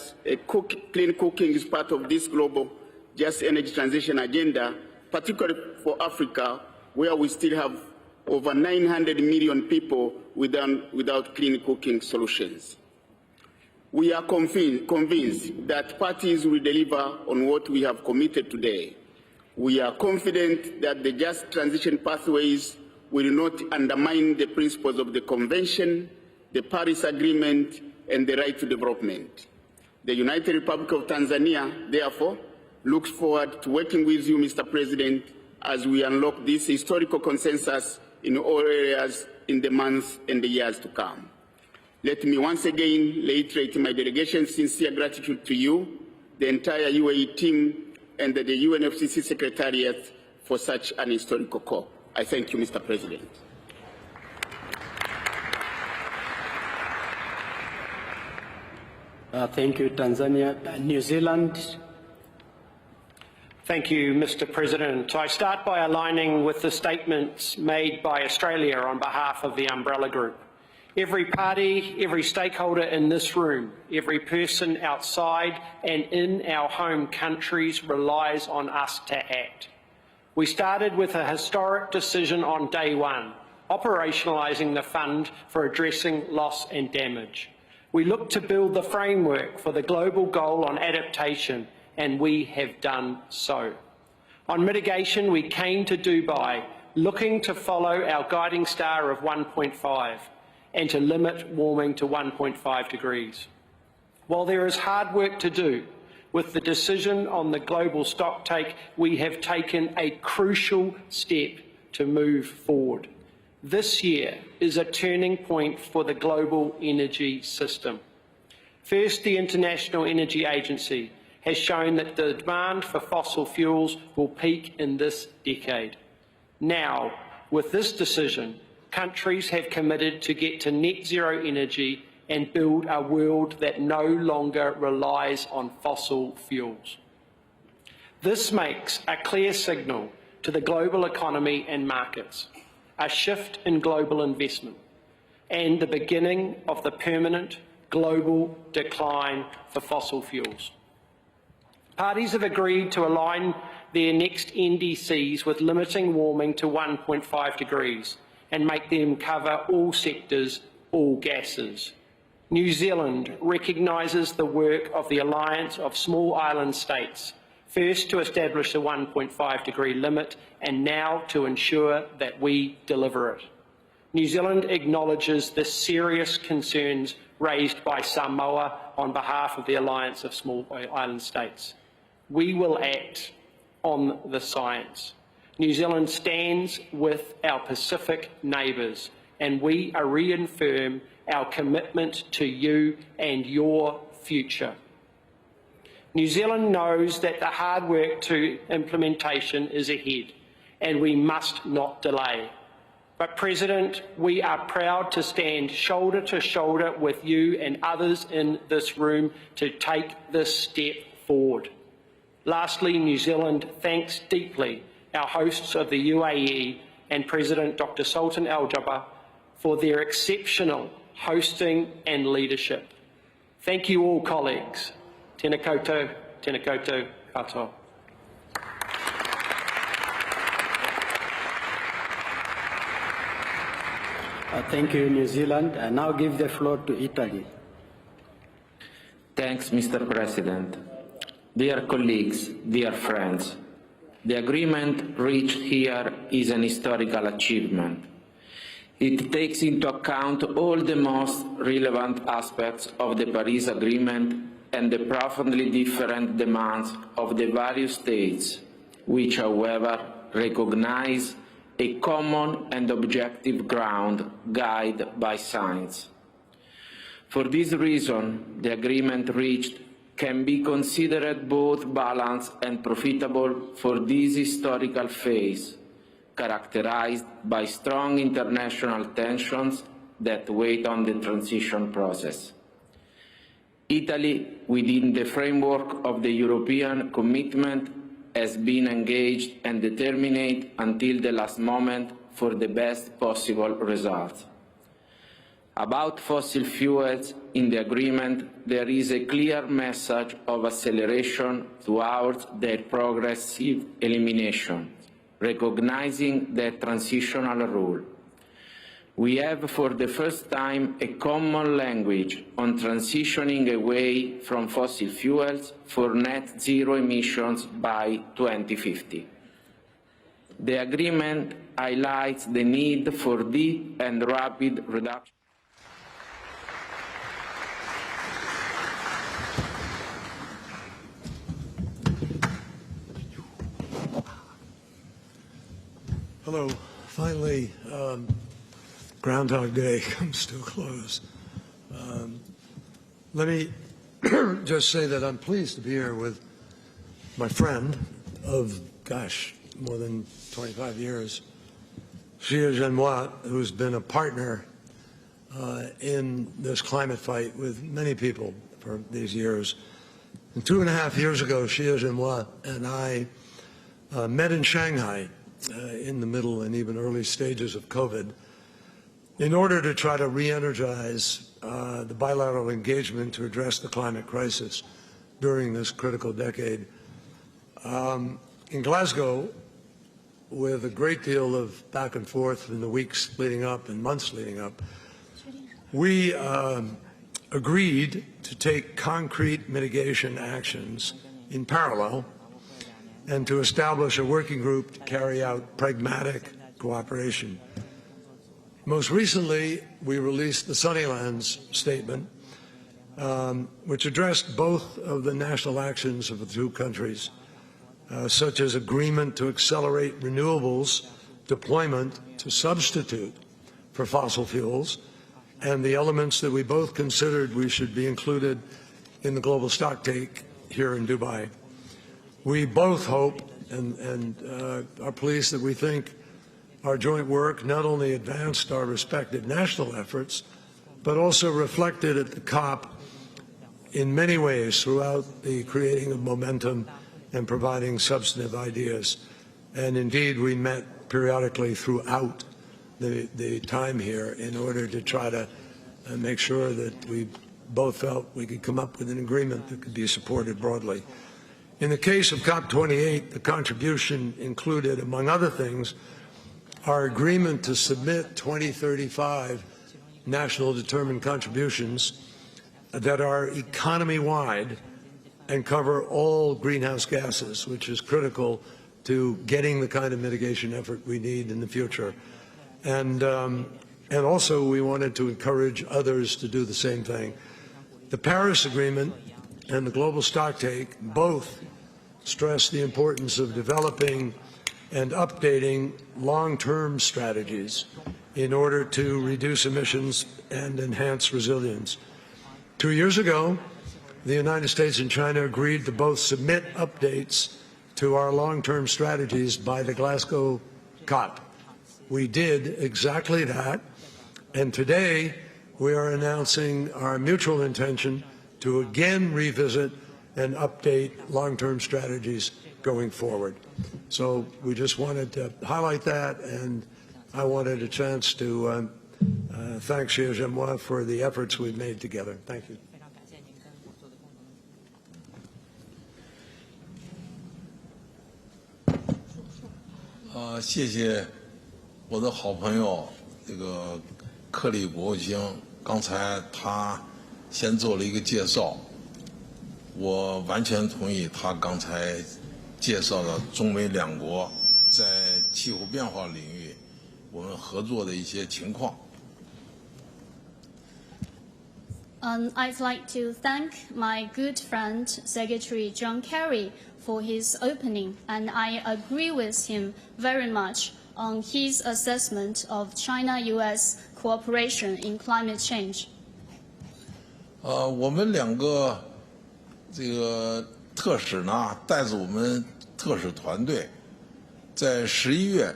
clean cooking is part of this global just energy transition agenda, particularly for Africa, where we still have over 900 million people without clean cooking solutions. We are convinced that parties will deliver on what we have committed today. We are confident that the just transition pathways will not undermine the principles of the Convention, the Paris Agreement, and the right to development. The United Republic of Tanzania, therefore, looks forward to working with you, Mr. President, as we unlock this historical consensus in all areas in the months and the years to come. Let me once again reiterate my delegation's sincere gratitude to you, the entire UAE team, and the UNFCCC Secretariat for such an historical COP. I thank you, Mr. President. Thank you, Tanzania. New Zealand. Thank you, Mr. President. I start by aligning with the statements made by Australia on behalf of the Umbrella Group. Every party, every stakeholder in this room, every person outside and in our home countries relies on us to act. We started with a historic decision on day one, operationalising the fund for addressing loss and damage. We looked to build the framework for the global goal on adaptation, and we have done so. On mitigation, we came to Dubai, looking to follow our guiding star of 1.5 and to limit warming to 1.5 degrees. While there is hard work to do, with the decision on the global stocktake, we have taken a crucial step to move forward. This year is a turning point for the global energy system. First, the International Energy Agency has shown that the demand for fossil fuels will peak in this decade. Now, with this decision, countries have committed to get to net zero energy and build a world that no longer relies on fossil fuels. This makes a clear signal to the global economy and markets, a shift in global investment, and the beginning of the permanent global decline for fossil fuels. Parties have agreed to align their next NDCs with limiting warming to 1.5 degrees and make them cover all sectors, all gases. New Zealand recognises the work of the Alliance of Small Island States, first to establish a 1.5 degree limit and now to ensure that we deliver it. New Zealand acknowledges the serious concerns raised by Samoa on behalf of the Alliance of Small Island States. We will act on the science. New Zealand stands with our Pacific neighbours, and we reaffirm our commitment to you and your future. New Zealand knows that the hard work to implementation is ahead, and we must not delay. But, President, we are proud to stand shoulder to shoulder with you and others in this room to take this step forward. Lastly, New Zealand thanks deeply our hosts of the UAE and President Dr. Sultan Al Jaber for their exceptional hosting and leadership. Thank you all, colleagues. Tēnā koutou, tēnā koutou katoa. Thank you, New Zealand. I now give the floor to Italy. Thanks, Mr. President. Dear colleagues, dear friends, the agreement reached here is an historical achievement. It takes into account all the most relevant aspects of the Paris Agreement and the profoundly different demands of the various states, which, however, recognize a common and objective ground guided by science. For this reason, the agreement reached can be considered both balanced and profitable for this historical phase, characterized by strong international tensions that weigh on the transition process. Italy, within the framework of the European commitment, has been engaged and determined until the last moment for the best possible results. About fossil fuels, in the agreement, there is a clear message of acceleration towards their progressive elimination, recognizing their transitional role. We have for the first time a common language on transitioning away from fossil fuels for net zero emissions by 2050. The agreement highlights the need for deep and rapid reduction. Hello. Finally, Groundhog Day comes to a close. Let me just say that I'm pleased to be here with my friend of, gosh, more than 25 years, Xie Zhenhua, who's been a partner in this climate fight with many people for these years. And 2.5 years ago, Xie Zhenhua and I met in Shanghai in the middle and even early stages of COVID in order to try to re-energize the bilateral engagement to address the climate crisis during this critical decade. In Glasgow, with a great deal of back and forth in the weeks leading up and months leading up, we agreed to take concrete mitigation actions in parallel and to establish a working group to carry out pragmatic cooperation. Most recently, we released the Sunnylands Statement, which addressed both of the national actions of the two countries, such as agreement to accelerate renewables deployment to substitute for fossil fuels, and the elements that we both considered we should be included in the global stocktake here in Dubai. We both hope and are pleased that we think our joint work not only advanced our respective national efforts, but also reflected at the COP in many ways throughout the creating of momentum and providing substantive ideas. And indeed, we met periodically throughout the time here in order to try to make sure that we both felt we could come up with an agreement that could be supported broadly. In the case of COP28, the contribution included, among other things, our agreement to submit 2035 national determined contributions that are economy-wide and cover all greenhouse gases, which is critical to getting the kind of mitigation effort we need in the future. And also we wanted to encourage others to do the same thing. The Paris Agreement and the global stocktake both stress the importance of developing and updating long-term strategies in order to reduce emissions and enhance resilience. 2 years ago, the United States and China agreed to both submit updates to our long-term strategies by the Glasgow COP. We did exactly that, and today we are announcing our mutual intention to again revisit and update long-term strategies going forward. So we just wanted to highlight that, and I wanted a chance to thank Xie Zhenhua for the efforts we've made together. Thank you. Uh, 谢谢我的好朋友这个克里国务卿，刚才他先做了一个介绍，我完全同意他刚才介绍的中美两国在气候变化领域我们合作的一些情况。I'd like to thank my good friend, Secretary John Kerry, for his opening, and I agree with him very much on his assessment of China-US cooperation in climate change. 我们两个这个特使呢带着我们特使团队，在11月，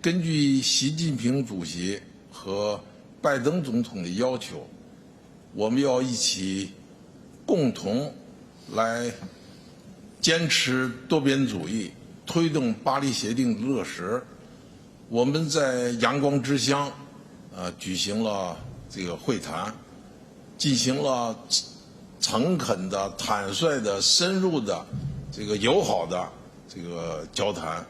根据习近平主席和拜登总统的要求，我们要一起共同来坚持多边主义，推动巴黎协定的落实。我们在阳光之乡，举行了这个会谈，进行了诚恳的、坦率的、深入的、这个友好的这个交谈，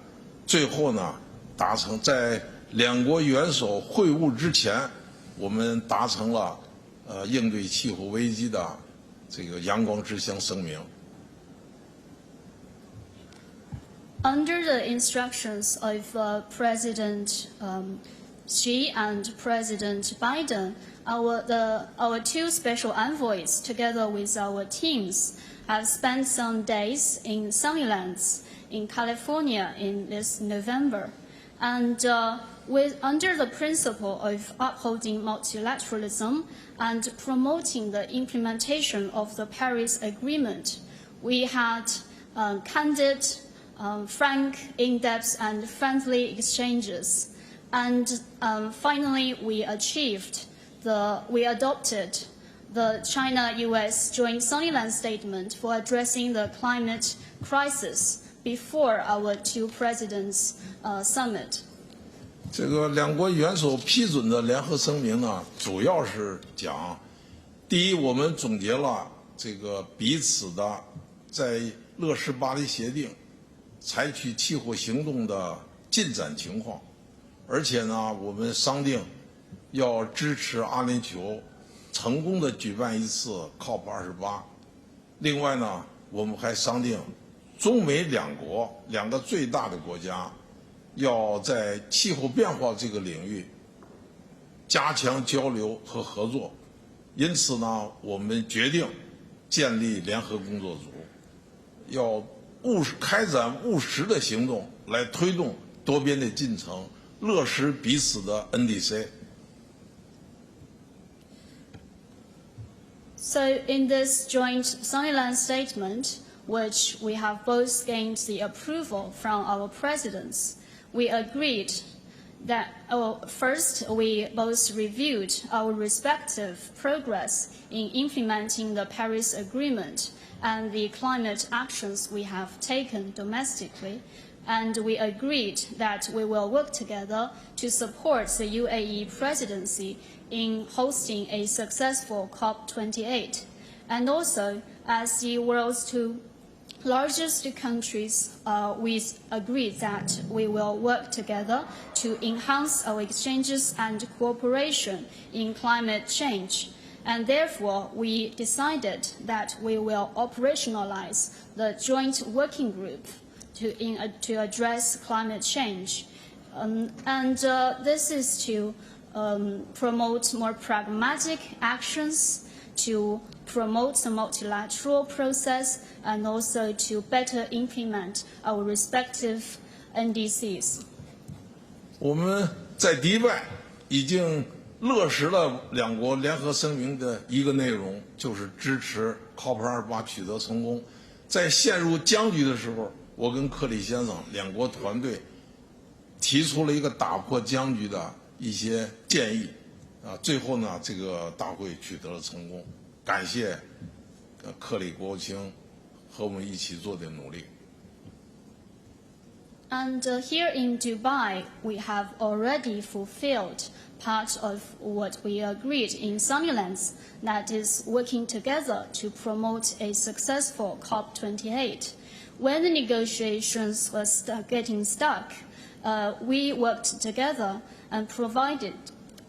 最后呢，达成在两国元首会晤之前，我们达成了应对气候危机的这个阳光之乡声明。Under the instructions of President Xi and President Biden, our two special envoys, together with our teams, have spent some days in sunny lands in California in this November. And under the principle of upholding multilateralism and promoting the implementation of the Paris Agreement, we had candid, frank, in-depth and friendly exchanges. And finally, we adopted the China-US joint Sunnyland statement for addressing the climate crisis before our two presidents' summit. 这个两国元首批准的联合声明呢，主要是讲，第一，我们总结了这个彼此的在落实巴黎协定、采取气候行动的进展情况，而且呢，我们商定要支持阿联酋成功的举办一次 COP28。另外呢，我们还商定中美两个最大的国家要在气候变化这个领域加强交流和合作。因此呢，我们决定建立联合工作组，要开展务实的行动来推动多边的进程，落实彼此的 NDC。So in this joint Sunnyland statement, which we have both gained the approval from our presidents, we agreed that first we both reviewed our respective progress in implementing the Paris Agreement and the climate actions we have taken domestically, and we agreed that we will work together to support the UAE presidency in hosting a successful COP28. And also, as the world's two largest countries, we agreed that we will work together to enhance our exchanges and cooperation in climate change. And therefore, we decided that we will operationalize the joint working group to address climate change. This is to promote more pragmatic actions, to promote the multilateral process, and also to better implement our respective NDCs. 我们在迪拜已经落实了两国联合声明的一个内容，就是支持 COP28 取得成功。在陷入僵局的时候，我跟克里先生两国团队提出了一个打破僵局的一些建议，最后呢，这个大会取得了成功。感谢克里国务卿和我们一起做的努力。And here in Dubai, we have already fulfilled part of what we agreed in Sunnylands, that is working together to promote a successful COP28. When the negotiations were getting stuck, we worked together and provided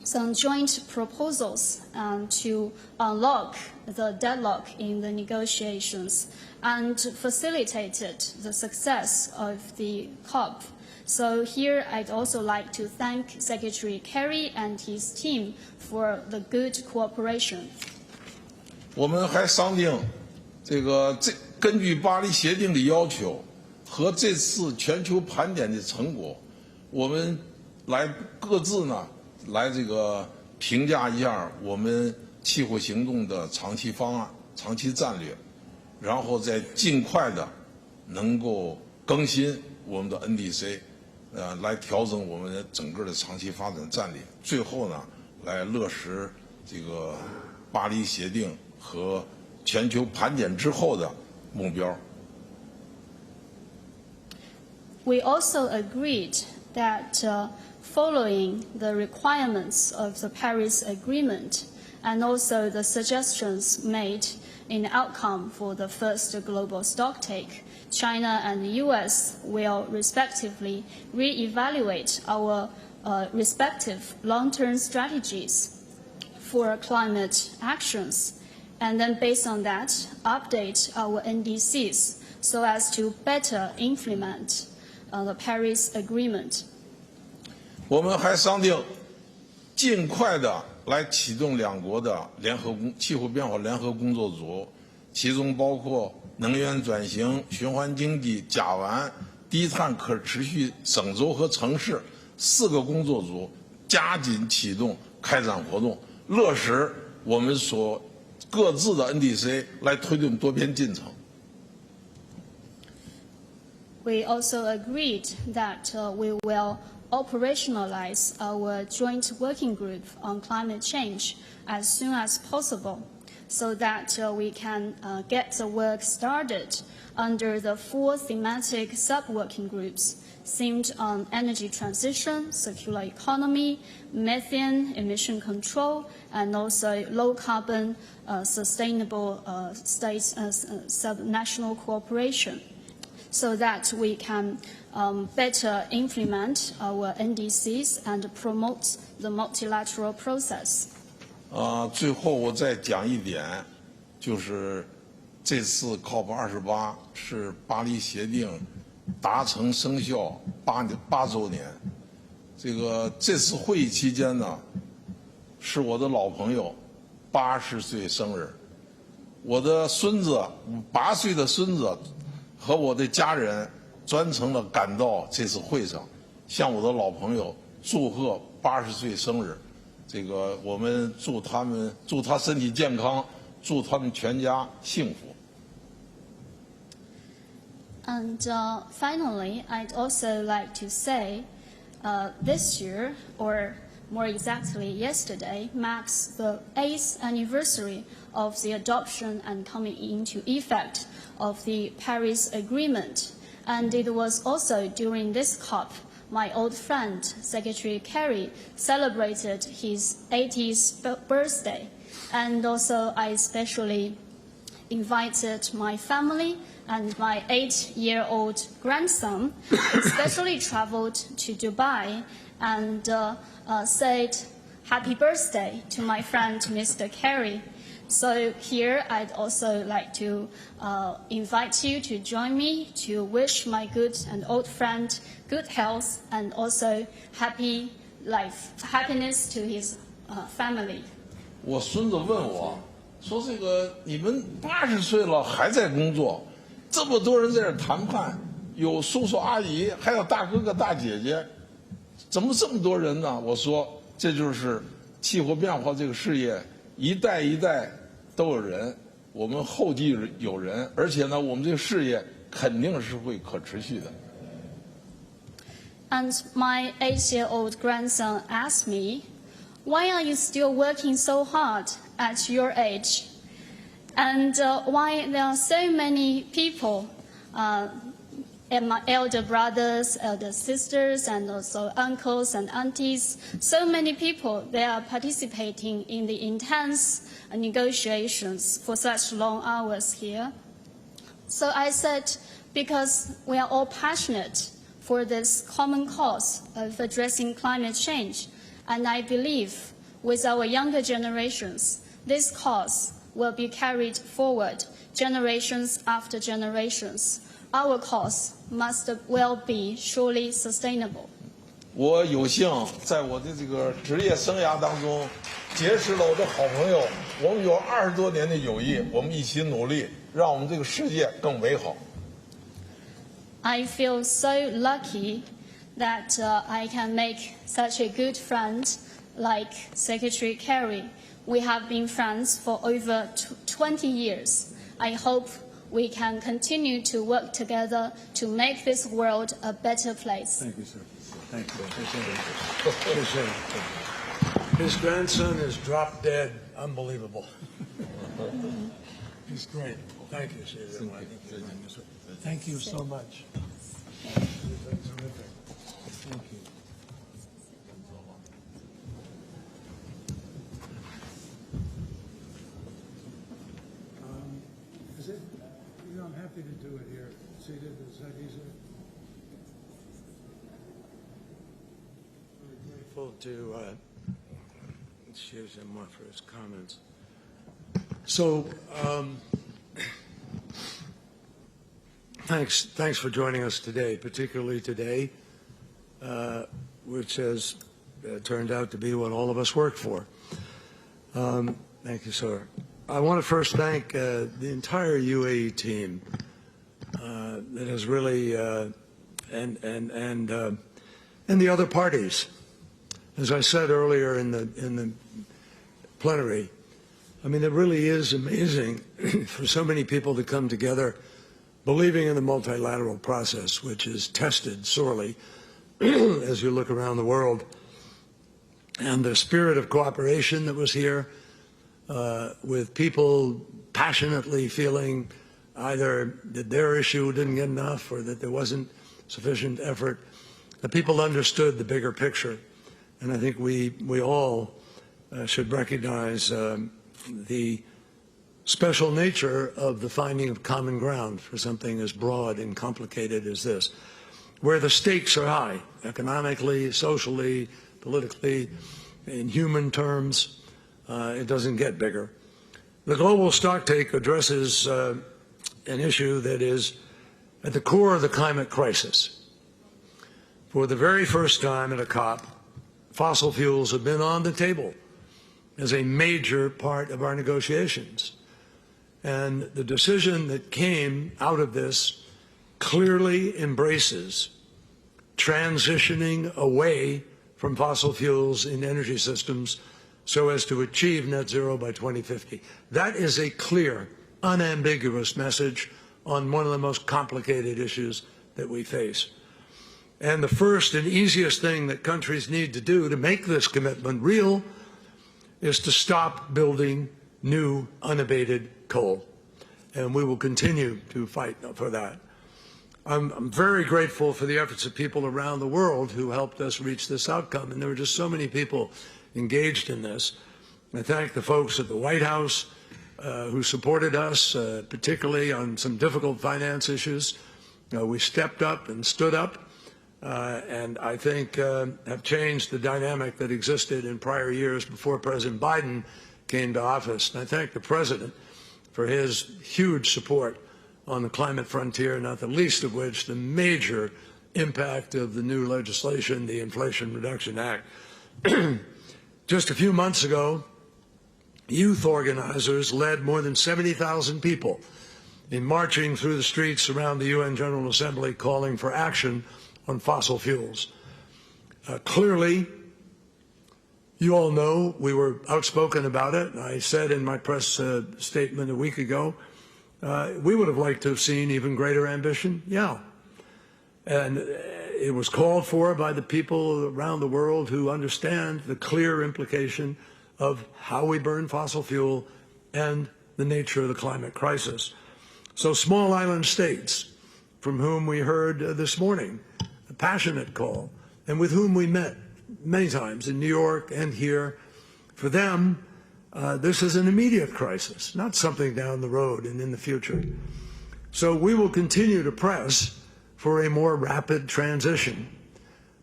some joint proposals to unlock the deadlock in the negotiations and facilitated the success of the COP. So here I'd also like to thank Secretary Kerry and his team for the good cooperation. 我们还商定根据巴黎协定的要求和这次全球盘点的成果，我们来各自呢来评价一下我们气候行动的长期方案、长期战略。然后再尽快的能够更新我们的 NDC， 来调整我们整个的长期发展战略，最后呢，来落实这个巴黎协定和全球盘点之后的目标。We also agreed that following the requirements of the Paris Agreement and also the suggestions made in the outcome for the first global stocktake, China and the US will respectively re-evaluate our respective long-term strategies for climate actions, and then based on that, update our NDCs so as to better implement the Paris Agreement. 我们还商定尽快的来启动两国的气候变化联合工作组，其中包括能源转型、循环经济、甲烷、低碳可持续省州和城市4个工作组，加紧启动开展活动，落实我们所各自的 NDC 来推动多边进程。We also agreed that we will operationalize our joint working group on climate change as soon as possible, so that we can get the work started under the 4 thematic sub-working groups themed on energy transition, circular economy, methane emission control, and also low-carbon sustainable states sub-national cooperation, so that we can better implement our NDCs and promote the multilateral process. 最后我再讲一点，就是这次 COP28 是巴黎协定达成生效8周年。这次会议期间呢，是我的老朋友80岁生日，我的孙子8岁的孙子和我的家人专程的赶到这次会上，向我的老朋友祝贺80岁生日。我们祝他身体健康，祝他们全家幸福。And finally, I'd also like to say this year, or more exactly yesterday, marks the 8th anniversary of the adoption and coming into effect of the Paris Agreement. And it was also during this COP my old friend, Secretary Kerry, celebrated his 80th birthday. And also I especially invited my family and my 8-year-old grandson, especially traveled to Dubai and said happy birthday to my friend, Mr. Kerry. So here I'd also like to invite you to join me to wish my good and old friend good health and also happiness to his family. 我孙子问我说：“你们80岁了还在工作，这么多人在这谈判，有叔叔阿姨，还有大哥哥大姐姐，怎么这么多人呢？”我说：“这就是气候变化这个事业，一代一代都有人，我们后继有人，而且呢，我们这个事业肯定是会可持续的。” And my 8-year-old grandson asked me, "Why are you still working so hard at your age? And why there are so many people, and my elder brothers, elder sisters, and also uncles and aunties, so many people, they are participating in the intense negotiations for such long hours here?" So I said, because we are all passionate for this common cause of addressing climate change. And I believe with our younger generations, this cause will be carried forward generations after generations. Our cause will be surely sustainable. 我有幸在我的这个职业生涯当中结识了我的好朋友，我们有20多年的友谊，我们一起努力，让我们这个世界更美好。I feel so lucky that I can make such a good friend like Secretary Kerry. We have been friends for over 20 years. I hope we can continue to work together to make this world a better place. Thank you, sir. Thank you. Appreciate it. His grandson is drop dead. Unbelievable. He's great. Thank you, sir. Thank you so much. Terrific. Thank you. Is it? You know, I'm happy to do it here. Seated. Is that easier? Very grateful to Xie for his comments. So, thanks for joining us today, particularly today, which has turned out to be what all of us work for. Thank you, sir. I want to first thank the entire UAE team that has really, and the other parties. As I said earlier in the plenary, I mean, it really is amazing for so many people to come together believing in the multilateral process, which is tested sorely as you look around the world. And the spirit of cooperation that was here, with people passionately feeling either that their issue didn't get enough or that there wasn't sufficient effort, the people understood the bigger picture. And I think we all should recognize the special nature of the finding of common ground for something as broad and complicated as this, where the stakes are high, economically, socially, politically, in human terms. It doesn't get bigger. The global stocktake addresses an issue that is at the core of the climate crisis. For the very first time at a COP, fossil fuels have been on the table as a major part of our negotiations. And the decision that came out of this clearly embraces transitioning away from fossil fuels in energy systems so as to achieve net zero by 2050. That is a clear, unambiguous message on one of the most complicated issues that we face. And the first and easiest thing that countries need to do to make this commitment real is to stop building new unabated coal. And we will continue to fight for that. I'm very grateful for the efforts of people around the world who helped us reach this outcome. And there were just so many people engaged in this. I thank the folks at the White House who supported us, particularly on some difficult finance issues. We stepped up and stood up. And I think have changed the dynamic that existed in prior years before President Biden came to office. And I thank the President for his huge support on the climate frontier, not the least of which the major impact of the new legislation, the Inflation Reduction Act. Just a few months ago, youth organizers led more than 70,000 people in marching through the streets around the UN General Assembly calling for action on fossil fuels. Clearly, you all know we were outspoken about it. I said in my press statement a week ago, we would have liked to have seen even greater ambition. Yeah. And it was called for by the people around the world who understand the clear implication of how we burn fossil fuel and the nature of the climate crisis. So small island states, from whom we heard this morning, a passionate call, and with whom we met many times in New York and here, for them, this is an immediate crisis, not something down the road and in the future. So we will continue to press for a more rapid transition.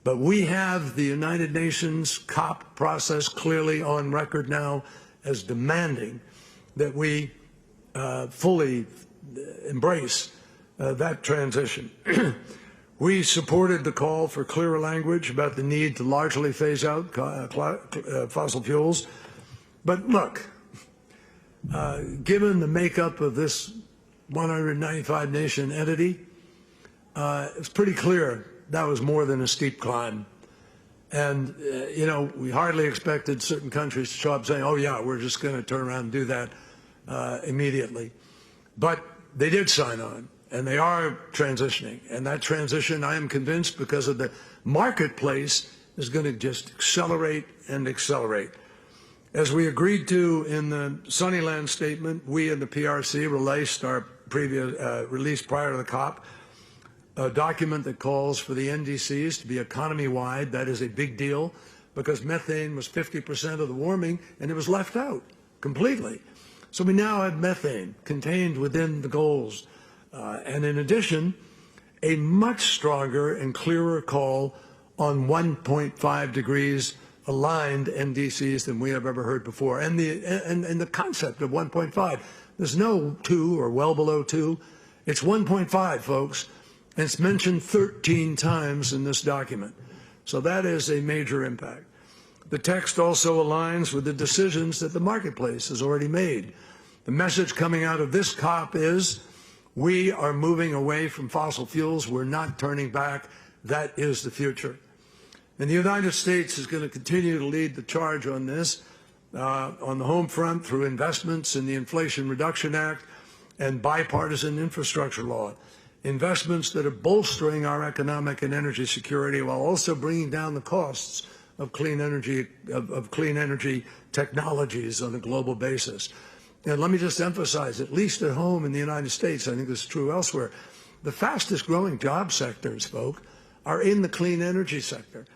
But we have the United Nations COP process clearly on record now as demanding that we fully embrace that transition. We supported the call for clearer language about the need to largely phase out fossil fuels. But look, given the makeup of this 195-nation entity, it's pretty clear that was more than a steep climb. And, you know, we hardly expected certain countries to show up saying, oh, yeah, we're just going to turn around and do that immediately. But they did sign on, and they are transitioning. And that transition, I am convinced, because of the marketplace, is going to just accelerate and accelerate. As we agreed to in the Sunnyland statement, we in the PRC released our previous release prior to the COP, a document that calls for the NDCs to be economy-wide. That is a big deal because methane was 50% of the warming, and it was left out completely. So we now have methane contained within the goals. And in addition, a much stronger and clearer call on 1.5 degrees aligned NDCs than we have ever heard before. And the concept of 1.5, there's no 2 or well below 2. It's 1.5, folks. And it's mentioned 13 times in this document. So that is a major impact. The text also aligns with the decisions that the marketplace has already made. The message coming out of this COP is, we are moving away from fossil fuels. We're not turning back. That is the future. And the United States is going to continue to lead the charge on this, on the home front through investments in the Inflation Reduction Act and bipartisan infrastructure law, investments that are bolstering our economic and energy security while also bringing down the costs of clean energy, clean energy technologies on a global basis. And let me just emphasize, at least at home in the United States, I think this is true elsewhere, the fastest growing job sectors, folks, are in the clean energy sector.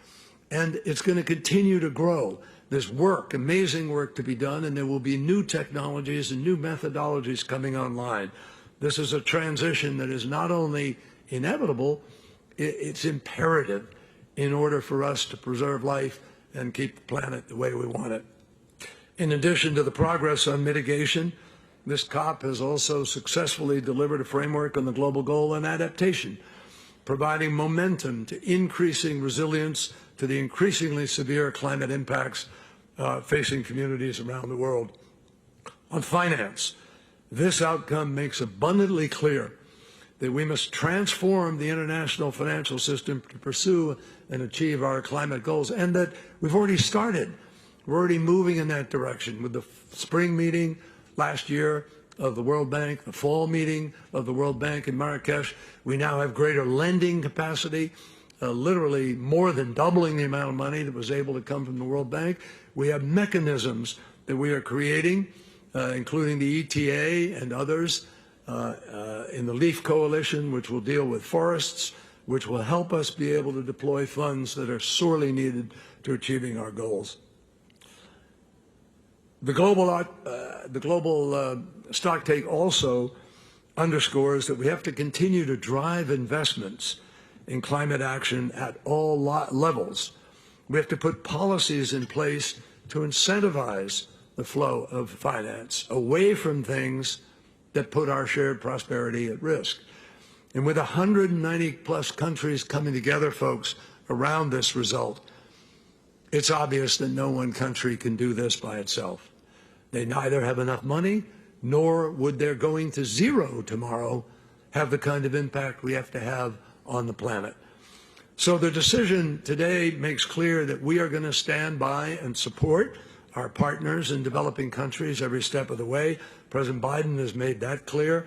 And it's going to continue to grow. There's work, amazing work to be done, and there will be new technologies and new methodologies coming online. This is a transition that is not only inevitable, it's imperative in order for us to preserve life and keep the planet the way we want it. In addition to the progress on mitigation, this COP has also successfully delivered a framework on the global goal on adaptation, providing momentum to increasing resilience to the increasingly severe climate impacts facing communities around the world. On finance, this outcome makes abundantly clear that we must transform the international financial system to pursue and achieve our climate goals, and that we've already started. We're already moving in that direction with the spring meeting last year of the World Bank, the fall meeting of the World Bank in Marrakesh. We now have greater lending capacity, literally more than doubling the amount of money that was able to come from the World Bank. We have mechanisms that we are creating, including the ETA and others in the LEAF Coalition, which will deal with forests, which will help us be able to deploy funds that are sorely needed to achieving our goals. The global stocktake also underscores that we have to continue to drive investments in climate action at all levels. We have to put policies in place to incentivize the flow of finance away from things that put our shared prosperity at risk. And with 190 plus countries coming together, folks, around this result, it's obvious that no one country can do this by itself. They neither have enough money, nor would their going to zero tomorrow have the kind of impact we have to have on the planet. So the decision today makes clear that we are going to stand by and support our partners in developing countries every step of the way. President Biden has made that clear.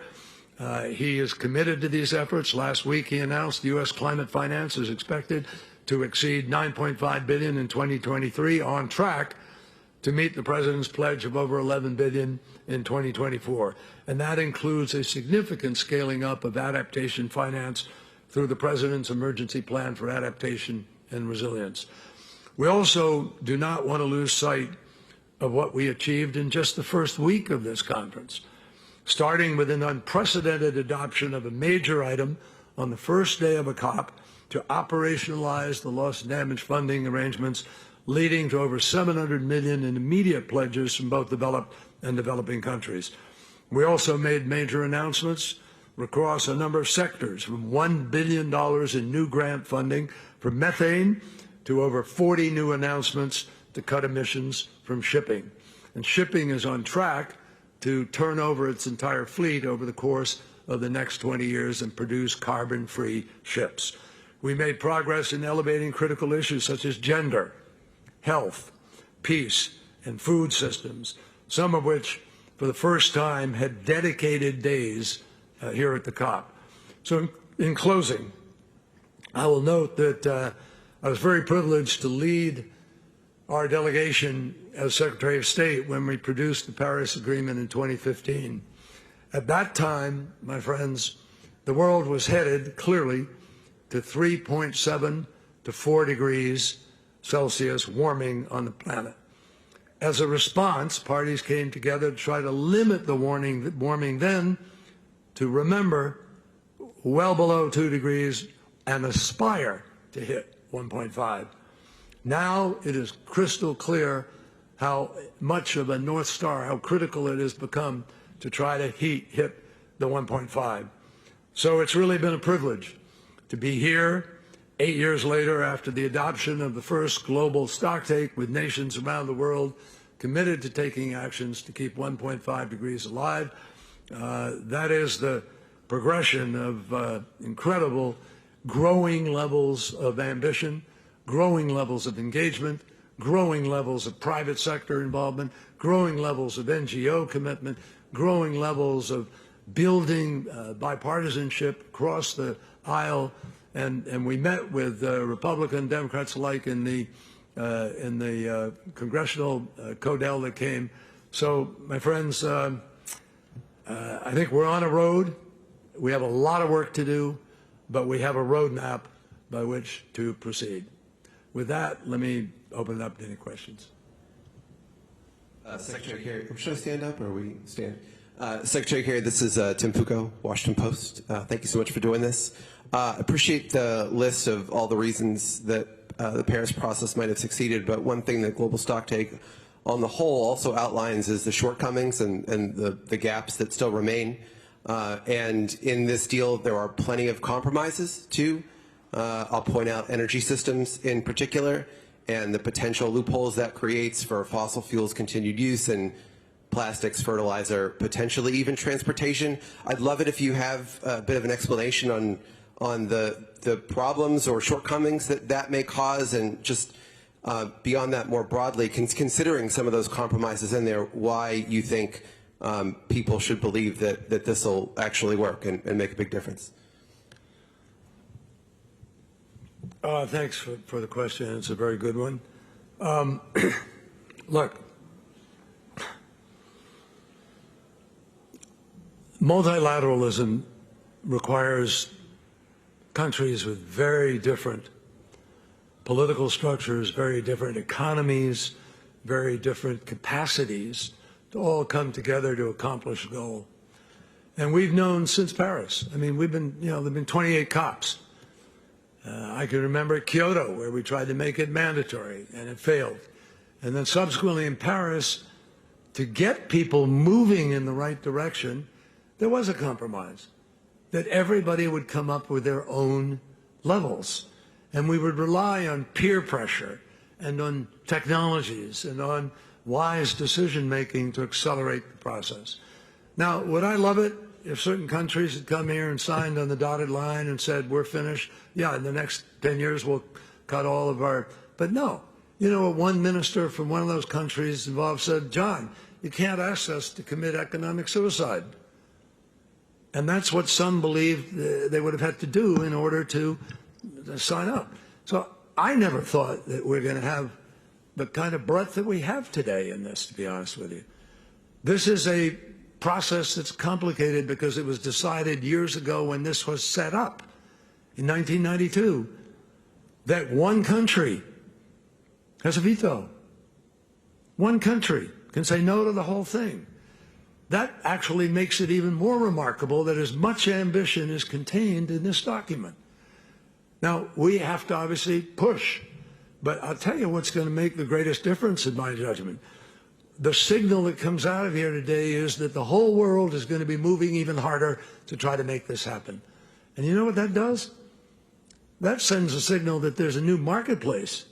He is committed to these efforts. Last week he announced the U.S. climate finance is expected to exceed $9.5 billion in 2023, on track to meet the President's pledge of over $11 billion in 2024. And that includes a significant scaling up of adaptation finance through the President's Emergency Plan for Adaptation and Resilience. We also do not want to lose sight of what we achieved in just the first week of this conference, starting with an unprecedented adoption of a major item on the first day of a COP to operationalize the loss and damage funding arrangements, leading to over $700 million in immediate pledges from both developed and developing countries. We also made major announcements across a number of sectors, from $1 billion in new grant funding for methane to over 40 new announcements to cut emissions from shipping. And shipping is on track to turn over its entire fleet over the course of the next 20 years and produce carbon-free ships. We made progress in elevating critical issues such as gender, health, peace, and food systems, some of which, for the first time, had dedicated days here at the COP. So in closing, I will note that I was very privileged to lead our delegation as Secretary of State when we produced the Paris Agreement in 2015. At that time, my friends, the world was headed clearly to 3.7 to 4 degrees Celsius warming on the planet. As a response, parties came together to try to limit the warming then to, remember, well below 2 degrees and aspire to hit 1.5. Now it is crystal clear how much of a North Star, how critical it has become to try to hit the 1.5. So it's really been a privilege to be here 8 years later after the adoption of the first global stocktake, with nations around the world committed to taking actions to keep 1.5 degrees alive. That is the progression of incredible growing levels of ambition, growing levels of engagement, growing levels of private sector involvement, growing levels of NGO commitment, growing levels of building bipartisanship across the aisle. And we met with Republican, Democrats alike in the congressional CODEL that came. So, my friends, I think we're on a road. We have a lot of work to do, but we have a roadmap by which to proceed. With that, let me open it up to any questions. Secretary Kerry, should I stand up or are we stand? Secretary Kerry, this is Tim Foucault, Washington Post. Thank you so much for doing this. Appreciate the list of all the reasons that the Paris process might have succeeded, but one thing that global stocktake on the whole also outlines is the shortcomings and the gaps that still remain. And in this deal, there are plenty of compromises too. I'll point out energy systems in particular and the potential loopholes that creates for fossil fuels continued use and plastics, fertilizer, potentially even transportation. I'd love it if you have a bit of an explanation on the problems or shortcomings that may cause, and just beyond that more broadly, considering some of those compromises in there, why you think people should believe that this will actually work and make a big difference. Thanks for the question. It's a very good one. Look, multilateralism requires countries with very different political structures, very different economies, very different capacities to all come together to accomplish a goal. And we've known since Paris. I mean, we've been, there have been 28 COPs. I can remember Kyoto, where we tried to make it mandatory, and it failed. And then subsequently in Paris, to get people moving in the right direction, there was a compromise, that everybody would come up with their own levels. And we would rely on peer pressure and on technologies and on wise decision-making to accelerate the process. Now, would I love it if certain countries had come here and signed on the dotted line and said, we're finished? Yeah, in the next 10 years we'll cut all of our, but no. You know what one minister from one of those countries involved said? John, you can't ask us to commit economic suicide. And that's what some believed they would have had to do in order to sign up. So I never thought that we're going to have the kind of breadth that we have today in this, to be honest with you. This is a process that's complicated because it was decided years ago when this was set up in 1992 that one country has a veto. One country can say no to the whole thing. That actually makes it even more remarkable that as much ambition is contained in this document. Now, we have to obviously push, but I'll tell you what's going to make the greatest difference in my judgment. The signal that comes out of here today is that the whole world is going to be moving even harder to try to make this happen. And you know what that does? That sends a signal that there's a new marketplace.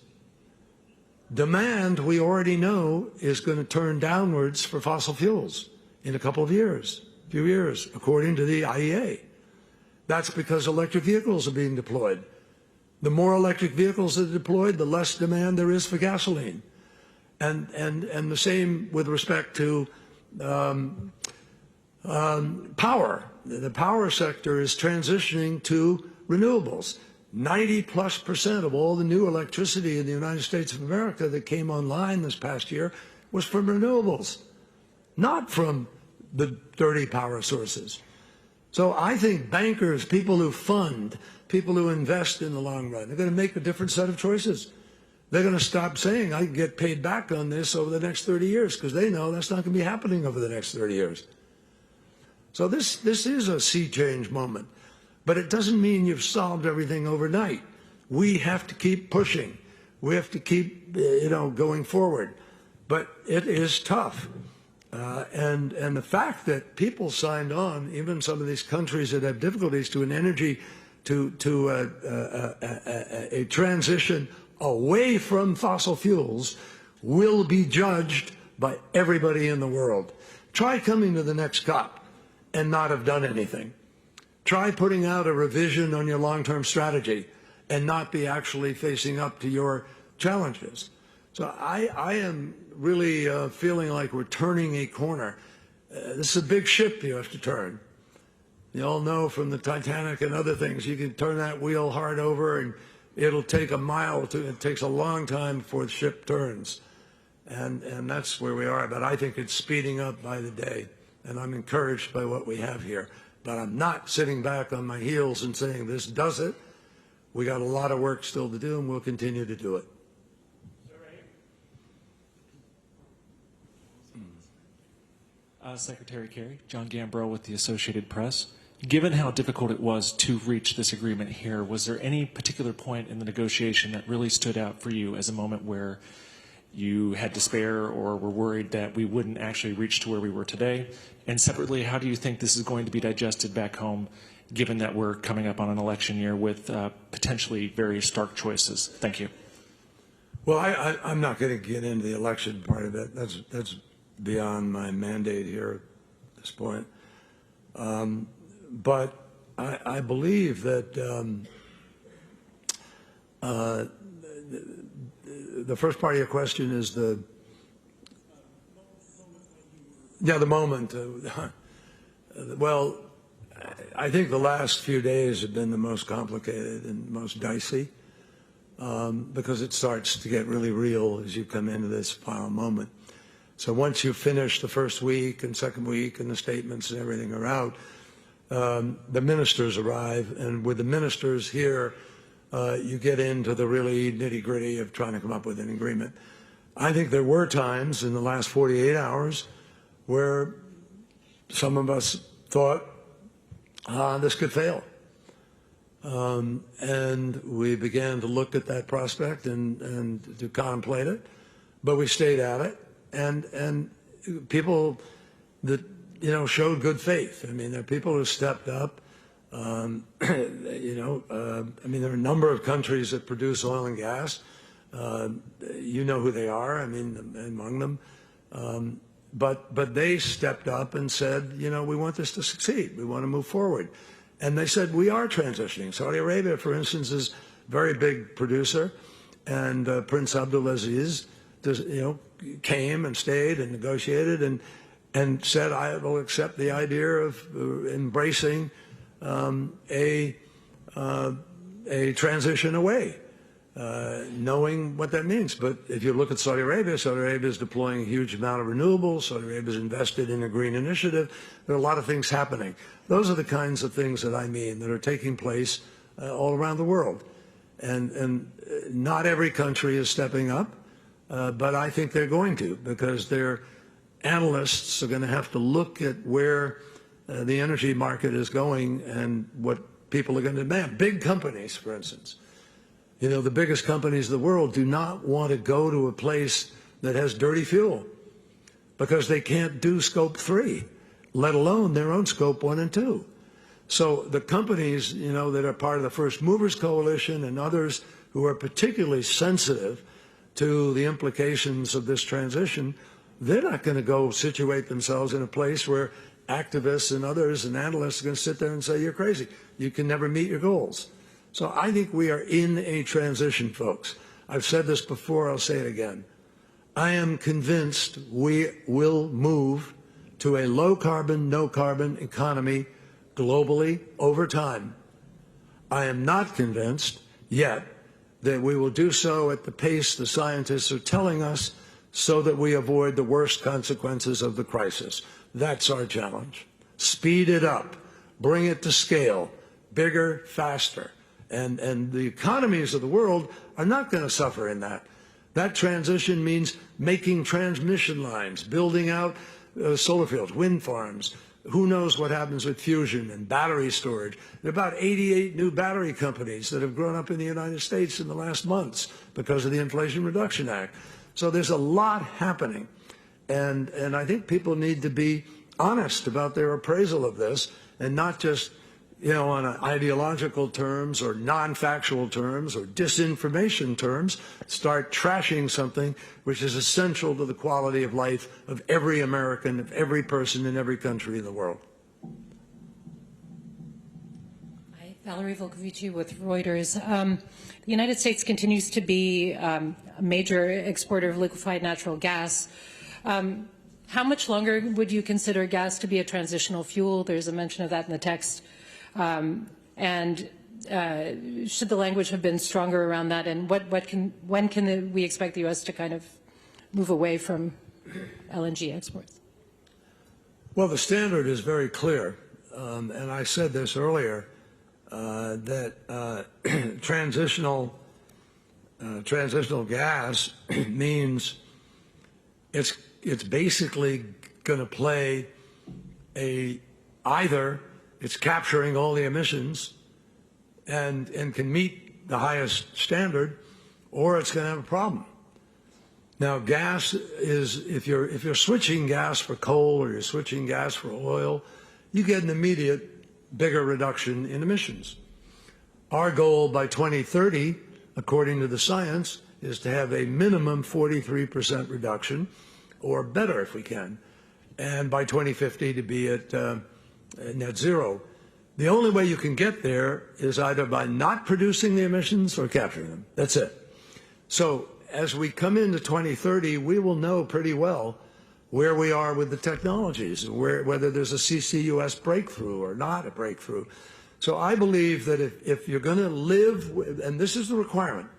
Demand, we already know, is going to turn downwards for fossil fuels in a couple of years, few years, according to the IEA. That's because electric vehicles are being deployed. The more electric vehicles that are deployed, the less demand there is for gasoline. And the same with respect to power. the power sector is transitioning to renewables. 90+% of all the new electricity in the United States of America that came online this past year was from renewables, not from the dirty power sources. So I think bankers, people who fund, people who invest in the long run, are going to make a different set of choices. They're going to stop saying, I can get paid back on this over the next 30 years, because they know that's not going to be happening over the next 30 years. So this is a sea change moment, but it doesn't mean you've solved everything overnight. We have to keep pushing. We have to keep, going forward. But it is tough. And the fact that people signed on, even some of these countries that have difficulties, to an energy, a transition away from fossil fuels, will be judged by everybody in the world. Try coming to the next COP and not have done anything. Try putting out a revision on your long-term strategy and not be actually facing up to your challenges. So I am really feeling like we're turning a corner. This is a big ship you have to turn. You all know from the Titanic and other things, you can turn that wheel hard over and it'll take a mile to, it takes a long time before the ship turns. And that's where we are, but I think it's speeding up by the day. And I'm encouraged by what we have here. But I'm not sitting back on my heels and saying this does it. We got a lot of work still to do, and we'll continue to do it. Secretary Kerry, John Gambrell with the Associated Press. Given how difficult it was to reach this agreement here, was there any particular point in the negotiation that really stood out for you as a moment where you had despair or were worried that we wouldn't actually reach to where we were today? And separately, how do you think this is going to be digested back home, given that we're coming up on an election year with potentially very stark choices? Thank you. Well, I'm not going to get into the election part of it. That's beyond my mandate here at this point. But I believe that the first part of your question is the moment. Well, I think the last few days have been the most complicated and most dicey because it starts to get really real as you come into this final moment. So once you finish the first week and second week and the statements and everything are out, the ministers arrive, and with the ministers here, you get into the really nitty-gritty of trying to come up with an agreement. I think there were times in the last 48 hours where some of us thought this could fail. And we began to look at that prospect and to contemplate it, but we stayed at it. And people that, showed good faith. I mean, there are people who stepped up. I mean, there are a number of countries that produce oil and gas. You know who they are, I mean, among them. But they stepped up and said, we want this to succeed. We want to move forward. And they said, we are transitioning. Saudi Arabia, for instance, is a very big producer. And Prince Abdulaziz, came and stayed and negotiated and said, I will accept the idea of embracing a transition away, knowing what that means. But if you look at Saudi Arabia is deploying a huge amount of renewables. Saudi Arabia is invested in a green initiative. There are a lot of things happening. Those are the kinds of things that I mean that are taking place all around the world. And not every country is stepping up, but I think they're going to, because their analysts are going to have to look at where the energy market is going and what people are going to demand. Big companies, for instance, the biggest companies in the world do not want to go to a place that has dirty fuel because they can't do Scope 3, let alone their own Scope 1 and 2. So the companies, that are part of the First Movers Coalition and others who are particularly sensitive to the implications of this transition, they're not going to go situate themselves in a place where activists and others and analysts are going to sit there and say, you're crazy. You can never meet your goals. So I think we are in a transition, folks. I've said this before, I'll say it again. I am convinced we will move to a low-carbon, no-carbon economy globally over time. I am not convinced yet that we will do so at the pace the scientists are telling us so that we avoid the worst consequences of the crisis. That's our challenge. Speed it up, bring it to scale, bigger, faster. And the economies of the world are not going to suffer in that. That transition means making transmission lines, building out solar fields, wind farms. Who knows what happens with fusion and battery storage? There are about 88 new battery companies that have grown up in the United States in the last months because of the Inflation Reduction Act. So there's a lot happening. And I think people need to be honest about their appraisal of this and not just, on ideological terms or non-factual terms or disinformation terms, start trashing something which is essential to the quality of life of every American, of every person in every country in the world. Hi, Valerie Volkovici with Reuters. The United States continues to be a major exporter of liquefied natural gas. How much longer would you consider gas to be a transitional fuel? There's a mention of that in the text. And should the language have been stronger around that? And when can we expect the U.S. to kind of move away from LNG exports? Well, the standard is very clear, and I said this earlier, that transitional gas means it's basically going to play either it's capturing all the emissions and can meet the highest standard, or it's going to have a problem. Now, gas is, if you're switching gas for coal or you're switching gas for oil, you get an immediate bigger reduction in emissions. Our goal by 2030, according to the science, is to have a minimum 43% reduction, or better if we can, and by 2050 to be at net zero. The only way you can get there is either by not producing the emissions or capturing them. That's it. So as we come into 2030, we will know pretty well where we are with the technologies, whether there's a CCUS breakthrough or not a breakthrough. So I believe that if you're going to live, and this is the requirement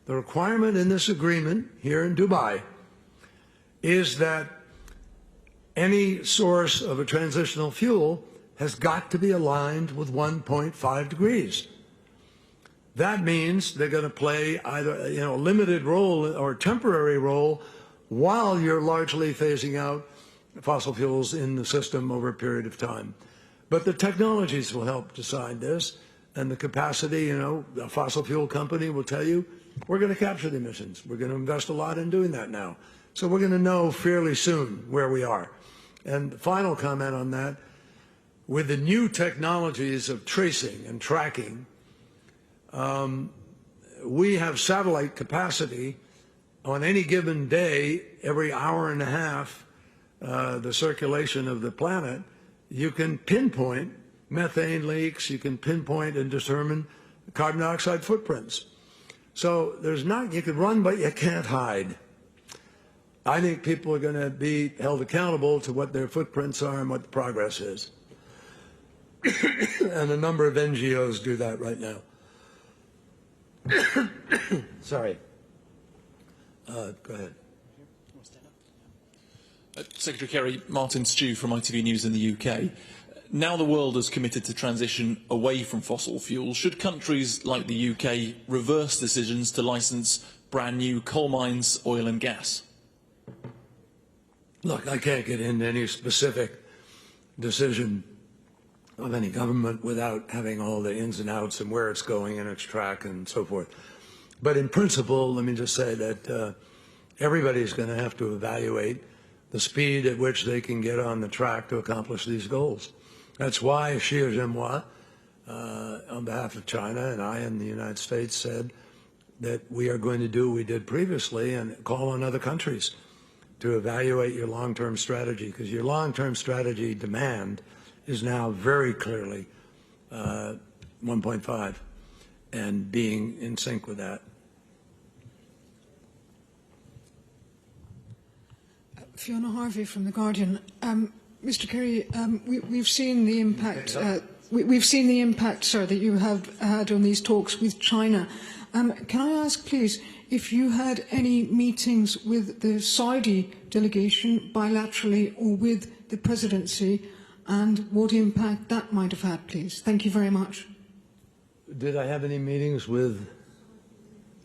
in this agreement here in Dubai is that any source of a transitional fuel has got to be aligned with 1.5 degrees. That means they're going to play either a limited role or a temporary role while you're largely phasing out fossil fuels in the system over a period of time. But the technologies will help decide this, and the capacity, a fossil fuel company will tell you, we're going to capture the emissions. We're going to invest a lot in doing that now. So we're going to know fairly soon where we are. And the final comment on that, with the new technologies of tracing and tracking, we have satellite capacity on any given day, every hour and a half, the circulation of the planet. You can pinpoint methane leaks, you can pinpoint and determine carbon dioxide footprints. So you can run, but you can't hide. I think people are going to be held accountable to what their footprints are and what the progress is. And a number of NGOs do that right now. Sorry. Go ahead. Secretary Kerry, Martin Stew from ITV News in the UK. Now the world is committed to transition away from fossil fuels. Should countries like the UK reverse decisions to licence brand new coal mines, oil and gas? Look, I can't get into any specific decision of any government without having all the ins and outs and where it's going and its track and so forth. But in principle, let me just say that everybody's going to have to evaluate the speed at which they can get on the track to accomplish these goals. That's why Xi Jinping, on behalf of China, and I in the United States said that we are going to do what we did previously and call on other countries to evaluate your long-term strategy, because your long-term strategy demand is now very clearly 1.5 and being in sync with that. Fiona Harvey from The Guardian. Mr. Kerry, we've seen the impact we've seen the impact, sir, that you have had on these talks with China. Can I ask, please, if you had any meetings with the Saudi delegation bilaterally or with the presidency, and what impact that might have had, please? Thank you very much. Did I have any meetings with?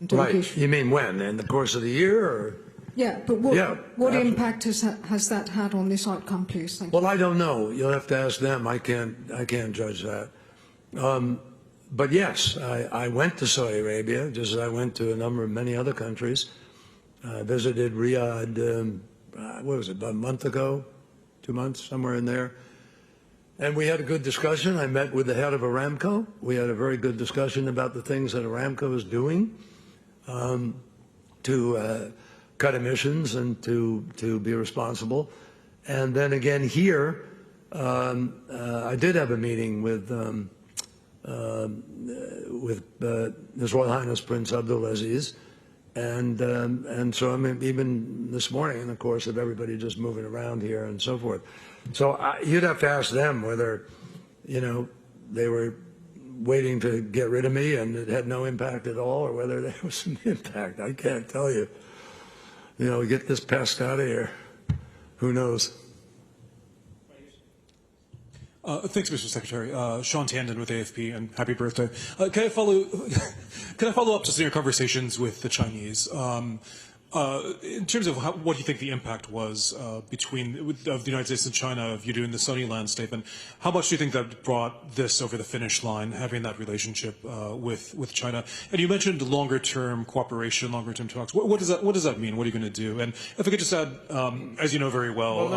Delegation. Right. You mean when? In the course of the year, or? Yeah, but what impact has that had on this outcome, please? Thank you. Well, I don't know. You'll have to ask them. I can't judge that. But yes, I went to Saudi Arabia, just as I went to many other countries. I visited Riyadh, what was it, about a month ago, 2 months, somewhere in there. And we had a good discussion. I met with the head of Aramco. We had a very good discussion about the things that Aramco is doing to cut emissions and to be responsible. And then again here, I did have a meeting with His Royal Highness Prince Abdulaziz, and so I mean, even this morning, in the course of everybody just moving around here and so forth. So you'd have to ask them whether, they were waiting to get rid of me and it had no impact at all, or whether there was some impact. I can't tell you. Get this pest out of here. Who knows? Thanks, Mr. Secretary. Sean Tandon with AFP, and happy birthday. Can I follow up just in your conversations with the Chinese? In terms of what do you think the impact was of the United States and China of you doing the Sunnyland statement? How much do you think that brought this over the finish line, having that relationship with China? And you mentioned longer-term cooperation, longer-term talks. What does that mean? What are you going to do? And if I could just add, as you know very well,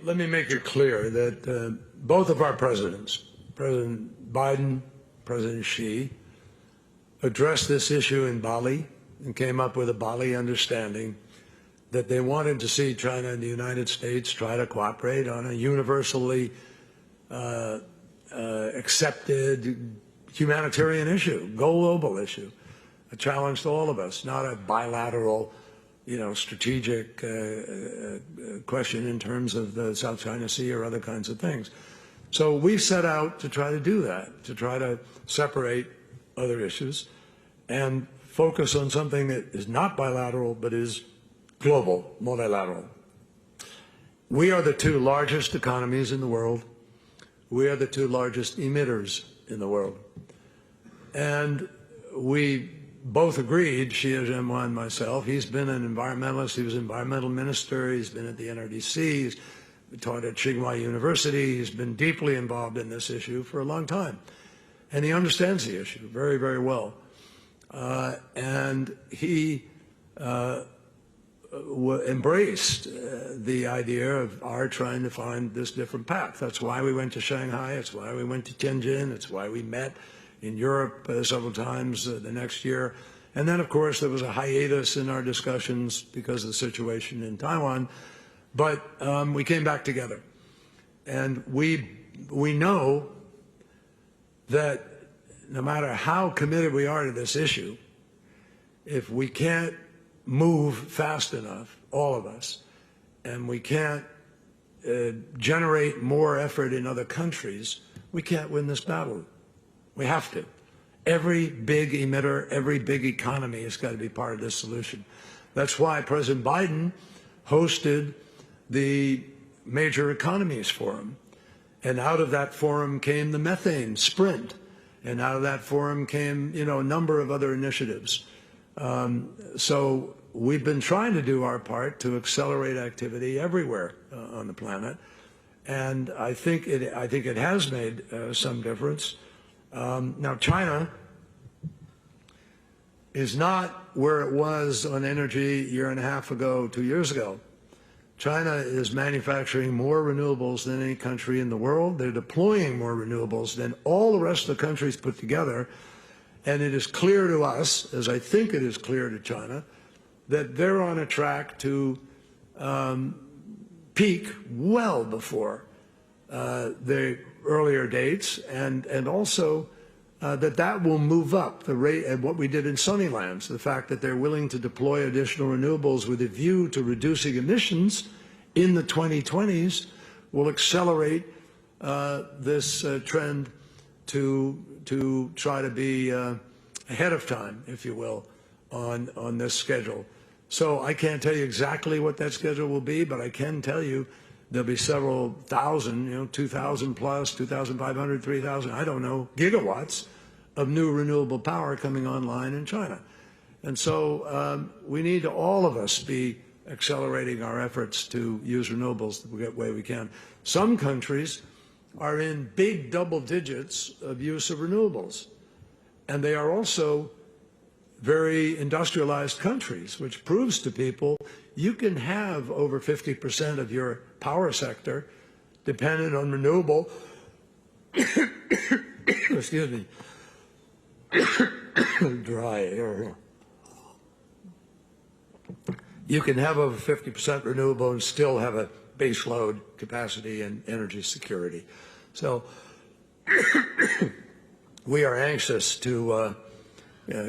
let me make it clear that both of our presidents, President Biden, President Xi, addressed this issue in Bali and came up with a Bali understanding that they wanted to see China and the United States try to cooperate on a universally accepted humanitarian issue, global issue, a challenge to all of us, not a bilateral, strategic question in terms of the South China Sea or other kinds of things. So we set out to try to do that, to try to separate other issues and focus on something that is not bilateral but is global, multilateral. We are the two largest economies in the world. We are the two largest emitters in the world. And we both agreed, Xi Jinping and myself. He's been an environmentalist. He was environmental minister. He's been at the NRDC. He's taught at Tsinghua University. He's been deeply involved in this issue for a long time. And he understands the issue very, very well. And he embraced the idea of our trying to find this different path. That's why we went to Shanghai. It's why we went to Tianjin. It's why we met in Europe several times the next year. And then, of course, there was a hiatus in our discussions because of the situation in Taiwan. But we came back together. And we know that no matter how committed we are to this issue, if we can't move fast enough, all of us, and we can't generate more effort in other countries, we can't win this battle. We have to. Every big emitter, every big economy has got to be part of this solution. That's why President Biden hosted the Major Economies Forum. And out of that forum came the methane sprint. And out of that forum came, a number of other initiatives. So we've been trying to do our part to accelerate activity everywhere on the planet. And I think it has made some difference. Now, China is not where it was on energy a year and a half ago, 2 years ago. China is manufacturing more renewables than any country in the world. They're deploying more renewables than all the rest of the countries put together. And it is clear to us, as I think it is clear to China, that they're on a track to peak well before the earlier dates, and also that will move up the rate at what we did in Sunnylands, the fact that they're willing to deploy additional renewables with a view to reducing emissions in the 2020s will accelerate this trend to try to be ahead of time, if you will, on this schedule. So I can't tell you exactly what that schedule will be, but I can tell you there'll be several thousand, 2,000 plus, 2,500, 3,000, I don't know, gigawatts of new renewable power coming online in China. And so we need to, all of us, be accelerating our efforts to use renewables the way we can. Some countries are in big double digits of use of renewables, and they are also very industrialized countries, which proves to people you can have over 50% of your power sector dependent on renewable, excuse me, dry air. You can have over 50% renewable and still have a base load capacity and energy security. So we are anxious to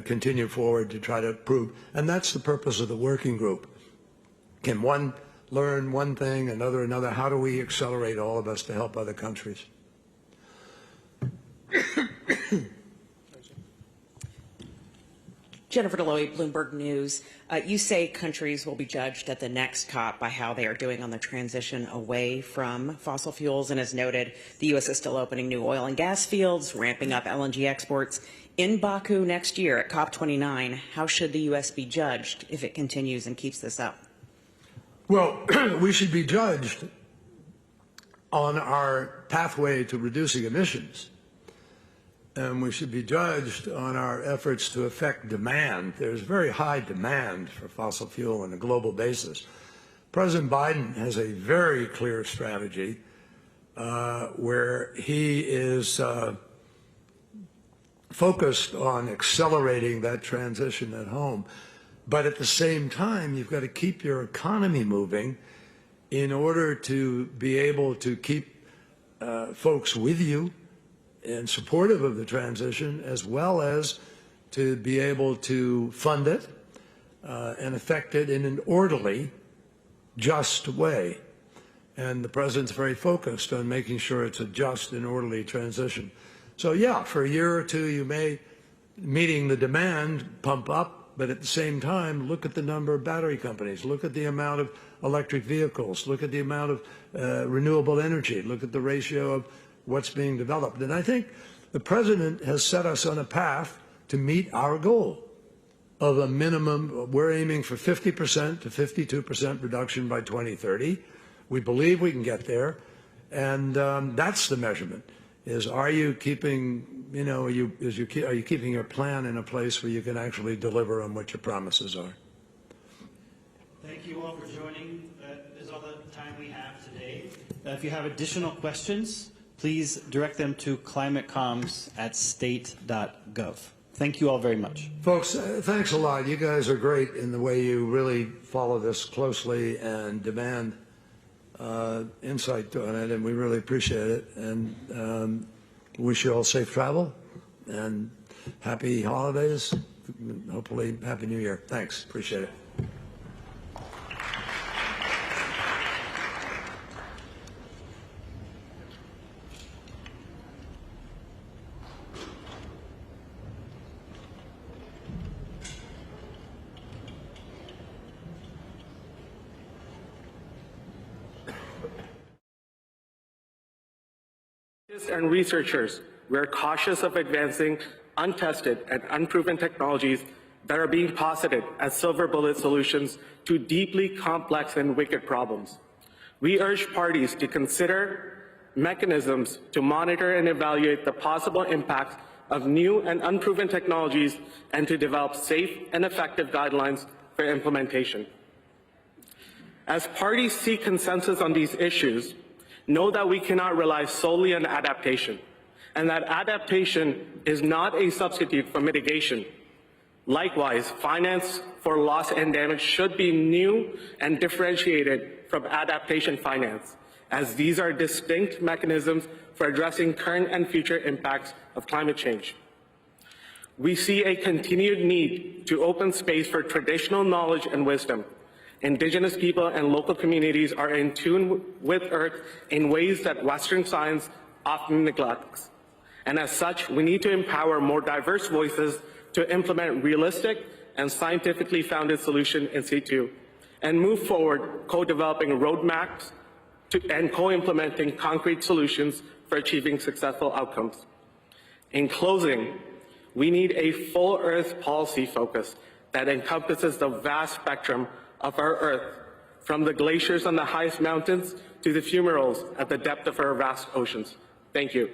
continue forward to try to prove, and that's the purpose of the working group. Can one learn one thing, another another? How do we accelerate, all of us, to help other countries? Jennifer Deloy, Bloomberg News. You say countries will be judged at the next COP by how they are doing on the transition away from fossil fuels. And as noted, the U.S. is still opening new oil and gas fields, ramping up LNG exports. In Baku next year at COP29, how should the U.S. be judged if it continues and keeps this up? Well, we should be judged on our pathway to reducing emissions. And we should be judged on our efforts to affect demand. There's very high demand for fossil fuel on a global basis. President Biden has a very clear strategy where he is focused on accelerating that transition at home. But at the same time, you've got to keep your economy moving in order to be able to keep folks with you and supportive of the transition, as well as to be able to fund it and affect it in an orderly, just way. And the president's very focused on making sure it's a just and orderly transition. So yeah, for a year or two, you may, meeting the demand, pump up, but at the same time, look at the number of battery companies, look at the amount of electric vehicles, look at the amount of renewable energy, look at the ratio of what's being developed. And I think the president has set us on a path to meet our goal of a minimum. We're aiming for 50% to 52% reduction by 2030. We believe we can get there. And that's the measurement, is are you keeping, are you keeping your plan in a place where you can actually deliver on what your promises are? Thank you all for joining. That is all the time we have today. If you have additional questions, please direct them to climatecoms@state.gov. Thank you all very much. Folks, thanks a lot. You guys are great in the way you really follow this closely and demand insight on it, and we really appreciate it. And wish you all safe travel and happy holidays. Hopefully, Happy New Year. Thanks. Appreciate it. And researchers, we are cautious of advancing untested and unproven technologies that are being posited as silver bullet solutions to deeply complex and wicked problems. We urge parties to consider mechanisms to monitor and evaluate the possible impacts of new and unproven technologies and to develop safe and effective guidelines for implementation. As parties seek consensus on these issues, know that we cannot rely solely on adaptation, and that adaptation is not a substitute for mitigation. Likewise, finance for loss and damage should be new and differentiated from adaptation finance, as these are distinct mechanisms for addressing current and future impacts of climate change. We see a continued need to open space for traditional knowledge and wisdom. Indigenous people and local communities are in tune with Earth in ways that Western science often neglects. And as such, we need to empower more diverse voices to implement realistic and scientifically founded solutions in situ, and move forward co-developing roadmaps and co-implementing concrete solutions for achieving successful outcomes. In closing, we need a full Earth policy focus that encompasses the vast spectrum of our Earth, from the glaciers on the highest mountains to the fumaroles at the depth of our vast oceans. Thank you.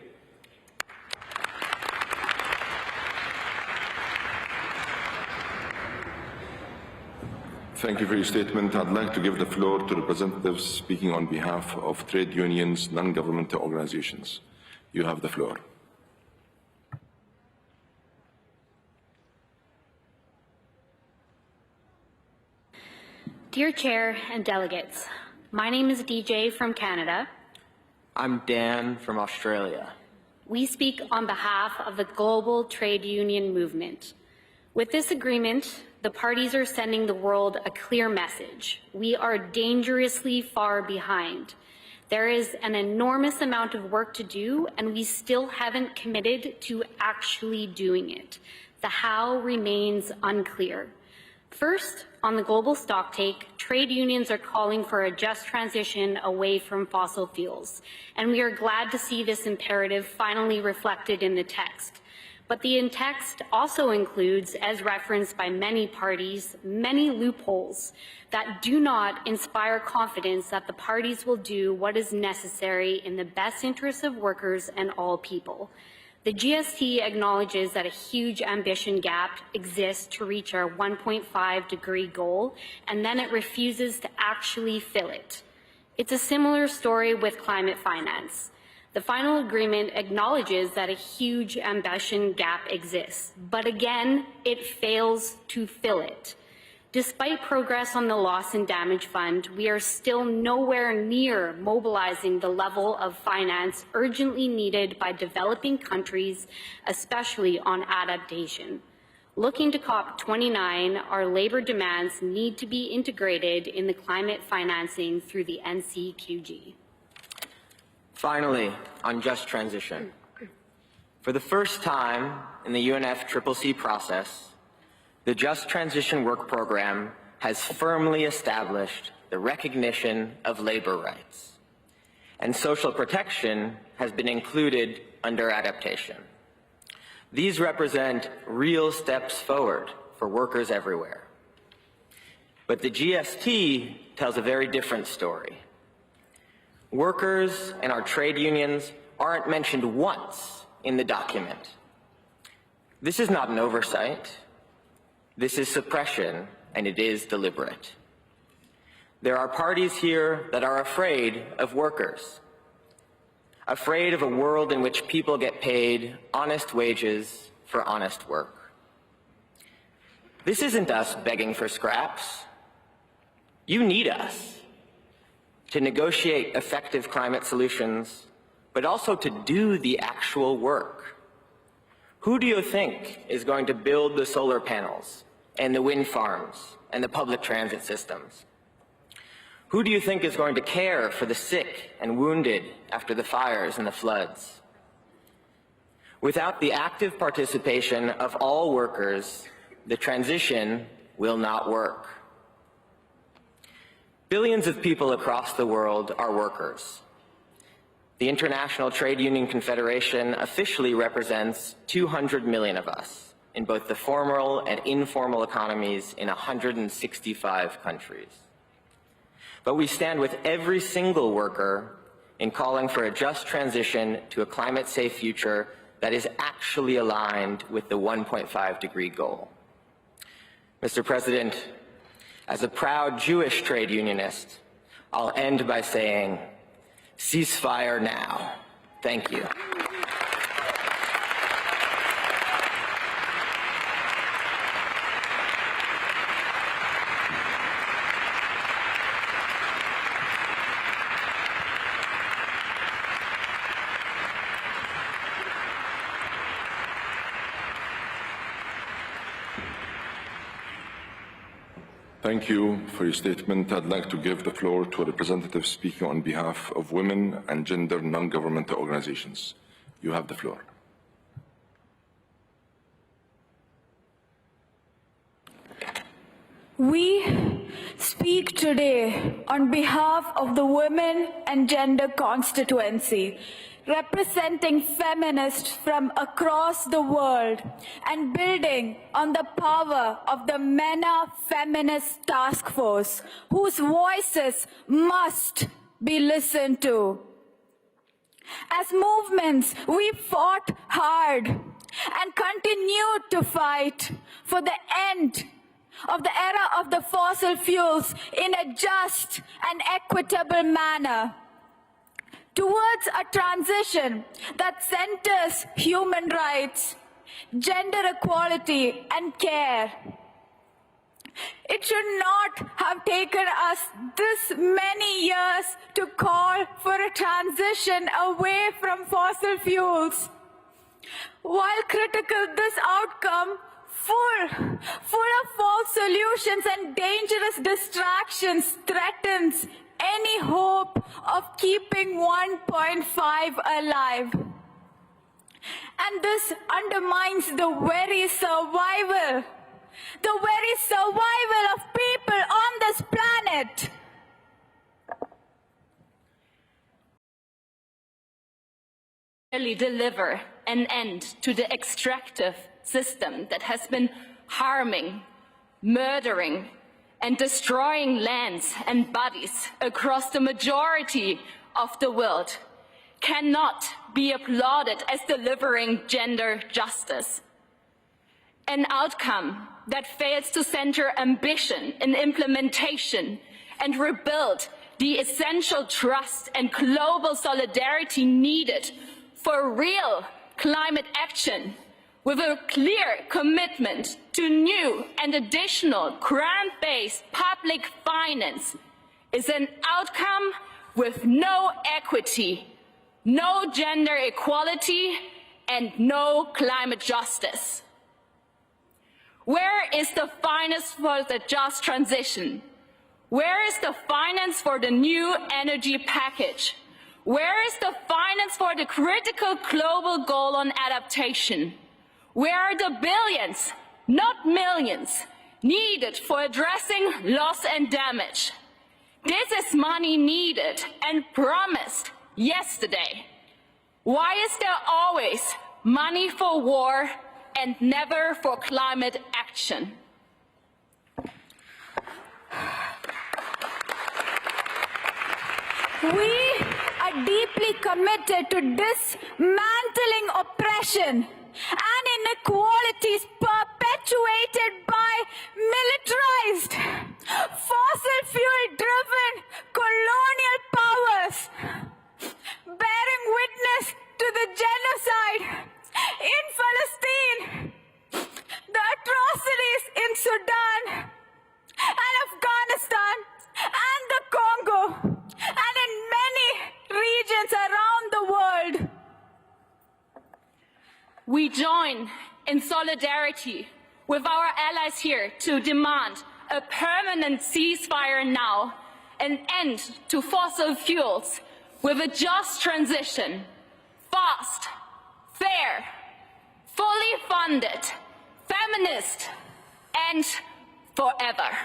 Thank you for your statement. I'd like to give the floor to representatives speaking on behalf of trade unions, non-governmental organizations. You have the floor. Dear Chair and delegates, my name is DJ from Canada. I'm Dan from Australia. We speak on behalf of the global trade union movement. With this agreement, the parties are sending the world a clear message. We are dangerously far behind. There is an enormous amount of work to do, and we still haven't committed to actually doing it. The how remains unclear. First, on the global stocktake, trade unions are calling for a just transition away from fossil fuels, and we are glad to see this imperative finally reflected in the text. But the text also includes, as referenced by many parties, many loopholes that do not inspire confidence that the parties will do what is necessary in the best interests of workers and all people. The GST acknowledges that a huge ambition gap exists to reach our 1.5-degree goal, and then it refuses to actually fill it. It's a similar story with climate finance. The final agreement acknowledges that a huge ambition gap exists, but again, it fails to fill it. Despite progress on the Loss and Damage Fund, we are still nowhere near mobilizing the level of finance urgently needed by developing countries, especially on adaptation. Looking to COP29, our labor demands need to be integrated in the climate financing through the NCQG. Finally, on just transition. For the first time in the UNFCCC process, the Just Transition Work Program has firmly established the recognition of labor rights, and social protection has been included under adaptation. These represent real steps forward for workers everywhere. But the GST tells a very different story. Workers and our trade unions aren't mentioned once in the document. This is not an oversight. This is suppression, and it is deliberate. There are parties here that are afraid of workers, afraid of a world in which people get paid honest wages for honest work. This isn't us begging for scraps. You need us to negotiate effective climate solutions, but also to do the actual work. Who do you think is going to build the solar panels and the wind farms and the public transit systems? Who do you think is going to care for the sick and wounded after the fires and the floods? Without the active participation of all workers, the transition will not work. Billions of people across the world are workers. The International Trade Union Confederation officially represents 200 million of us in both the formal and informal economies in 165 countries. But we stand with every single worker in calling for a just transition to a climate-safe future that is actually aligned with the 1.5-degree goal. Mr. President, as a proud Jewish trade unionist, I'll end by saying, ceasefire now. Thank you. Thank you for your statement. I'd like to give the floor to a representative speaking on behalf of women and gender non-governmental organizations. You have the floor. We speak today on behalf of the Women and Gender Constituency, representing feminists from across the world and building on the power of the MENA Feminist Task Force, whose voices must be listened to. As movements, we fought hard and continue to fight for the end of the era of the fossil fuels in a just and equitable manner, towards a transition that centers human rights, gender equality, and care. It should not have taken us this many years to call for a transition away from fossil fuels. While critical, this outcome, full of false solutions and dangerous distractions, threatens any hope of keeping 1.5 alive. And this undermines the very survival of people on this planet. Deliver an end to the extractive system that has been harming, murdering, and destroying lands and bodies across the majority of the world, cannot be applauded as delivering gender justice. An outcome that fails to center ambition in implementation and rebuild the essential trust and global solidarity needed for real climate action, with a clear commitment to new and additional grant-based public finance, is an outcome with no equity, no gender equality, and no climate justice. Where is the finance for the just transition? Where is the finance for the new energy package? Where is the finance for the critical global goal on adaptation? Where are the billions, not millions, needed for addressing loss and damage? This is money needed and promised yesterday. Why is there always money for war and never for climate action? We are deeply committed to dismantling oppression and inequalities perpetuated by militarized, fossil fuel-driven colonial powers, bearing witness to the genocide in Palestine, the atrocities in Sudan and Afghanistan and the Congo, and in many regions around the world. We join in solidarity with our allies here to demand a permanent ceasefire now, an end to fossil fuels with a just transition, fast, fair, fully funded, feminist, and forever.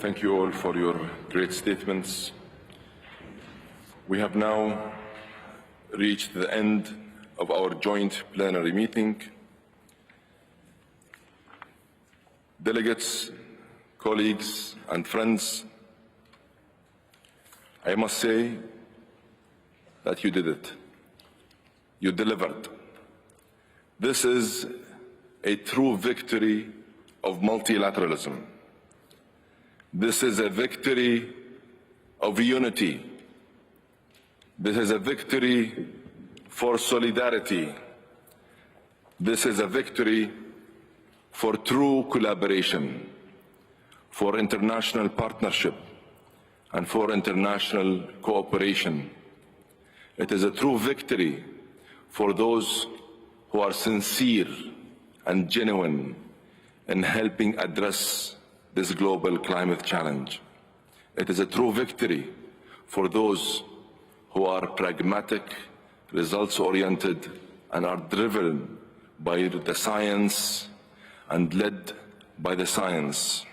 Thank you all for your great statements. We have now reached the end of our joint plenary meeting. Delegates, colleagues, and friends, I must say that you did it. You delivered. This is a true victory of multilateralism. This is a victory of unity. This is a victory for solidarity. This is a victory for true collaboration, for international partnership, and for international cooperation. It is a true victory for those who are sincere and genuine in helping address this global climate challenge. It is a true victory for those who are pragmatic, results-oriented, and are driven by the science and led by the science.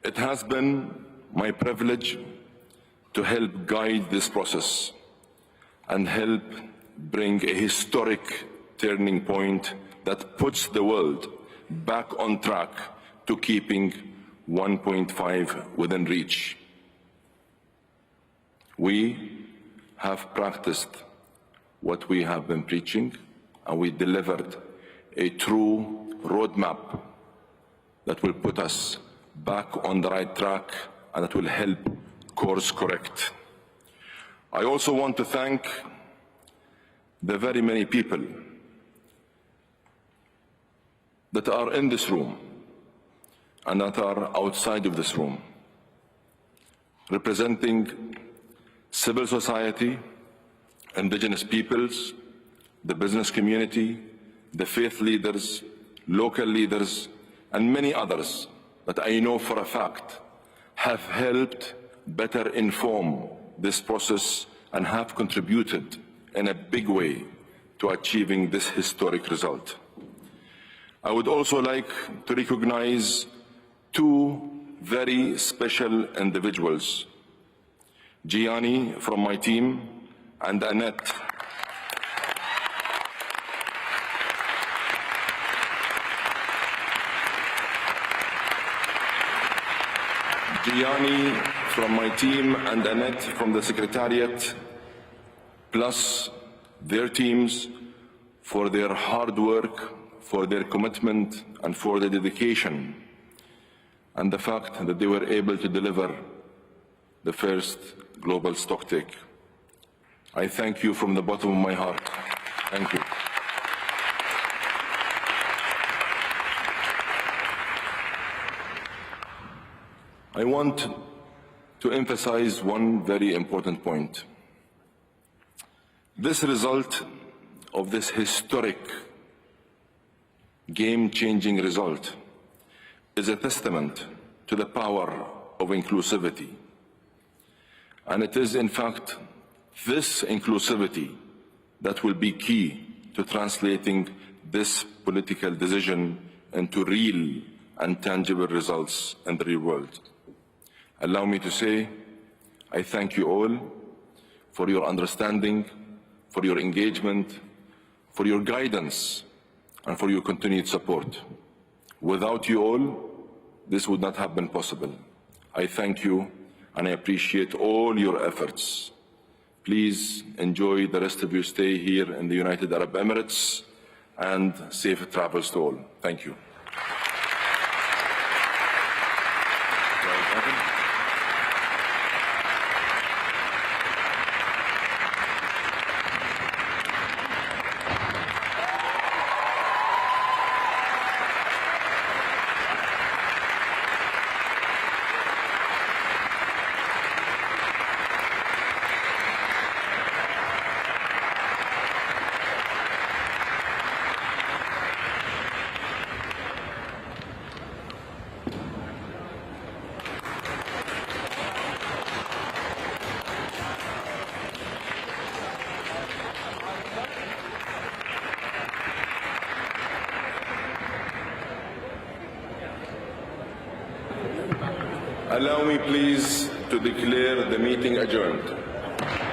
It has been my privilege to help guide this process and help bring a historic turning point that puts the world back on track to keeping 1.5 within reach. We have practiced what we have been preaching, and we delivered a true roadmap that will put us back on the right track and that will help course correct. I also want to thank the very many people that are in this room and that are outside of this room, representing civil society, indigenous peoples, the business community, the faith leaders, local leaders, and many others that I know for a fact have helped better inform this process and have contributed in a big way to achieving this historic result. I would also like to recognize two very special individuals, Gianni from my team and Annette. Gianni from my team and Annette from the Secretariat, plus their teams, for their hard work, for their commitment, and for their dedication, and the fact that they were able to deliver the first global stocktake. I thank you from the bottom of my heart. Thank you. I want to emphasize one very important point. This result of this historic, game-changing result is a testament to the power of inclusivity. And it is, in fact, this inclusivity that will be key to translating this political decision into real and tangible results in the real world. Allow me to say, I thank you all for your understanding, for your engagement, for your guidance, and for your continued support. Without you all, this would not have been possible. I thank you, and I appreciate all your efforts. Please enjoy the rest of your stay here in the United Arab Emirates, and safe travels to all. Thank you. Allow me, please, to declare the meeting adjourned.